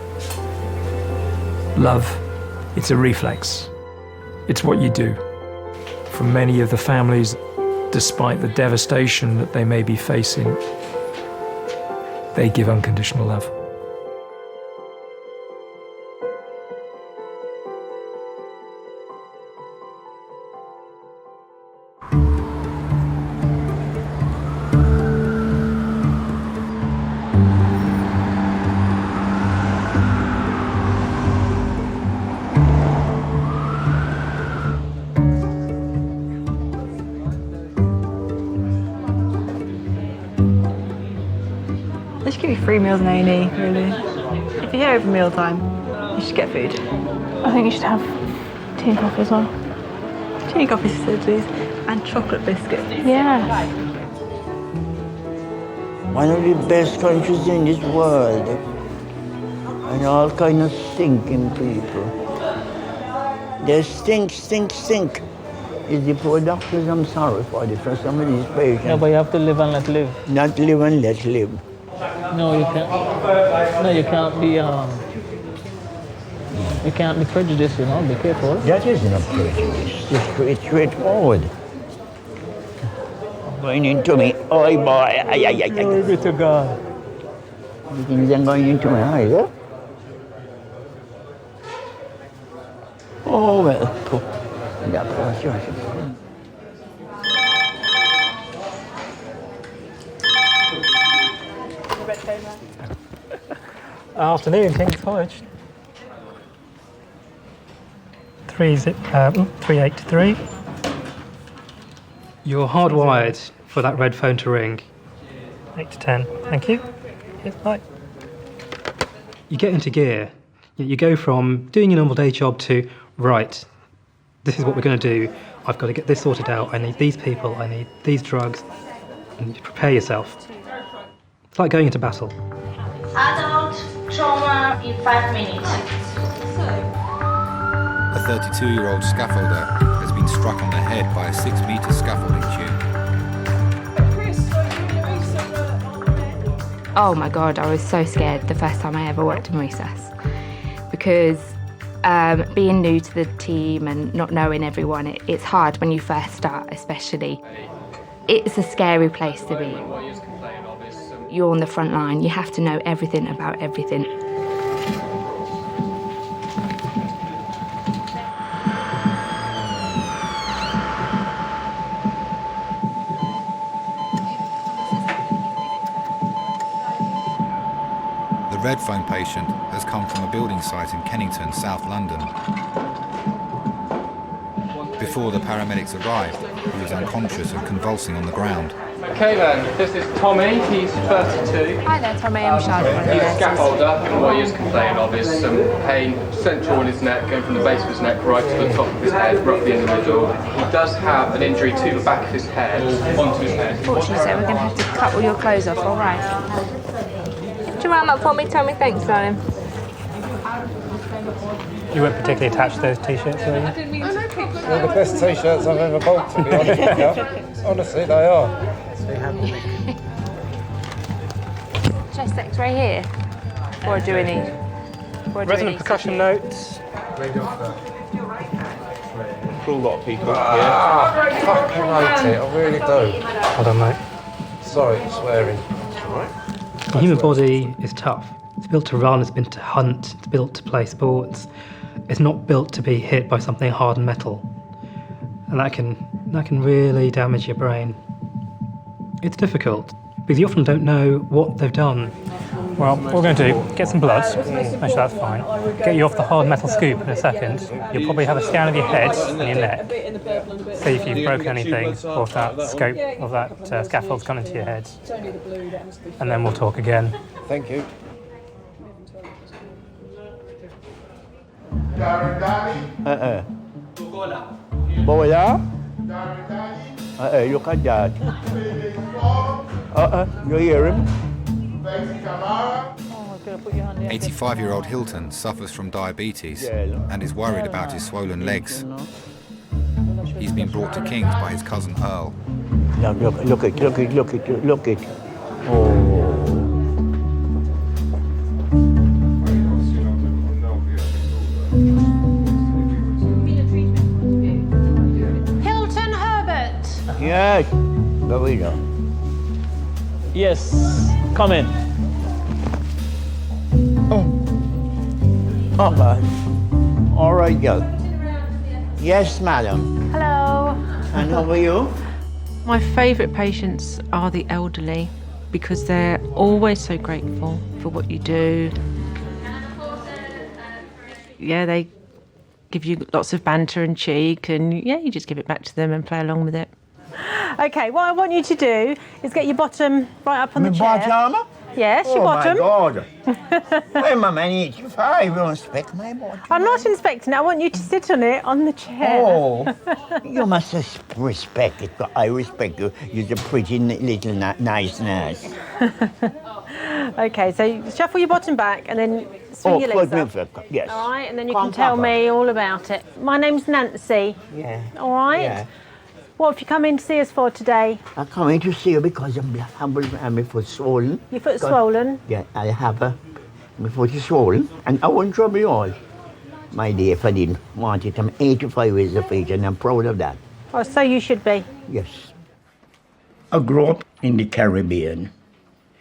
Love, it's a reflex. It's what you do. For many of the families, despite the devastation that they may be facing, they give unconditional love. They should give you free meals in A&E, really. If you're here over mealtime, you should get food. I think you should have tea and coffee as well. Tea and coffee facilities and chocolate biscuits. Yeah. One of the best countries in this world. And all kind of stinking people. They stink. It's the poor doctors I'm sorry for some of these patients. Yeah, but you have to live and let live. Not live and let live. No, you can't. No, you can't be. You can't be prejudiced. You know, be careful. That isn't a prejudice. It's straightforward. Going into me, oi boy. Glory be to God. You think they're going into my eyes, huh? Oh well. Yeah, but sure. Afternoon, King's College. 383. You're hardwired for that red phone to ring. 8 to 10. Thank you. Yes, bye. You get into gear. You go from doing your normal day job to, right, this is what we're going to do. I've got to get this sorted out. I need these people. I need these drugs. And you prepare yourself. It's like going into battle. Adult Trauma in 5 minutes. A 32-year-old scaffolder has been struck on the head by a 6-metre scaffolding tube. Oh my God, I was so scared the first time I ever worked in recess, because being new to the team and not knowing everyone, it's hard when you first start, especially. It's a scary place to be. You're on the front line, you have to know everything about everything. The red phone patient has come from a building site in Kennington, South London. Before the paramedics arrived, he was unconscious and convulsing on the ground. Okay then, this is Tommy, he's 32. Hi there, Tommy, I'm Charlotte. He's a scaffolder, and what he is complaining of is some pain central in his neck, going from the base of his neck right to the top of his head, roughly in the middle. He does have an injury to the back of his head, onto his head. Unfortunately, so we're going to have to cut all your clothes off, all right? Do you round up for me, Tommy? Thanks, darling. You weren't particularly attached to those t-shirts, were you? They're the best t-shirts I've ever bought, to be honest with you. Honestly, they are. Chest X-ray here? Or do any? Resonant percussion notes. Cruel lot of people here. I fucking hate it, I really do. Hold on, mate. Sorry for swearing. Alright. The human body is tough. It's built to run, it's built to hunt, it's built to play sports. It's not built to be hit by something hard and metal. And that can really damage your brain. It's difficult, because you often don't know what they've done. Well, what we're going to do, get some blood, make sure that's fine. Get you off the hard metal scoop in a second. You'll probably have a scan of your head and your neck. See if you've broken anything, or if that scope of that scaffold's gone into your head. And then we'll talk again. Thank you. Boya? Look at that. You hear him? 85-year-old Hilton suffers from diabetes and is worried about his swollen legs. He's been brought to King's by his cousin Earl. Now look it. Oh. Hilton Herbert. Yes. There we go. Yes. Come in. Oh, God. All right, girl. Yes, madam. Hello. And how are you? My favourite patients are the elderly because they're always so grateful for what you do. Yeah, they give you lots of banter and cheek, and yeah, you just give it back to them and play along with it. Okay, what I want you to do is get your bottom right up on the chair. Bottom? Yes, your bottom. Oh, my God. I'm a man 85. You don't inspect my bottom. I'm not inspecting it. I want you to sit on it on the chair. Oh, you must respect it. I respect you. You're a pretty little nice nurse. Okay, so you shuffle your bottom back and then swing your legs up. Yes. All right, and then you can tell me all about it. My name's Nancy. Yeah. All right? Yeah. What have you come in to see us for today? I come in to see you because my foot swollen. Your foot's swollen? Yeah, I have my foot is swollen, and I won't trouble you all, my dear, if I didn't want it. I'm 85 years of age, and I'm proud of that. Oh, so you should be. Yes. I grew up in the Caribbean.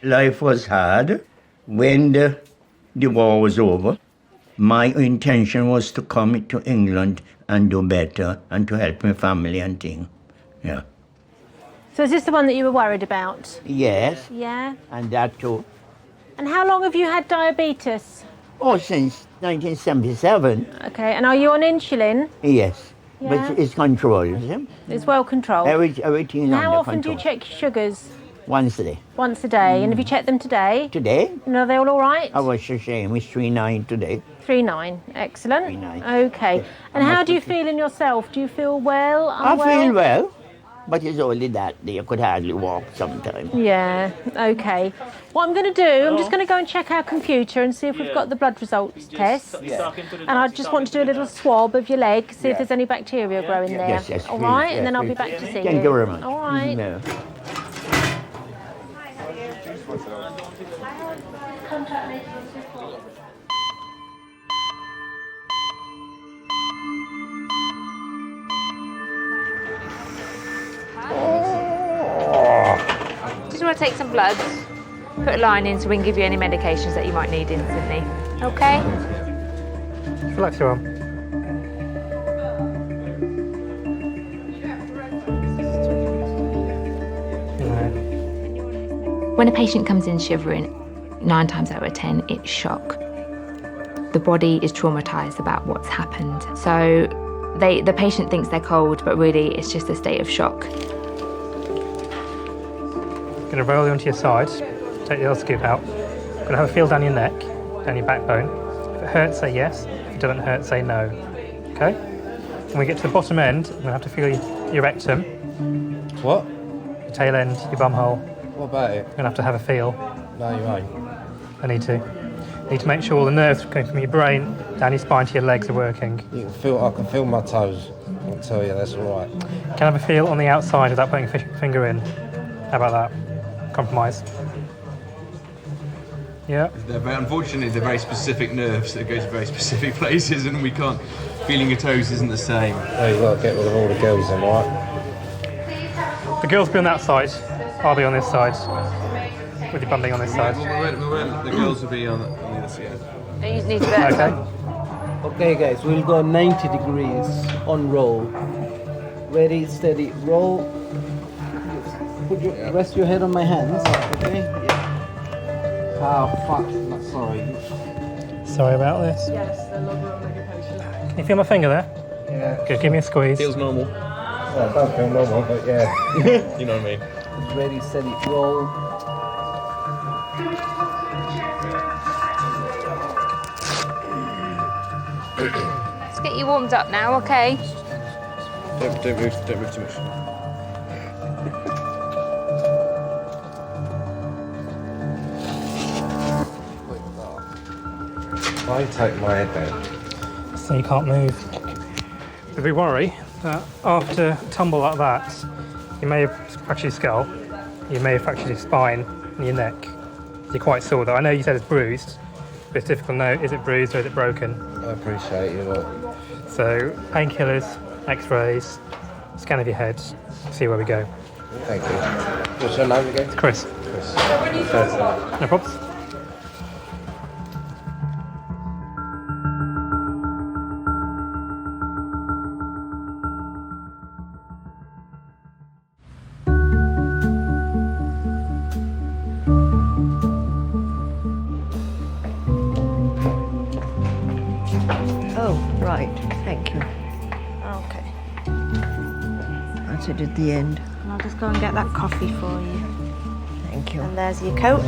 Life was hard. When the war was over, my intention was to come to England and do better and to help my family and things. Yeah. So is this the one that you were worried about? Yes. Yeah. And that too. And how long have you had diabetes? Oh, since 1977. Okay, and are you on insulin? Yes. Yeah. But it's controlled. Yeah? It's well controlled. Everything And how under often do you control. check your sugars? Once a day. Once a day. And have you checked them today? Today? And are they all right? I was ashamed. It's 3.9 today. 3.9. Excellent. 3.9. Okay. And how do you feel in yourself? Do you feel well? I Unwell? feel well. But it's only that you could hardly walk sometimes. Yeah, okay. What I'm going to do, I'm just going to go and check our computer and see if we've got the blood results test. And I just want to do a little swab of your leg, see if there's any bacteria growing there. Yes, yes, All please, right, yes, and then I'll be please. back to see you. Thank you very much. All right. No. Just want to take some blood, put a line in so we can give you any medications that you might need instantly. Okay? Relax your arm. When a patient comes in shivering, 9 times out of 10, it's shock. The body is traumatised about what's happened. So the patient thinks they're cold, but really it's just a state of shock. Going to roll you onto your side, take the other scoop out. Going to have a feel down your neck, down your backbone. If it hurts, say yes. If it doesn't hurt, say no. Okay? When we get to the bottom end, we're going to have to feel your rectum. What? Your tail end, your bum hole. What about it? You're going to have to have a feel. No, you ain't. I need to. Need to make sure all the nerves going from your brain down your spine to your legs are working. I can feel my toes. I'll tell you, that's all right. Can I have a feel on the outside without putting a finger in? How about that? Compromise. Yeah. Unfortunately, they're very specific nerves that go to very specific places, and we can't. Feeling your toes isn't the same. Oh, you've got to get rid of all the girls then, right? The girls be on that side. I'll be on this side. With your bum being on this side. The girls will be on the other side. You need to Okay. Okay, guys, we'll go 90 degrees on roll. Very steady. Roll. Rest your head on my hands. Okay. Yeah. Oh fuck! Sorry. Sorry about this. Yes, the longer on medication. Can you feel my finger there? Yeah. Good, give me a squeeze. Feels normal. Well, it don't feel normal, but yeah. You know what I mean. Very steady. Roll. Let's get you warmed up now, okay? Don't move too much. Why you take my head down? So you can't move. But we worry that after a tumble like that, you may have fractured your skull, you may have fractured your spine and your neck. You're quite sore though. I know you said it's bruised, but it's difficult to know, is it bruised or is it broken? I appreciate you. Look. So painkillers, x-rays, scan of your head, see where we go. Thank you. What's your name again? It's Chris. Chris. No problems. Oh, right. Thank you. Okay. That's it at the end. And I'll just go and get that coffee for you. Thank you. And there's your coat.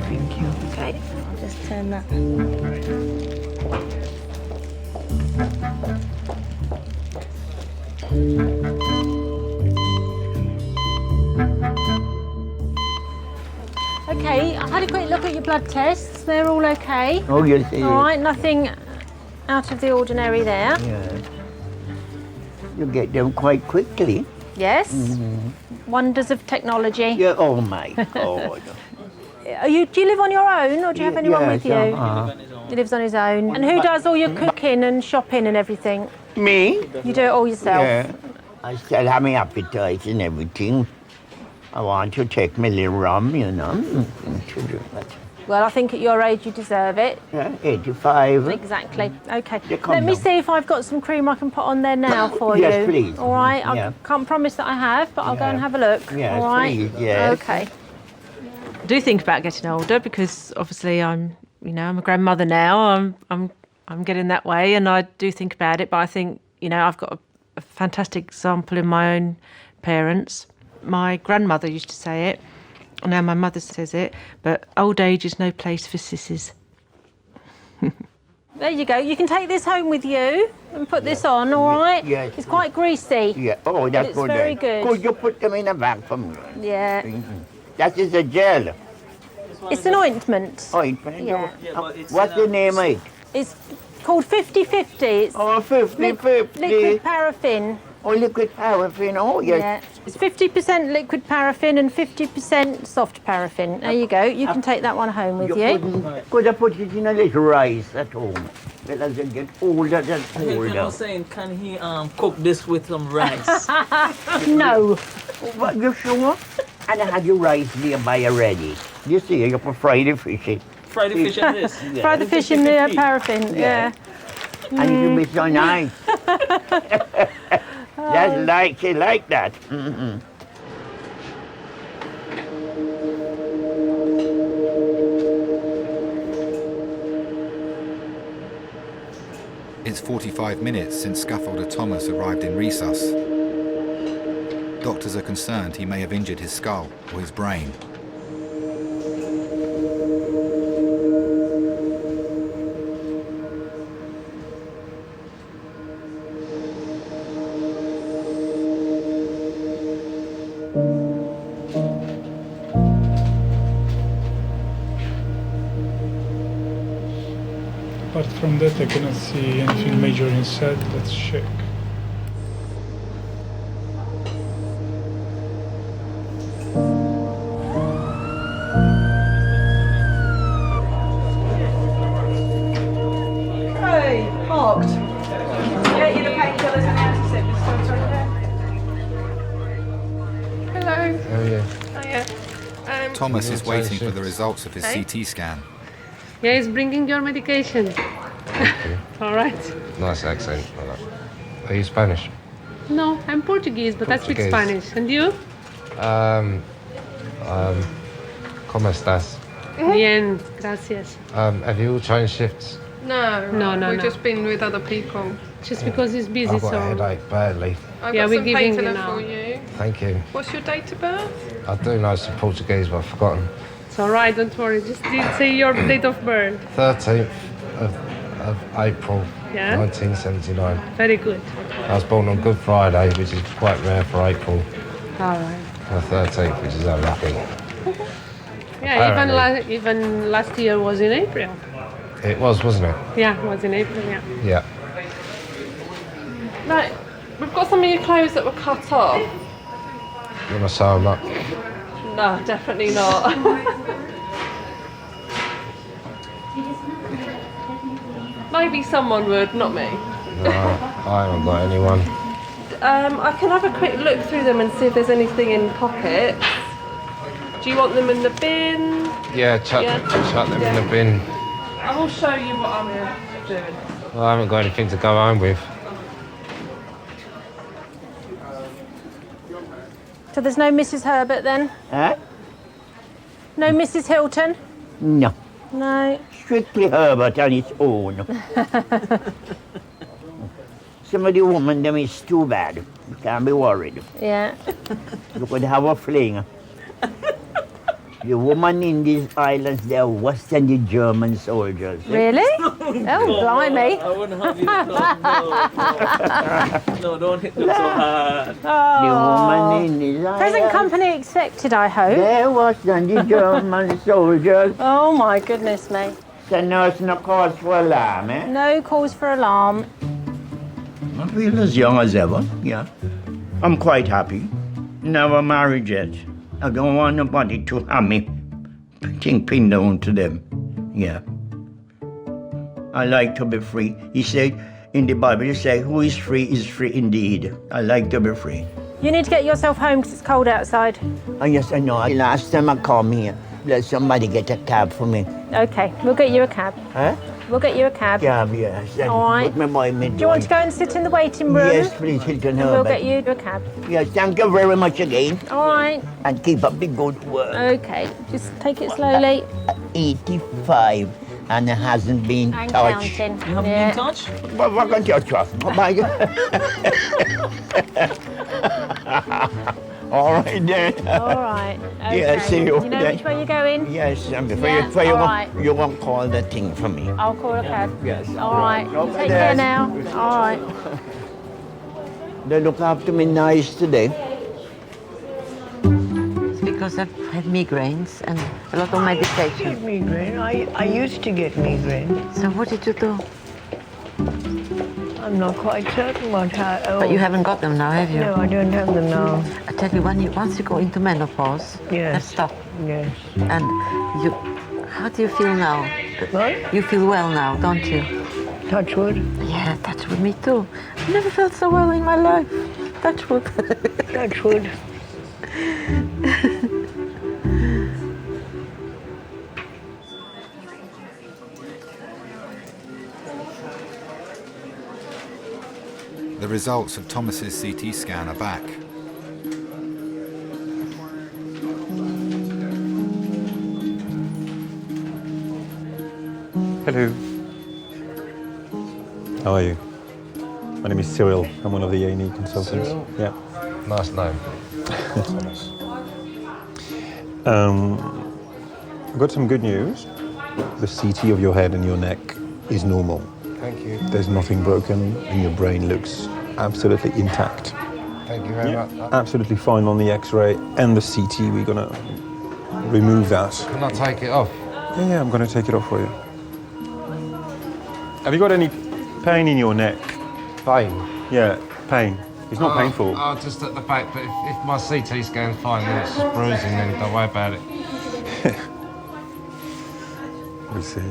Thank you. Okay, I'll just turn that. Okay, I had a quick look at your blood tests. They're all okay. Oh, yes, it All is. right, nothing out of the ordinary there. Yeah. You get them quite quickly. Yes. Mm-hmm. Wonders of technology. Yeah. Oh my God. Do you live on your own, or do you have anyone with you? Uh-huh. He lives on his own. And who does all your cooking and shopping and everything? Me? You do it all yourself? Yeah. I still have my appetite and everything. I want to take my little rum, you know. Well, I think at your age you deserve it. Yeah, 85. Exactly. Okay. come Let me now. see if I've got some cream I can put on there now for you. Yes, please. All right. Yeah. I can't promise that I have, but I'll go Yeah. and have a look. Yes, all right. please, yes. Okay. I do think about getting older because obviously I'm a grandmother now. I'm getting that way, and I do think about it. But I think I've got a fantastic example in my own parents. My grandmother used to say it, and now my mother says it. But old age is no place for sissies. There you go. You can take this home with you and put this on, all right? Yes. It's quite greasy. Yeah. Oh, that's It's good. very then. good. Could you put them in a bag for me? Yeah. That is a gel. It's an ointment. Ointment? Yeah. What's the name of it? It's called 50/50. It's 50/50. liquid paraffin. Oh, liquid paraffin. Oh, yes. Yeah. It's 50% liquid paraffin and 50% soft paraffin. There you go. You can take that one home with you. Could I put it in a little rice at home? Well, as I get older and I older. was saying, can he cook this with some rice? No. What, you sure? And I had your rice nearby already. You see, you can fry the fish in. Fry the fish in this? Fry the fish in the paraffin, yeah. And it will be so nice. That's like it like that. It's 45 minutes since scaffolder Thomas arrived in Resus. Doctors are concerned he may have injured his skull or his brain. Apart from that, I cannot see anything major inside. Let's check. Hey, parked. Get you the painkillers and the antiseptics. Hello. Oh, yeah. Hiya. Thomas is waiting for the results of his Hey. CT scan. Yeah, he's bringing your medication. All right. Nice accent. I like. Are you Spanish? No, I'm Portuguese, but I speak Portuguese. Spanish. And you? ¿Cómo estás? Bien, gracias. Have you all changed shifts? No, We've no. just been with other people. Just because he's busy, I've got so. a headache badly. I've Yeah, got we're some giving you painkiller now. for you. Thank you. What's your date of birth? I do know some Portuguese, but I've forgotten. It's all right, don't worry. Just say your date of birth. 13th of April, Yeah? 1979. Very good. I was born on Good Friday, which is quite rare for April. All right. The 13th, which is unlucky. Yeah, Apparently. even last year was in April. It was, wasn't it? Yeah, it was in April, yeah. Yeah. Right, we've got some of your clothes that were cut off. You want to sew them up? No, definitely not. Maybe someone would, not me. No, I haven't got anyone. I can have a quick look through them and see if there's anything in pockets. Do you want them in the bin? Yeah, chuck them in the bin. I will show you what I'm doing. Well, I haven't got anything to go home with. So there's no Mrs. Herbert then? Huh? No Mrs. Hilton? No. No. Strictly Herbert on its own. Some of the women, them is too bad. You can't be worried. Yeah. You could have a fling. The women in these islands, they're worse than the German soldiers. Really? Oh, blimey. I wouldn't have you. No, don't hit them so hard. The woman in these islands. Present company accepted, I hope. They're worse than the German soldiers. Oh, my goodness me. So no, it's no cause for alarm, eh? No cause for alarm. I feel as young as ever, yeah. I'm quite happy. Never married yet. I don't want nobody to have me pin down to them. Yeah. I like to be free. He said in the Bible, he said, who is free indeed. I like to be free. You need to get yourself home because it's cold outside. Oh, yes, I know. Last time I come here, let somebody get a cab for me. Okay, we'll get you a cab. Huh? We'll get you a cab. Cab, yes. And All right. put my boy in. Do you want to go and sit in the waiting room? Yes, please, Hilton And we'll Herbert. get you a cab. Yes, thank you very much again. All right. And keep up the good work. Okay, just take it slowly. 85 and it hasn't been And touched. counting. You haven't been touched? But what can you trust? Oh my God. All right then. All right. Okay. Yeah, see you. You know which way you're going? Yes, and before Yeah, you all right. you won't call the thing for me. I'll call a cab. Yes. All right. Okay, Take care then. now. All right. They look after me nice today. It's because I've had migraines and a lot of medication. Migraine. I used to get migraine. So what did you do? I'm not quite certain what happened. But you haven't got them now, have you? No, I don't have them now. I tell you, once you go into menopause, Yes. that's tough. Yes. And how do you feel now? What? You feel well now, don't you? Touch wood. Yeah, touch wood, me too. I've never felt so well in my life. Touch wood. Touch wood. The results of Thomas's CT scan are back. Hello. How are you? My name is Cyril. I'm one of the A&E consultants. Cyril? Yeah. Nice name. I've got some good news. The CT of your head and your neck is normal. Thank you. There's nothing broken and your brain looks absolutely intact. Thank you very much. Absolutely fine on the X-ray and the CT. We're gonna remove that. Can I take it off? Yeah, I'm gonna take it off for you. Have you got any pain in your neck? Pain? Yeah, pain. It's not painful. Oh, just at the back, but if my CT scan's fine, then it's just bruising, then don't worry about it. We'll see.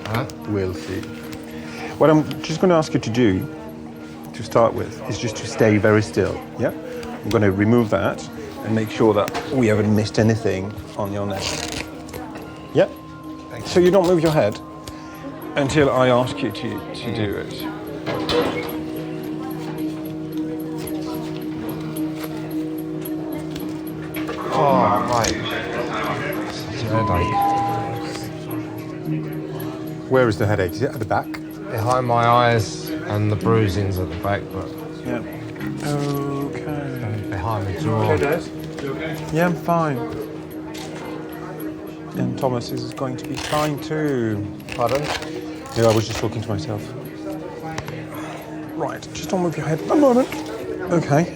Huh? We'll see. What I'm just going to ask you to do, to start with, is just to stay very still, yeah? I'm going to remove that and make sure that we haven't missed anything on your neck. Yeah? So you don't move your head until I ask you to do it. Oh, mate. Such a headache. Where is the headache? Is it at the back? Behind my eyes and the bruising's at the back, but... Yeah. Okay. Behind the jaw. Okay, Dad? You okay? Yeah, I'm fine. And Thomas is going to be fine too. Pardon? Yeah, I was just talking to myself. Right, just don't move your head a moment. Okay.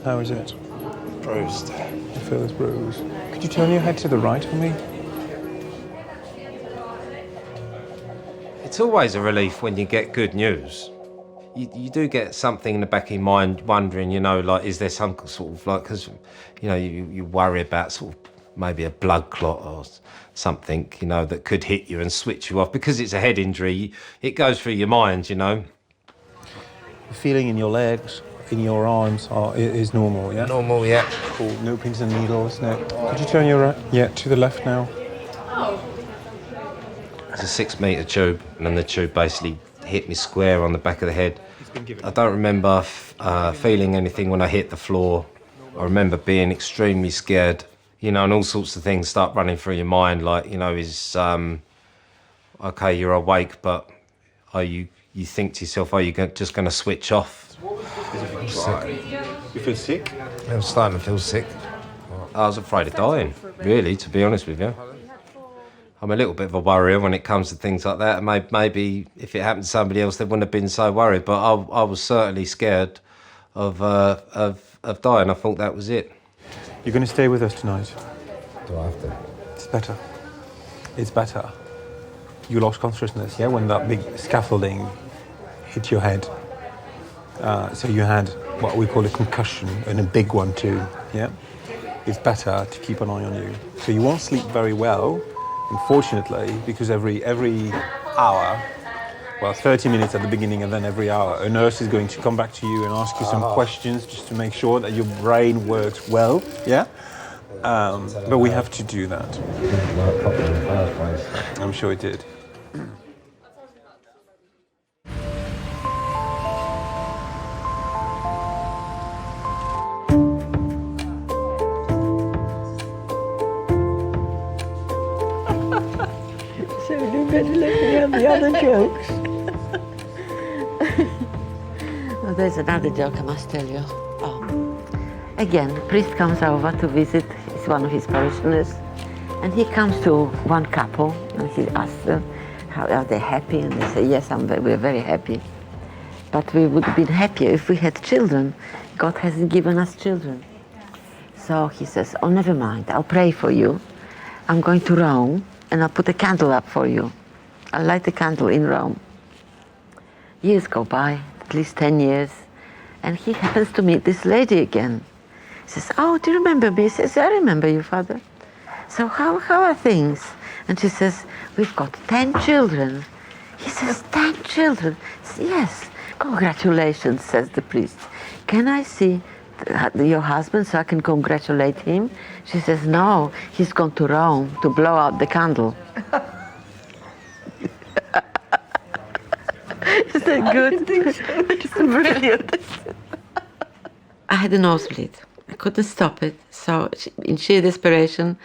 How is it? Bruised. You feel it's bruised. Could you turn your head to the right for me? It's always a relief when you get good news. You do get something in the back of your mind wondering, you know, like, is there some sort of, like, because, you know, you worry about sort of maybe a blood clot or something, you know, that could hit you and switch you off. Because it's a head injury, it goes through your mind, you know. The feeling in your legs, in your arms is normal, yeah? Normal, yeah. Cool. No pins and needles, no. Could you turn your to the left now? It's a 6 metre tube, and then the tube basically hit me square on the back of the head. I don't remember feeling anything when I hit the floor. I remember being extremely scared, you know, and all sorts of things start running through your mind, like, you know, is, okay, you're awake, but are you think to yourself, are you just going to switch off? You feel sick? I'm starting to feel sick. I was afraid of dying, really, to be honest with you. I'm a little bit of a worrier when it comes to things like that. Maybe if it happened to somebody else, they wouldn't have been so worried. But I was certainly scared of dying. I thought that was it. You're going to stay with us tonight. Do I have to? It's better. It's better. You lost consciousness, yeah, when that big scaffolding hit your head. So you had what we call a concussion, and a big one too, yeah? It's better to keep an eye on you. So you won't sleep very well, unfortunately, because every hour, well, 30 minutes at the beginning and then every hour, a nurse is going to come back to you and ask you some questions just to make sure that your brain works well, yeah? But we have to do that. I'm sure it did. So you better let me have the other jokes. Well, there's another joke I must tell you. Oh, Again, priest comes over to visit. He's one of his parishioners. And he comes to one couple and he asks them, how are they happy? And they say, yes, we're very happy. But we would have been happier if we had children. God hasn't given us children. So he says, oh, never mind, I'll pray for you. I'm going to Rome and I'll put a candle up for you. I'll light a candle in Rome. Years go by, at least 10 years, and he happens to meet this lady again. He says, oh, do you remember me? He says, I remember you, Father. So how are things? And she says, we've got 10 children. He says, 10 children? Says, yes. Congratulations, says the priest. Can I see your husband so I can congratulate him? She says, no, he's gone to Rome to blow out the candle. Is that good? It's brilliant. I had a nosebleed. I couldn't stop it. So in sheer desperation,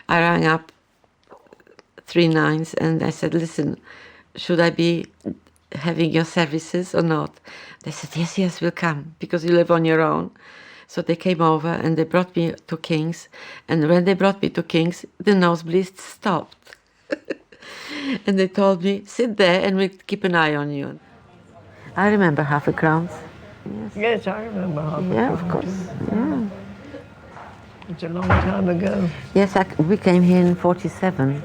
I rang up 39s and I said, listen, should I be having your services or not? They said, yes, we'll come, because you live on your own. So they came over and they brought me to King's. And when they brought me to King's, the nosebleed stopped. And they told me, sit there and we'll keep an eye on you. I remember half a crown. Yes, I remember half a crown. Yeah, of course. Yeah. It's a long time ago. Yes, we came here in 47,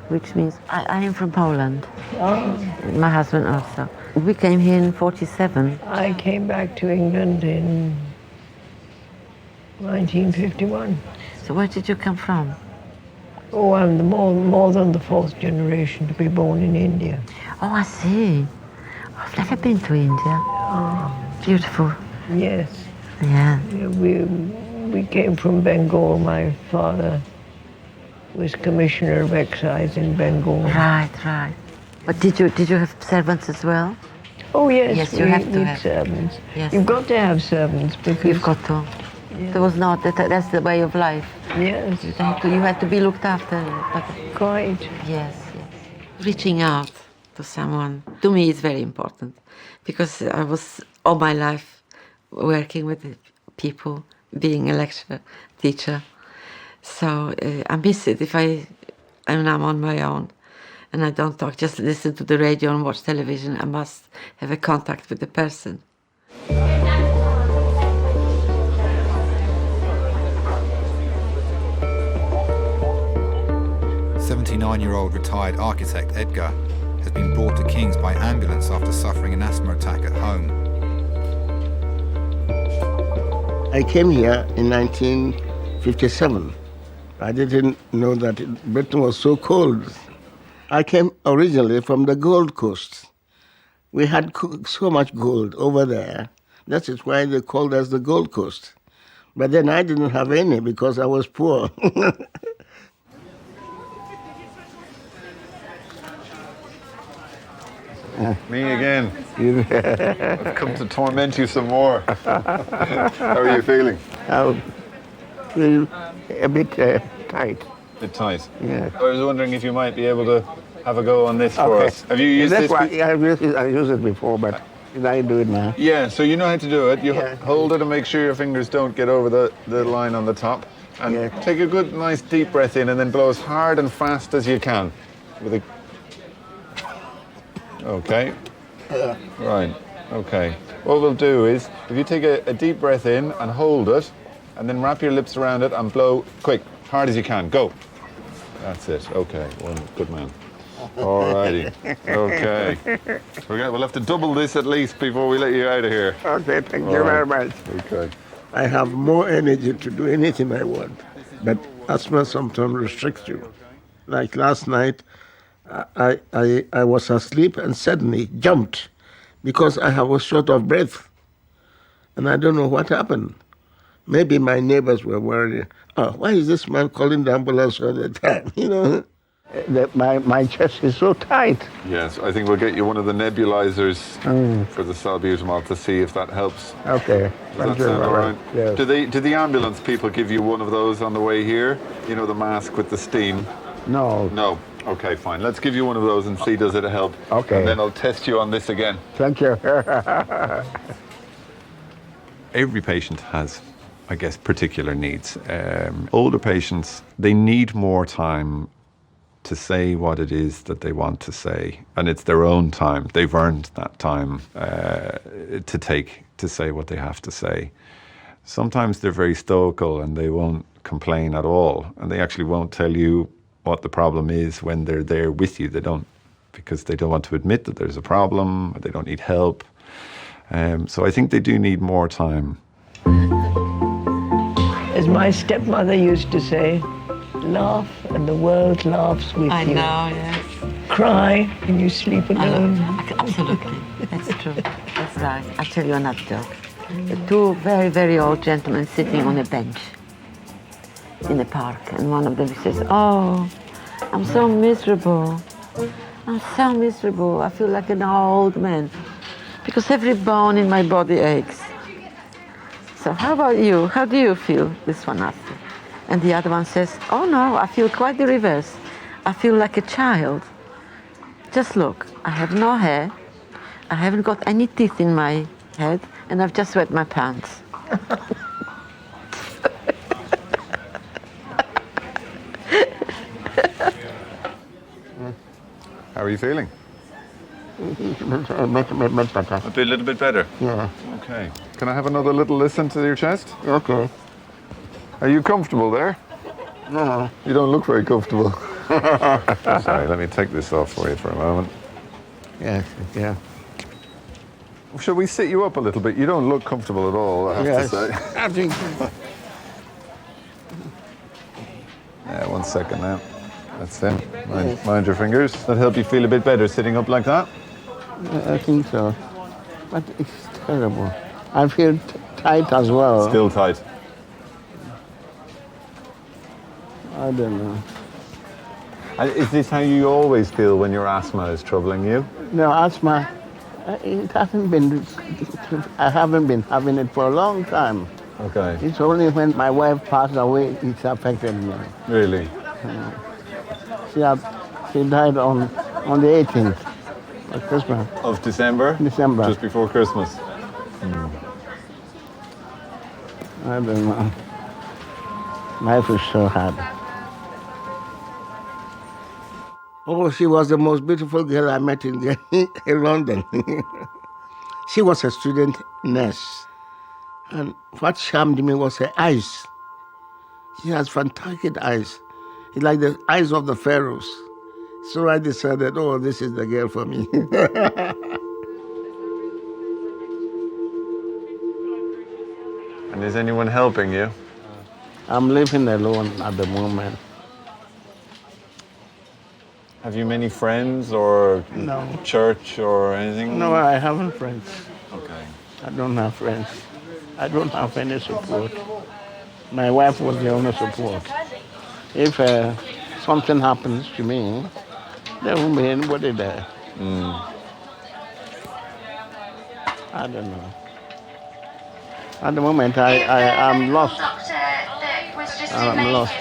which means I am from Poland. Oh. My husband also. We came here in 47. I came back to England in 1951. So where did you come from? Oh, I'm more than the fourth generation to be born in India. Oh, I see. I've never been to India. Oh. Beautiful. Yes. Yeah. We came from Bengal. My father was Commissioner of Excise in Bengal. Right. But did you have servants as well? Oh yes, yes, you have to have servants. Yes. You've got to have servants because you've got to. Yeah. There was not that's the way of life. Yes. You have to be looked after. But quite. Yes. Reaching out to someone to me is very important, because I was all my life working with people, being a lecturer, teacher. So I miss it if I'm on my own and I don't talk, just listen to the radio and watch television. I must have a contact with the person. 79-year-old retired architect Edgar has been brought to King's by ambulance after suffering an asthma attack at home. I came here in 1957. I didn't know that Britain was so cold. I came originally from the Gold Coast. We had so much gold over there. That is why they called us the Gold Coast. But then I didn't have any because I was poor. Me again. I've come to torment you some more. How are you feeling? I feel a bit tight. A bit tight? Yeah. I was wondering if you might be able to have a go on this for us. Have you used this? I've used it before, but did I do it now? Yeah, so you know how to do it. You hold it and make sure your fingers don't get over the line on the top. And take a good, nice deep breath in and then blow as hard and fast as you can. With a... Okay. Right, okay. What we'll do is, if you take a deep breath in and hold it, and then wrap your lips around it and blow quick, hard as you can. Go. That's it. Okay, good man. Alrighty. Okay. We'll have to double this at least before we let you out of here. Okay, thank you very much. Okay. I have more energy to do anything I want, but asthma sometimes restricts you. Like last night, I was asleep and suddenly jumped because I was short of breath. And I don't know what happened. Maybe my neighbors were worried. Oh, why is this man calling the ambulance all the time? You know, my chest is so tight. Yes, I think we'll get you one of the nebulizers for the salbutamol to see if that helps. Okay. Does that sound all right? Yes. Do the ambulance people give you one of those on the way here? You know, the mask with the steam? No. No. Okay, fine. Let's give you one of those and see does it help. Okay. And then I'll test you on this again. Thank you. Every patient has I guess, particular needs. Older patients, they need more time to say what it is that they want to say, and it's their own time. They've earned that time to take to say what they have to say. Sometimes they're very stoical and they won't complain at all, and they actually won't tell you what the problem is when they're there with you. They don't, because they don't want to admit that there's a problem, or they don't need help. So I think they do need more time. As my stepmother used to say, laugh and the world laughs with I you. know, yes. Cry and you sleep alone. Absolutely, that's true. That's right. I'll tell you another joke. Two very, very old gentlemen sitting on a bench in the park, and one of them says, "Oh, I'm so miserable. I'm so miserable. I feel like an old man because every bone in my body aches." "So how about you? How do you feel?" this one asked. And the other one says, "Oh no, I feel quite the reverse. I feel like a child. Just look, I have no hair, I haven't got any teeth in my head, and I've just wet my pants." How are you feeling? A little bit better? Yeah. Okay. Can I have another little listen to your chest? Okay. Are you comfortable there? No. You don't look very comfortable. Sorry, let me take this off for you for a moment. Yes, yeah. Shall we sit you up a little bit? You don't look comfortable at all, I have Yes. to say. I think. Yeah, 1 second now. That's it. Mind your fingers. That help you feel a bit better sitting up like that? I think so. But it's terrible. I feel tight as well. Still tight. I don't know. Is this how you always feel when your asthma is troubling you? No, asthma, it hasn't been, I haven't been having it for a long time. Okay. It's only when my wife passed away, it's affected me. Really? She died on the 18th of Christmas. Of December? December. Just before Christmas. I don't know. Life is so hard. Oh, she was the most beautiful girl I met in London. She was a student nurse. And what charmed me was her eyes. She has fantastic eyes. It's like the eyes of the pharaohs. So I decided, oh, this is the girl for me. And is anyone helping you? I'm living alone at the moment. Have you many friends or No. church or anything? No, I haven't friends. Okay. I don't have friends. I don't have any support. My wife was the only support. If something happens to me, there won't be anybody there. I don't know. At the moment, I'm lost. I'm lost.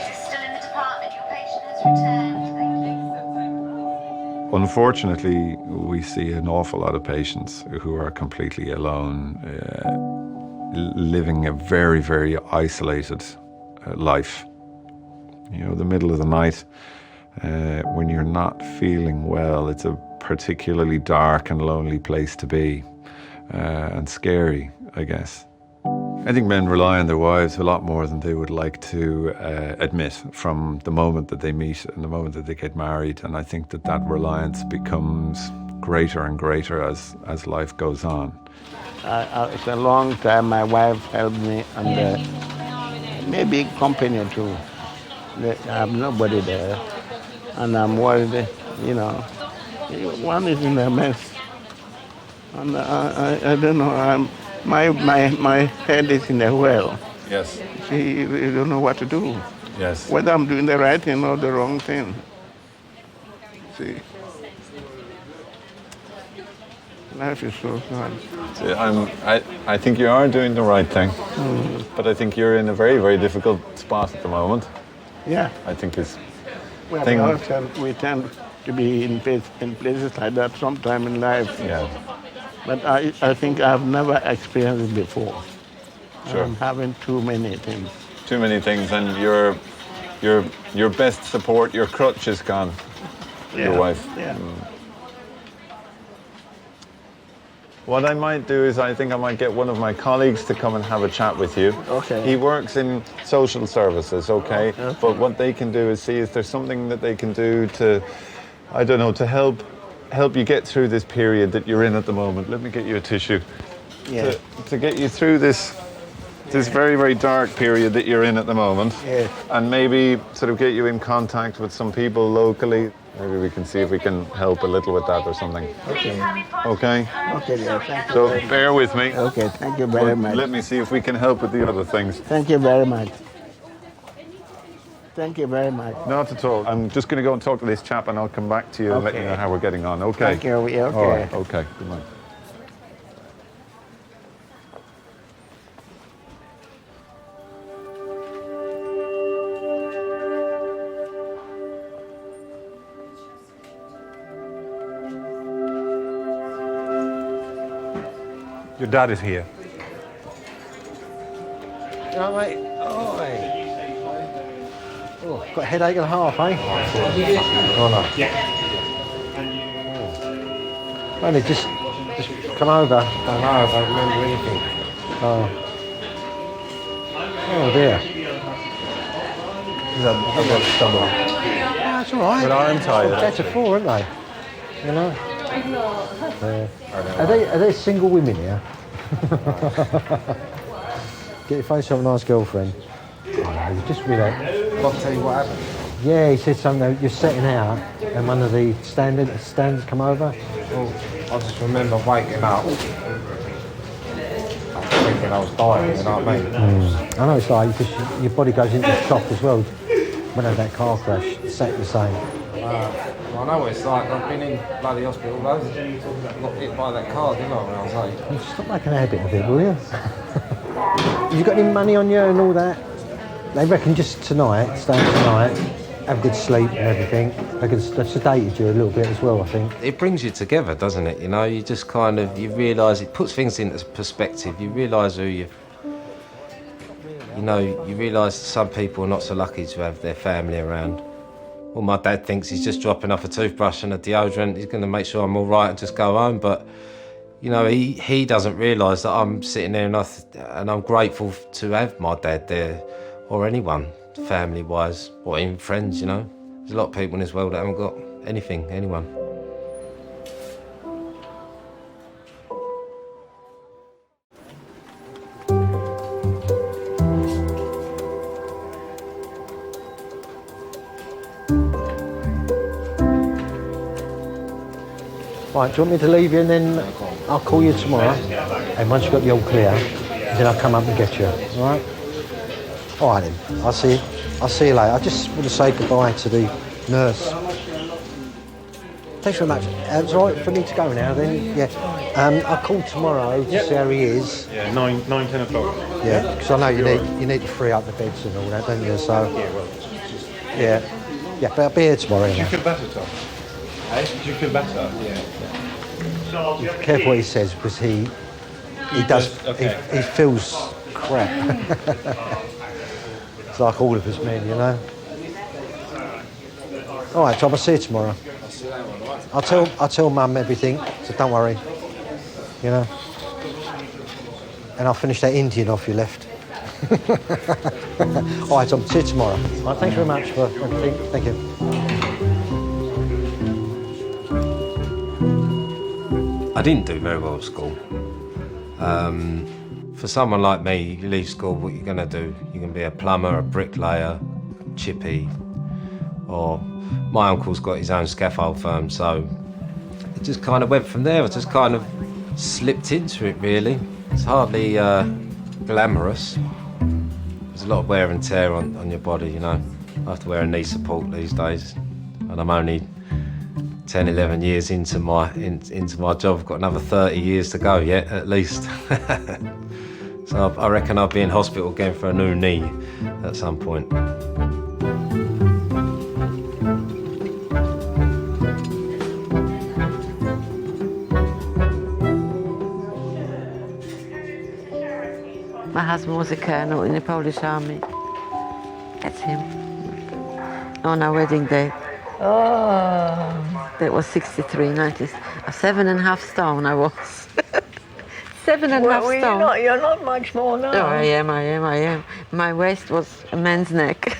Unfortunately, we see an awful lot of patients who are completely alone, living a very, very isolated life. You know, the middle of the night, when you're not feeling well, it's a particularly dark and lonely place to be, and scary, I guess. I think men rely on their wives a lot more than they would like to admit from the moment that they meet and the moment that they get married. And I think that that reliance becomes greater and greater as life goes on. It's a long time my wife helped me, and maybe company too. I have nobody there, and I'm worried, you know. One is in a mess, and I don't know, my head is in a well. Yes. See, I don't know what to do. Yes. Whether I'm doing the right thing or the wrong thing. See. Life is so hard. See, I think you are doing the right thing, but I think you're in a very, very difficult spot at the moment. Yeah. I think it's... Well, we tend to be in places like that sometime in life. Yeah. But I think I've never experienced it before. Sure. I'm having too many things. Too many things, and your best support, your crutch is gone. Your wife. Yeah. What I might do is I think I might get one of my colleagues to come and have a chat with you. Okay. He works in social services, okay? But what they can do is see if there's something that they can do to, I don't know, to help you get through this period that you're in at the moment. Let me get you a tissue. Yeah. To get you through this very, very dark period that you're in at the moment. Yeah. And maybe sort of get you in contact with some people locally. Maybe we can see if we can help a little with that or something. Okay. Okay? Okay, yeah, thank you. So bear with me. Okay, thank you very much. Let me see if we can help with the other things. Thank you very much. Thank you very much. Not at all. I'm just going to go and talk to this chap and I'll come back to you and let you know how we're getting on. Okay? Thank you. Yeah, okay. All right. Okay. Good night. Your dad is here. Yeah, mate. Oh, hey. Oh, got a headache and a half, eh? Oh, no. Oh. Only just come over. I don't know, I don't remember anything. Oh. Oh, dear. I've got stomach. Yeah, that's all right. But I am tired. That's a four, aren't they? You know? Are they single women here? Get your face on a nice girlfriend. Oh, no, you just relax. I'll tell you what happened. Yeah, he said something. You're setting out, and one of the stands come over. Well, I just remember waking up, thinking I was dying. You know what I mean? I know it's like because your body goes into shock as well. When I had that car crash, exactly the same. Well, I know what it's like. I've been in bloody hospital loads. Got hit by that car, didn't I, when I was 8? Stop making a habit of it, will you? You got any money on you and all that? They reckon just tonight, staying tonight, have good sleep and everything. They can sedated you a little bit as well, I think. It brings you together, doesn't it? You know, you just kind of, you realise, it puts things into perspective. You realise who you realise some people are not so lucky to have their family around. Well, my dad thinks he's just dropping off a toothbrush and a deodorant. He's going to make sure I'm all right and just go home. But, you know, he doesn't realise that I'm sitting there and I'm grateful to have my dad there, or anyone, family-wise, or even friends, you know. There's a lot of people in this world that haven't got anyone. Right, do you want me to leave you and then I'll call you tomorrow? And once you've got the all clear, then I'll come up and get you, all right? All right then, I'll see you later. I just want to say goodbye to the nurse. Thanks very much. It's all right for me to go now then? Yeah. I'll call tomorrow to see how he is. Yeah, 9, 10 o'clock. Yeah, because I know you need to free up the beds and all that, don't you? So, Yeah, well, yeah, but I'll be here tomorrow. Do you Anyway. feel better, Tom? Hey? Do you feel better? Yeah. Be careful what he says because he does. Okay. He feels crap. It's like all of us men, you know. All right, Tom. I'll see you tomorrow. I'll tell Mum everything, so don't worry. You know. And I'll finish that Indian off you left. All right, Tom. See you tomorrow. All right, thanks very much for everything. Thank you. I didn't do very well at school. For someone like me, you leave school, what you're going to do? You're going to be a plumber, a bricklayer, chippy, or my uncle's got his own scaffold firm, so it just kind of went from there. I just kind of slipped into it, really. It's hardly glamorous. There's a lot of wear and tear on your body, you know. I have to wear a knee support these days, and I'm only 10, 11 years into my job. I've got another 30 years to go yet, at least. So I reckon I'll be in hospital again for a new knee at some point. My husband was a colonel in the Polish army. That's him. On our wedding day. Oh. That was 63, 7.5 stone I was. 7.5 stone. You're not much more now. Oh, I am. My waist was a man's neck.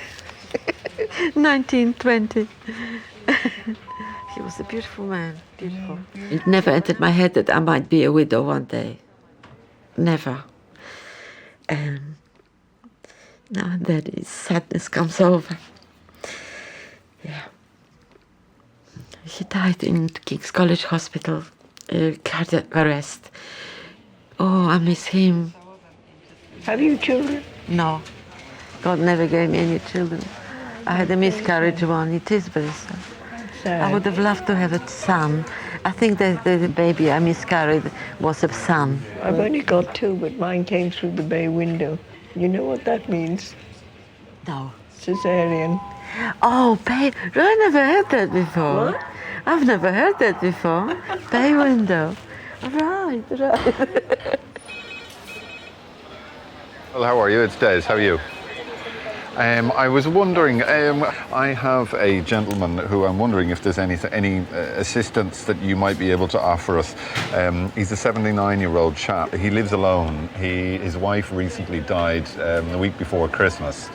1920. He was a beautiful man, beautiful. It never entered my head that I might be a widow one day. Never. And now and then sadness comes over. Yeah. He died in King's College Hospital, cardiac arrest. Oh, I miss him. Have you children? No. God never gave me any children. I had a miscarriage one. It is very sad. I would have loved to have a son. I think that the baby I miscarried was a son. I've only got 2, but mine came through the bay window. You know what that means? No. Cesarean. Oh, bay. I never heard that before. What? I've never heard that before. Bay window. Right. Well, how are you? It's Des. How are you? I was wondering, I have a gentleman who I'm wondering if there's any assistance that you might be able to offer us. He's a 79-year-old chap. He lives alone. His wife recently died the week before Christmas.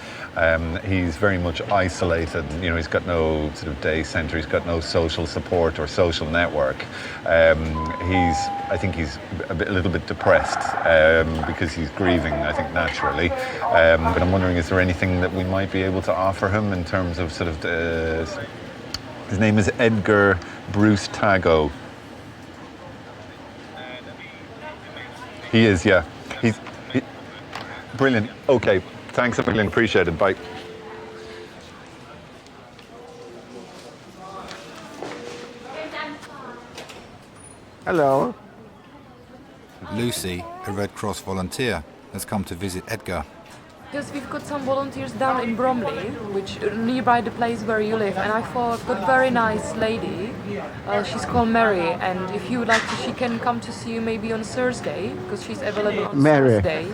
He's very much isolated. You know, he's got no sort of day centre. He's got no social support or social network. I think he's a little bit depressed because he's grieving, I think, naturally. But I'm wondering, is there anything that we might be able to offer him in terms of sort of his name is Edgar Bruce Tago. He is, yeah. Brilliant. Okay. Thanks a million, appreciate it, bye. Hello. Lucy, a Red Cross volunteer, has come to visit Edgar. Because we've got some volunteers down in Bromley, which nearby the place where you live, and I thought I've got a very nice lady. She's called Mary, and if you would like to, she can come to see you maybe on Thursday, because she's available on Mary. Thursday.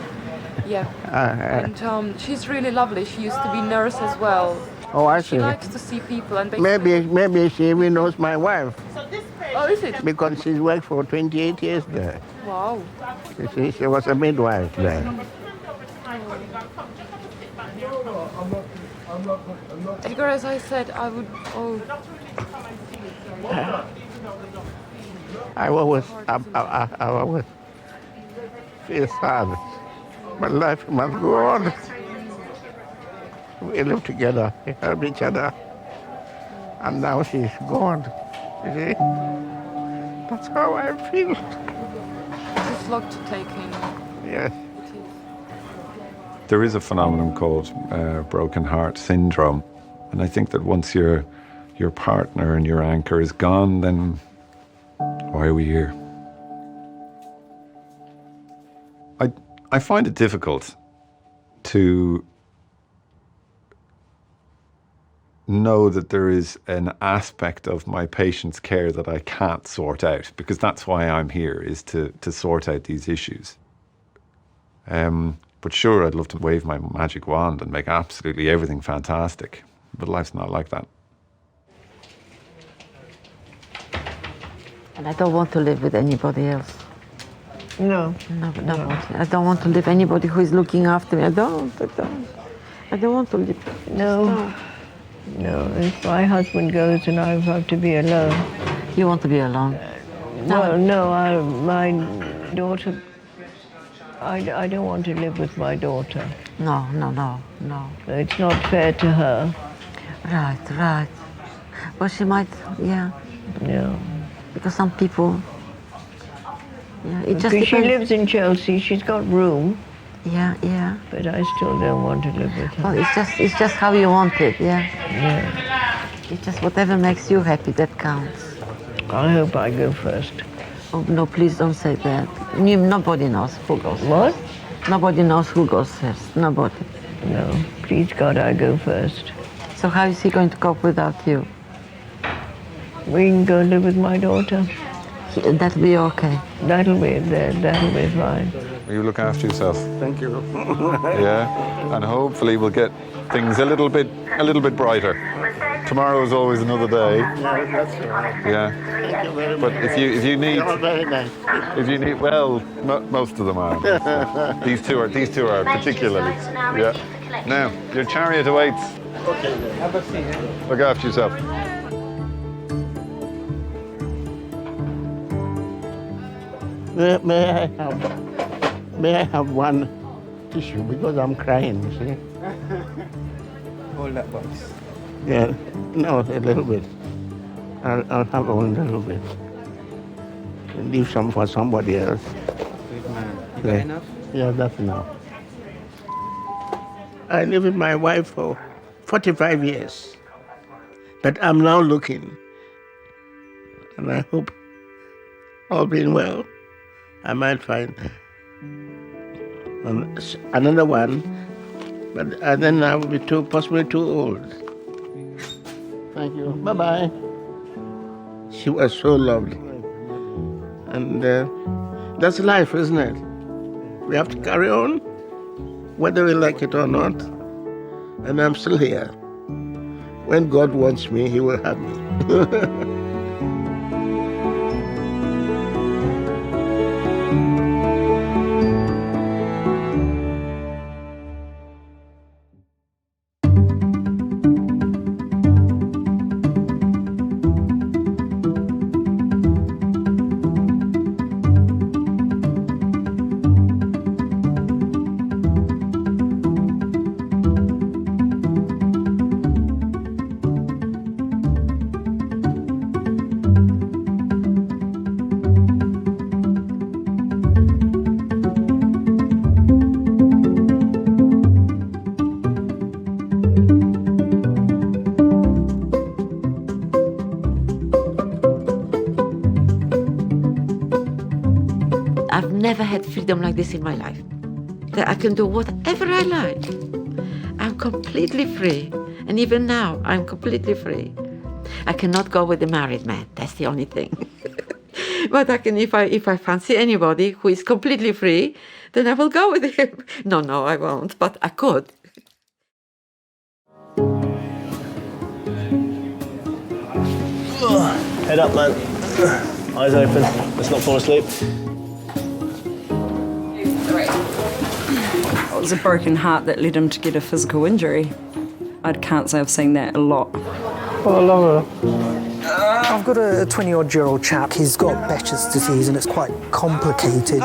Yeah. And she's really lovely. She used to be nurse as well. Oh, I see. She likes to see people and basically... Maybe she even knows my wife. Oh, is it? Because she's worked for 28 years there. Wow. She was a midwife there. Edgar, as I said, I would... Oh. I always feel sad. But life must go on. We live together, we help each other. And now she's gone. You see? That's how I feel. It's a lot to take in. Yes. There is a phenomenon called broken heart syndrome. And I think that once your partner and your anchor is gone, then why are we here? I find it difficult to know that there is an aspect of my patient's care that I can't sort out, because that's why I'm here, is to sort out these issues. But sure, I'd love to wave my magic wand and make absolutely everything fantastic, but life's not like that. And I don't want to live with anybody else. No. No. I don't want to live anybody who is looking after me. I don't want to live. No. No, if my husband goes and I have to be alone. You want to be alone? Well, no, my daughter, I don't want to live with my daughter. No. It's not fair to her. Right. Well, she might, yeah. No. Because some people, yeah, it just depends. She lives in Chelsea, she's got room. Yeah. But I still don't want to live with her. Well, it's just how you want it, yeah. Yeah. It's just whatever makes you happy, that counts. I hope I go first. Oh, no, please don't say that. Nobody knows who goes first. What? Nobody knows who goes first. Nobody. No, please God, I go first. So how is he going to cope without you? We can go live with my daughter. That'll be okay. That'll be fine. Will you look after yourself? Thank you. Yeah, and hopefully we'll get things a little bit brighter. Tomorrow is always another day. Yeah, that's right. Yeah. Thank you very But much. if you need, You're very nice. well, most of them are. These two are particularly. Yeah. Now your chariot awaits. Okay. Have a seat. Look after yourself. May I have one tissue because I'm crying, you see? Hold that box. Yeah, no, a little bit. I'll have one little bit. And leave some for somebody else. Good man. You got Yeah. enough? Yeah, that's enough. I lived with my wife for 45 years. But I'm now looking. And I hope, all being well, I might find another one. But then I will be possibly too old. Thank you. Bye-bye. She was so lovely. And that's life, isn't it? We have to carry on, whether we like it or not. And I'm still here. When God wants me, He will have me. I've never had freedom like this in my life. That I can do whatever I like. I'm completely free. And even now, I'm completely free. I cannot go with a married man. That's the only thing. But I can, if I fancy anybody who is completely free, then I will go with him. No, I won't, but I could. Head up, man. Eyes open. Let's not fall asleep. It was a broken heart that led him to get a physical injury. I can't say I've seen that a lot. Well, I love I've got a 20-odd-year-old chap. He's got Behçet's disease and it's quite complicated.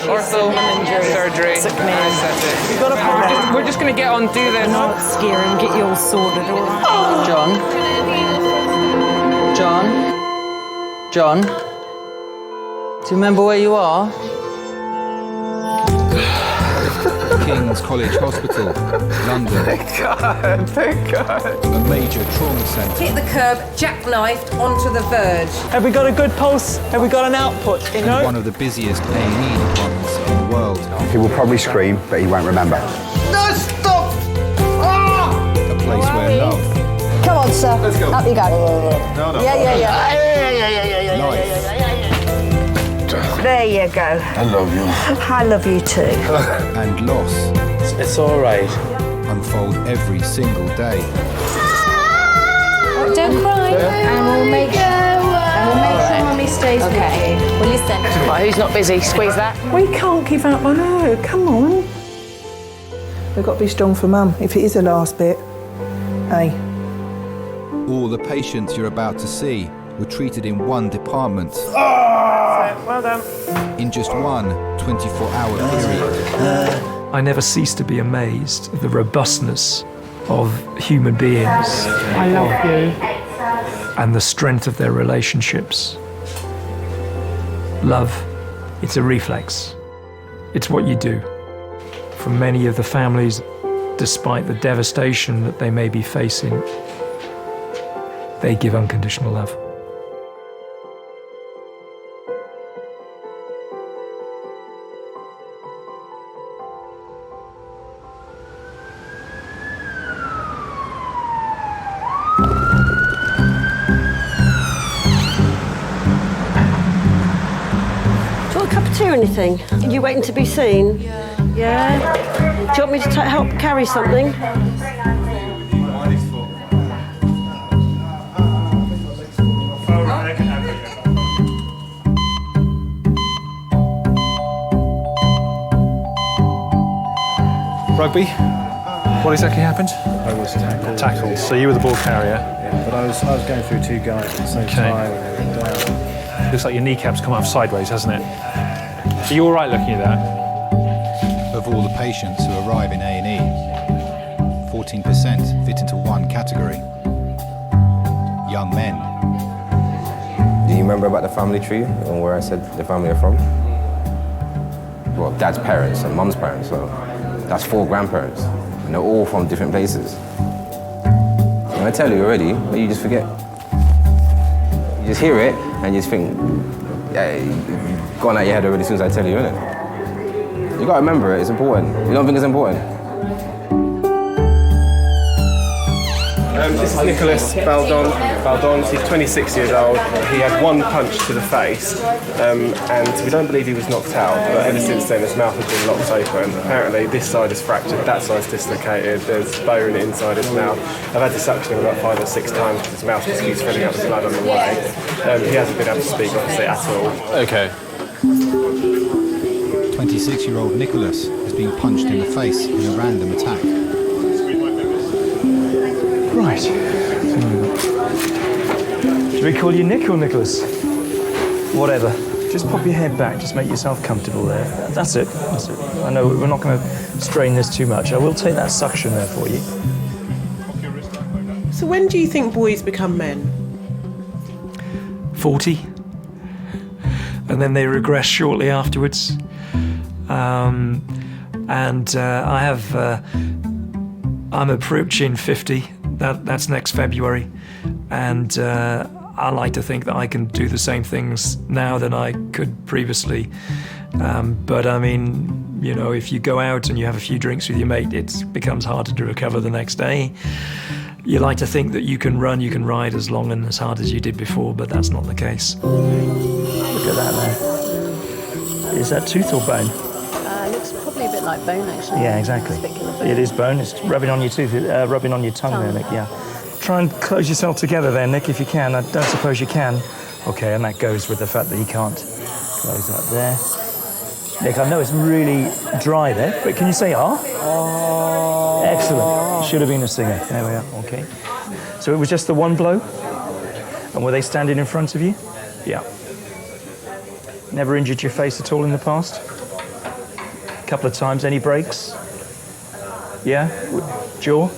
Ortho surgery. We've got a problem. We're just going to get on, do this. Not scare him, get you all sorted, all right? John? Do you remember where you are? King's College Hospital, London. Thank God. A major trauma centre. Hit the curb, jackknifed onto the verge. Have we got a good pulse? Have we got an output? You know? And one of the busiest A&E departments in the world. He will probably scream, but he won't remember. No, stop! Oh! A place where love, Come on, sir. Let's go. Up you go. No. Yeah. life, There you go. I love you. I love you too. and loss It's all right. unfold every single day. Don't cry, and we'll make sure Mummy stays with you. Will you send? Right, who's not busy? Squeeze that. We can't give up on her. Come on. We've got to be strong for Mum. If it is the last bit, hey. All the patients you're about to see were treated in one department Well done. in just one 24-hour period. I never cease to be amazed at the robustness of human beings. I love you. And the strength of their relationships. Love, it's a reflex. It's what you do. For many of the families, despite the devastation that they may be facing, they give unconditional love. Do you want a cup of tea or anything? Are you waiting to be seen? Yeah. Do you want me to help carry something? Rugby? What exactly happened? I was tackled. Tackled. So you were the ball carrier? Yeah, but I was going through two guys at the same time and they went down. Looks like your kneecap's come up sideways, hasn't it? Are you all right looking at that? Of all the patients who arrive in A&E, 14% fit into one category: young men. Do you remember about the family tree and where I said the family are from? Well, dad's parents and mum's parents, so that's 4 grandparents, and they're all from different places. And I tell you already, but you just forget. You just hear it and you just think, yeah, you've gone out your head already as soon as I tell you, innit? You gotta remember it, it's important. You don't think it's important? This is Nicholas Baldons. He's 26 years old. He had one punch to the face, and we don't believe he was knocked out, but ever since then his mouth has been locked open. Apparently this side is fractured, that side's dislocated, there's bone inside his mouth. I've had to suction him about 5 or 6 times because his mouth just keeps filling up with blood on the way. He hasn't been able to speak, obviously, at all. Okay. 26-year-old Nicholas has been punched in the face in a random attack. Right. Should we call you Nick or Nicholas? Whatever. Just pop your head back, just make yourself comfortable there. That's it, that's it. I know we're not going to strain this too much. I will take that suction there for you. So when do you think boys become men? 40. And then they regress shortly afterwards. I'm approaching 50. That's next February, and I like to think that I can do the same things now than I could previously. But I mean, you know, if you go out and you have a few drinks with your mate, it becomes harder to recover the next day. You like to think that you can run, you can ride as long and as hard as you did before, but that's not the case. Look at that there. Is that tooth or bone? Looks probably a bit like bone, actually. Yeah, exactly. It is bone. It's rubbing on your tooth, rubbing on your tongue there, Nick, yeah. Try and close yourself together there, Nick, if you can. I don't suppose you can. Okay, and that goes with the fact that you can't close that there. Nick, I know it's really dry there, but can you say ah? Oh. Excellent. Should have been a singer. There we are, okay. So it was just the one blow? And were they standing in front of you? Yeah. Never injured your face at all in the past? Couple of times. Any breaks? Yeah? Jaw?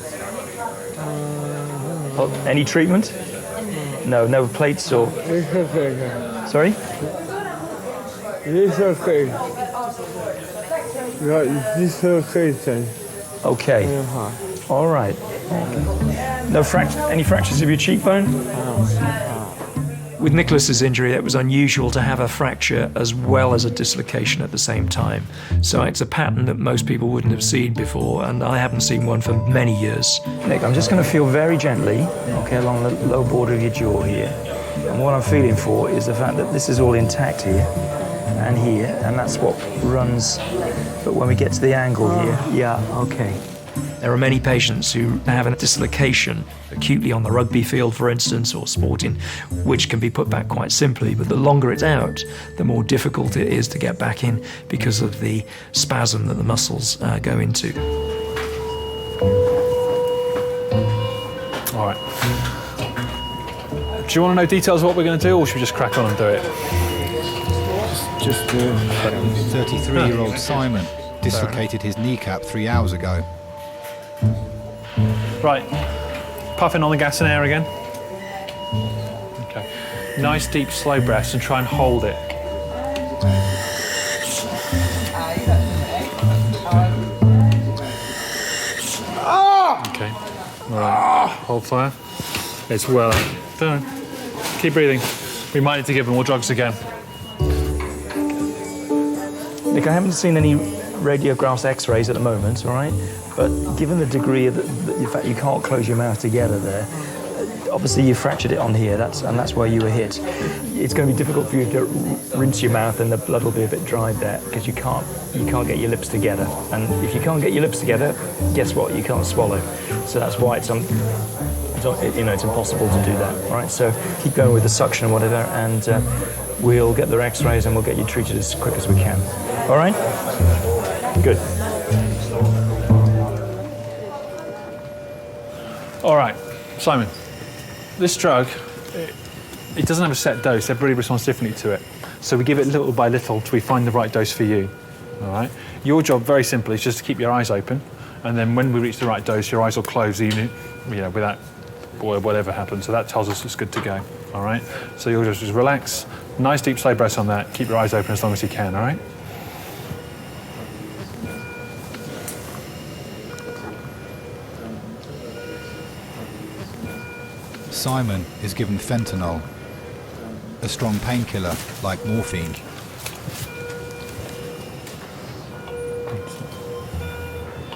Oh, any treatment? No, no plates or... It's okay. Sorry? It's okay. Right, it's okay then. Okay. All right. No any fractures of your cheekbone? With Nicholas's injury, it was unusual to have a fracture as well as a dislocation at the same time. So it's a pattern that most people wouldn't have seen before, and I haven't seen one for many years. Nick, I'm just going to feel very gently, okay, along the low border of your jaw here. And what I'm feeling for is the fact that this is all intact here and here, and that's what runs. But when we get to the angle here, yeah, okay. There are many patients who have a dislocation acutely on the rugby field, for instance, or sporting, which can be put back quite simply. But the longer it's out, the more difficult it is to get back in because of the spasm that the muscles go into. All right. Do you want to know details of what we're going to do, or should we just crack on and do it? Just do it. 33-year-old Simon dislocated his kneecap 3 hours ago. Right, puffing on the gas and air again. Okay, nice deep slow breaths and try and hold it. Okay, all right, hold fire. It's well done. Keep breathing. We might need to give him more drugs again. Nick, I haven't seen any radiographs, X-rays at the moment, all right? But given the degree of the fact you can't close your mouth together there, obviously you fractured it on here, and that's where you were hit. It's going to be difficult for you to rinse your mouth, and the blood will be a bit dried there because you can't get your lips together. And if you can't get your lips together, guess what? You can't swallow. So that's why it's impossible to do that, all right? So keep going with the suction and whatever, and we'll get the X-rays and we'll get you treated as quick as we can. All right? Good. All right, Simon, this drug, it doesn't have a set dose. Everybody responds differently to it. So we give it little by little till we find the right dose for you, all right? Your job, very simply, is just to keep your eyes open, and then when we reach the right dose, your eyes will close, even, without whatever happens. So that tells us it's good to go, all right? So you'll just relax, nice deep slow breaths on that, keep your eyes open as long as you can, all right? Simon is given fentanyl, a strong painkiller like morphine.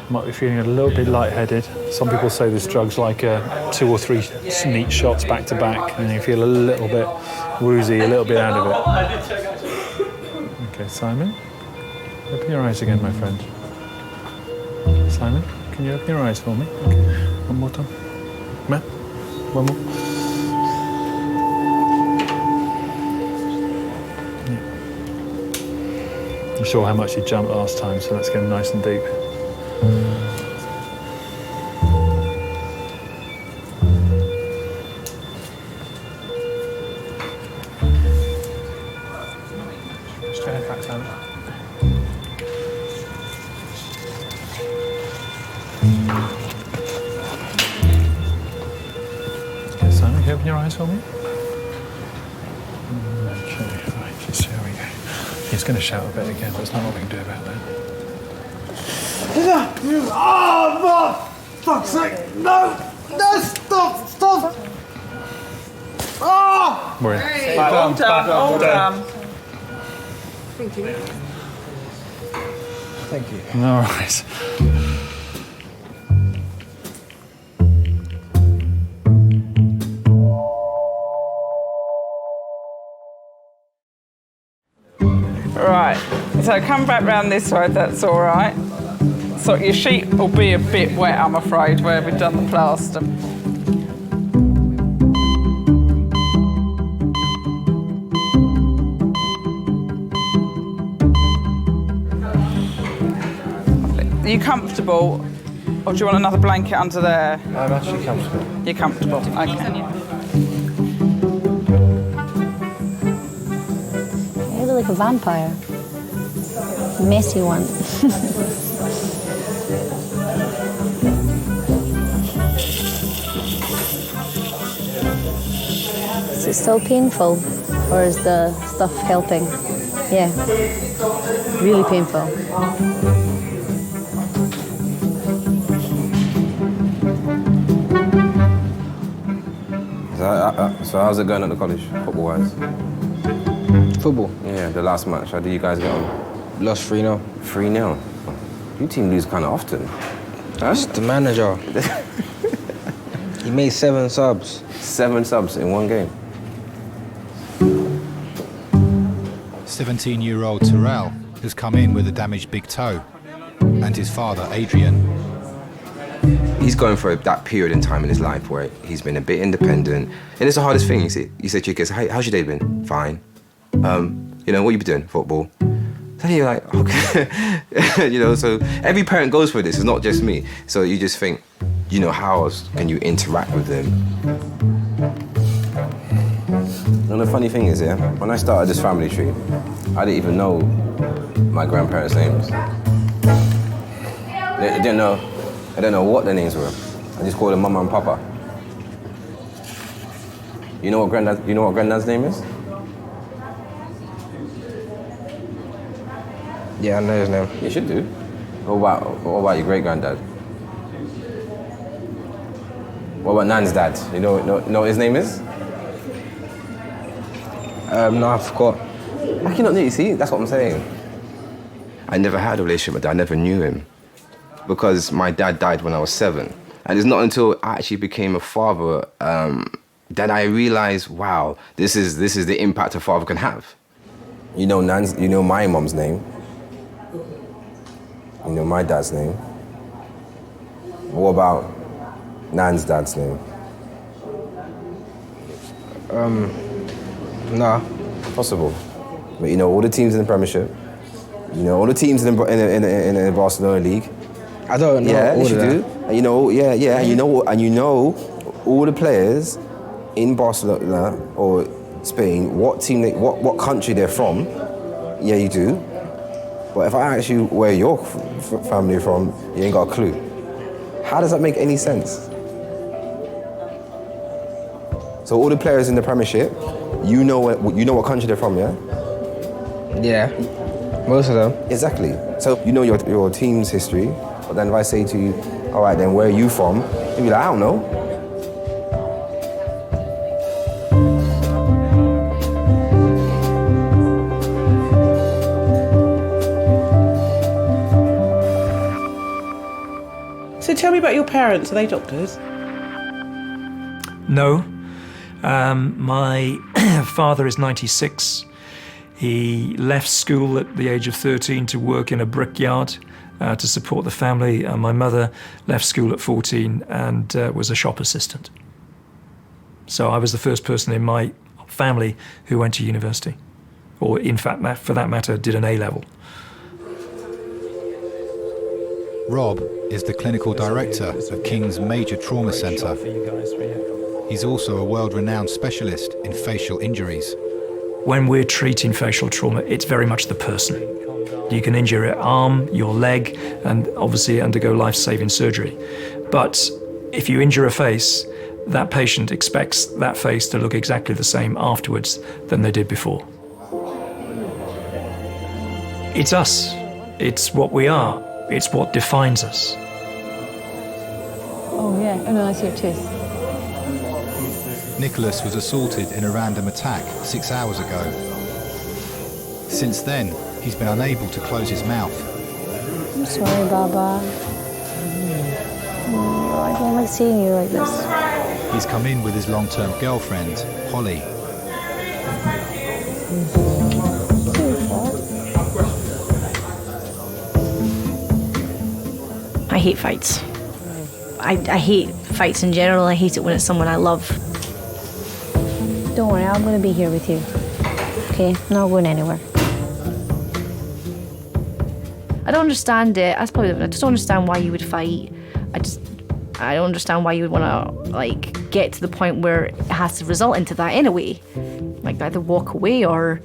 Might be feeling a little bit lightheaded. Some people say this drug's like 2 or 3 neat shots back to back, and you feel a little bit woozy, a little bit out of it. Okay, Simon, open your eyes again, my friend. Simon, can you open your eyes for me? Okay, one more time. Matt, one more. Yeah. I'm sure how much you jumped last time, so let's get him nice and deep. Straight head back, Simon. Okay, Simon, can you open your eyes for me? Okay, right, just here we go. He's going to shout a bit again, but there's not what we can do about that. Oh, for fuck's sake! No! No, stop! Oh! We're in. Hey, Back down. Thank you. Thank you. All right. Right, so come back round this way, that's all right. So your sheet will be a bit wet, I'm afraid, where we've done the plaster. Are you comfortable, or do you want another blanket under there? I'm actually comfortable. You're comfortable, okay. You look like a vampire. Messy one. Is it still painful, or is the stuff helping? Yeah, really painful. So how's it going at the college, football-wise? Football? Yeah, the last match. How did you guys get on? Lost 3-0. 3-0? Your team lose kind of often. That's the manager. He made 7 subs. 7 subs in one game? 17-year-old Terrell has come in with a damaged big toe, and his father, Adrian. He's going through that period in time in his life where he's been a bit independent, and it's the hardest thing. You say to your kids, "Hey, how's your day been?" "Fine." What you been doing? "Football." Then you're like, okay. So every parent goes through this. It's not just me. So you just think, how else can you interact with them? And the funny thing is, yeah, when I started this family tree, I didn't even know my grandparents' names. I didn't know what their names were. I just called them Mama and Papa. You know what Granddad's name is? Yeah, I know his name. You should do. What about your great-granddad? What about Nan's dad? You know what his name is? No, I forgot. How can you not know? You see, that's what I'm saying. I never had a relationship with dad. I never knew him because my dad died when I was 7. And it's not until I actually became a father that I realized, wow, this is the impact a father can have. You know my mom's name. You know my dad's name. What about Nan's dad's name? Nah. Possible. But you know all the teams in the Premiership. You know all the teams in the Barcelona League. I don't know. Yeah, all yes, you of do. that. And you know, and you know all the players in Barcelona or Spain, what what country they're from. Yeah, you do. But if I ask you where your family are from, you ain't got a clue. How does that make any sense? So all the players in the Premiership, you know what country they're from, yeah? Yeah, most of them. Exactly. So you know your team's history, but then if I say to you, all right, then where are you from? You'll be like, I don't know. So tell me about your parents. Are they doctors? No. My father is 96. He left school at the age of 13 to work in a brickyard to support the family. My mother left school at 14 and was a shop assistant. So I was the first person in my family who went to university, or in fact, for that matter, did an A-level. Rob is the clinical director of King's major trauma centre. He's also a world-renowned specialist in facial injuries. When we're treating facial trauma, it's very much the person. You can injure your arm, your leg, and obviously undergo life-saving surgery. But if you injure a face, that patient expects that face to look exactly the same afterwards than they did before. It's us. It's what we are. It's what defines us. Oh yeah, oh no, I see your tooth. Nicholas was assaulted in a random attack 6 hours ago. Since then, he's been unable to close his mouth. I'm sorry, Baba. I don't like seeing you like this. He's come in with his long-term girlfriend, Holly. I hate fights. I hate fights in general. I hate it when it's someone I love. Don't worry, I'm going to be here with you. Okay, not going anywhere. I don't understand it. I just don't understand why you would fight. I don't understand why you would want to get to the point where it has to result into that anyway. Either walk away or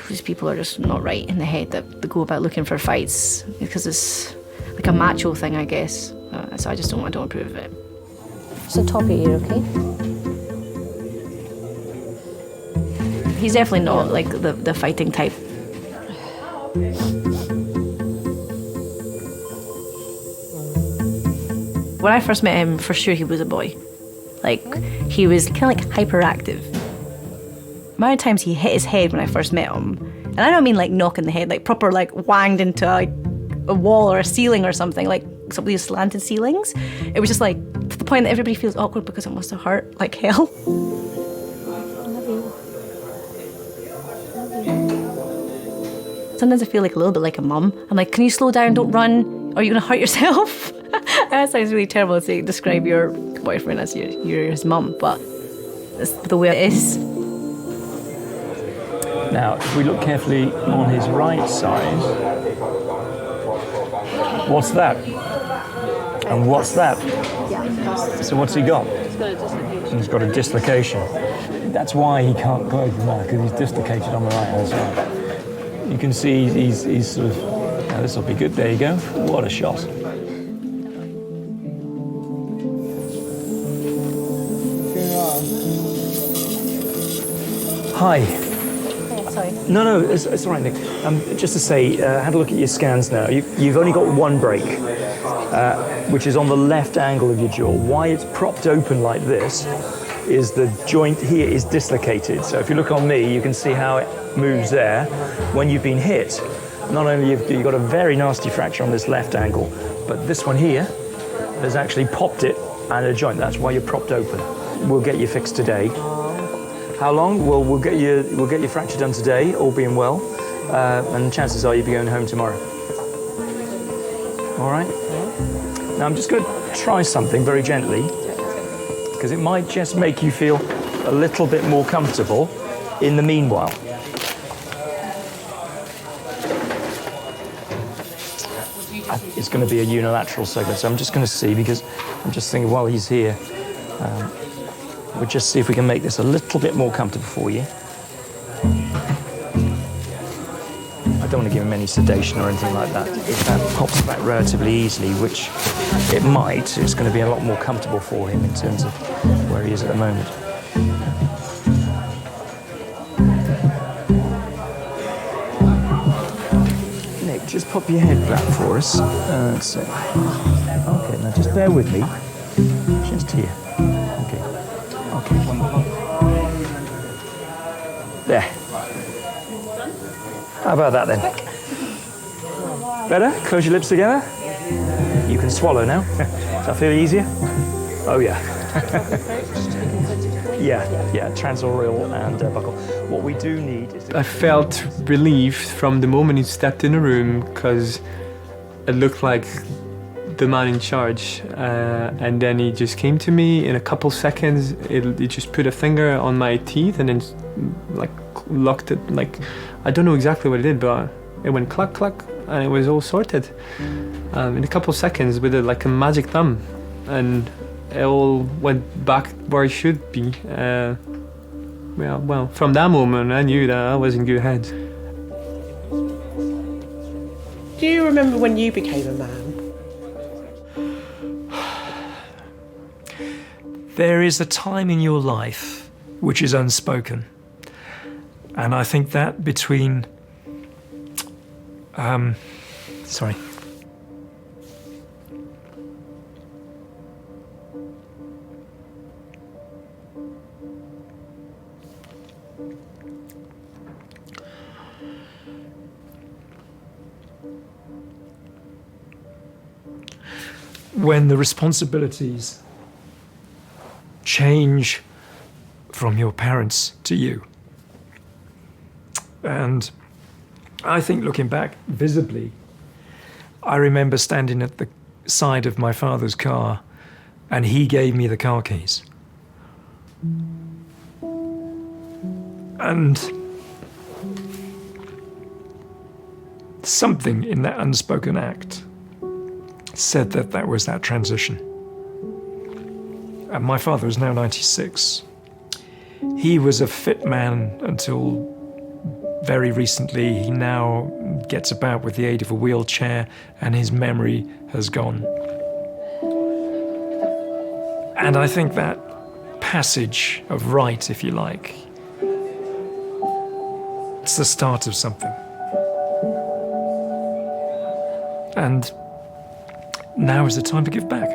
these people are just not right in the head that they go about looking for fights because it's like a macho thing, I guess. So I don't approve of it. So top your ear, okay? He's definitely not the fighting type. When I first met him, for sure he was a boy. He was kind of hyperactive. The amount of times he hit his head when I first met him, and I don't mean knocking the head, proper whanged into a wall or a ceiling or something, some of these slanted ceilings. It was just to the point that everybody feels awkward because it must have hurt like hell. Sometimes I feel a little bit like a mum. I'm like, can you slow down, don't run, or are you gonna hurt yourself? That sounds really terrible to describe your boyfriend as you're his mum, but it's the way it is. Now, if we look carefully on his right side, what's that? And what's that? So what's he got? He's got a dislocation. That's why he can't close his mouth, because he's dislocated on the right-hand side. You can see he's sort of, now this will be good, there you go. What a shot. Hi. Sorry. No, it's all right, Nick. Just to say, had a look at your scans now. You've only got one break, which is on the left angle of your jaw. Why it's propped open like this is the joint here is dislocated. So if you look on me, you can see how it moves there. When you've been hit, not only have you got a very nasty fracture on this left angle, but this one here has actually popped it and a joint. That's why you're propped open. We'll get you fixed today. How long? Well, we'll get your fracture done today, all being well, and chances are you'll be going home tomorrow. All right? Now I'm just going to try something very gently, because it might just make you feel a little bit more comfortable in the meanwhile. It's going to be a unilateral segment, so I'm just going to see, because I'm just thinking while he's here, we'll just see if we can make this a little bit more comfortable for you. I don't want to give him any sedation or anything like that. If that pops back relatively easily, which it might, it's going to be a lot more comfortable for him in terms of where he is at the moment. Nick, just pop your head back for us. That's it. Okay, now just bear with me. Just here. Okay. There. How about that then? Better? Close your lips together. You can swallow now. Does that feel easier? Oh yeah. yeah, transoral and buccal. What we do need is... I felt relieved from the moment he stepped in the room, because it looked like the man in charge, and then he just came to me in a couple seconds. He just put a finger on my teeth and then like locked it, like I don't know exactly what it did, but it went cluck cluck and it was all sorted in a couple seconds with like a magic thumb, and it all went back where it should be. Well, from that moment I knew that I was in good hands. Do you remember when you became a man? There is a time in your life which is unspoken. And I think that between... sorry. When the responsibilities change from your parents to you. And I think looking back visibly, I remember standing at the side of my father's car and he gave me the car keys. And something in that unspoken act said that that was that transition. And my father is now 96. He was a fit man until very recently. He now gets about with the aid of a wheelchair and his memory has gone. And I think that passage of right, if you like, it's the start of something. And now is the time to give back.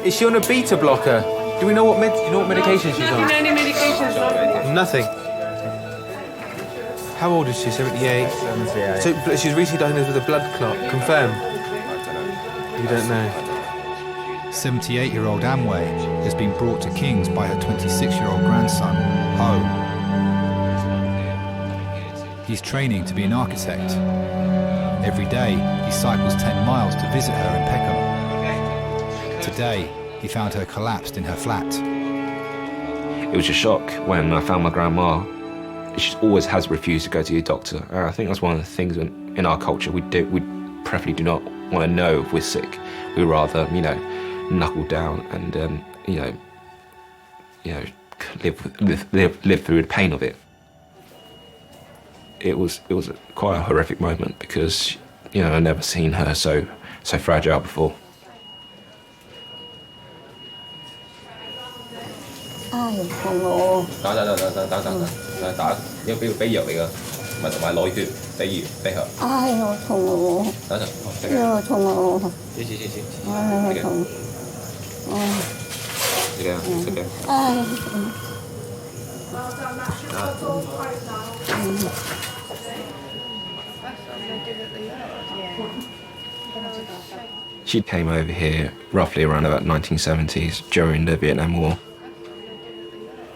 Is she on a beta blocker? Do we know what medication she's on? Any medications? Nothing. How old is she? 78? 78. So she's recently diagnosed with a blood clot. Confirm. You don't know. 78-year-old Amway has been brought to King's by her 26-year-old grandson, Ho. He's training to be an architect. Every day, he cycles 10 miles to visit her in Peckham. Today, he found her collapsed in her flat. It was a shock when I found my grandma. She always has refused to go to the doctor. I think that's one of the things in our culture we preferably do not want to know if we're sick. We rather, knuckle down and live through the pain of it. It was quite a horrific moment because I'd never seen her so fragile before. She came over here roughly around about 1970s during the Vietnam War.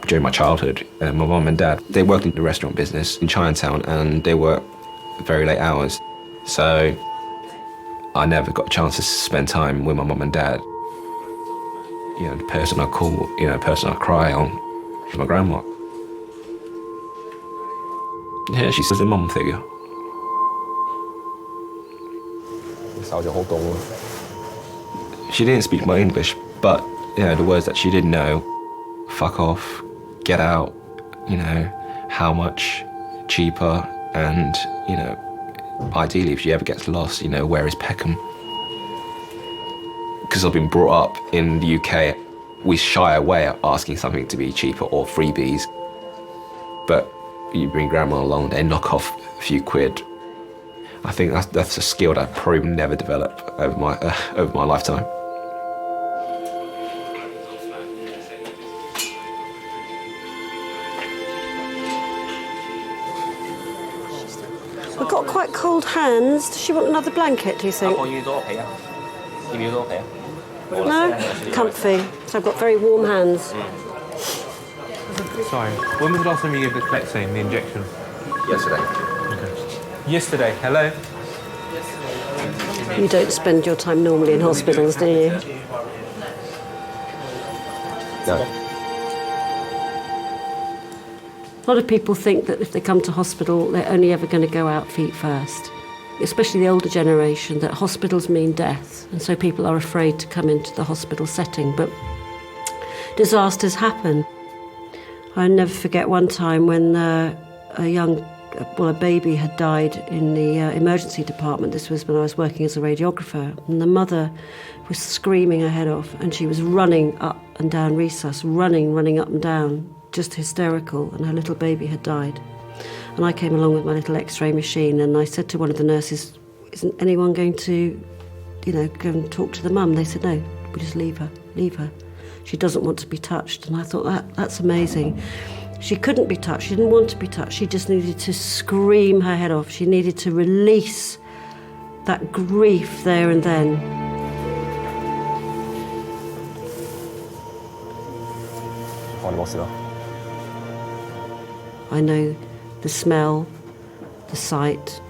During my childhood, my mum and dad, they worked in the restaurant business in Chinatown and they worked very late hours. So I never got a chance to spend time with my mum and dad. The person I call, the person I cry on is my grandma. Yeah, she's a mum figure. She didn't speak my English, but the words that she did know, fuck off, get out, how much, cheaper, and, ideally if she ever gets lost, where is Peckham? Because I've been brought up in the UK, we shy away at asking something to be cheaper or freebies. But you bring grandma along, they knock off a few quid. I think that's a skill that I probably will never develop over my lifetime. We've got quite cold hands. Does she want another blanket, do you think? No? Comfy. So I've got very warm hands. Sorry, when was the last time you gave the Clexane, the injection? Yesterday. Okay. Yesterday, hello? You don't spend your time normally in hospitals, do you? No. A lot of people think that if they come to hospital, they're only ever going to go out feet first. Especially the older generation, that hospitals mean death, and so people are afraid to come into the hospital setting. But disasters happen. I'll never forget one time when a baby had died in the emergency department. This was when I was working as a radiographer, and the mother was screaming her head off, and she was running up and down resus, running up and down, just hysterical, and her little baby had died. And I came along with my little X-ray machine, and I said to one of the nurses, "Isn't anyone going to, go and talk to the mum?" They said, "No, we just leave her. She doesn't want to be touched." And I thought, that's amazing. She couldn't be touched, she didn't want to be touched, she just needed to scream her head off. She needed to release that grief there and then. I know the smell, the sight,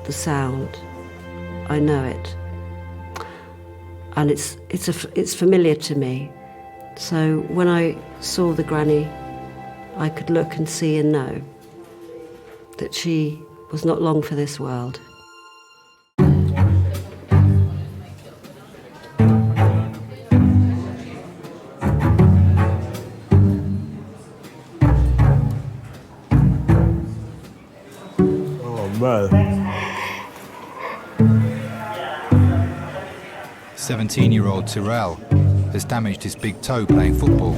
the sound. I know it. And it's familiar to me. So when I saw the granny, I could look and see and know that she was not long for this world. Oh, man. 17-year-old Tyrell has damaged his big toe playing football.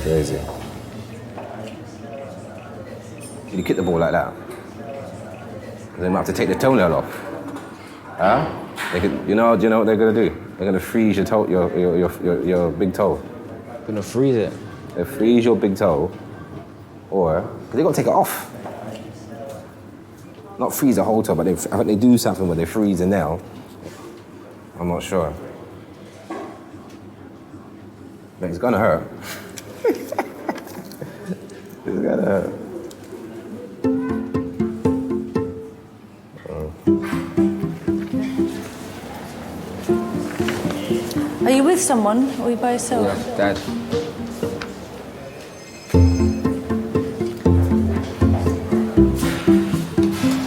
Crazy. You kick the ball like that, they might have to take the toenail off. Huh? They could, you know what they're gonna do? They're gonna freeze your toe, your big toe. They're gonna freeze it. They freeze your big toe, or they gotta take it off. Not freeze the whole toe, but I think they do something where they freeze the nail. I'm not sure. But it's gonna hurt. It's gonna hurt. Are you with someone or are you by yourself? Yeah, Dad.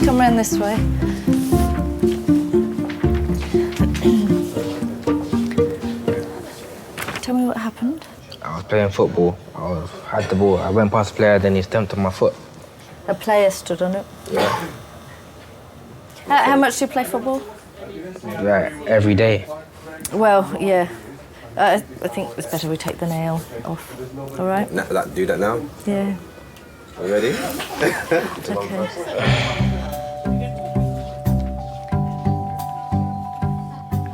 Come round this way. Tell me what happened. I was playing football. Had the ball. I went past the player, then he stamped on my foot. A player stood on it. Yeah. How much do you play football? Like, every day. Well, yeah. I think it's better we take the nail off. All right? Do that now? Yeah. Are you ready? Okay.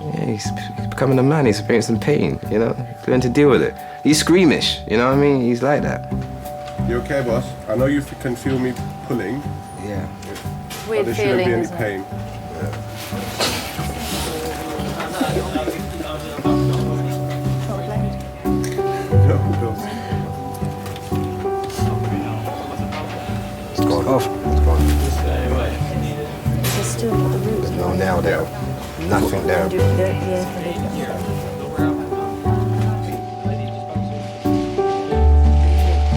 Yeah, he's becoming a man. He's experiencing pain, you know? He's learning to deal with it. He's squeamish, you know what I mean? He's like that. You okay, boss? I know you can feel me pulling. Yeah. Weird there shouldn't be feeling, any isn't it? pain. It's gone off. It's gone. There's still got the roots. There's no nail there. Nothing there.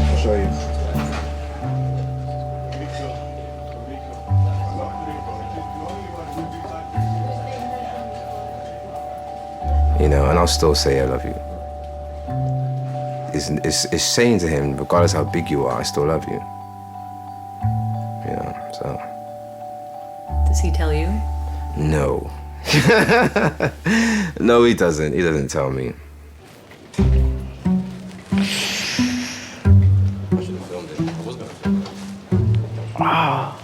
I'll show you. You know, and I'll still say I love you. It's saying to him, regardless how big you are, I still love you. You know, so. Does he tell you? No. No, he doesn't. He doesn't tell me. Ah.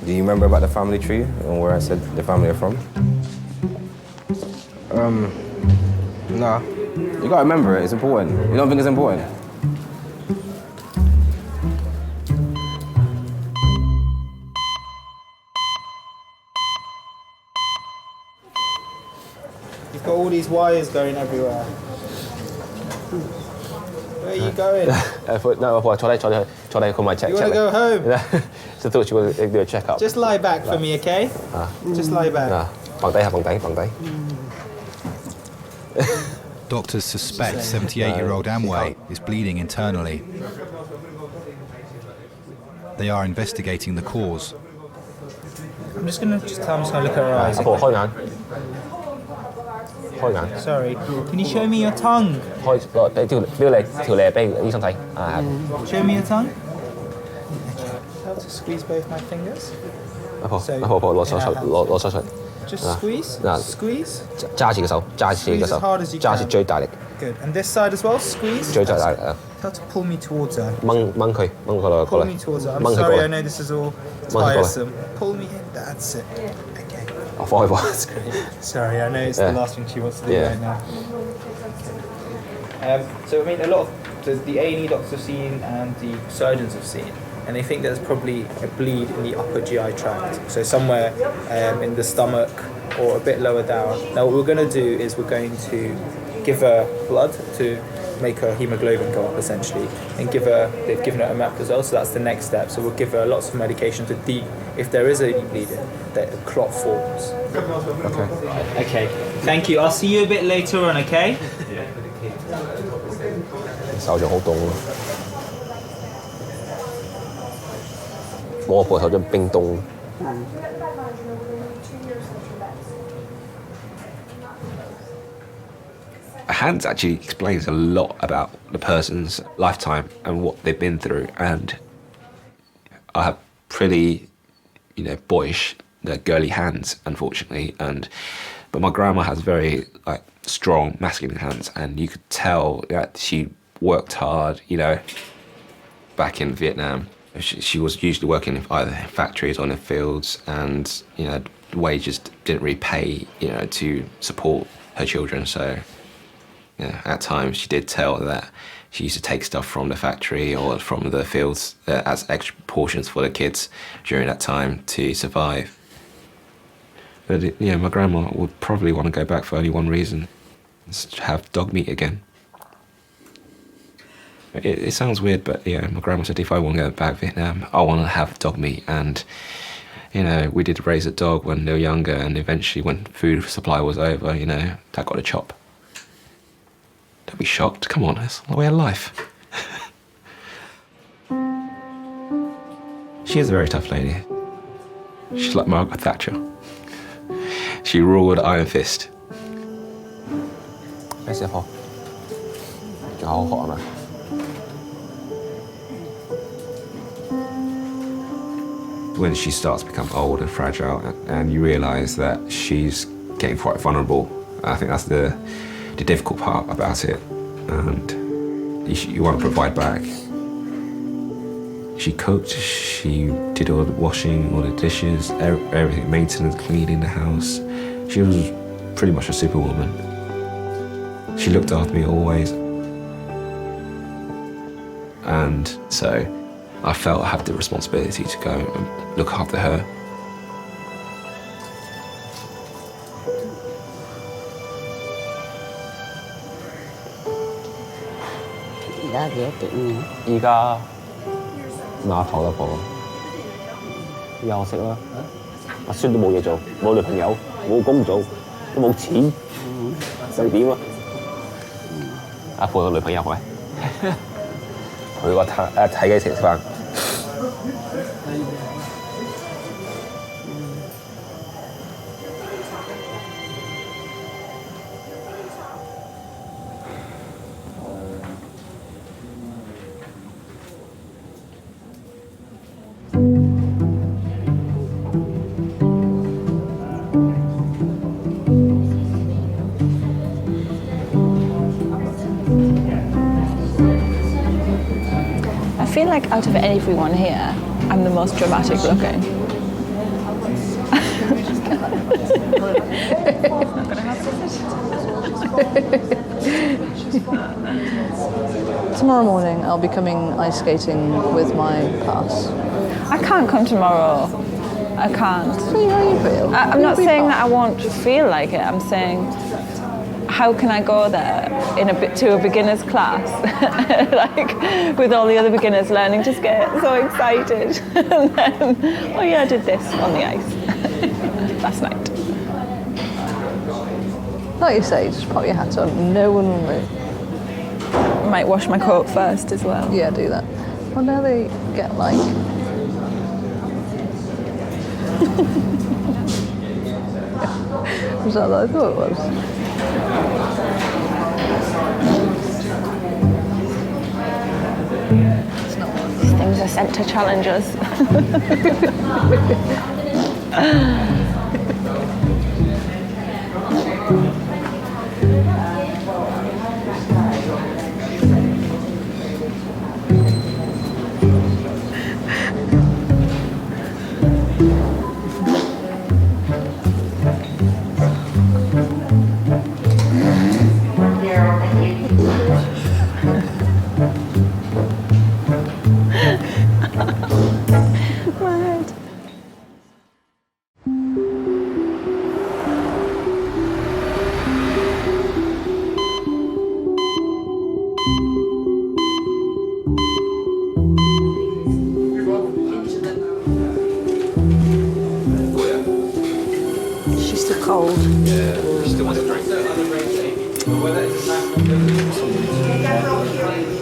Do you remember about the family tree and where I said the family are from? Nah. You gotta remember it, it's important. You don't think it's important? You've got all these wires going everywhere. Where are you going? No, I tried to call my check. You want to go home? So I thought you would do a checkup. Just lie back for me, okay? Just lie back. Bằng tay. Doctors suspect 78-year-old Amway is bleeding internally. They are investigating the cause. I'm just gonna look at her eyes. Sorry. Can you show me your tongue? Show me your tongue. How to squeeze both my fingers? Just squeeze. Squeeze. Squeeze as hard as you can. Good. And this side as well. Squeeze. How to pull me towards her. Pull me towards her. I'm sorry. I know this is all tiresome. Pull me in. That's it. That's great. Sorry, I know it's the last thing she wants to do right now. So I mean, a lot of the A&E doctors have seen and the surgeons have seen, and they think there's probably a bleed in the upper GI tract, so somewhere in the stomach or a bit lower down. Now what we're going to do is we're going to give her blood to make her hemoglobin go up essentially, and they've given her a map as well, so that's the next step. So we'll give her lots of medication to if there is any bleeding, that the clot forms. Okay, thank you. I'll see you a bit later on, okay? Hands actually explains a lot about the person's lifetime and what they've been through, and I have pretty, boyish, girly hands, unfortunately, but my grandma has very strong masculine hands, and you could tell that she worked hard, back in Vietnam. She was usually working either in factories or in the fields, and wages didn't really pay, to support her children. So at times she did tell that she used to take stuff from the factory or from the fields as extra portions for the kids during that time to survive. But my grandma would probably want to go back for only one reason: it's to have dog meat again. It sounds weird, but yeah, my grandma said if I want to go back to Vietnam, I want to have dog meat. And, you know, we did raise a dog when they were younger, and eventually when food supply was over, you know, Dad got a chop. Don't be shocked. Come on, that's the way of life. She is a very tough lady. She's like Margaret Thatcher. She ruled iron fist. When she starts to become old and fragile, and you realise that she's getting quite vulnerable, I think that's the difficult part about it. And you want to provide back. She cooked, she did all the washing, all the dishes, everything, maintenance, cleaning the house. She was pretty much a superwoman. She looked after me always. And so I felt I had the responsibility to go and look after her. I feel like out of everyone here, I'm the most dramatic looking. Tomorrow morning I'll be coming ice skating with my class. I can't come tomorrow. I can't. See how you feel. I'm not saying that I won't feel like it. I'm saying, how can I go there to a beginner's class, like with all the other beginners learning to skate, so excited, and then, oh yeah, I did this on the ice last night. Like you say, just pop your hat on. No one will move. I might wash my coat first as well. Yeah, do that. Well, now they get like. Was that what I thought it was? These things are sent to challenge us. She's still cold. Yeah, she still wants a drink.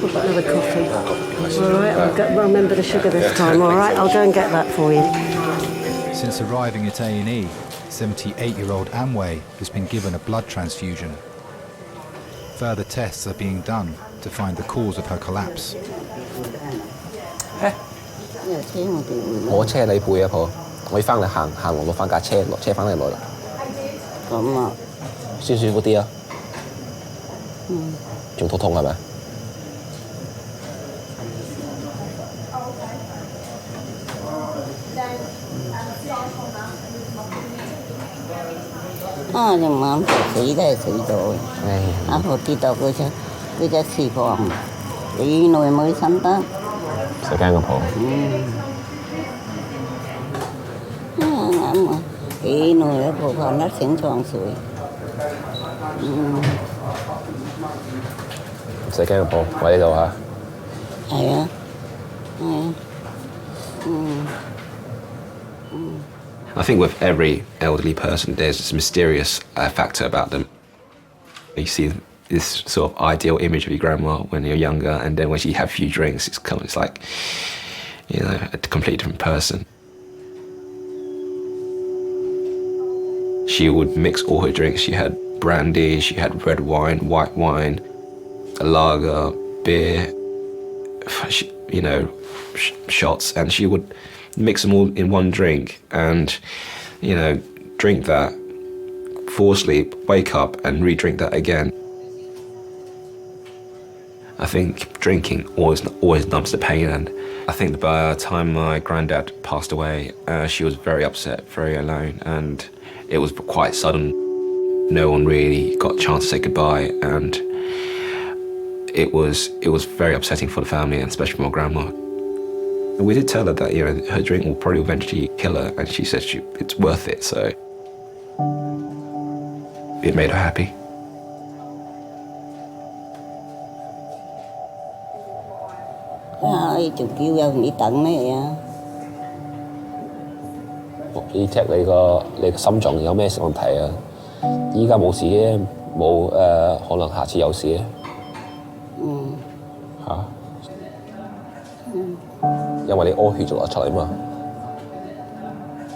What about another coffee? All right, I'll remember the sugar this time, all right? I'll go and get that for you. Since arriving at A&E, 78-year-old Amway has been given a blood transfusion. Further tests are being done to find the cause of her collapse. 我車你背啊，婆，我要翻嚟行路攞翻架車，落車翻嚟攞啦。咁啊，舒服啲啊？仲肚痛係咪？啊，隻眼死都係死咗嘅。啊，我知道佢隻翅膀幾耐冇伸得。食驚個婆。啱啊，幾耐都冇瞓得醒床睡。唔使驚個婆，我喺呢度嚇。I think with every elderly person, there's this mysterious factor about them. You see this sort of ideal image of your grandma when you're younger, and then when you have a few drinks, it's like, you know, a completely different person. She would mix all her drinks. She had brandy, she had red wine, white wine, a lager, beer, you know, shots, and she would mix them all in one drink and, you know, drink that, fall asleep, wake up and re-drink that again. I think drinking always numbs the pain, and I think by the time my granddad passed away, she was very upset, very alone, and it was quite sudden. No one really got a chance to say goodbye, and it was very upsetting for the family, and especially for my grandma. We did tell her that, you know, her drink will probably eventually kill her, and she said it's worth it, so it made her happy.仲叫有你等咩啊？你 check 你個心臟有咩問題啊？依家冇事嘅，冇可能下次有事嘅。嚇？因為你屙血咗出嚟嘛。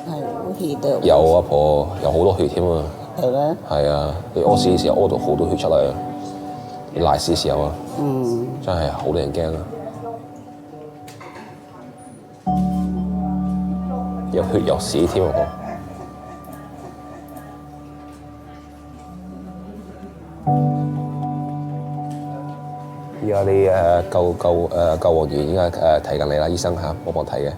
係屙血都有阿婆有好多血添啊。係咩？係啊，你屙屎嘅時候屙到好多血出嚟啊！你賴屎嘅時候啊，真係好令人驚啊！有血有屎添啊！而家你救護員依家睇緊你啦，醫生嚇幫睇嘅。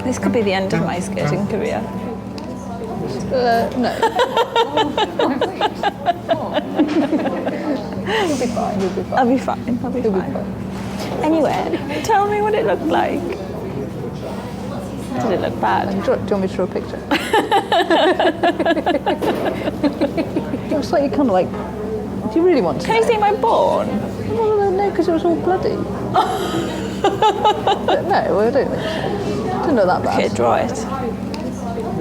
This could be the end of my skating career. No. You'll be fine. You'll be fine. I'll be fine. I'll be fine. Anyway, tell me what it looked like. Did it look bad? Do you want me to draw a picture? It looks like you kind of like. Do you really want to? Can you see my bone? Well, no, because it was all bloody. But no, well, I don't think so. Didn't look that bad. Okay, draw it.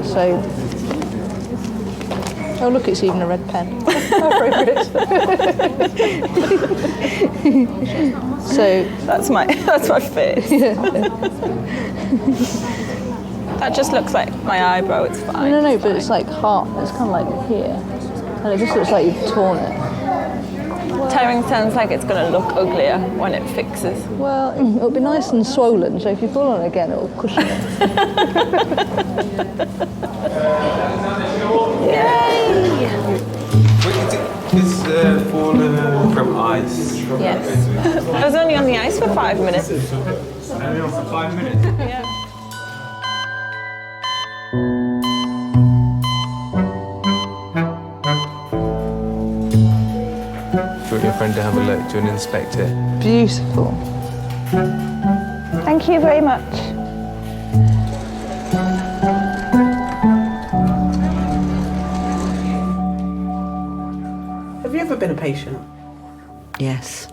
So. Oh, look, it's even a red pen. How appropriate. So that's my face. Yeah. That just looks like my eyebrow. It's fine. No, but it's like heart. It's kind of like here, and it just looks like you've torn it. Tearing sounds like it's going to look uglier when it fixes. Well, it'll be nice and swollen, so if you pull on it again, it'll cushion it. Yay! Is fallen from ice? Yes. I was only on the ice for 5 minutes. Only on for 5 minutes? Yeah. Do you want your friend to have a look? Do you want to inspect it? Beautiful. Thank you very much. Have you ever been a patient? Yes,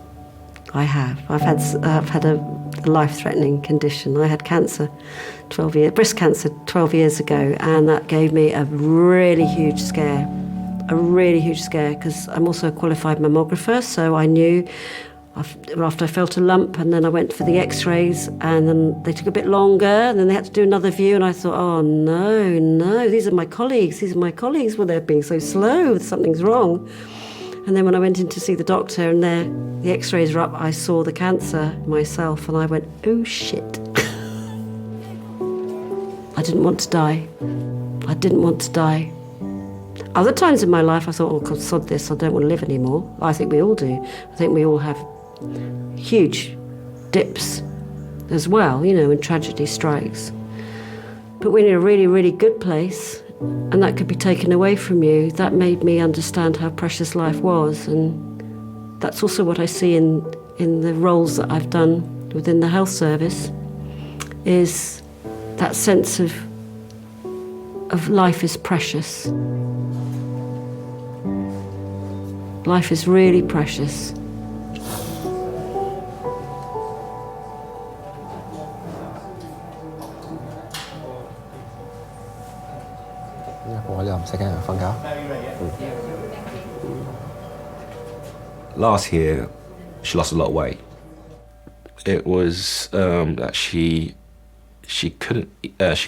I have. I've had a life-threatening condition. I had cancer, breast cancer 12 years ago, and that gave me a really huge scare. Because I'm also a qualified mammographer, so I knew after I felt a lump, and then I went for the x-rays, and then they took a bit longer, and then they had to do another view, and I thought, oh no, these are my colleagues, well, they're being so slow, something's wrong. And then when I went in to see the doctor, and the x-rays were up, I saw the cancer myself, and I went, oh shit. I didn't want to die. Other times in my life I thought, oh God, sod this, I don't want to live anymore. I think we all do. I think we all have huge dips as well, you know, when tragedy strikes. But when you're in a really, really good place, and that could be taken away from you, that made me understand how precious life was. And that's also what I see in the roles that I've done within the health service, is that sense of life is precious. Life is really precious. Last year, she lost a lot of weight. It was that she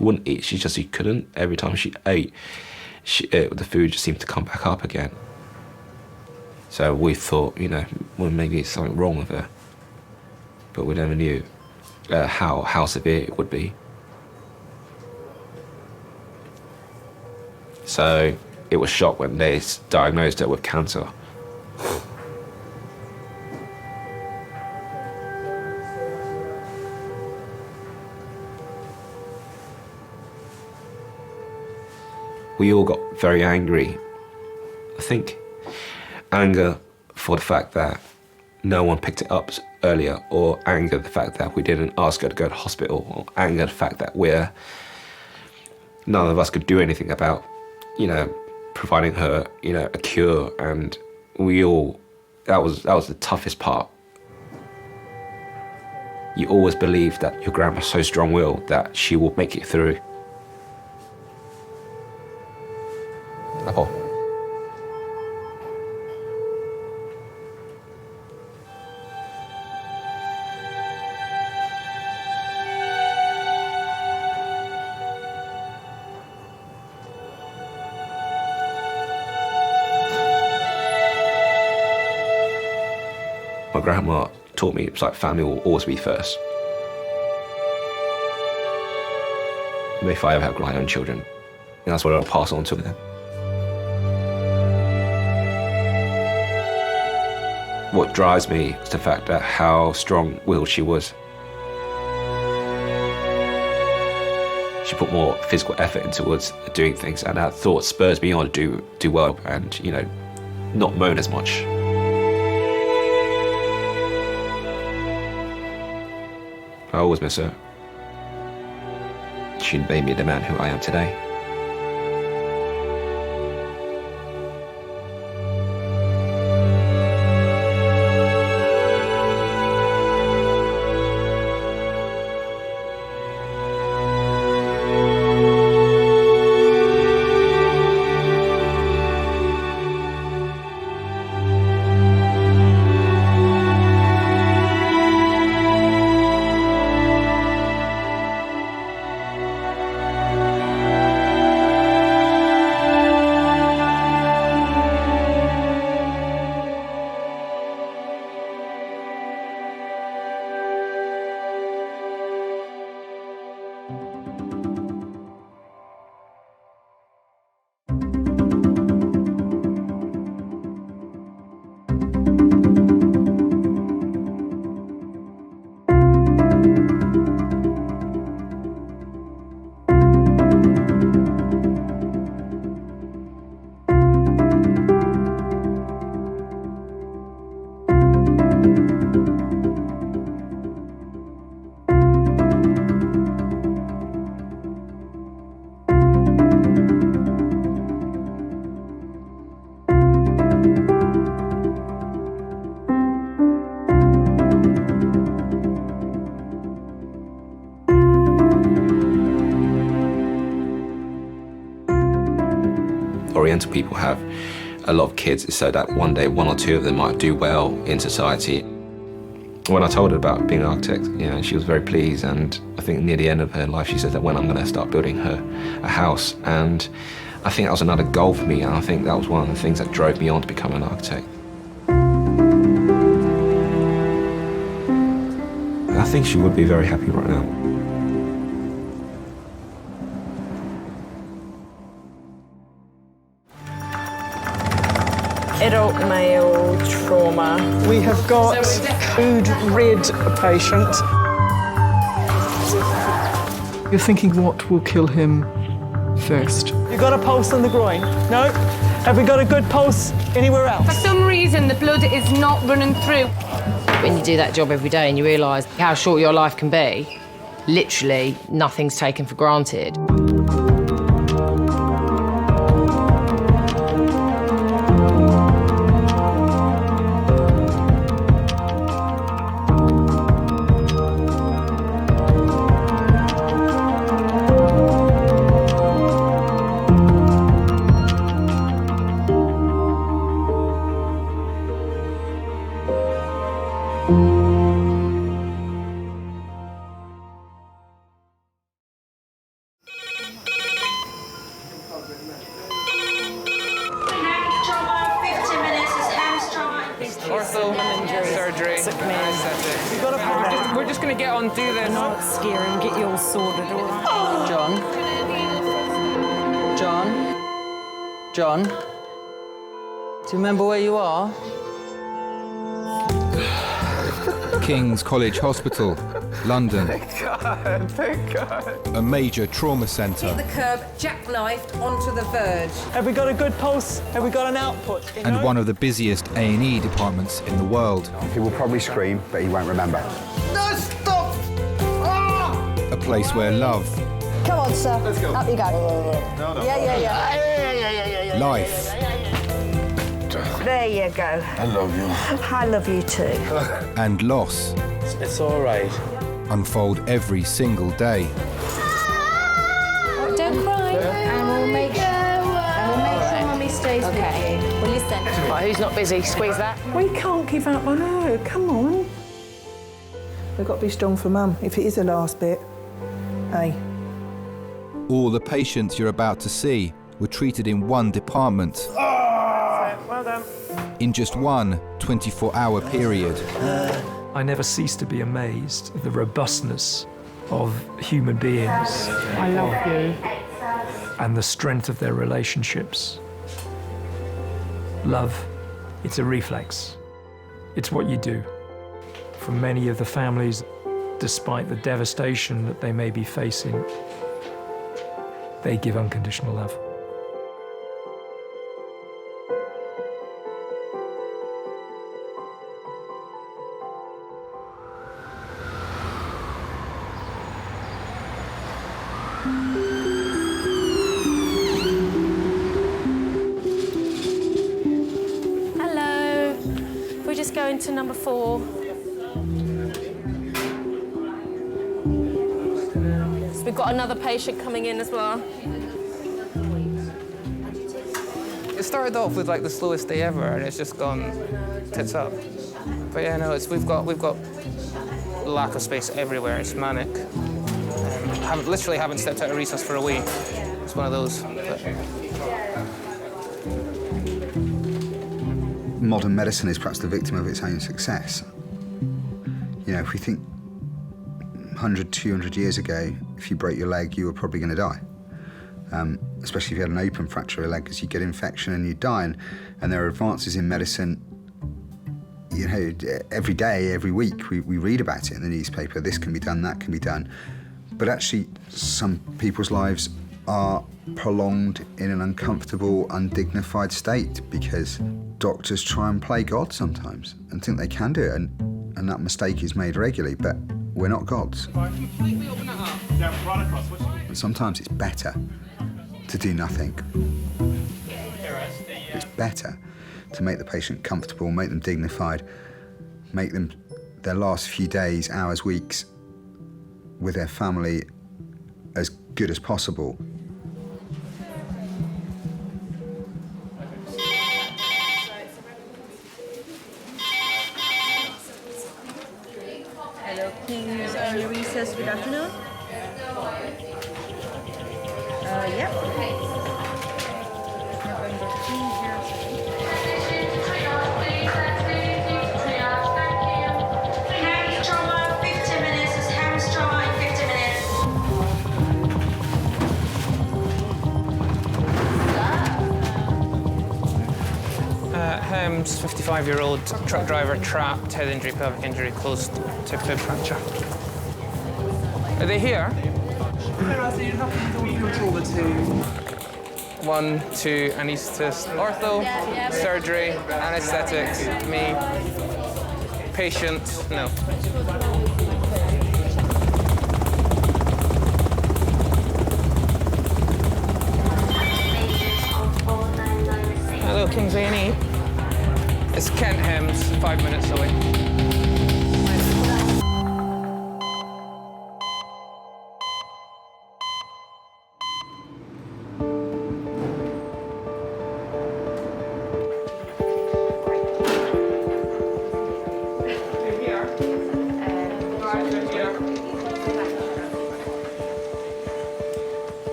wouldn't eat. She couldn't. Every time she ate, the food just seemed to come back up again. So we thought, you know, well, maybe it's something wrong with her, but we never knew how severe it would be. So it was shocked when they diagnosed her with cancer. We all got very angry. I think anger for the fact that no one picked it up earlier, or anger the fact that we didn't ask her to go to hospital, or anger the fact that none of us could do anything about, you know, providing her, you know, a cure. And that was the toughest part. You always believe that your grandma's so strong-willed that she will make it through. Oh. My grandma taught me it's like family will always be first. If I ever have my own children, that's what I'll pass on to them. What drives me is the fact that how strong-willed she was. She put more physical effort into doing things, and that thought spurs me on to do well and, you know, not moan as much. I always miss her. She made me the man who I am today. Oriental people have a lot of kids so that one day one or two of them might do well in society. When I told her about being an architect, you know, she was very pleased, and I think near the end of her life she said that when I'm going to start building her a house, and I think that was another goal for me, and I think that was one of the things that drove me on to become an architect. I think she would be very happy right now. Adult male trauma. We have got food-rid patient. You're thinking what will kill him first? You got a pulse on the groin? No? Have we got a good pulse anywhere else? For some reason, the blood is not running through. When you do that job every day and you realise how short your life can be, literally nothing's taken for granted. Surgery. We're just going to get on, do this. Not scare him, get you all sorted, all right? John? Do you remember where you are? King's College Hospital, London. Thank God. A major trauma centre. Hit the curb, jackknifed onto the verge. Have we got a good pulse? Have we got an output? And one of the busiest A&E departments in the world. He will probably scream, but he won't remember. No, stop! Ah! A place where love, Come on, sir. Let's go. Up you go. No. Yeah. life, There you go. I love you. I love you too. and loss It's all right. unfold every single day. Don't cry. And we'll make sure Mummy stays with you. Well, listen. Right, who's not busy? Squeeze that. We can't give up on her. Come on. We've got to be strong for Mum, if it is the last bit. Hey. All the patients you're about to see were treated in one department. Well done. In just one 24-hour period. I never cease to be amazed at the robustness of human beings. I love you. And the strength of their relationships. Love, it's a reflex. It's what you do. For many of the families, despite the devastation that they may be facing, they give unconditional love. Hello. We're just going to number 4. So we've got another patient coming in as well. It started off with like the slowest day ever, and it's just gone tits up. But yeah, no, we've got lack of space everywhere. It's manic. Literally haven't stepped out of recess for a week. It's one of those. Modern medicine is perhaps the victim of its own success. You know, if we think 100, 200 years ago, if you broke your leg, you were probably going to die. Especially if you had an open fracture of a leg, because you get infection and you die. And there are advances in medicine, you know, every day, every week, we read about it in the newspaper. This can be done, that can be done. But actually, some people's lives are prolonged in an uncomfortable, undignified state because doctors try and play God sometimes and think they can do it, and that mistake is made regularly, but we're not gods. And sometimes it's better to do nothing. It's better to make the patient comfortable, make them dignified, make them their last few days, hours, weeks with their family as good as possible. Hello, King's A&E Recess. Good afternoon. Yep. November 'Hems 55. 55-year-old truck driver trapped, head injury, pelvic injury, close to fib fracture. Are they here? One, two, anaesthetist, ortho, surgery, anaesthetics, me, patient, no. Hello, King's A&E. It's Kent Hems, 5 minutes away.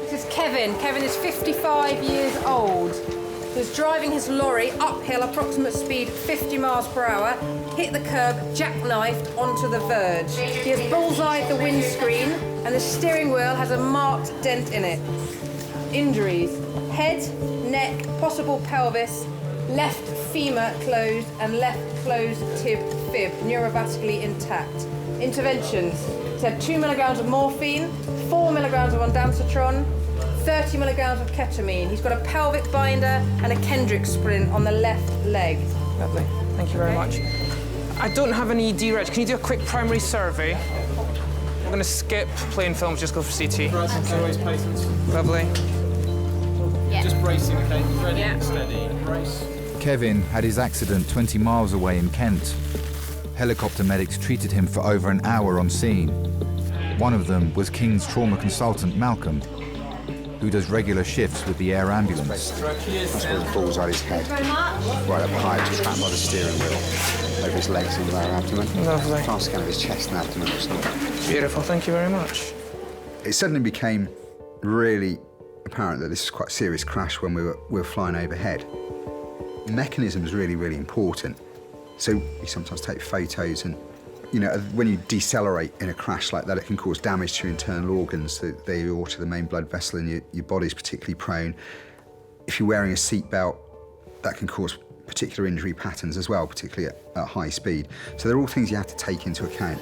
This is Kevin. Kevin is 55 years old. He was driving his lorry uphill, approximate speed 50 miles per hour, hit the curb, jackknifed onto the verge. He has bullseyed the windscreen and the steering wheel has a marked dent in it. Injuries: head, neck, possible pelvis, left femur closed and left closed tib fib, neurovascularly intact. Interventions: he's had 2 milligrams of morphine, 4 milligrams of ondansetron, 30 milligrams of ketamine. He's got a pelvic binder and a Kendrick splint on the left leg. Lovely, thank you very much. I don't have an ED reg. Can you do a quick primary survey? We're going to skip plain films, just go for CT. Always patients. Lovely. Just bracing, okay? Ready, steady, brace. Kevin had his accident 20 miles away in Kent. Helicopter medics treated him for over an hour on scene. One of them was King's trauma consultant, Malcolm, who does regular shifts with the air ambulance. That's where the ball's on his head. Right up high, just trapped by the steering wheel. Over his legs and lower abdomen. Lovely. Can't scan of his chest and abdomen. Beautiful, thank you very much. It suddenly became really apparent that this was quite a serious crash when we were flying overhead. The mechanism is really, really important. So you sometimes take photos and, you know, when you decelerate in a crash like that, it can cause damage to your internal organs, the aorta, the main blood vessel in your body is particularly prone. If you're wearing a seatbelt, that can cause particular injury patterns as well, particularly at high speed. So they're all things you have to take into account.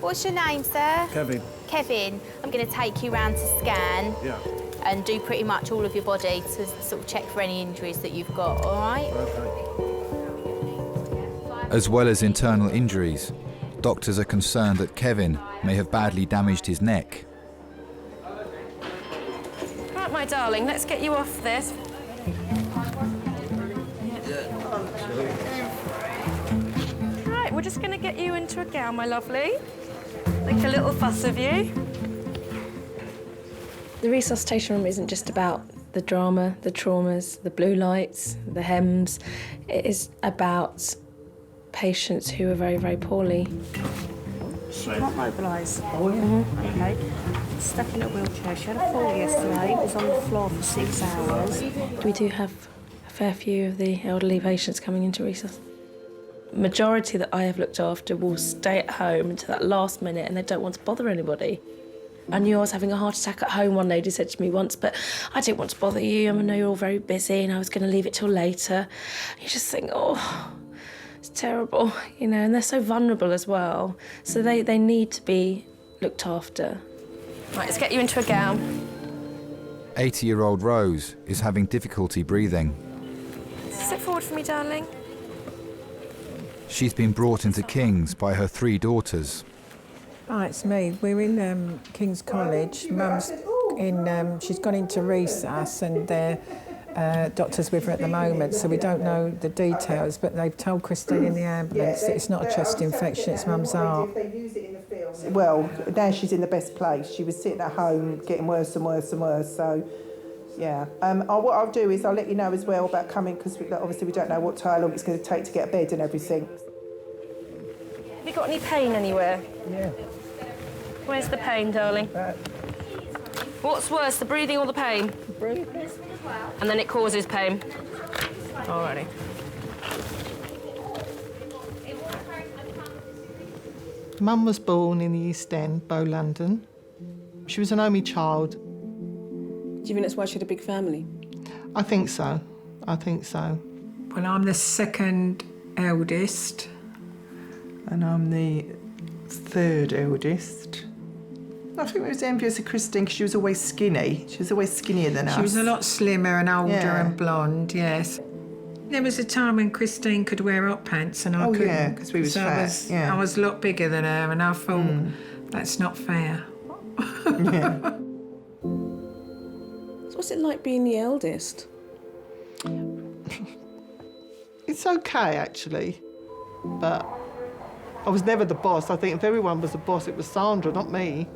What's your name, sir? Kevin. Kevin. I'm going to take you round to scan. Yeah. And do pretty much all of your body to sort of check for any injuries that you've got, all right? Okay. As well as internal injuries, doctors are concerned that Kevin may have badly damaged his neck. Right, my darling, let's get you off this. Right, we're just going to get you into a gown, my lovely. Make a little fuss of you. The resuscitation room isn't just about the drama, the traumas, the blue lights, the hems. It is about patients who are very, very poorly. She can't mobilise. Okay. Stuck in a wheelchair. She had a fall yesterday. Was on the floor for 6 hours. We do have a fair few of the elderly patients coming into resus. Majority that I have looked after will stay at home until that last minute and they don't want to bother anybody. I knew I was having a heart attack at home, one lady said to me once, but I didn't want to bother you. I know you're all very busy and I was going to leave it till later. You just think, oh, it's terrible, you know, and they're so vulnerable as well. So they need to be looked after. Right, let's get you into a gown. 80-year-old Rose is having difficulty breathing. Sit forward for me, darling. She's been brought into King's by her 3 daughters. Hi, it's me. We're in King's College. Mum's in. She's gone into resus, and their doctor's with her at the moment, so we don't know the details. But they've told Christine in the ambulance that it's not a chest infection; it's Mum's heart. Well, now she's in the best place. She was sitting at home, getting worse and worse and worse. So, yeah. What I'll do is I'll let you know as well about coming because obviously we don't know how long it's going to take to get a bed and everything. Have you got any pain anywhere? Yeah. Where's the pain, darling? What's worse, the breathing or the pain? Breathing. And then it causes pain. Alrighty. Mum was born in the East End, Bow, London. She was an only child. Do you think that's why she had a big family? I think so. Well, I'm the second eldest. And I'm the third eldest. I think we was envious of Christine because she was always skinny. She was always skinnier than us. She was a lot slimmer and older Yeah. and blonde, yes. There was a time when Christine could wear hot pants and I couldn't. yeah, because we was So fat, yeah. I was a lot bigger than her and I thought, that's not fair. So what's it like being the eldest? It's okay, actually, but I was never the boss. I think if everyone was the boss, it was Sandra, not me.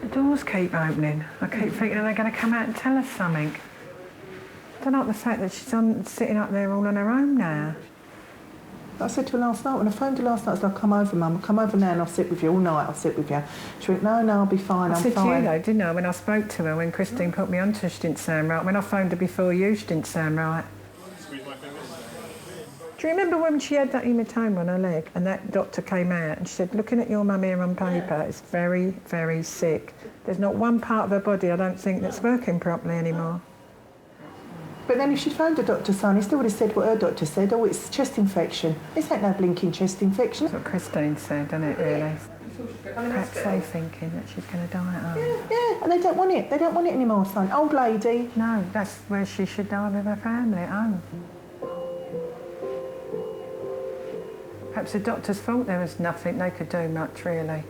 The doors keep opening. I keep thinking they're going to come out and tell us something. I don't like the fact that she's sitting up there all on her own now. I said to her last night, when I phoned her last night, I said, I'll come over, Mum. I'll come over now and I'll sit with you all night. I'll sit with you. She went, no, I'll be fine, I'm I said fine. to you, though, didn't I, when I spoke to her, when Christine put me onto her, she didn't sound right. When I phoned her before you, she didn't sound right. Do you remember when she had that hematoma on her leg and that doctor came out and she said, looking at your mum here on paper, it's very, very sick. There's not one part of her body, I don't think, that's working properly anymore. But then if she'd phoned the doctor, son, he still would have said what her doctor said. Oh, it's chest infection. This ain't no blinking chest infection. That's what Christine said, isn't it, really? Perhaps they thinking that she's going to die at home. Yeah, and they don't want it. They don't want it anymore, son. Old lady. No, that's where she should die with her family at home. Perhaps the doctors thought there was nothing they could do much, really.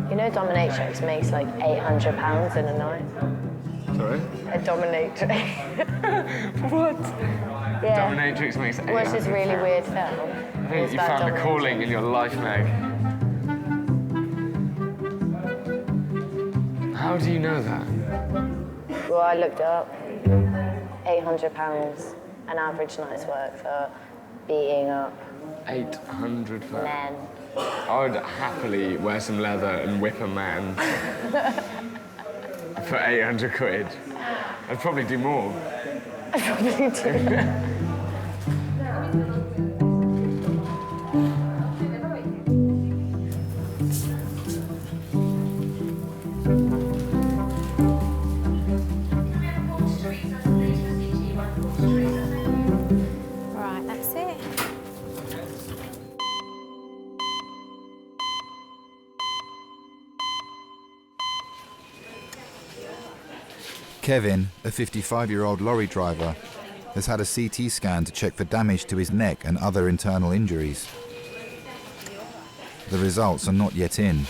You know dominatrix makes like £800 in a night? Sorry? A dominatrix. What? Yeah. Dominatrix makes Watch this really weird film. I think you found a calling in your life, Meg. How do you know that? Well, I looked it up. £800 an average night's work for beating up 800 for... men. I would happily wear some leather and whip a man for 800 quid. I'd probably do more. I probably do. Right, that's it. Kevin, a 55-year-old lorry driver, has had a CT scan to check for damage to his neck and other internal injuries. The results are not yet in.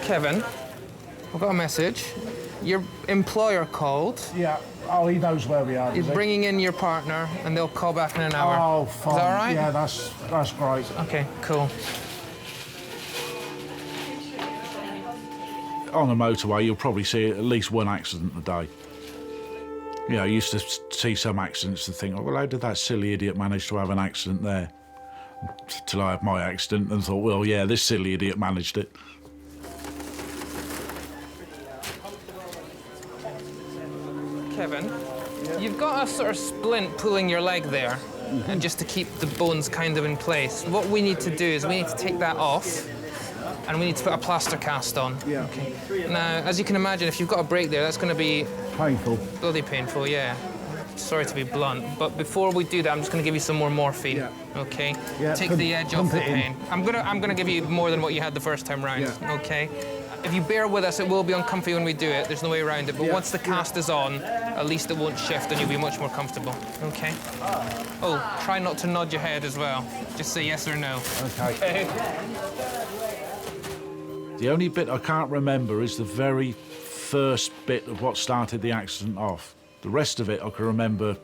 Kevin, I've got a message. Your employer called. Yeah. Oh, he knows where we are. He's bringing in your partner, and they'll call back in an hour. Oh, fine. Is that all right? Yeah, that's great. Okay, cool. On the motorway, you'll probably see at least one accident a day. You know, I used to see some accidents and think, oh, well, how did that silly idiot manage to have an accident there? Till I had my accident and thought, well, yeah, this silly idiot managed it. Kevin, you've got a sort of splint pulling your leg there, and just to keep the bones kind of in place. What we need to do is we need to take that off, and we need to put a plaster cast on. Yeah. Okay. Now, as you can imagine, if you've got a break there, that's going to be painful. Bloody painful, yeah. Sorry to be blunt, but before we do that, I'm just going to give you some more morphine. Yeah. Okay. Yeah, Take the edge off the pain. I'm gonna give you more than what you had the first time round. Yeah. Okay. If you bear with us, it will be uncomfy when we do it. There's no way around it. But Yeah. once the cast is on, at least it won't shift and you'll be much more comfortable. Okay? Oh, try not to nod your head as well. Just say yes or no. Okay. The only bit I can't remember is the very first bit of what started the accident off. The rest of it I can remember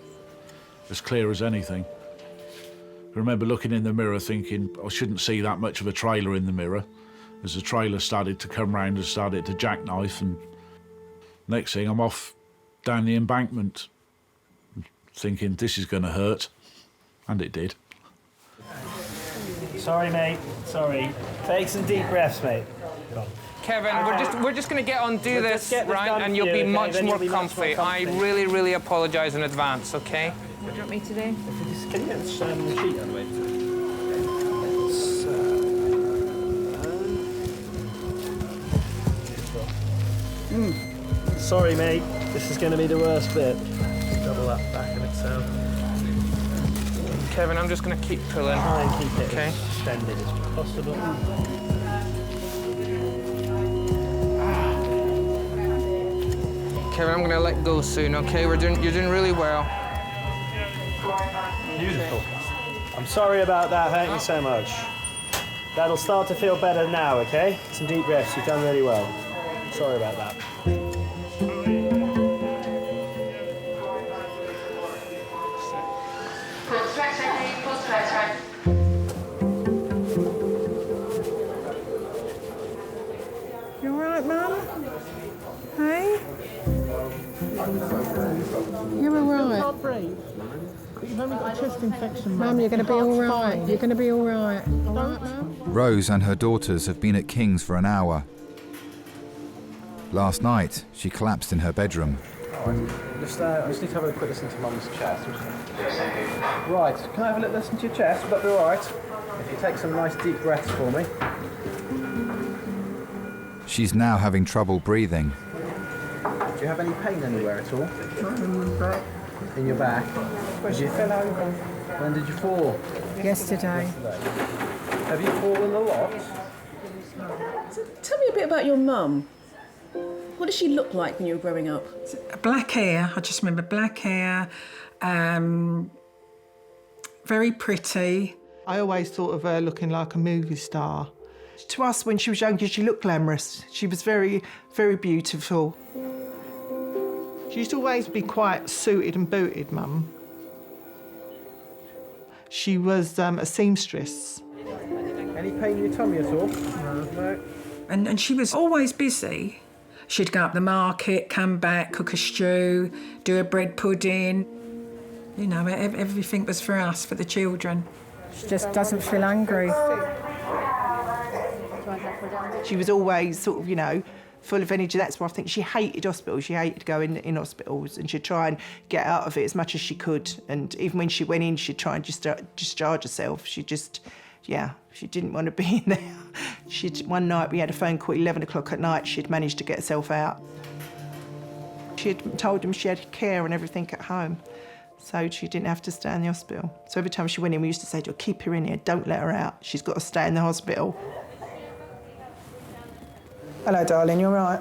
as clear as anything. I remember looking in the mirror thinking I shouldn't see that much of a trailer in the mirror. As the trailer started to come round and started to jackknife, and next thing I'm off down the embankment thinking this is going to hurt, and it did. Sorry, mate. Sorry. Take some deep breaths, mate. Go on. Kevin, we're just going to get on, do this, get this right, done and for you'll you, be okay? much Then more you'll be much more comfy. I comfy. really, really apologise in advance, okay? What do you want me to do? Can you get this sheet out of the way? Sorry, mate. This is going to be the worst bit. Just double that back in itself. Kevin, I'm just going to keep pulling. Try and keep it okay. as extended as possible. Kevin, I'm going to let go soon, okay? You're doing really well. Beautiful. I'm sorry about that. Thank you so much. That'll start to feel better now, okay? Some deep breaths. You've done really well. Sorry about that. You all right, Mum? Hey? You're all right. Can't breathe. But you've only got a chest infection, Mum, you're going to be all right. You're going to be all right. All right, Mum? Rose and her daughters have been at King's for an hour. Last night, she collapsed in her bedroom. I just need to have a quick listen to Mum's chest. Right, can I have a little listen to your chest? Would that be alright? If you take some nice deep breaths for me. She's now having trouble breathing. Do you have any pain anywhere at all? In the back. In your back? Where's you fell over? When did you fall? Yesterday. Have you fallen a lot? So, tell me a bit about your mum. What did she look like when you were growing up? Black hair. I just remember black hair. Very pretty. I always thought of her looking like a movie star. To us, when she was younger, she looked glamorous. She was very, very beautiful. She used to always be quite suited and booted, Mum. She was a seamstress. Any pain in your tummy at all? No. And she was always busy. She'd go up the market, come back, cook a stew, do a bread pudding. You know, everything was for us, for the children. She just doesn't feel hungry. She was always sort of, you know, full of energy. That's why I think she hated hospitals. She hated going in hospitals, and she'd try and get out of it as much as she could. And even when she went in, she'd try and discharge herself. She didn't want to be in there. One night we had a phone call at 11 o'clock at night. She'd managed to get herself out. She had told them she had care and everything at home, so she didn't have to stay in the hospital. So every time she went in, we used to say to her, keep her in here, don't let her out. She's got to stay in the hospital. Hello, darling, you all right?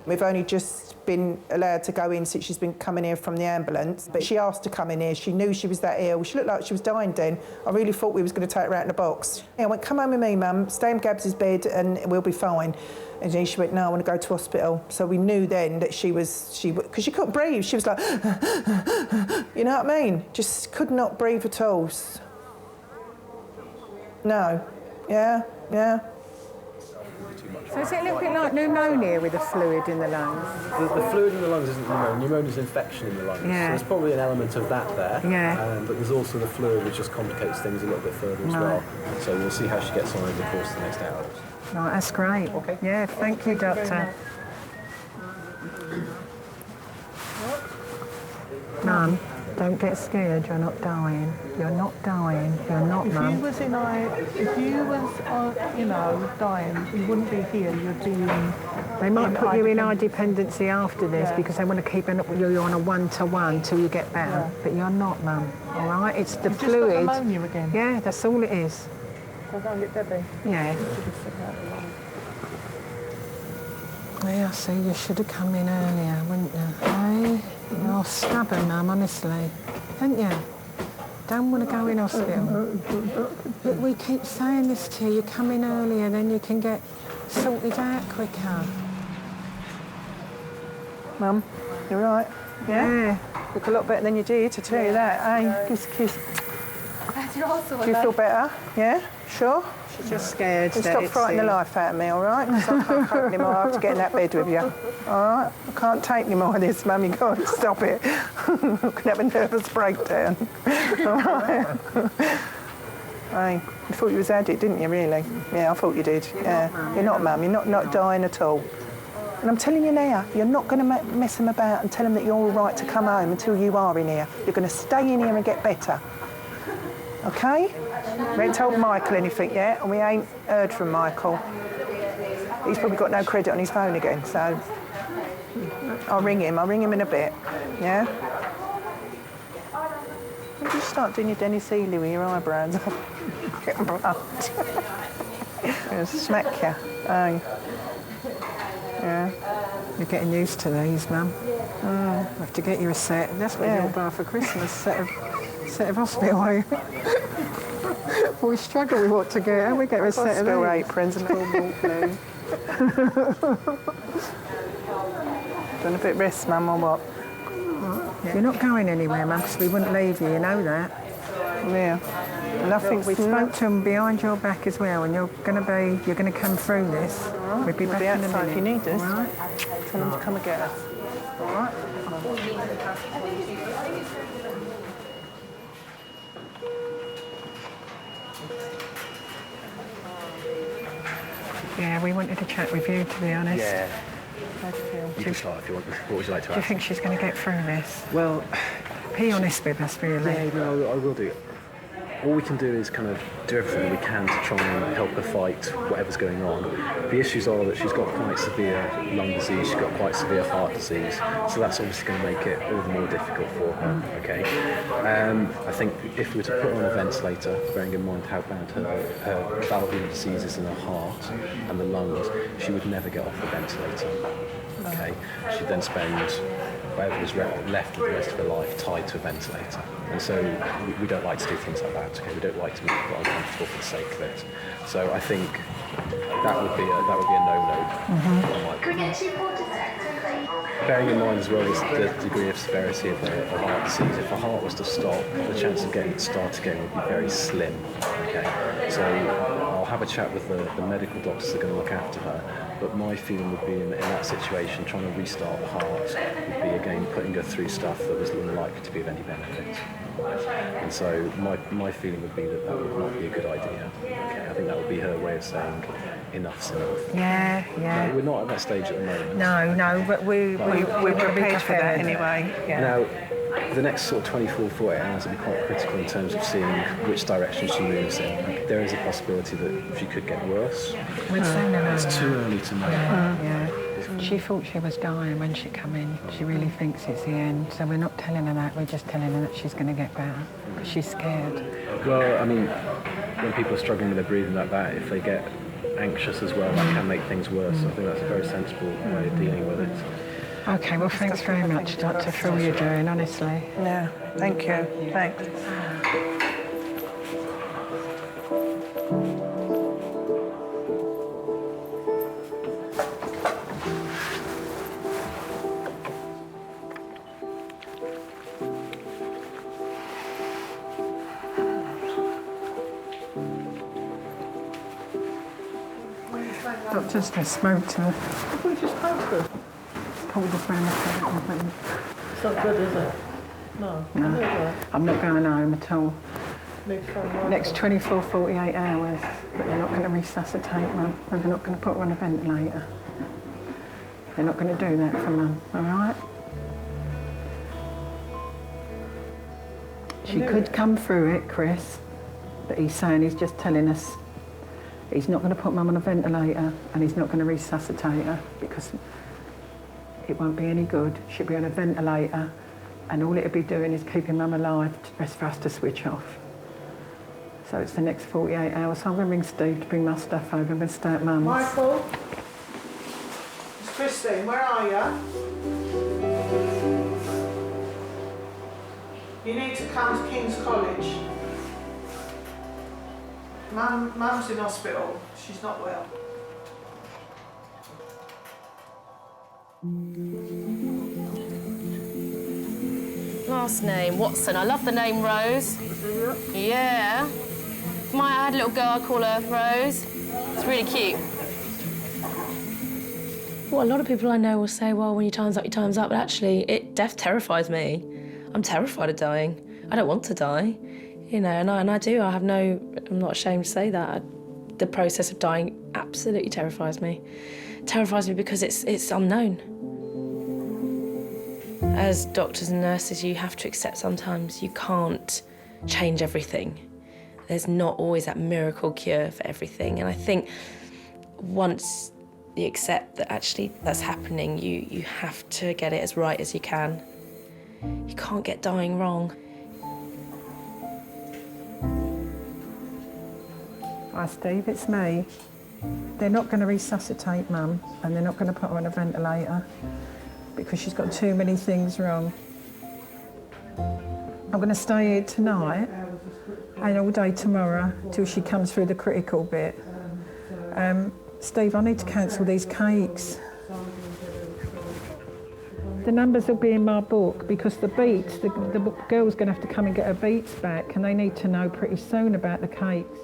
We've only just been allowed to go in since she's been coming here from the ambulance, but she asked to come in here. She knew she was that ill. She looked like she was dying then. I really thought we was going to take her out in a box. I went, come home with me, Mum, stay in Gabs' bed and we'll be fine. And then she went, no, I want to go to hospital. So we knew then that because she couldn't breathe. She was like, you know what I mean? Just could not breathe at all. No, yeah. So is it a little bit like pneumonia with the fluid in the lungs? The fluid in the lungs isn't pneumonia. Pneumonia is infection in the lungs. Yeah. So there's probably an element of that there. Yeah. But there's also the fluid, which just complicates things a little bit further as well. So we'll see how she gets on over the course of the next hour. Right, that's great. Okay. Yeah, thank you, Doctor. Mum, don't get scared. You're not dying. You're not dying. You're not, Mum. If you was dying, you wouldn't be here. You'd be in. They might put you in high dependency after this because they want to keep you on a one-to-one till you get better. Yeah. But you're not, Mum. All right? It's the You've fluid. Just got pneumonia again. Yeah, that's all it is. So go and get Debbie. Yeah. Yeah, see, you should have come in earlier, wouldn't you? Hey? You're stubborn, Mum, honestly. Don't you? Don't want to go in hospital. But we keep saying this to you. You come in earlier, then you can get sorted out quicker. Mum, you all right? Yeah? Look a lot better than you did, I tell you that. Hey, kiss. Do you feel better? Yeah? Sure? She's just scared. Stop frightening the life out of me, all right? Because I can't cope anymore. I have to get in that bed with you. All right? I can't take any more of this, Mum. You can't stop it. I can have a nervous breakdown. All right? You thought you was had it, didn't you, really? Yeah, I thought you did. Yeah. You're not, Mum. You're not dying at all. And I'm telling you now, you're not going to mess them about and tell them that you're all right to come home until you are in here. You're going to stay in here and get better. OK? We ain't told Michael anything yet, and we ain't heard from Michael. He's probably got no credit on his phone again, so I'll ring him in a bit, yeah? You just start doing your Dennis Healy with your eyebrows. Getting blood. Gonna smack you. Oh. Yeah. You're getting used to these, Mum. I have to get you a set. That's what you'll buy for Christmas, set of hospital. We struggle with what to get, and we get a set of hospital aprons and blue. Doing a bit of rest, Mum, or what? You're not going anywhere, Mum, because we wouldn't leave you, you know that. Yeah. Nothing. We spoke to them behind your back as well, and you're going to come through this. Right. We'll be back in a minute. If you need us. All right. Tell them to come and get us. All right. Yeah, we wanted to chat with you, to be honest. Yeah. How do you feel? You can start if you want. What would you like to ask? Do you think she's going to get through this? Well, be honest with us, really. Yeah, no, I will do. All we can do is kind of do everything we can to try and help her fight whatever's going on. The issues are that she's got quite severe lung disease, she's got quite severe heart disease, so that's obviously going to make it all the more difficult for her, okay? I think if we were to put her on a ventilator, bearing in mind how bad her valvular disease is in her heart and the lungs, she would never get off the ventilator, okay? She'd then spend whatever was left of the rest of her life tied to a ventilator. And so we don't like to do things like that, okay? We don't like to make people uncomfortable for the sake of it. So I think that would be a no-no. Bearing in mind as well is the degree of severity of her heart disease. If her heart was to stop, the chance of getting it to start again would be very slim, okay? So I'll have a chat with the medical doctors that are going to look after her. But my feeling would be in that situation, trying to restart the heart would be, again, putting her through stuff that was unlikely to be of any benefit. And so my feeling would be that would not be a good idea. Okay, I think that would be her way of saying enough's enough. Yeah. No, we're not at that stage at the moment. No, but we're prepared for that anyway. Yeah. Now, the next sort of 24, 48 hours will be quite critical in terms of seeing which direction she moves in. There is a possibility that she could get worse. It's too early to know. Yeah. She thought she was dying when she came in. She really thinks it's the end. So we're not telling her that, we're just telling her that she's going to get better. Because she's scared. Well, I mean, when people are struggling with their breathing like that, if they get anxious as well, that can make things worse. I think that's a very sensible way of dealing with it. OK, well, thanks very much, Doctor, for all you're doing, honestly. Yeah, thank you. Thanks. Doctor's just spoke to her. What did you spoke to her? Pulled us round the corner. It's not good, is it? No. I'm not going home at all. Next Next 24, 48 hours. But they're not going to resuscitate Mum. And they're not going to put her on a ventilator. They're not going to do that for Mum, all right? She could come through it, Chris. But he's saying, he's just telling us he's not going to put Mum on a ventilator and he's not going to resuscitate her because it won't be any good. She'll be on a ventilator and all it'll be doing is keeping Mum alive for us to switch off. So it's the next 48 hours. So I'm going to ring Steve to bring my stuff over. I'm going to stay at Mum's. Michael? It's Christine, where are you? You need to come to King's College. Mum's in hospital. She's not well. Last name, Watson. I love the name Rose. Yeah. I had a little girl, I call her Rose. It's really cute. Well, a lot of people I know will say, well, when your time's up, your time's up. But actually, death terrifies me. I'm terrified of dying. I don't want to die. You know, and I do. I'm not ashamed to say that. The process of dying absolutely terrifies me. Terrifies me because it's unknown. As doctors and nurses, you have to accept sometimes you can't change everything. There's not always that miracle cure for everything. And I think once you accept that actually that's happening, you have to get it as right as you can. You can't get dying wrong. Hi Steve, it's me. They're not going to resuscitate Mum and they're not going to put her on a ventilator because she's got too many things wrong. I'm going to stay here tonight and all day tomorrow till she comes through the critical bit. Steve, I need to cancel these cakes. The numbers will be in my book because the beats, the girl's going to have to come and get her beats back and they need to know pretty soon about the cakes.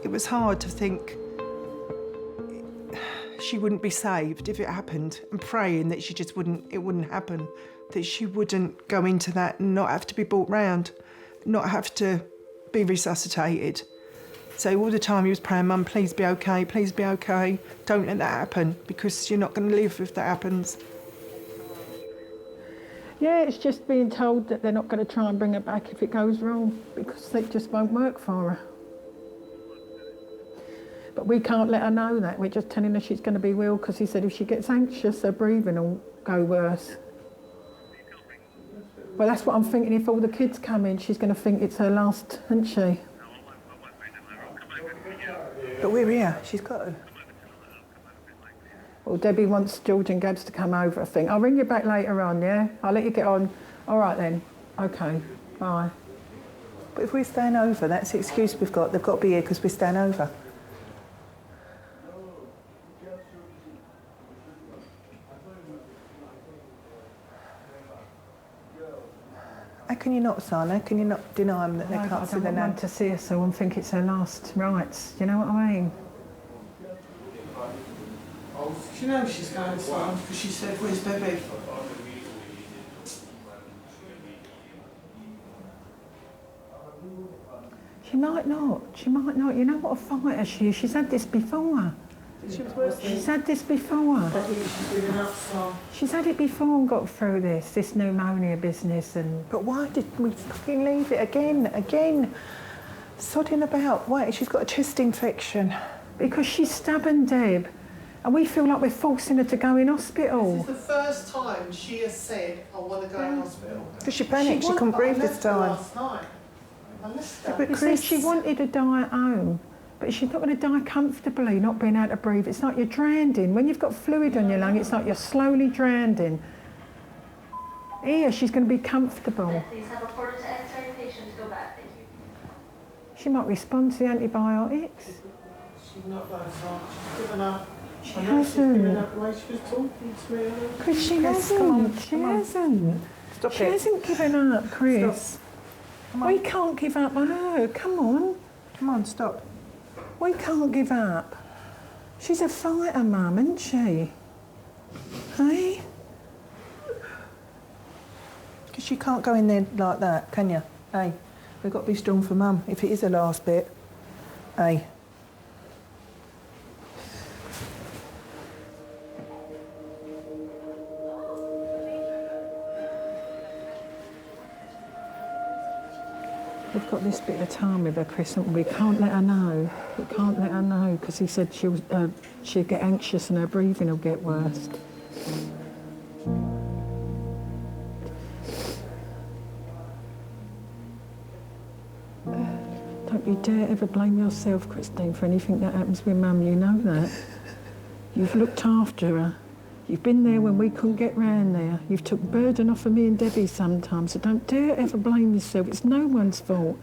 It was hard to think she wouldn't be saved if it happened, and praying that it wouldn't happen, that she wouldn't go into that and not have to be brought round, not have to be resuscitated. So all the time he was praying, Mum, please be okay, don't let that happen, because you're not going to live if that happens. Yeah, it's just being told that they're not going to try and bring her back if it goes wrong, because it just won't work for her. But we can't let her know that. We're just telling her she's going to be ill because he said if she gets anxious, her breathing will go worse. Well, that's what I'm thinking. If all the kids come in, she's going to think it's her last, isn't she? But we're here. She's got to. Well, Debbie wants George and Gabs to come over, I think. I'll ring you back later on, yeah? I'll let you get on. All right, then. OK, bye. But if we're staying over, that's the excuse we've got. They've got to be here because we're staying over. How can you not, son? How can you not deny them that they can't see their nan? I don't want to see her, so I think it's her last rites. You know what I mean? She knows she's going, son, because she said, where's Debbie? She might not. She might not. You know what a fighter she is? She's had this before. She's had this before. She's had it before and got through this pneumonia business and... But why did we fucking leave it again? Sodding about. Why? She's got a chest infection. Because she's stubborn, Deb. And we feel like we're forcing her to go in hospital. This is the first time she has said, I want to go in hospital. Because she panicked. She couldn't breathe this time. Last night. But Chris, she wanted to die at home. But she's not going to die comfortably, not being able to breathe. It's like you're drowning. When you've got fluid on your lung, it's like you're slowly drowning. Here, she's going to be comfortable. Please have a quarter to X-ray patient go back. Thank you. She might respond to the antibiotics. She's not that far. She's given up. She hasn't. She's given up the way she was talking to me. Chris, she hasn't. She hasn't. Stop it. She hasn't given up, Chris. Stop. Come on. We can't give up on her. Come on. Come on, stop. We can't give up. She's a fighter, Mum, isn't she? Hey? Because you can't go in there like that, can you? Hey, we've got to be strong for Mum, if it is the last bit. Hey. We've got this bit of time with her, Chris, and we can't let her know. We can't let her know, because he said she'll get anxious and her breathing will get worse. Don't you dare ever blame yourself, Christine, for anything that happens with Mum, you know that. You've looked after her. You've been there when we couldn't get round there. You've took burden off of me and Debbie sometimes, so don't dare ever blame yourself. It's no one's fault.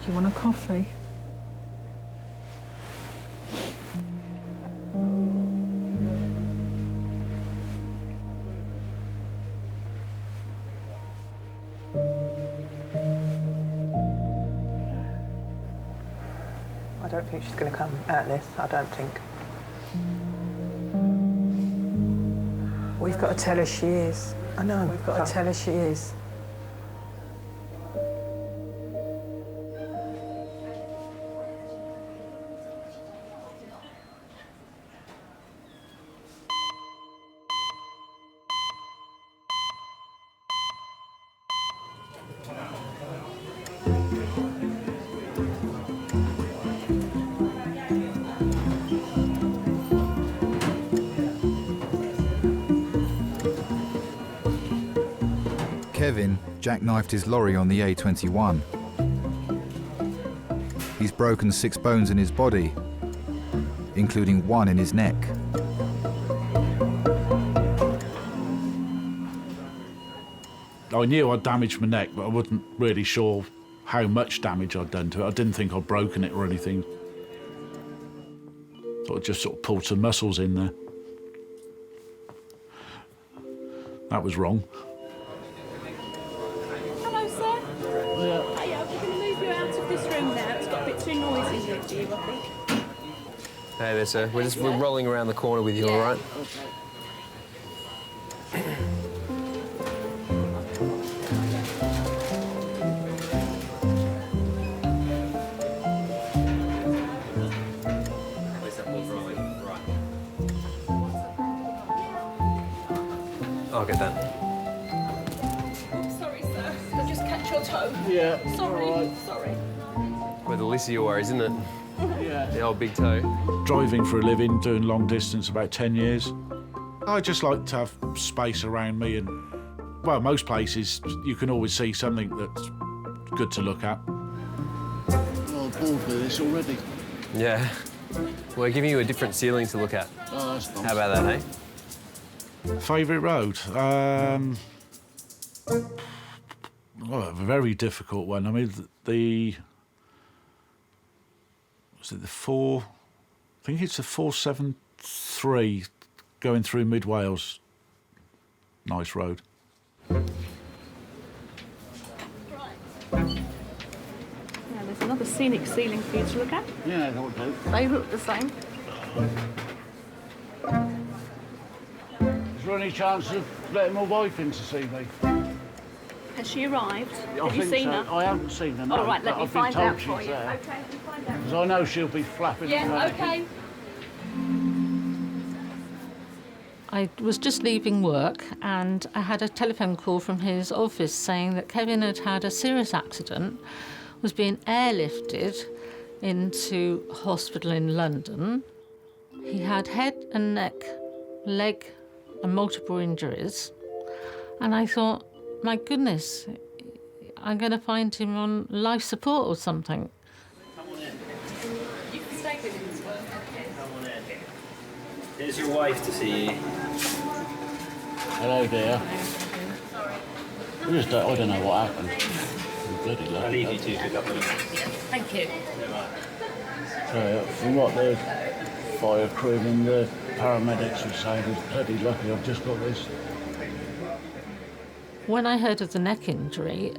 Do you want a coffee? don't think she's going to come out of this, I don't think. We've got to tell her she is. I know. We've got to tell her she is. Kevin jackknifed his lorry on the A21. He's broken 6 bones in his body, including 1 in his neck. I knew I'd damaged my neck, but I wasn't really sure how much damage I'd done to it. I didn't think I'd broken it or anything. Thought I'd just sort of pulled some muscles in there. That was wrong. Hello, sir. Yeah. Hiya, we're going to move you out of this room now. It's got a bit too noisy here for you, I think. Hey there, sir. We're rolling around the corner with you, all right? I'll get that. Sorry, sir. I'll just catch your toe. Yeah. Sorry. All right. Sorry. Where the least of your worries, isn't it? Yeah. The old big toe. Driving for a living, doing long distance, about 10 years. I just like to have space around me and, well, most places you can always see something that's good to look at. Oh, I'm bored with this already. Yeah. We're giving you a different ceiling to look at. Oh, that's nice. How about that, eh? Favourite road? Well, a very difficult one. I mean, was it the 4? I think it's the 473 going through Mid Wales. Nice road. Now, there's another scenic ceiling for you to look at. Yeah, that'll do. They look the same. Is there any chance of letting my wife in to see me? Has she arrived? I Have you think seen so. her? I haven't seen her, no. All right, let but me I've been find told out she's for you. there. Okay, we'll find out. Because I know she'll be flapping and Yeah, panicking. okay. I was just leaving work and I had a telephone call from his office saying that Kevin had had a serious accident, was being airlifted into hospital in London. He had head and neck, leg and multiple injuries. And I thought, my goodness, I'm going to find him on life support or something. You can stay with him as well. Come on in. Here's your wife to see you. Hello, dear. I don't know what happened. Bloody lucky. I'll leave you two to pick up the Thank you. So, from what the fire crew and the paramedics were saying, it's bloody lucky I've just got this. When I heard of the neck injury,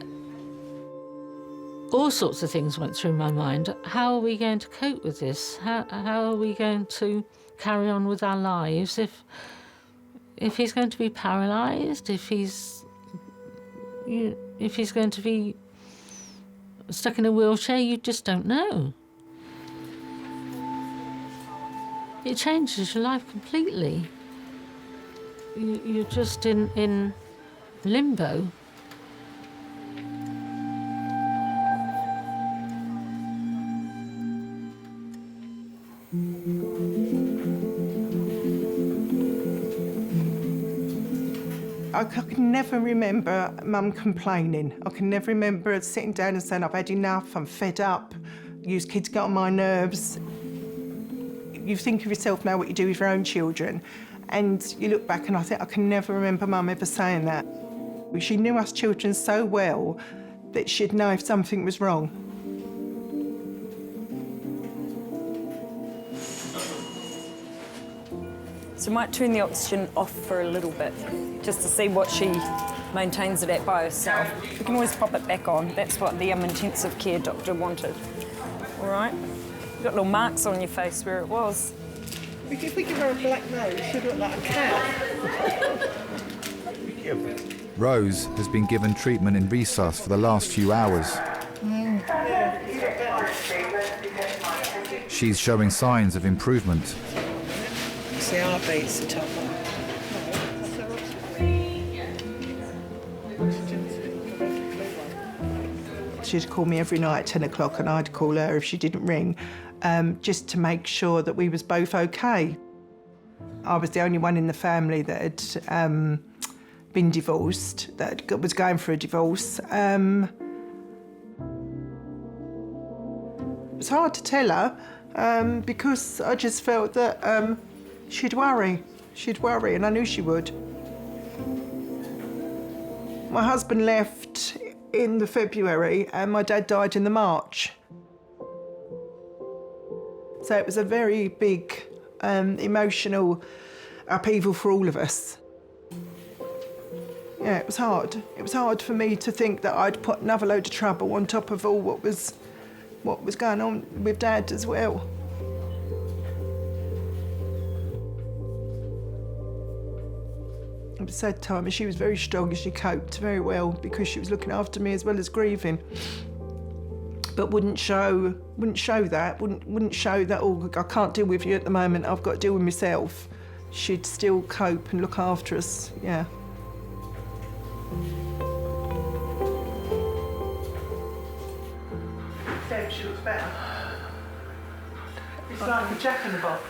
all sorts of things went through my mind. How are we going to cope with this? How are we going to carry on with our lives if he's going to be paralysed, if he's going to be stuck in a wheelchair? You just don't know. It changes your life completely. You're just in limbo. I can never remember Mum complaining. I can never remember sitting down and saying, I've had enough, I'm fed up, you kids get on my nerves. You think of yourself now what you do with your own children, and you look back and I think I can never remember Mum ever saying that. She knew us children so well that she'd know if something was wrong. So we might turn the oxygen off for a little bit, just to see what she maintains it at by herself. We can always pop it back on. That's what the intensive care doctor wanted. All right? got little marks on your face where it was. If we give her a black nose, she'll look like a cat. Rose has been given treatment in resus for the last few hours. She's showing signs of improvement. See, our beats the top one. She'd call me every night at 10 o'clock and I'd call her if she didn't ring, just to make sure that we was both okay. I was the only one in the family that had been divorced, that was going for a divorce. It was hard to tell her because I just felt that she'd worry, and I knew she would. My husband left in the February and my dad died in the March. So it was a very big emotional upheaval for all of us. Yeah, it was hard. It was hard for me to think that I'd put another load of trouble on top of all what was going on with Dad as well. It was a sad time, and she was very strong and she coped very well because she was looking after me as well as grieving. But wouldn't show that, oh, I can't deal with you at the moment, I've got to deal with myself. She'd still cope and look after us, yeah. She looks better. It's like a jack in the box.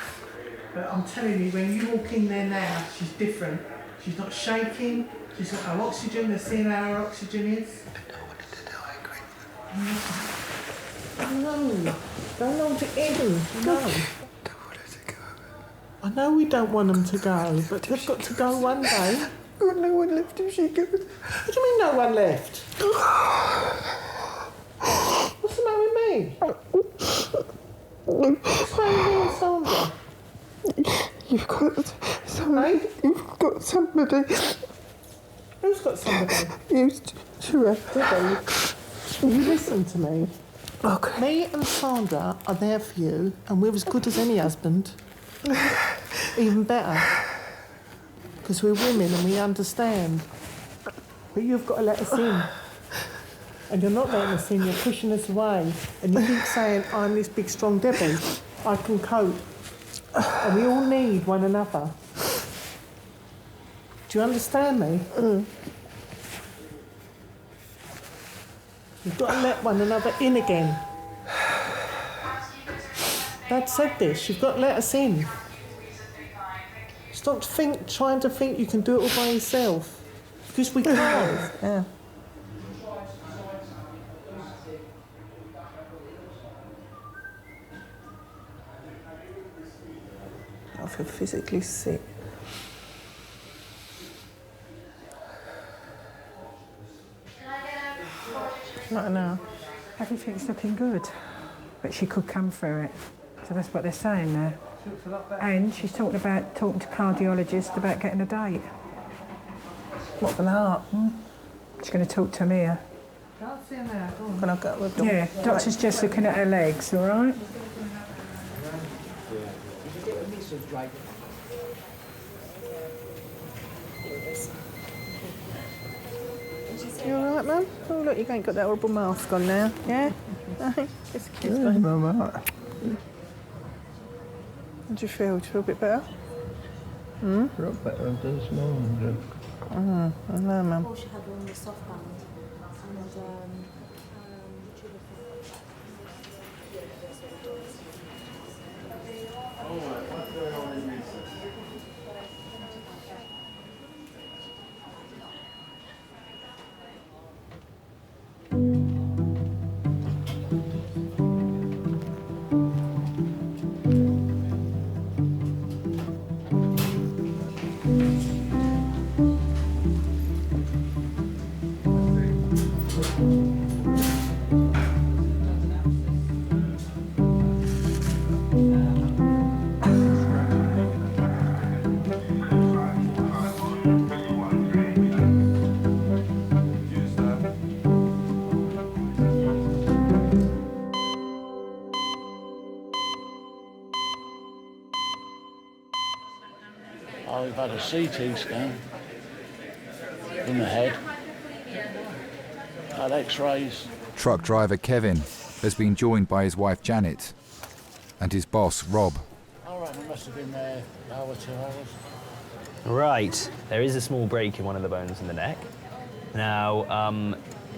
But I'm telling you, when you walk in there now, she's different. She's not shaking, she's got her oxygen, they're seeing how her oxygen is. No, don't hold it in, no. I know we don't want them to go, but they've got to go one day. I've got no one left if she goes. What do you mean no one left? What's the matter with me? What's the matter with me and Sandra? You've got somebody. You've got somebody. Who's got somebody? You, Debbie, you listen to me. Okay. Me and Sandra are there for you, and we're as good as any husband. Even better. Because we're women and we understand. But you've got to let us in. And you're not letting us in, you're pushing us away. And you keep saying, I'm this big, strong Debbie. I can cope. And we all need one another. Do you understand me? You've got to let one another in again. Dad said this, you've got to let us in. Stop trying to think you can do it all by yourself. Because we can't. Yeah. I feel physically sick. Not now. Everything's looking good, but she could come through it. So that's what they're saying there. And she's talking to cardiologists about getting a date. What, for the heart? She's going to talk to Mia. Can I go with them? Yeah, doctor's just looking at her legs, all right? You all right, Mum? Oh, look, you ain't got that horrible mask on now, yeah? Excuse me. I'm all right. How do you feel? Do you feel a bit better? A lot better than this morning. I know, Mum. She had one with soft band I've had a CT scan in the head, had x-rays. Truck driver Kevin has been joined by his wife Janet and his boss Rob. I reckon I must have been there an hour, 2 hours. Right, there is a small break in one of the bones in the neck. Now,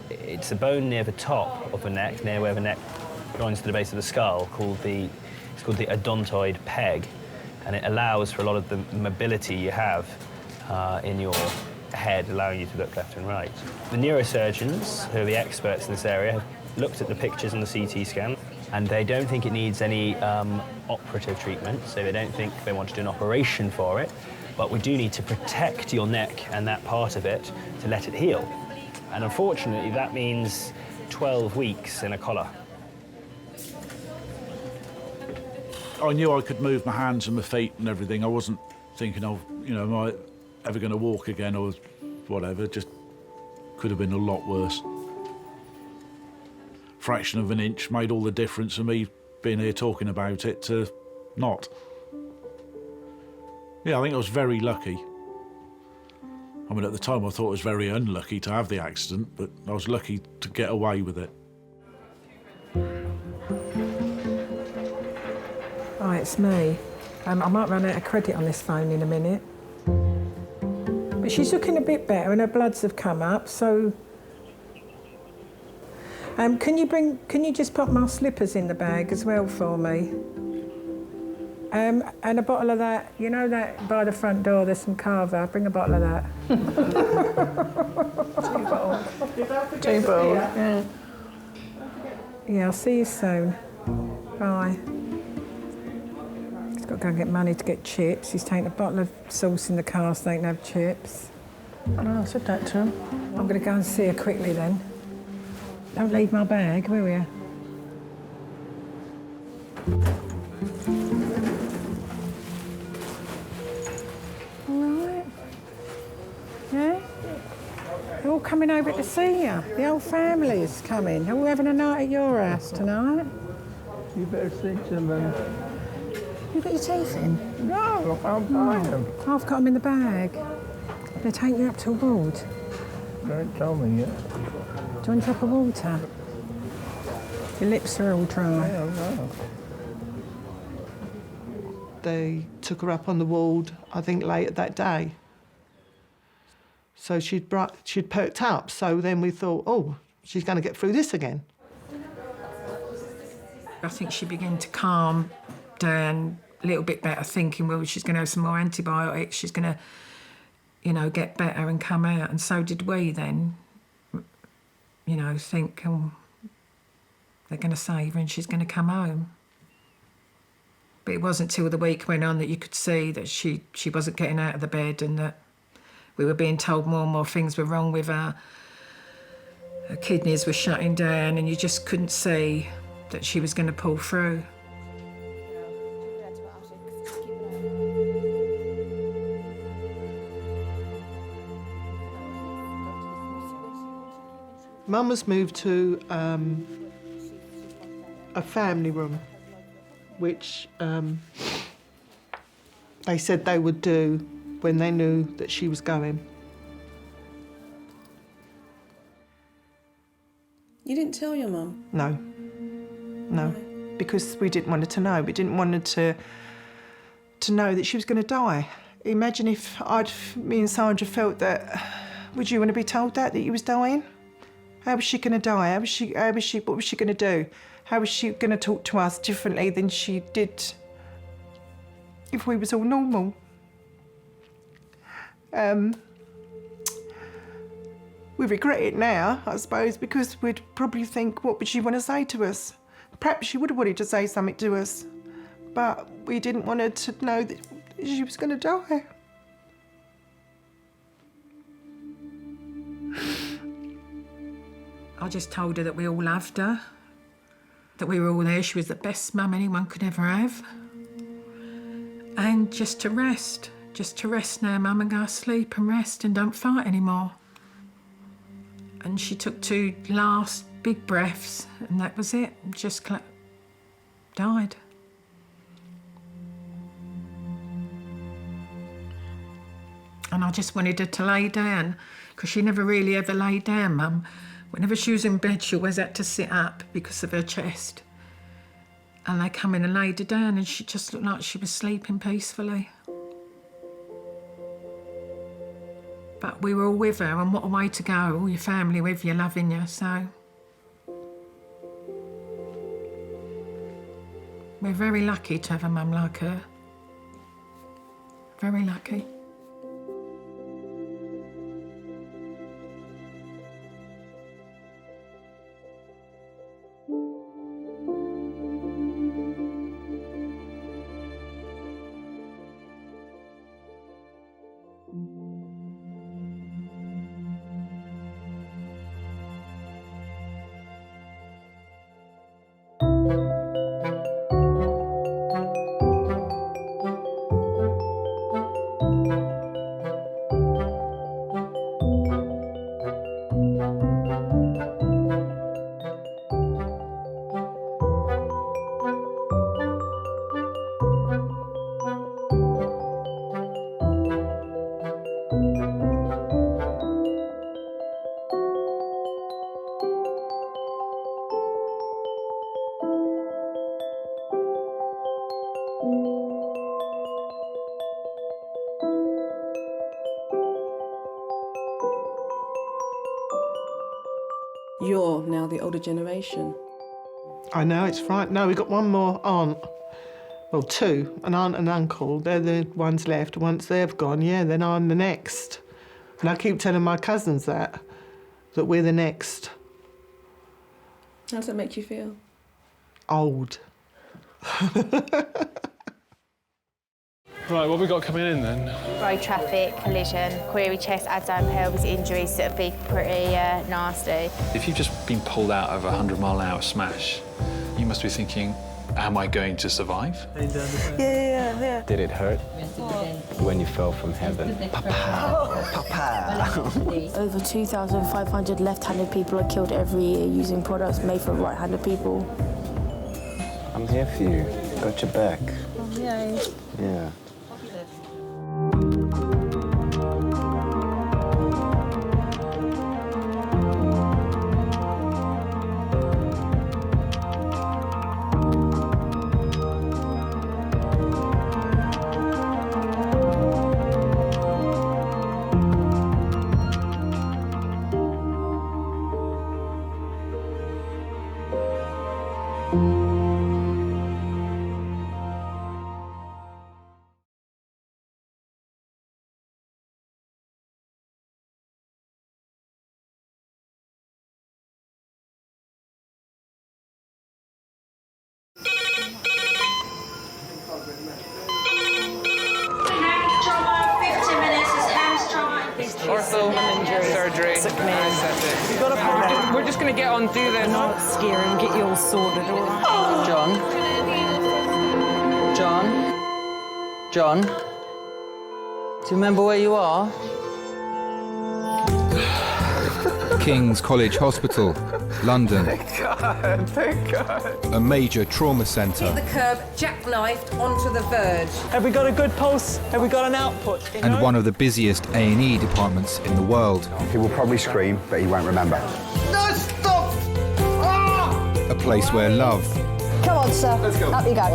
it's a bone near the top of the neck, near where the neck joins to the base of the skull, it's called the odontoid peg, and it allows for a lot of the mobility you have in your head, allowing you to look left and right. The neurosurgeons, who are the experts in this area, have looked at the pictures on the CT scan, and they don't think it needs any operative treatment, so they don't think they want to do an operation for it, but we do need to protect your neck and that part of it to let it heal. And unfortunately, that means 12 weeks in a collar. I knew I could move my hands and my feet and everything. I wasn't thinking of, am I ever going to walk again or whatever. It just could have been a lot worse. Fraction of an inch made all the difference of me being here talking about it to not. Yeah, I think I was very lucky. I mean, at the time I thought I was very unlucky to have the accident, but I was lucky to get away with it. Hi, it's me. I might run out of credit on this phone in a minute. But she's looking a bit better and her bloods have come up, so... can you just pop my slippers in the bag as well for me? And a bottle of that, that by the front door, there's some carver. Bring a bottle of that. 2 bottles. 2 bottles, yeah. Yeah, I'll see you soon. Bye. He's got to go and get money to get chips. He's taking a bottle of sauce in the car so they can have chips. I said that to him. I'm going to go and see her quickly then. Don't leave my bag, will you? Yeah? They're all coming over to see you. The whole family is coming. They're all having a night at your house tonight. You better speak to them. You got your teeth in? No, I'm buying them. I've got them in the bag. They're taking you up to a ward. They haven't told me yet. Do you want a drop of water? Your lips are all dry. Yeah, I know. They took her up on the ward, I think, later that day. So she'd perked up, so then we thought, oh, she's going to get through this again. I think she began to calm down a little bit better, thinking, well, she's going to have some more antibiotics, she's going to, get better and come out. And so did we then, think, oh, they're going to save her and she's going to come home. But it wasn't till the week went on that you could see that she wasn't getting out of the bed and that we were being told more and more things were wrong with her. Her kidneys were shutting down and you just couldn't see that she was going to pull through. Mum was moved to a family room, which they said they would do when they knew that she was going. You didn't tell your mum? No, because we didn't want her to know. We didn't want her to know that she was going to die. Imagine if me and Sandra felt that. Would you want to be told that you was dying? How was she going to die? What was she going to do? How was she going to talk to us differently than she did if we was all normal? We regret it now, I suppose, because we'd probably think, what would she want to say to us? Perhaps she would have wanted to say something to us, but we didn't want her to know that she was going to die. I just told her that we all loved her, that we were all there. She was the best mum anyone could ever have. And just to rest now, Mum, and go to sleep and rest and don't fight anymore. And she took 2 last big breaths and that was it, just died. I just wanted her to lay down, because she never really ever laid down, Mum. Whenever she was in bed, she always had to sit up because of her chest. And they come in and laid her down, and she just looked like she was sleeping peacefully. But we were all with her, and what a way to go, all your family with you, loving you, so. We're very lucky to have a mum like her. Very lucky. You're now the older generation. I know, it's right. No, we've got one more aunt. Well, two, an aunt and uncle. They're the ones left. Once they've gone, yeah, then I'm the next. And I keep telling my cousins that we're the next. How does that make you feel? Old. Right, what have we got coming in then? Road traffic, collision, query chest, abdomen, pelvis injuries that would be pretty nasty. If you've just been pulled out of a 100-mile-an-hour smash, you must be thinking, am I going to survive? Yeah. Did it hurt when you fell from heaven? Papa, Papa. Over 2,500 left-handed people are killed every year using products made for right-handed people. I'm here for you. Got your back. Yay. Yeah. Ortho, surgery, anesthetic. You got a problem? We're just going to get on, do this. Not scare and get you all sorted, all right? John? Do you remember where you are? King's College Hospital, London. Thank God. A major trauma centre. The curb, jackknifed onto the verge. Have we got a good pulse? Have we got an output? And one of the busiest A&E departments in the world. He will probably scream, but he won't remember. No, stop! Ah! A place where love, Come on, sir. Let's go. Up you go.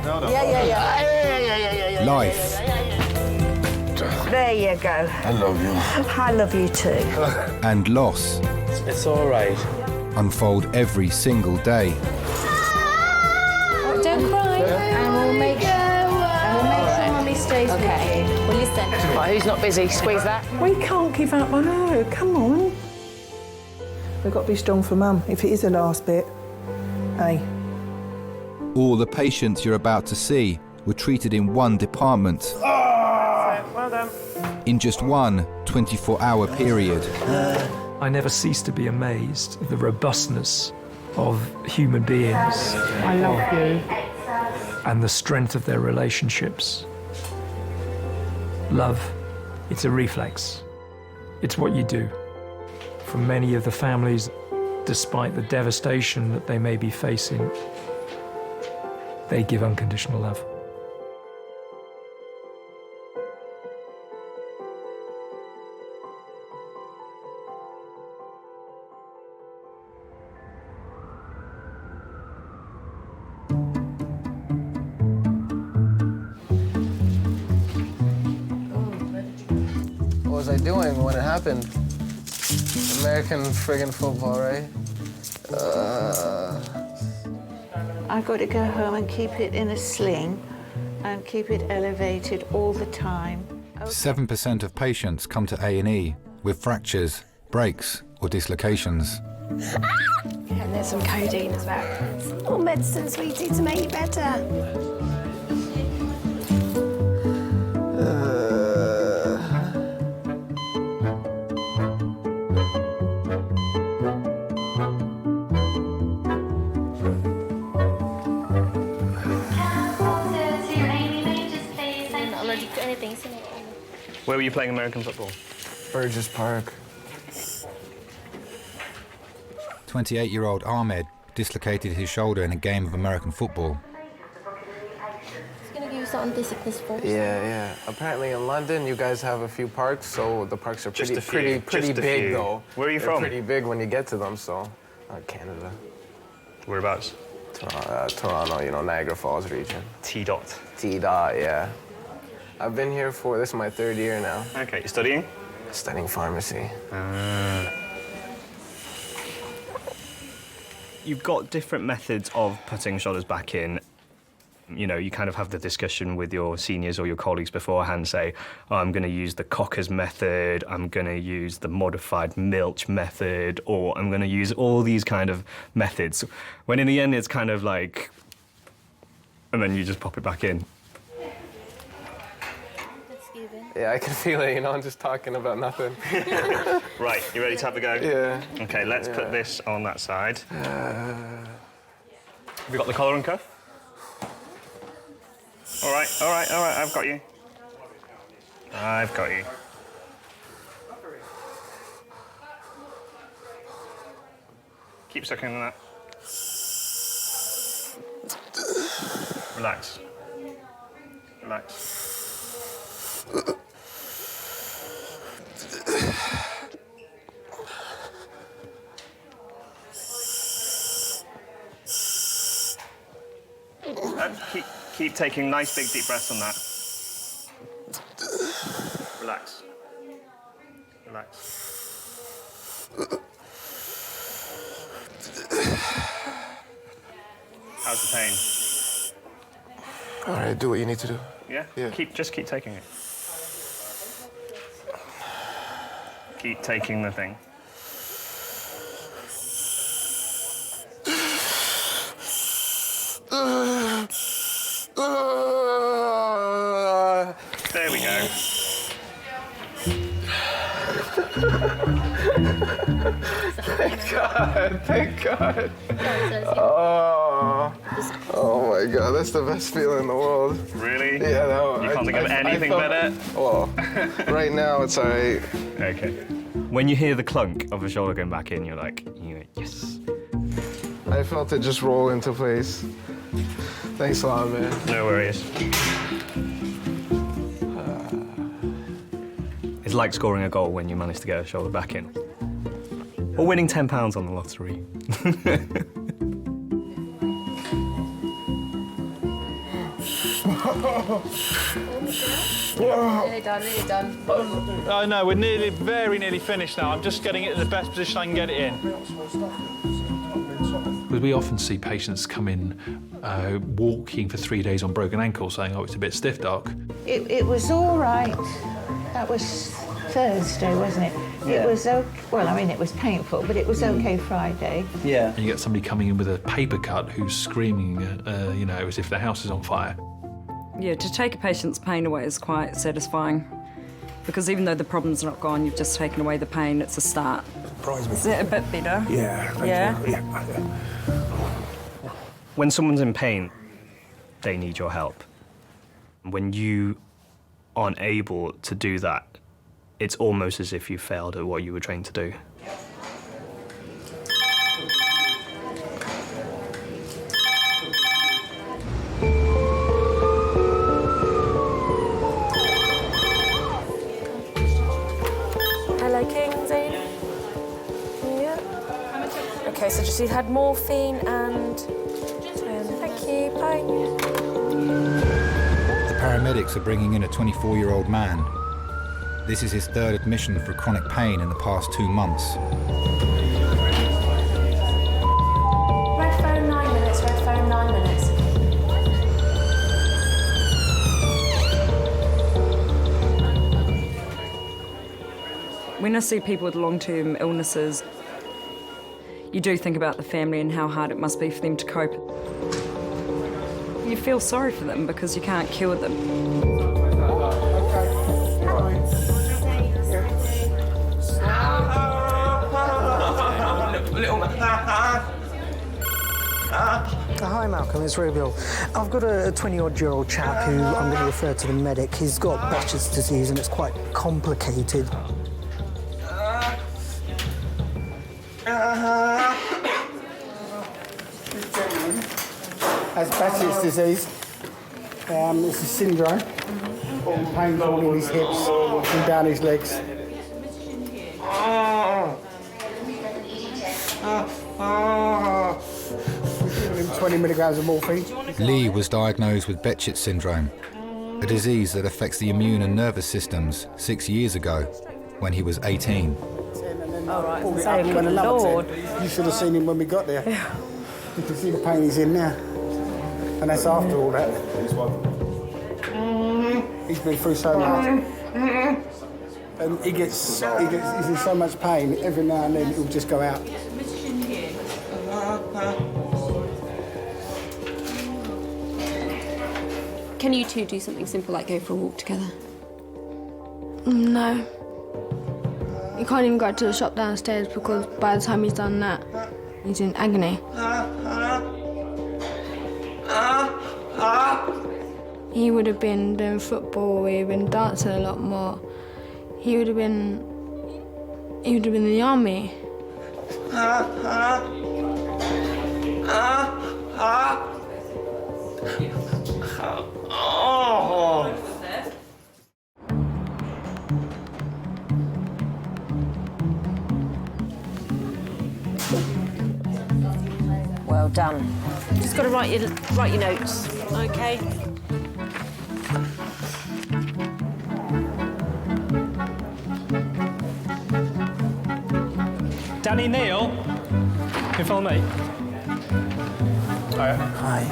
No. Yeah. life, There you go. I love you. I love you too. and loss It's all right. unfold every single day. Don't cry. And we'll make sure Mummy stays with you. Well, listen. Right, who's not busy? Squeeze that. We can't give up on her. Come on. We've got to be strong for Mum, if it is the last bit. Hey. All the patients you're about to see were treated in one department Well done. in just one 24-hour period. I never cease to be amazed at the robustness of human beings. I love you. And the strength of their relationships. Love, it's a reflex. It's what you do. For many of the families, despite the devastation that they may be facing, they give unconditional love. What was I doing when it happened? American friggin' football, right? I've got to go home and keep it in a sling and keep it elevated all the time. 7% of patients come to A&E with fractures, breaks or dislocations. And there's some codeine as well. Some more medicine, sweetie, to make you better. Where were you playing American football? Burgess Park. 28-year-old Ahmed dislocated his shoulder in a game of American football. He's gonna give you something to sickness first. Yeah. Apparently in London, you guys have a few parks, so the parks are pretty Just a big, few. though. Where are you They're from? pretty big when you get to them, so... Canada. Whereabouts? Toronto, you know, Niagara Falls region. T-dot. T-dot, yeah. I've been here for, this is my 3rd year now. Okay, you studying? Studying pharmacy. You've got different methods of putting shoulders back in. You know, you kind of have the discussion with your seniors or your colleagues beforehand, say, oh, I'm going to use the Cocker's method, I'm going to use the modified Milch method, or I'm going to use all these kind of methods. When in the end, it's kind of like, and then you just pop it back in. Yeah, I can feel it, you know, I'm just talking about nothing. Right, you ready to have a go? Yeah. Okay, let's put this on that side. Have you got the collar and cuff? All right, I've got you. I've got you. Keep sucking on that. Relax. Relax. Keep taking nice big deep breaths on that. Relax. Relax. How's the pain? All right, do what you need to do. Yeah? Just keep taking it. Keep taking the thing. There we go. Thank God. Oh my God, that's the best feeling in the world. Really? Yeah, no. You can't think of anything better? Well, right now it's all right. Okay. When you hear the clunk of a shoulder going back in, you're like, yes. I felt it just roll into place. Thanks a lot, man. No worries. It's like scoring a goal when you manage to get a shoulder back in. Or winning £10 on the lottery. Nearly done. Oh no, we're very nearly finished now. I'm just getting it in the best position I can get it in. Because we often see patients come in walking for 3 days on broken ankles, saying, oh, it's a bit stiff, doc. It was all right. That was Thursday, wasn't it? Yeah. It was okay. Well, I mean, it was painful, but it was okay Friday. Yeah. And you get somebody coming in with a paper cut who's screaming, you know, as if their house is on fire. Yeah, to take a patient's pain away is quite satisfying. Because even though the problem's not gone, you've just taken away the pain, it's a start. Is it a bit better? Yeah. When someone's in pain, they need your help. When you aren't able to do that, it's almost as if you failed at what you were trained to do. Hello, Kingsley. Yeah. Okay, so just you had morphine and... thank you, bye. The paramedics are bringing in a 24-year-old man. This is his third admission for chronic pain in the past 2 months. Red phone 9 minutes, red phone 9 minutes. When I see people with long-term illnesses, you do think about the family and how hard it must be for them to cope. You feel sorry for them because you can't cure them. Hi Malcolm, it's Rubiel. I've got a 20-odd-year-old chap who I'm going to refer to the medic. He's got Behçet's disease and it's quite complicated. Has Behçet's disease. It's a syndrome. All pains all in his hips and down his legs. 20 milligrams of morphine. Lee was diagnosed with Behçet syndrome, a disease that affects the immune and nervous systems 6 years ago, when he was 18. All right, good Lord. You should have seen him when we got there. You can see the pain he's in now. And that's after all that. He's been through so much. And he's in so much pain, every now and then he'll just go out. Can you two do something simple like go for a walk together? No. He can't even go to the shop downstairs because by the time he's done that, he's in agony. He would have been doing football, he would have been dancing a lot more. He would have been in the army. Well done. Just got to write your notes, okay? Danny, Neil, can you follow me? Hi.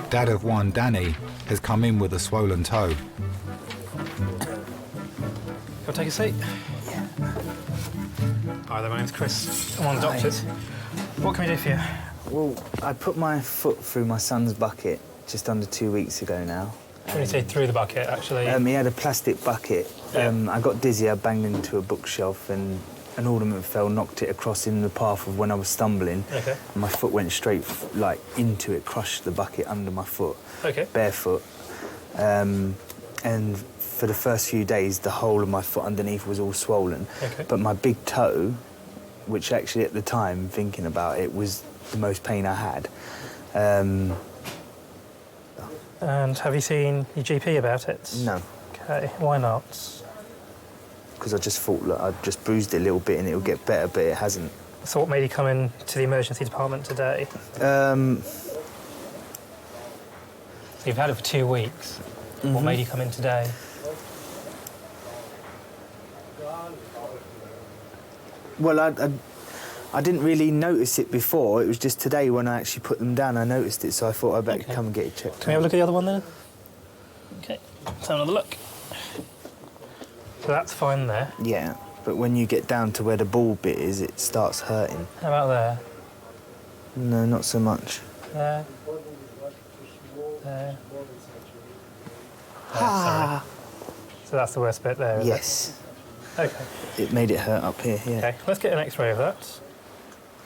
Dad of one, Danny, has come in with a swollen toe. Go take a seat. Yeah. Hi there, my name's Chris. I'm one of the doctors. What can we do for you? Well, I put my foot through my son's bucket just under 2 weeks ago now. When you say through the bucket, actually? He had a plastic bucket. I got dizzy, I banged into a bookshelf and an ornament fell, knocked it across in the path of when I was stumbling. Okay. And my foot went straight, into it, crushed the bucket under my foot. Okay. Barefoot. And for the first few days, the whole of my foot underneath was all swollen. Okay. But my big toe, which actually at the time, thinking about it, was the most pain I had. And have you seen your GP about it? No. Okay, why not? Because I just thought, look, I just bruised it a little bit and it'll get better, but it hasn't. So what made you come in to the emergency department today? So you've had it for 2 weeks. Mm-hmm. What made you come in today? Well, I didn't really notice it before. It was just today when I actually put them down, I noticed it, so I thought I'd better come and get it checked. Can we have a look at the other one then? Okay, let's have another look. So that's fine there. Yeah, but when you get down to where the ball bit is, it starts hurting. How about there? No, not so much. There. There. Ah. Sorry. So that's the worst bit there, is Yes. it? Okay. It made it hurt up here, yeah. Okay, let's get an X-ray of that.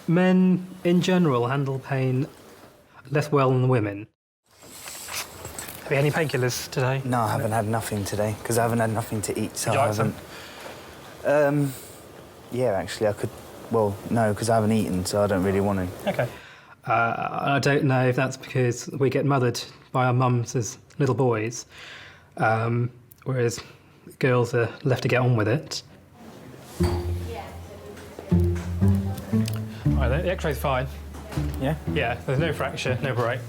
Men, in general, handle pain less well than women. Have you had any painkillers today? No, I haven't had nothing today, because I haven't had nothing to eat, so Would you I like haven't... some? Yeah, actually, I could... Well, no, because I haven't eaten, so I don't really want to. Okay. I don't know if that's because we get mothered by our mums as little boys, whereas girls are left to get on with it. All right, the X-ray's fine. Yeah? Yeah, there's no fracture, no break,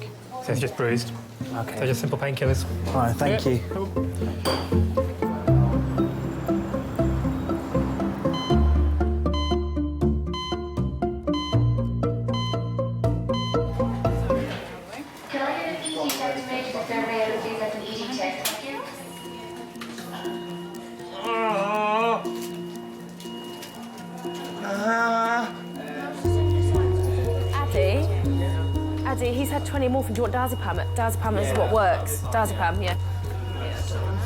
so it's just bruised. Okay. So just simple painkillers. All right, thank you. Daddy, he's had 20 morphine. Do you want diazepam? Diazepam is what works. Diazepam, yeah.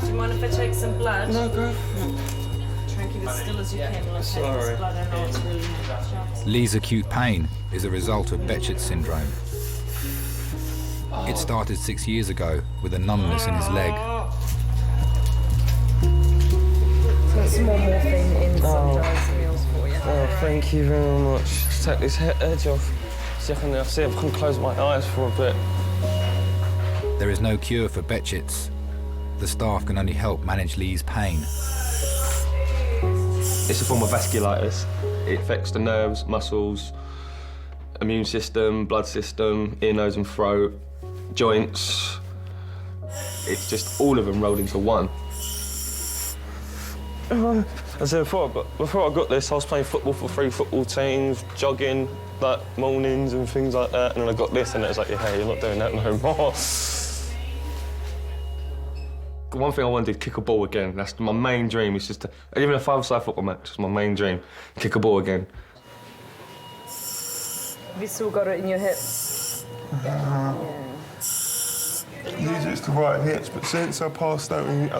Do you mind if I take some blood? No, go. Try and keep it as still as you can. Sorry. Blood, I know it's really sharp. Lee's acute pain is a result of Behçet's syndrome. It started 6 years ago with a numbness in his leg. So some more morphine in subsidised meals for you. Oh, thank you very much. Just take this edge off. See if I can close my eyes for a bit. There is no cure for Behçet's. The staff can only help manage Lee's pain. It's a form of vasculitis. It affects the nerves, muscles, immune system, blood system, ear, nose and throat, joints. It's just all of them rolled into one. I said before I got this, I was playing football for 3 football teams, jogging like mornings and things like that, and then I got this and it was like, yeah, you're not doing that no more. One thing I want to do is kick a ball again. That's my main dream. It's just even a 5-a-side football match is my main dream. Kick a ball again. Have you still got it in your hips? These used to right hips, but since I passed out and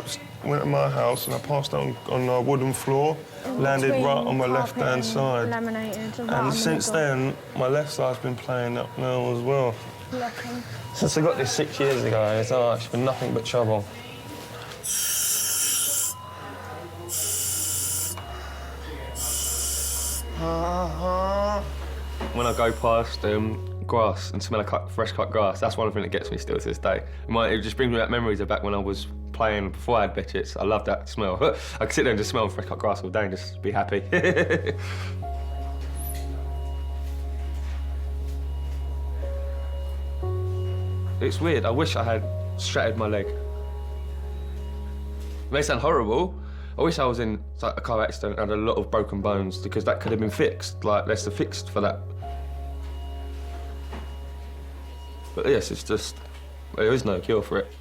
went to my house and I passed out on a wooden floor, landed right on my left-hand side. And since then, my left side's been playing up now as well. Since I got this 6 years ago, it's been nothing but trouble. When I go past grass and smell of fresh cut grass, that's one thing that gets me still to this day. It just brings me back memories of back when I was playing before I had Behçet's. I love that smell. I could sit there and just smell fresh cut grass all day and just be happy. It's weird. I wish I had shattered my leg. It may sound horrible. I wish I was in a car accident and had a lot of broken bones because that could have been fixed. Like, they're fixed for that. But yes, it's just, there is no cure for it.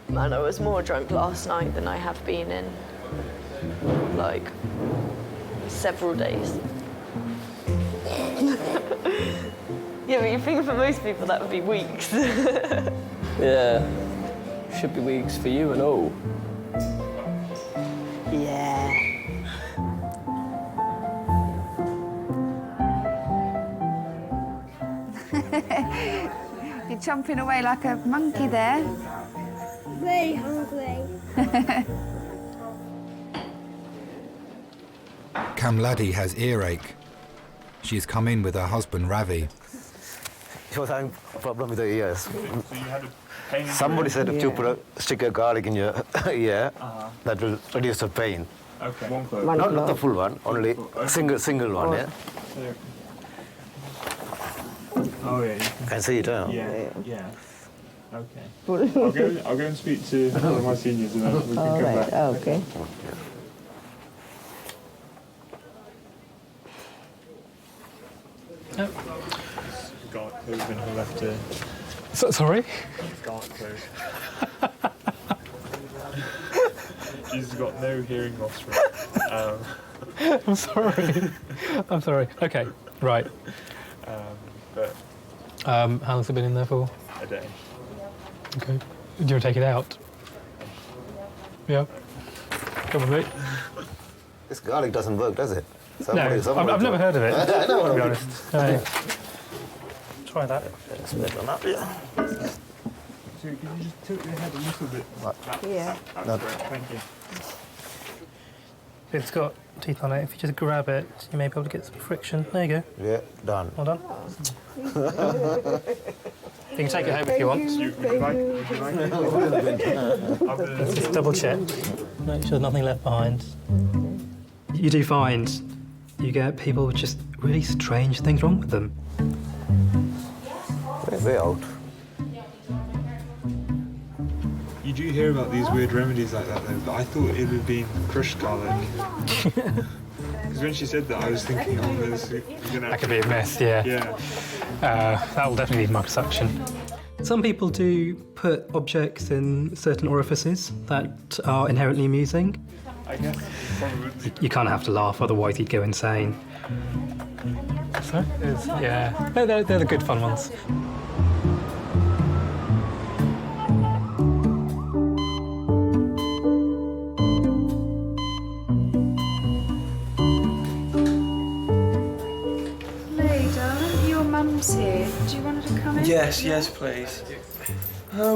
Man, I was more drunk last night than I have been in, like, several days. Yeah, but you think for most people that would be weeks. Yeah, should be weeks for you and all. Yeah. You're chomping away like a monkey there. Very hungry. Kamladi has earache. She has come in with her husband, Ravi. She was having a problem with her ears. So you had a pain in Somebody said if you put a stick of garlic in your ear, that will reduce the pain. Okay. One clove. Not the full one, only single one, yeah? Oh, yeah. You can see it, huh? Yeah. Okay. I'll go and speak to one of my seniors and then we can come back. Okay. Garlic clove in her left ear. Sorry? Garlic clove. She's got no hearing loss from it. I'm sorry. I'm sorry. Okay, right. How long's it been in there for? A day. Okay. Do you want to take it out? Yeah. Come with me. This garlic doesn't work, does it? I've never heard of it, I know. to be honest. No. Try that. Let's make one up, yeah. So can you just tilt your head a little bit? Yeah. That's great, thank you. It's got teeth on it. If you just grab it, you may be able to get some friction. There you go. Yeah, done. Well done. You can take it home if you want. Let's just double check. Make sure there's nothing left behind. You do find you get people with just really strange things wrong with them. Way out. You do hear about these weird remedies like that though, but I thought it would have been crushed garlic. Because when she said that, I was thinking, oh, this is gonna... That could be a mess, yeah. Yeah. That will definitely need microsuction. Some people do put objects in certain orifices that are inherently amusing. I guess probably. You kind of have to laugh, otherwise you'd go insane. So, yeah, they're the good fun ones. Mum's here. Do you want her to come in? Yes, yes, please. Right,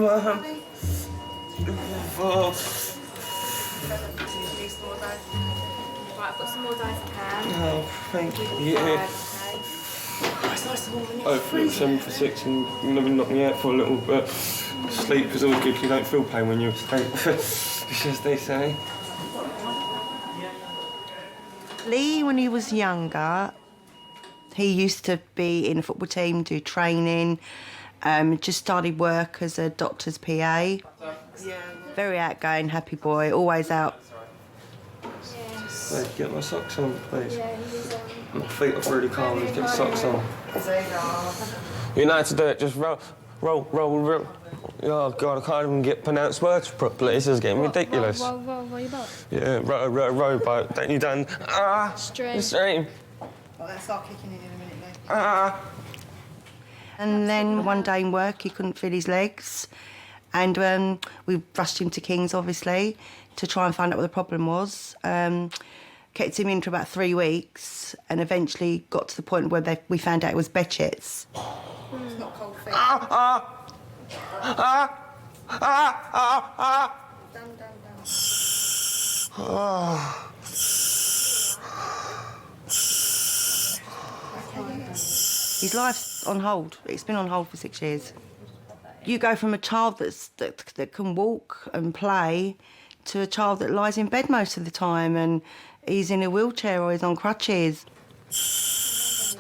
I've got some more dice in hand. Oh, thank you. It's nice and warm, isn't it? Hopefully it's 7 for 6 and you never knock me out for a little bit. Sleep is always good. You don't feel pain when you're asleep. It's as they say. Lee, when he was younger, he used to be in a football team, do training, just started work as a doctor's PA. Yeah. Very outgoing, happy boy, always out. Hey, get my socks on, please. My feet are really cold, get my socks on. You know how to do it, just roll. Oh, God, I can't even get pronounced words properly. This is getting ridiculous. Row your boat? Yeah, rowboat. Don't you done? Stream. Well, let's start kicking in a minute, mate. And then one day in work, he couldn't feel his legs. And we rushed him to King's, obviously, to try and find out what the problem was. Kept him in for about 3 weeks and eventually got to the point where we found out it was Bechet's. It's not cold feet. His life's on hold. It's been on hold for 6 years. You go from a child that can walk and play to a child that lies in bed most of the time and he's in a wheelchair or he's on crutches. He's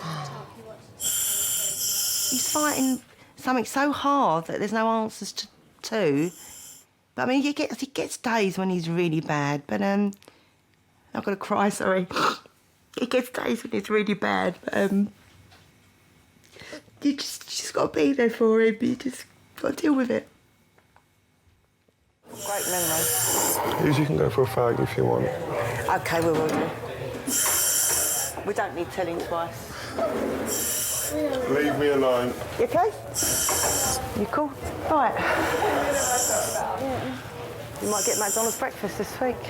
fighting something so hard that there's no answers to. But I mean, he gets days when he's really bad, but I've got to cry, sorry. He gets days when it's really bad, but you just got to be there for him. You just got to deal with it. Great memory. You can go for a fag if you want. OK, we will do. We don't need telling twice. Leave me alone. You OK? You cool? Right. You might get McDonald's breakfast this week.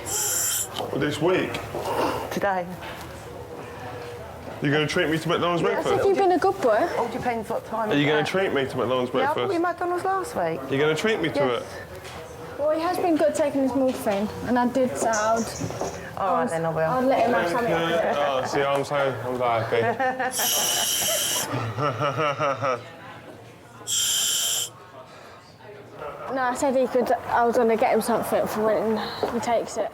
This week? Today. You're going to treat me to McDonald's breakfast? I think you've been a good boy. All depends what time. Are you going to treat me to McDonald's Yeah, I breakfast? bought you McDonald's last week. You're going to treat me to it? Well, he has been good taking his morphine, and I did say All right, then I will. I'll let him have something. Oh, see, I'm so happy. No, I said he could. I was going to get him something for when he takes it.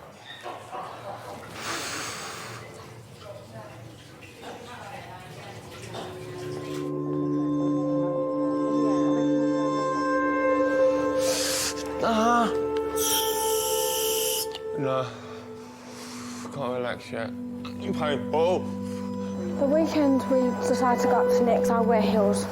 No. Can't relax yet. I'm painful. The weekend we decided to go up to Nick's. I'll wear heels.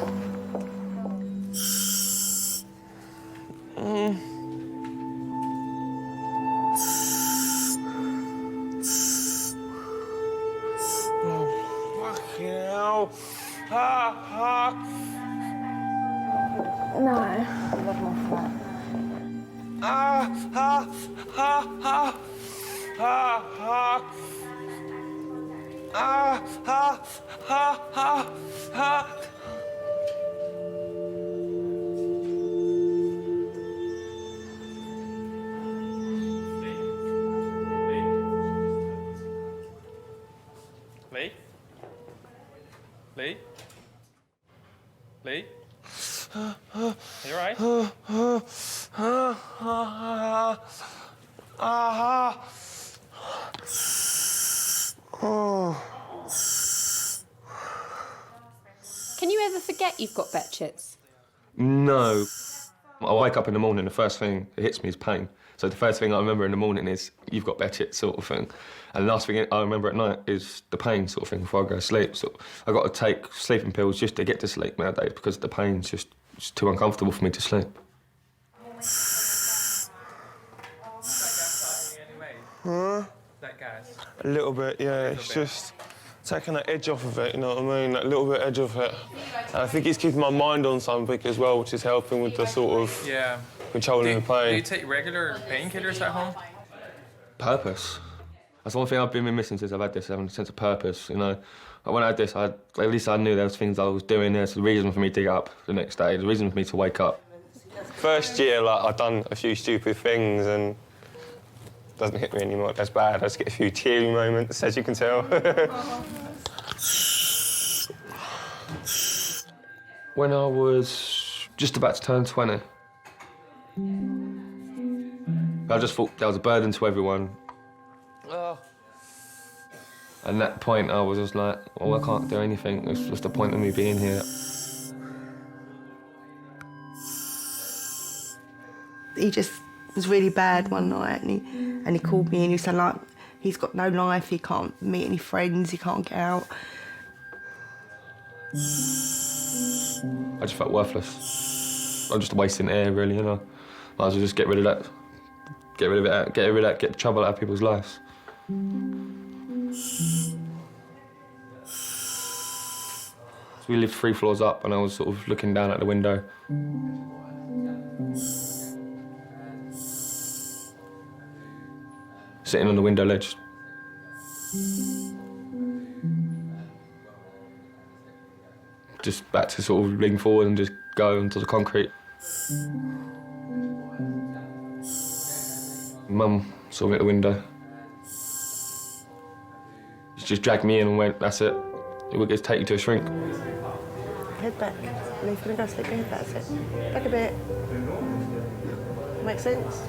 Oh, fucking hell. No. Lee? Lee? Lee? You alright? Can you ever forget you've got Bechet's? No. I wake up in the morning, the first thing that hits me is pain. So the first thing I remember in the morning is you've got Bechet's sort of thing. And the last thing I remember at night is the pain sort of thing before I go to sleep. So I've got to take sleeping pills just to get to sleep nowadays because the pain's just It's too uncomfortable for me to sleep. Huh? A little bit, yeah. It's just taking that edge off of it, you know what I mean? That little bit edge off it. And I think it's keeping my mind on something as well, which is helping with the sort of controlling the pain. Do you take regular painkillers at home? Purpose. That's one thing I've been missing since I've had this, having a sense of purpose, you know. When I had this, at least I knew there was things I was doing. There's a reason for me to get up the next day, the reason for me to wake up. First year, like, I'd done a few stupid things and it doesn't hit me anymore as bad. I just get a few teary moments, as you can tell. When I was just about to turn 20, I just thought that was a burden to everyone. And at that point, I was just like, well, I can't do anything. It's just the point of me being here. He just was really bad one night, and he called me and he said, like, he's got no life, he can't meet any friends, he can't get out. I just felt worthless. I'm just wasting air, really, you know. Might as well just get rid of that. Get rid of it, get rid of that, get the trouble out of people's lives. So we lived 3 floors up and I was sort of looking down at the window. Sitting on the window ledge. Just back to sort of lean forward and just go onto the concrete. Mum saw me at the window. She just dragged me in and went, that's it. We'll get to take you to a shrink. Head back. Lean for the grass, take your head back, that's it. Back a bit. Makes sense?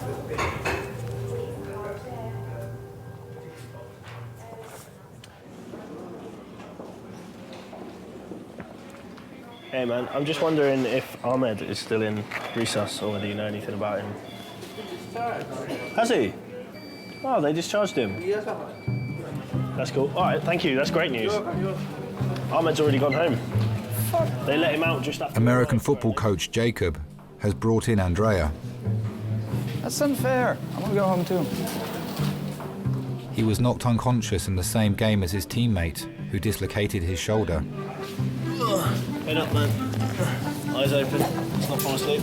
Hey man, I'm just wondering if Ahmed is still in resus or whether you know anything about him. Has he? Oh, they discharged him. That's cool. All right, thank you. That's great news. Ahmed's already gone home. They let him out just after... American football coach Jacob has brought in Andrea. That's unfair. I want to go home too. He was knocked unconscious in the same game as his teammate, who dislocated his shoulder. Head up, man. Eyes open. Let's not fall asleep.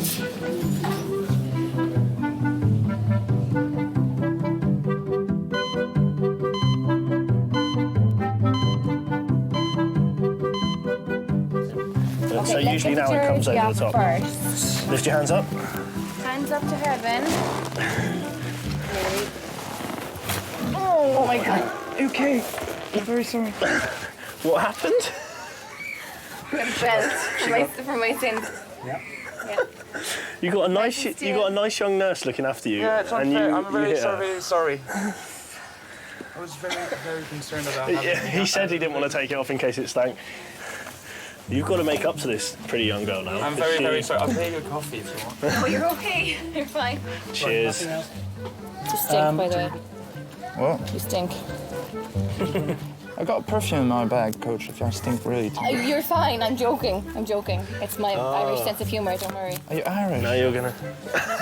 So usually now it comes over the top. First. Lift your hands up. Hands up to heaven. Oh my God. Okay. I'm very sorry. What happened? Belt for my sins. Yeah. You got a nice young nurse looking after you. Yeah, it's and unfair. you, I'm very hit her. sorry. I was very concerned about having He said he didn't want to take it off in case it stank. You've got to make up to this pretty young girl now. I'm very sorry. I'll pay you a coffee if you want. Oh, you're okay. You're fine. Cheers. You stink, by the way. What? You stink. I got perfume in my bag, Coach, if I stink really too. You're fine. I'm joking. It's my Irish sense of humour, don't worry. Are you Irish? No, you're gonna...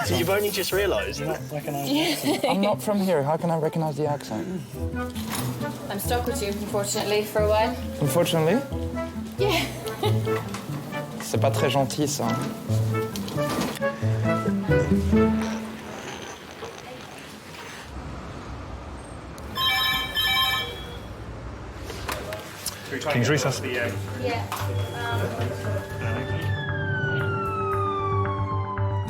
You've only just realised. I'm not from here. How can I recognise the accent? I'm stuck with you, unfortunately, for a while. Unfortunately? Yeah. C'est pas très gentil, ça. King's Recess. The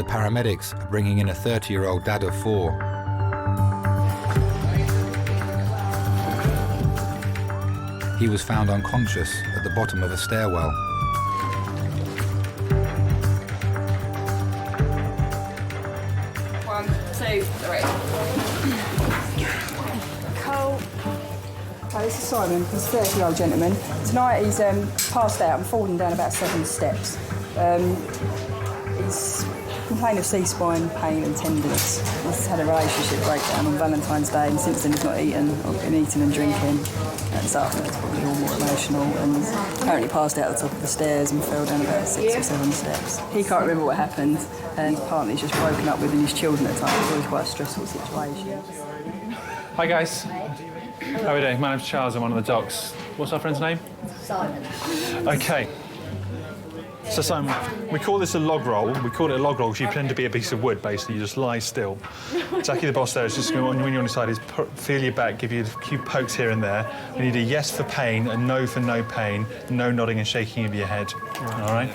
paramedics are bringing in a 30-year-old dad of 4. He was found unconscious at the bottom of a stairwell. One, two, three. Cole. Hi, this is Simon. He's a 30-year-old gentleman. Tonight he's passed out and fallen down about 7 steps. He's complained of C-spine, pain and tenderness. He's had a relationship breakdown on Valentine's Day, and since then he's not eaten, or been eating and drinking. And so I think it's probably all more emotional, and he's apparently passed out the top of the stairs and fell down about 6 or 7 steps. He can't remember what happened, and his partner's just broken up with his children at the time. It was always quite a stressful situation. Hi guys. How are we doing? My name's Charles, I'm one of the docs. What's our friend's name? Simon. Okay. So Simon, we call this a log roll. We call it a log roll because you pretend to be a piece of wood, basically. You just lie still. Jackie, the boss there, is just going to, when you're on your side, is feel your back, give you a few pokes here and there. We need a yes for pain, a no for no pain, no nodding and shaking of your head. All right?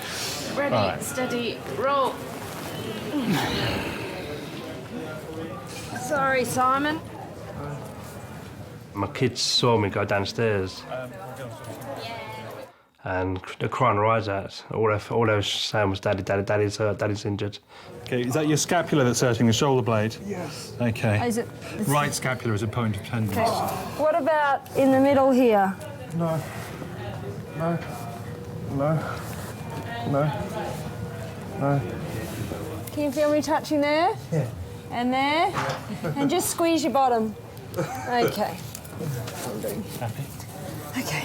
Ready, all right. steady, roll. Sorry, Simon. My kids saw me go downstairs and they're crying their eyes out. All they were saying was, Daddy, Daddy, Daddy's hurt, Daddy's injured. Okay, is that your scapula that's hurting, the shoulder blade? Yes. Okay. Is it? Right scapula is a point of tenderness. Okay. What about in the middle here? No. No. No. No. No. Can you feel me touching there? Yeah. And there? Yeah. And just squeeze your bottom. Okay. Happy? Okay.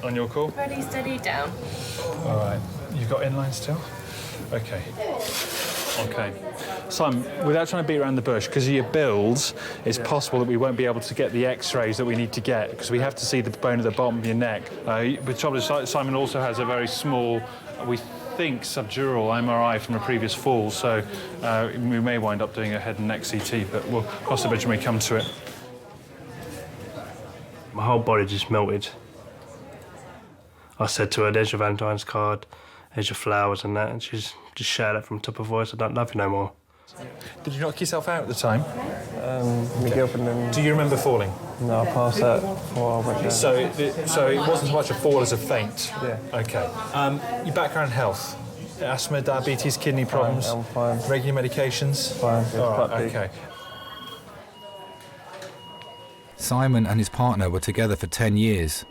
On your call? Ready, steady, down. All right. You've got inline still? Okay. Okay. Simon, without trying to beat around the bush, because of your builds, it's possible that we won't be able to get the X-rays that we need to get, because we have to see the bone at the bottom of your neck. But trouble is, Simon also has a very small, we think, subdural MRI from a previous fall, so we may wind up doing a head and neck CT, but we'll cross the bridge when we come to it. My whole body just melted. I said to her, there's your Valentine's card, there's your flowers and that, and she's just shouted it from the top of her voice, I don't love you no more. Did you knock yourself out at the time? My girlfriend and... Do you remember falling? No, I passed out before I went down. So it wasn't so much a fall as a faint? Yeah. OK. Your background health? Asthma, diabetes, kidney problems? I'm fine. Regular medications? Fine. All right, OK. Simon and his partner were together for 10 years.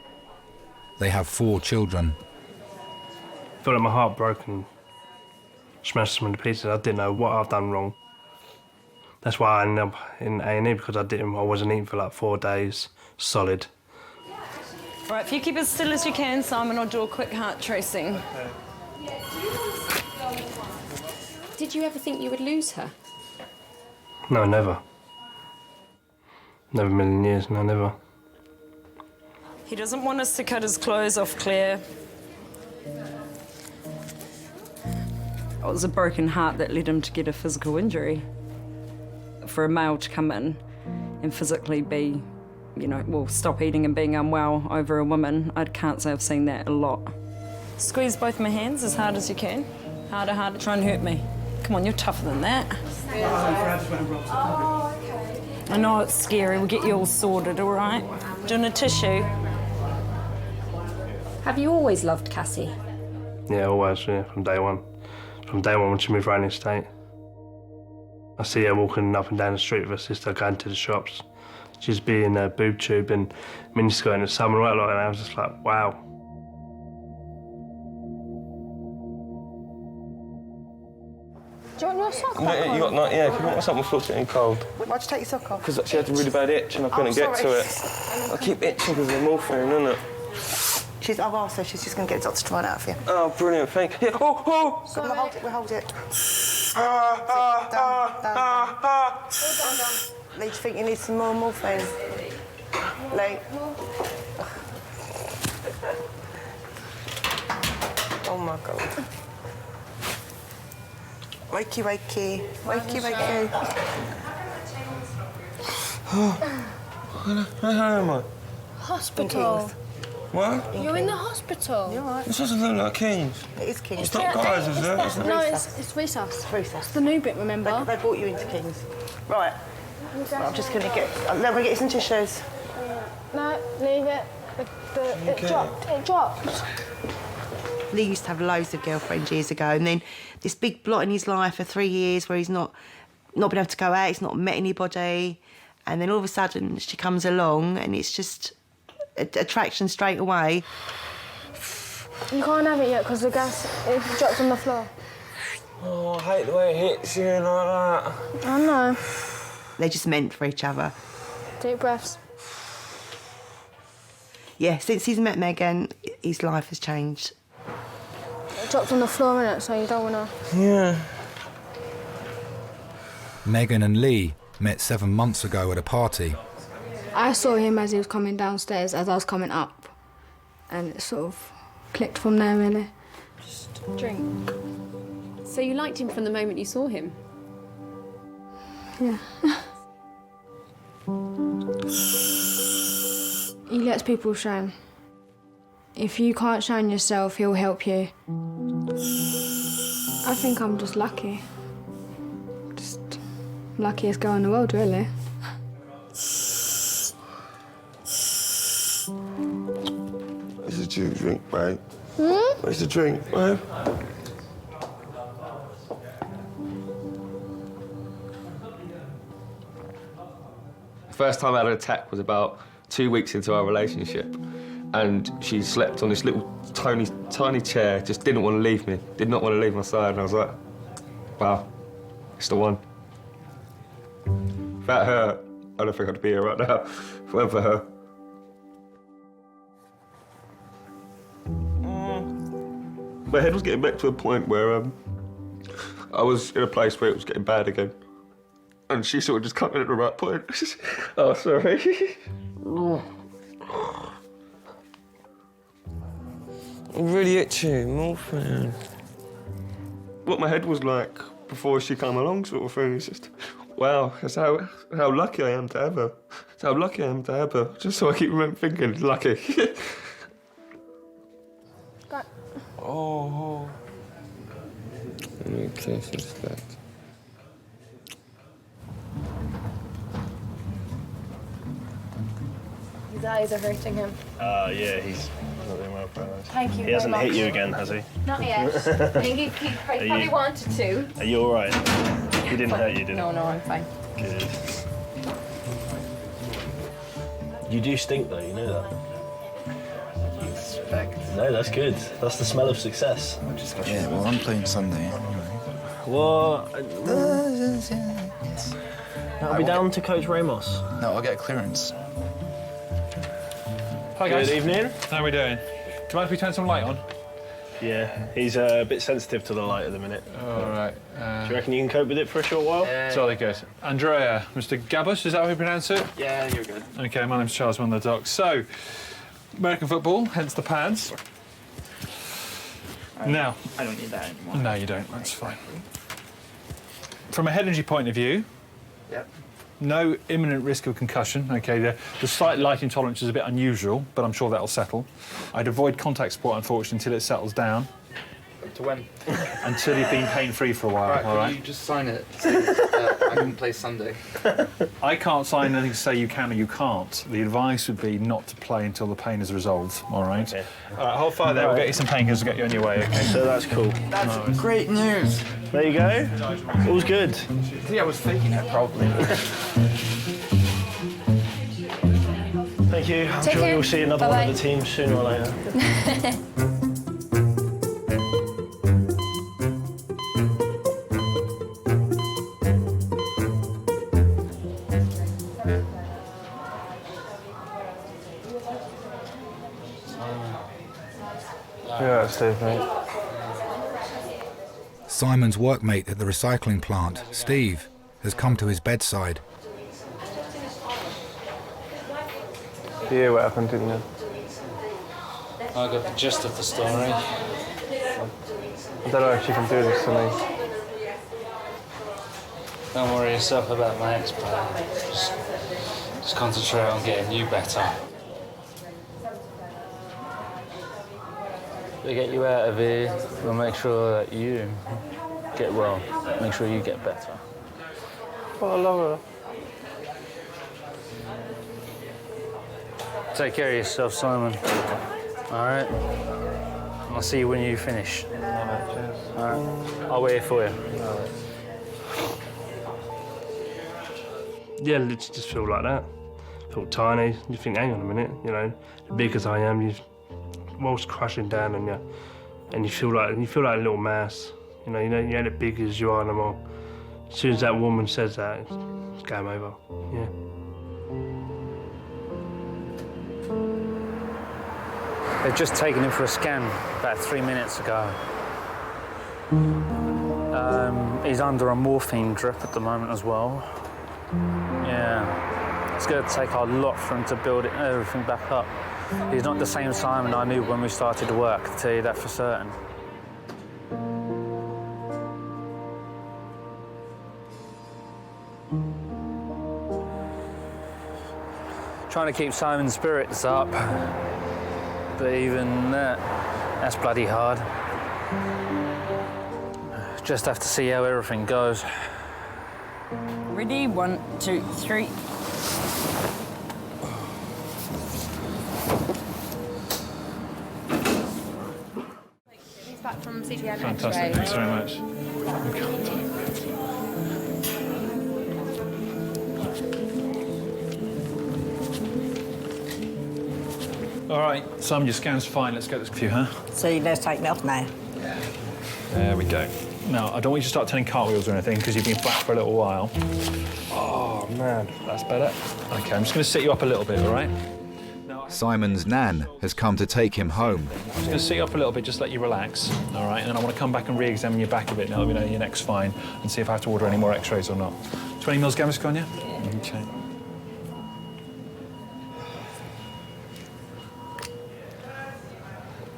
They have 4 children. I feel like my heart broke and smashed them into pieces. I didn't know what I've done wrong. That's why I ended up in A&E, because I wasn't eating for like 4 days, solid. All right, if you keep as still as you can, Simon, I'll do a quick heart tracing. Did you ever think you would lose her? No, never. Never in a million years, no, never. He doesn't want us to cut his clothes off, Claire. It was a broken heart that led him to get a physical injury. For a male to come in and physically be, you know, well, stop eating and being unwell over a woman, I can't say I've seen that a lot. Squeeze both my hands as hard as you can. Harder, harder, try and hurt me. Come on, you're tougher than that. I know it's scary, we'll get you all sorted, all right? Doing a tissue. Have you always loved Cassie? Yeah, always, yeah, from day one. From day one when she moved around the estate. I see her walking up and down the street with her sister going to the shops. She'd be in a boob tube and miniskirt in the summer, right, like, and I was just like, wow. Do you want your sock No, on? you got not, yeah, if you want something floating in cold. Why'd you take your sock off? Because she had a really bad itch and I couldn't get to it. I keep itching because of the morphine, isn't it? I've asked her, she's just going to get the doctor to find out for you. Oh, brilliant, thank you. Yeah, oh! We'll hold it, we'll hold it. Lee, do you think you need some more morphine? Lee? Oh my God. Wakey, wakey. Wakey, wakey. Where am I? Hospital. What? You're in the hospital. You're right. This doesn't look like King's. It is King's. It's not guys, is it? No, it's Resus. Resus. The new bit, remember? They brought you into King's. Right. I'm just going to get... Let me get you some tissues. No, leave it. It dropped. It dropped. Lee used to have loads of girlfriends years ago, and then this big blot in his life for 3 years where he's not been able to go out, he's not met anybody, and then all of a sudden she comes along and it's just attraction straight away. You can't have it yet because the gas it dropped on the floor. Oh, I hate the way it hits you like that. I know. They're just meant for each other. Deep breaths. Yeah, since he's met Megan, his life has changed. It dropped on the floor, innit, so you don't want to... Yeah. Megan and Lee met 7 months ago at a party. I saw him as he was coming downstairs, as I was coming up. And it sort of clicked from there, really. Just drink. So you liked him from the moment you saw him? Yeah. He lets people shine. If you can't shine yourself, he'll help you. I think I'm just lucky. Just luckiest girl in the world, really. Where's the drink, babe? Where's the drink, babe? The first time I had an attack was about 2 weeks into our relationship, and she slept on this little tiny chair, just didn't want to leave me, did not want to leave my side, and I was like, wow, it's the one. Without her, I don't think I'd be here right now. If it weren't for her. My head was getting back to a point where I was in a place where it was getting bad again. And she sort of just cut me at the right point. Oh, sorry. I'm really itchy, morphine. What my head was like before she came along, sort of thing. It's just, wow, that's how lucky I am to have her. That's how lucky I am to have her. Just so I keep thinking, lucky. Oh. Let me taste this that. His eyes are hurting him. Yeah, he's not doing well for us. Thank you He hasn't very hit you much. again, has he? Not yet. I think he probably you- wanted to. Are you all right? He didn't hurt you, did he? No, I'm fine. Good. You do stink, though, you know that? No, that's good. That's the smell of success. Yeah, well, I'm playing Sunday anyway. What? I'll be down to Coach Ramos. No, I'll get clearance. Hi guys. Good evening. How are we doing? Do you mind if we turn some light on? Yeah, he's a bit sensitive to the light at the minute. All right. Do you reckon you can cope with it for a short while? Jolly good. Andrea, Mr. Gabus, is that how we pronounce it? Yeah, you're good. Okay, my name's Charles, one of the docs. So, American football, hence the pads. Now, I don't need that anymore. no, you don't. That's fine. From a head injury point of view, Yep. no imminent risk of concussion. Okay, the slight light intolerance is a bit unusual, but I'm sure that'll settle. I'd avoid contact sport, unfortunately, until it settles down. To when? Until you've been pain-free for a while, Right, all right? Can you just sign it saying I can play Sunday? I can't sign anything to say you can or you can't. The advice would be not to play until the pain is resolved, all right? Okay. All right, hold fire there. We'll get you some painkillers to get you on your way, okay? So that's cool. That's great news. There you go. All's good. Yeah, I was faking it, probably. Thank you. I'm Take sure care. you'll see another Bye-bye. one of the teams sooner or later. Yeah, Steve, mate. Simon's workmate at the recycling plant, Steve, has come to his bedside. Yeah, what happened, didn't you? I got the gist of the story. I don't know if you can do this to me. Don't worry yourself about my ex-player. Just concentrate on getting you better. To get you out of here, we'll make sure that you get well. Make sure you get better. Oh, I love her. Take care of yourself, Simon. All right? I'll see you when you finish. All right, cheers. All right? I'll wait here for you. Yeah, literally just feel like that. Feel tiny. You think, hang on a minute, you know, big as I am, the world's crushing down on you, and you feel like a little mouse. You know, you ain't as big as you are no more. As soon as that woman says that, it's game over. Yeah. They've just taken him for a scan about 3 minutes ago. He's under a morphine drip at the moment as well. Yeah, it's going to take a lot for him to build everything back up. He's not the same Simon I knew when we started work, I'll tell you that for certain. Trying to keep Simon's spirits up, but even that's bloody hard. Just have to see how everything goes. Ready? 1, 2, 3. He's back from CGM. Fantastic, thanks very much. All right, Simon, your scan's fine. Let's get this for you, huh? So you let's take me off now. There we go. Now, I don't want you to start turning cartwheels or anything because you've been flat for a little while. Oh, man. That's better. OK, I'm just going to sit you up a little bit, all right? Simon's nan has come to take him home. I'm just going to sit you up a little bit, just let you relax, all right? And then I want to come back and re-examine your back a bit now, let me know your neck's fine, and see if I have to order any more x-rays or not. 20 mils Gaviscon, yeah? OK.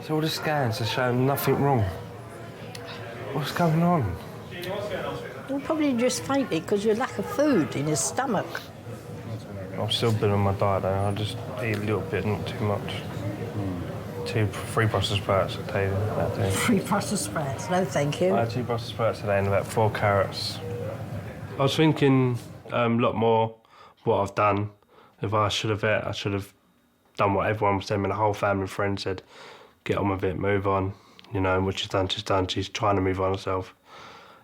So all the scans are showing nothing wrong. What's going on? Well, probably just fainted because you lack of food in his stomach. I've still been on my diet though. I just eat a little bit, not too much. 3 Brussels sprouts a day. That day. 3 Brussels sprouts, no thank you. I had 2 Brussels sprouts a day and about 4 carrots. I was thinking a lot more what I've done. If I should have done what everyone was telling me, the whole family and friends said, get on with it, move on. You know, what she's done, she's done. She's trying to move on herself.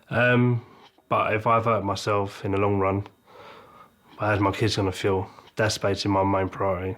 But if I've hurt myself in the long run, how's my kids going to feel? That's basically my main priority.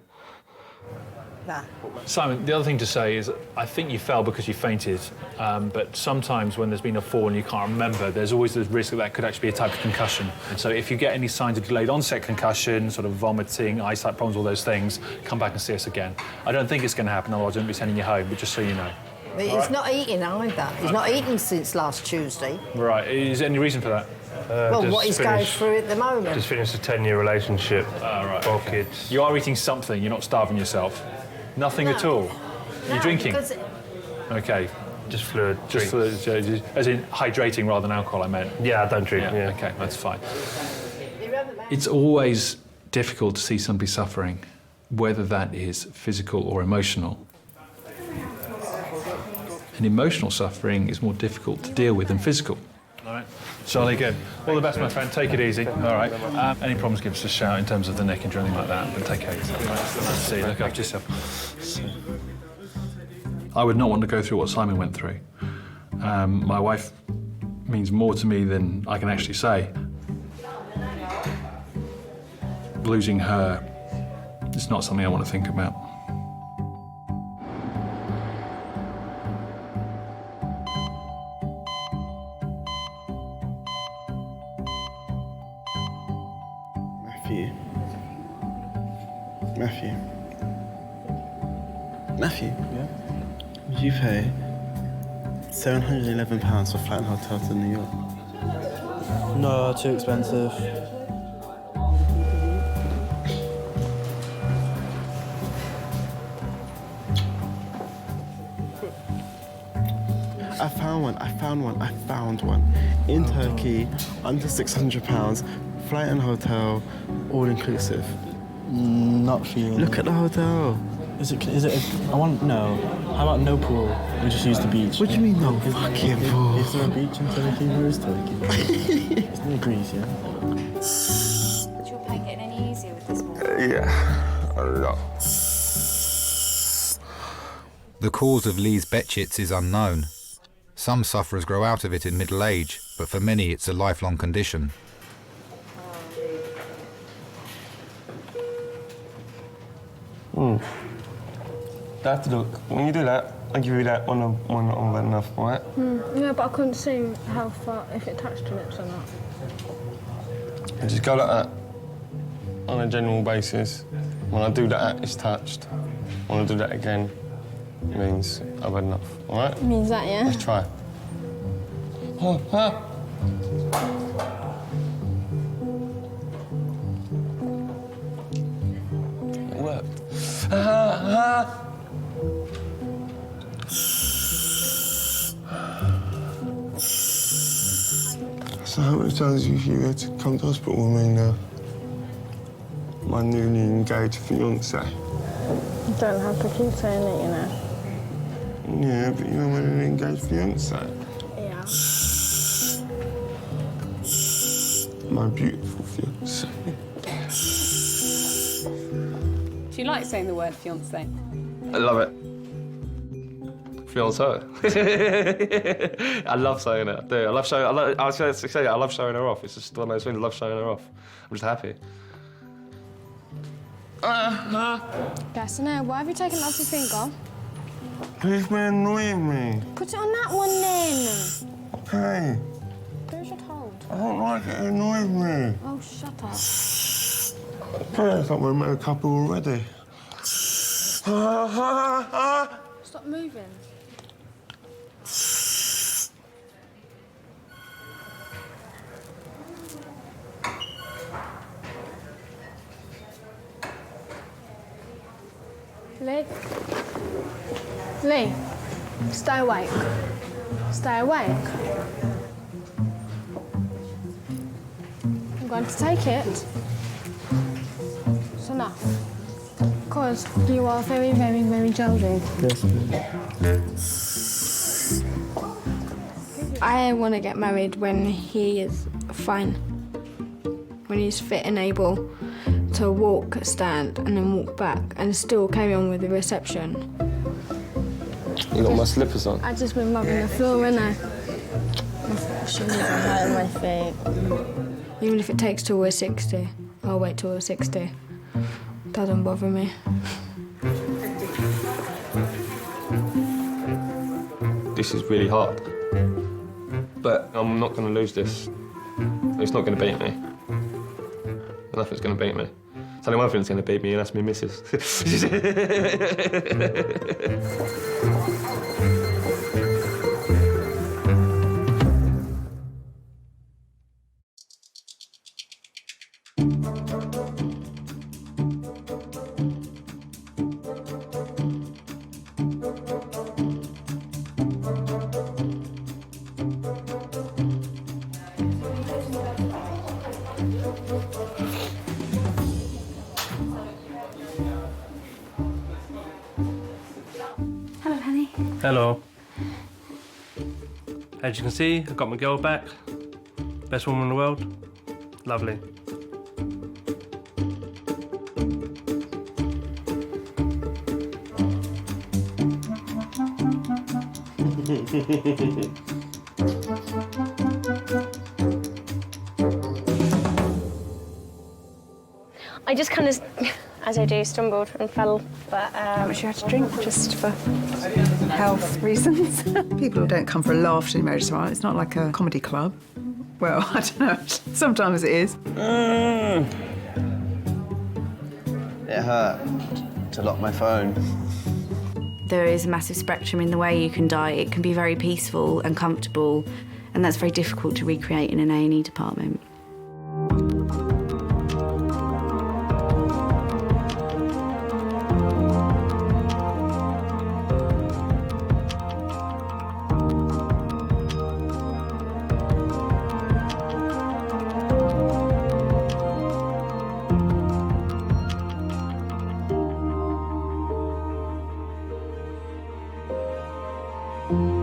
Nah. Simon, the other thing to say is I think you fell because you fainted, but sometimes when there's been a fall and you can't remember, there's always the risk that that could actually be a type of concussion. And so if you get any signs of delayed onset concussion, sort of vomiting, eyesight problems, all those things, come back and see us again. I don't think it's going to happen, otherwise I wouldn't be sending you home, but just so you know. But he's not eating either. He's not eating since last Tuesday. Right, is there any reason for that? Well, what he's going through at the moment. Just finished a 10-year relationship, right, 4 kids. You are eating something, you're not starving yourself? Nothing at all? You're drinking? OK. Just fluid. Just fluid, as in hydrating rather than alcohol, I meant? Yeah, I don't drink, yeah. OK, that's fine. It's always difficult to see somebody suffering, whether that is physical or emotional. And emotional suffering is more difficult to deal with than physical. All right. Charlie, good. All the best, my friend. Take it easy. All right. Any problems, give us a shout in terms of the neck injury or anything like that, but take care of yourself. Right. Nice to see you. Look after yourself. I would not want to go through what Simon went through. My wife means more to me than I can actually say. Losing her is not something I want to think about. Matthew, yeah? Would you pay £711 for flight and hotel to New York? No, too expensive. I found one. In Turkey, under £600, flight and hotel, all inclusive. Not for you. Look at the hotel. Is it no. How about no pool? We just use the beach. What do you mean no fucking pool? Is there a beach in Turkey? Where is Turkey? It's near Greece, yeah? Is your pain getting any easier with this one? Yeah, a lot. The cause of Lee's Betchits is unknown. Some sufferers grow out of it in middle age, but for many it's a lifelong condition. That look, when you do that, I'll give you that when I've had enough, all right? Yeah, but I couldn't see how far, if it touched your lips or not. I just go like that on a general basis. When I do that, it's touched. When I do that again, it means I've had enough, all right? Means that, yeah? Let's try. It worked. So how many times have you had to come to hospital with me now? My newly engaged fiancé. You don't have to keep saying it, you know. Yeah, but you're my newly engaged fiancé. Yeah. My beautiful fiancé. Do you like saying the word fiancé? I love it. Fiancé. I love saying it. I do. I love showing. I love showing her off. It's just one of those things. I love showing her off. I'm just happy. Gastineau, why have you taken it off your finger? Please, man, annoying me. Put it on that one then. Okay. Do as you're told. I don't like it. It annoys me. Oh, shut up. Okay, it's like we're a couple already. Stop moving. Lee? Lee, stay awake. Stay awake. I'm going to take it. It's enough. Because you are very, very, very challenging. Yes. I want to get married when he is fine. When he's fit and able to walk, stand, and then walk back, and still carry on with the reception. You got my slippers on. I've just been rubbing the floor, innit? My shoes are hurting my feet. Even if it takes till we're 60, I'll wait till we're 60. Doesn't bother me. This is really hard. But I'm not going to lose this. It's not going to beat me. Nothing's going to beat me. It's only one thing that's going to beat me, and that's me missus. Hello. As you can see, I've got my girl back. Best woman in the world. Lovely. I just kind of, as I do, stumbled and fell, but how much you had to drink just for health reasons. People don't come for a laugh to the marriage restaurant. It's not like a comedy club. Well, I don't know. Sometimes it is. It hurt to lock my phone. There is a massive spectrum in the way you can die. It can be very peaceful and comfortable, and that's very difficult to recreate in an A&E department. you.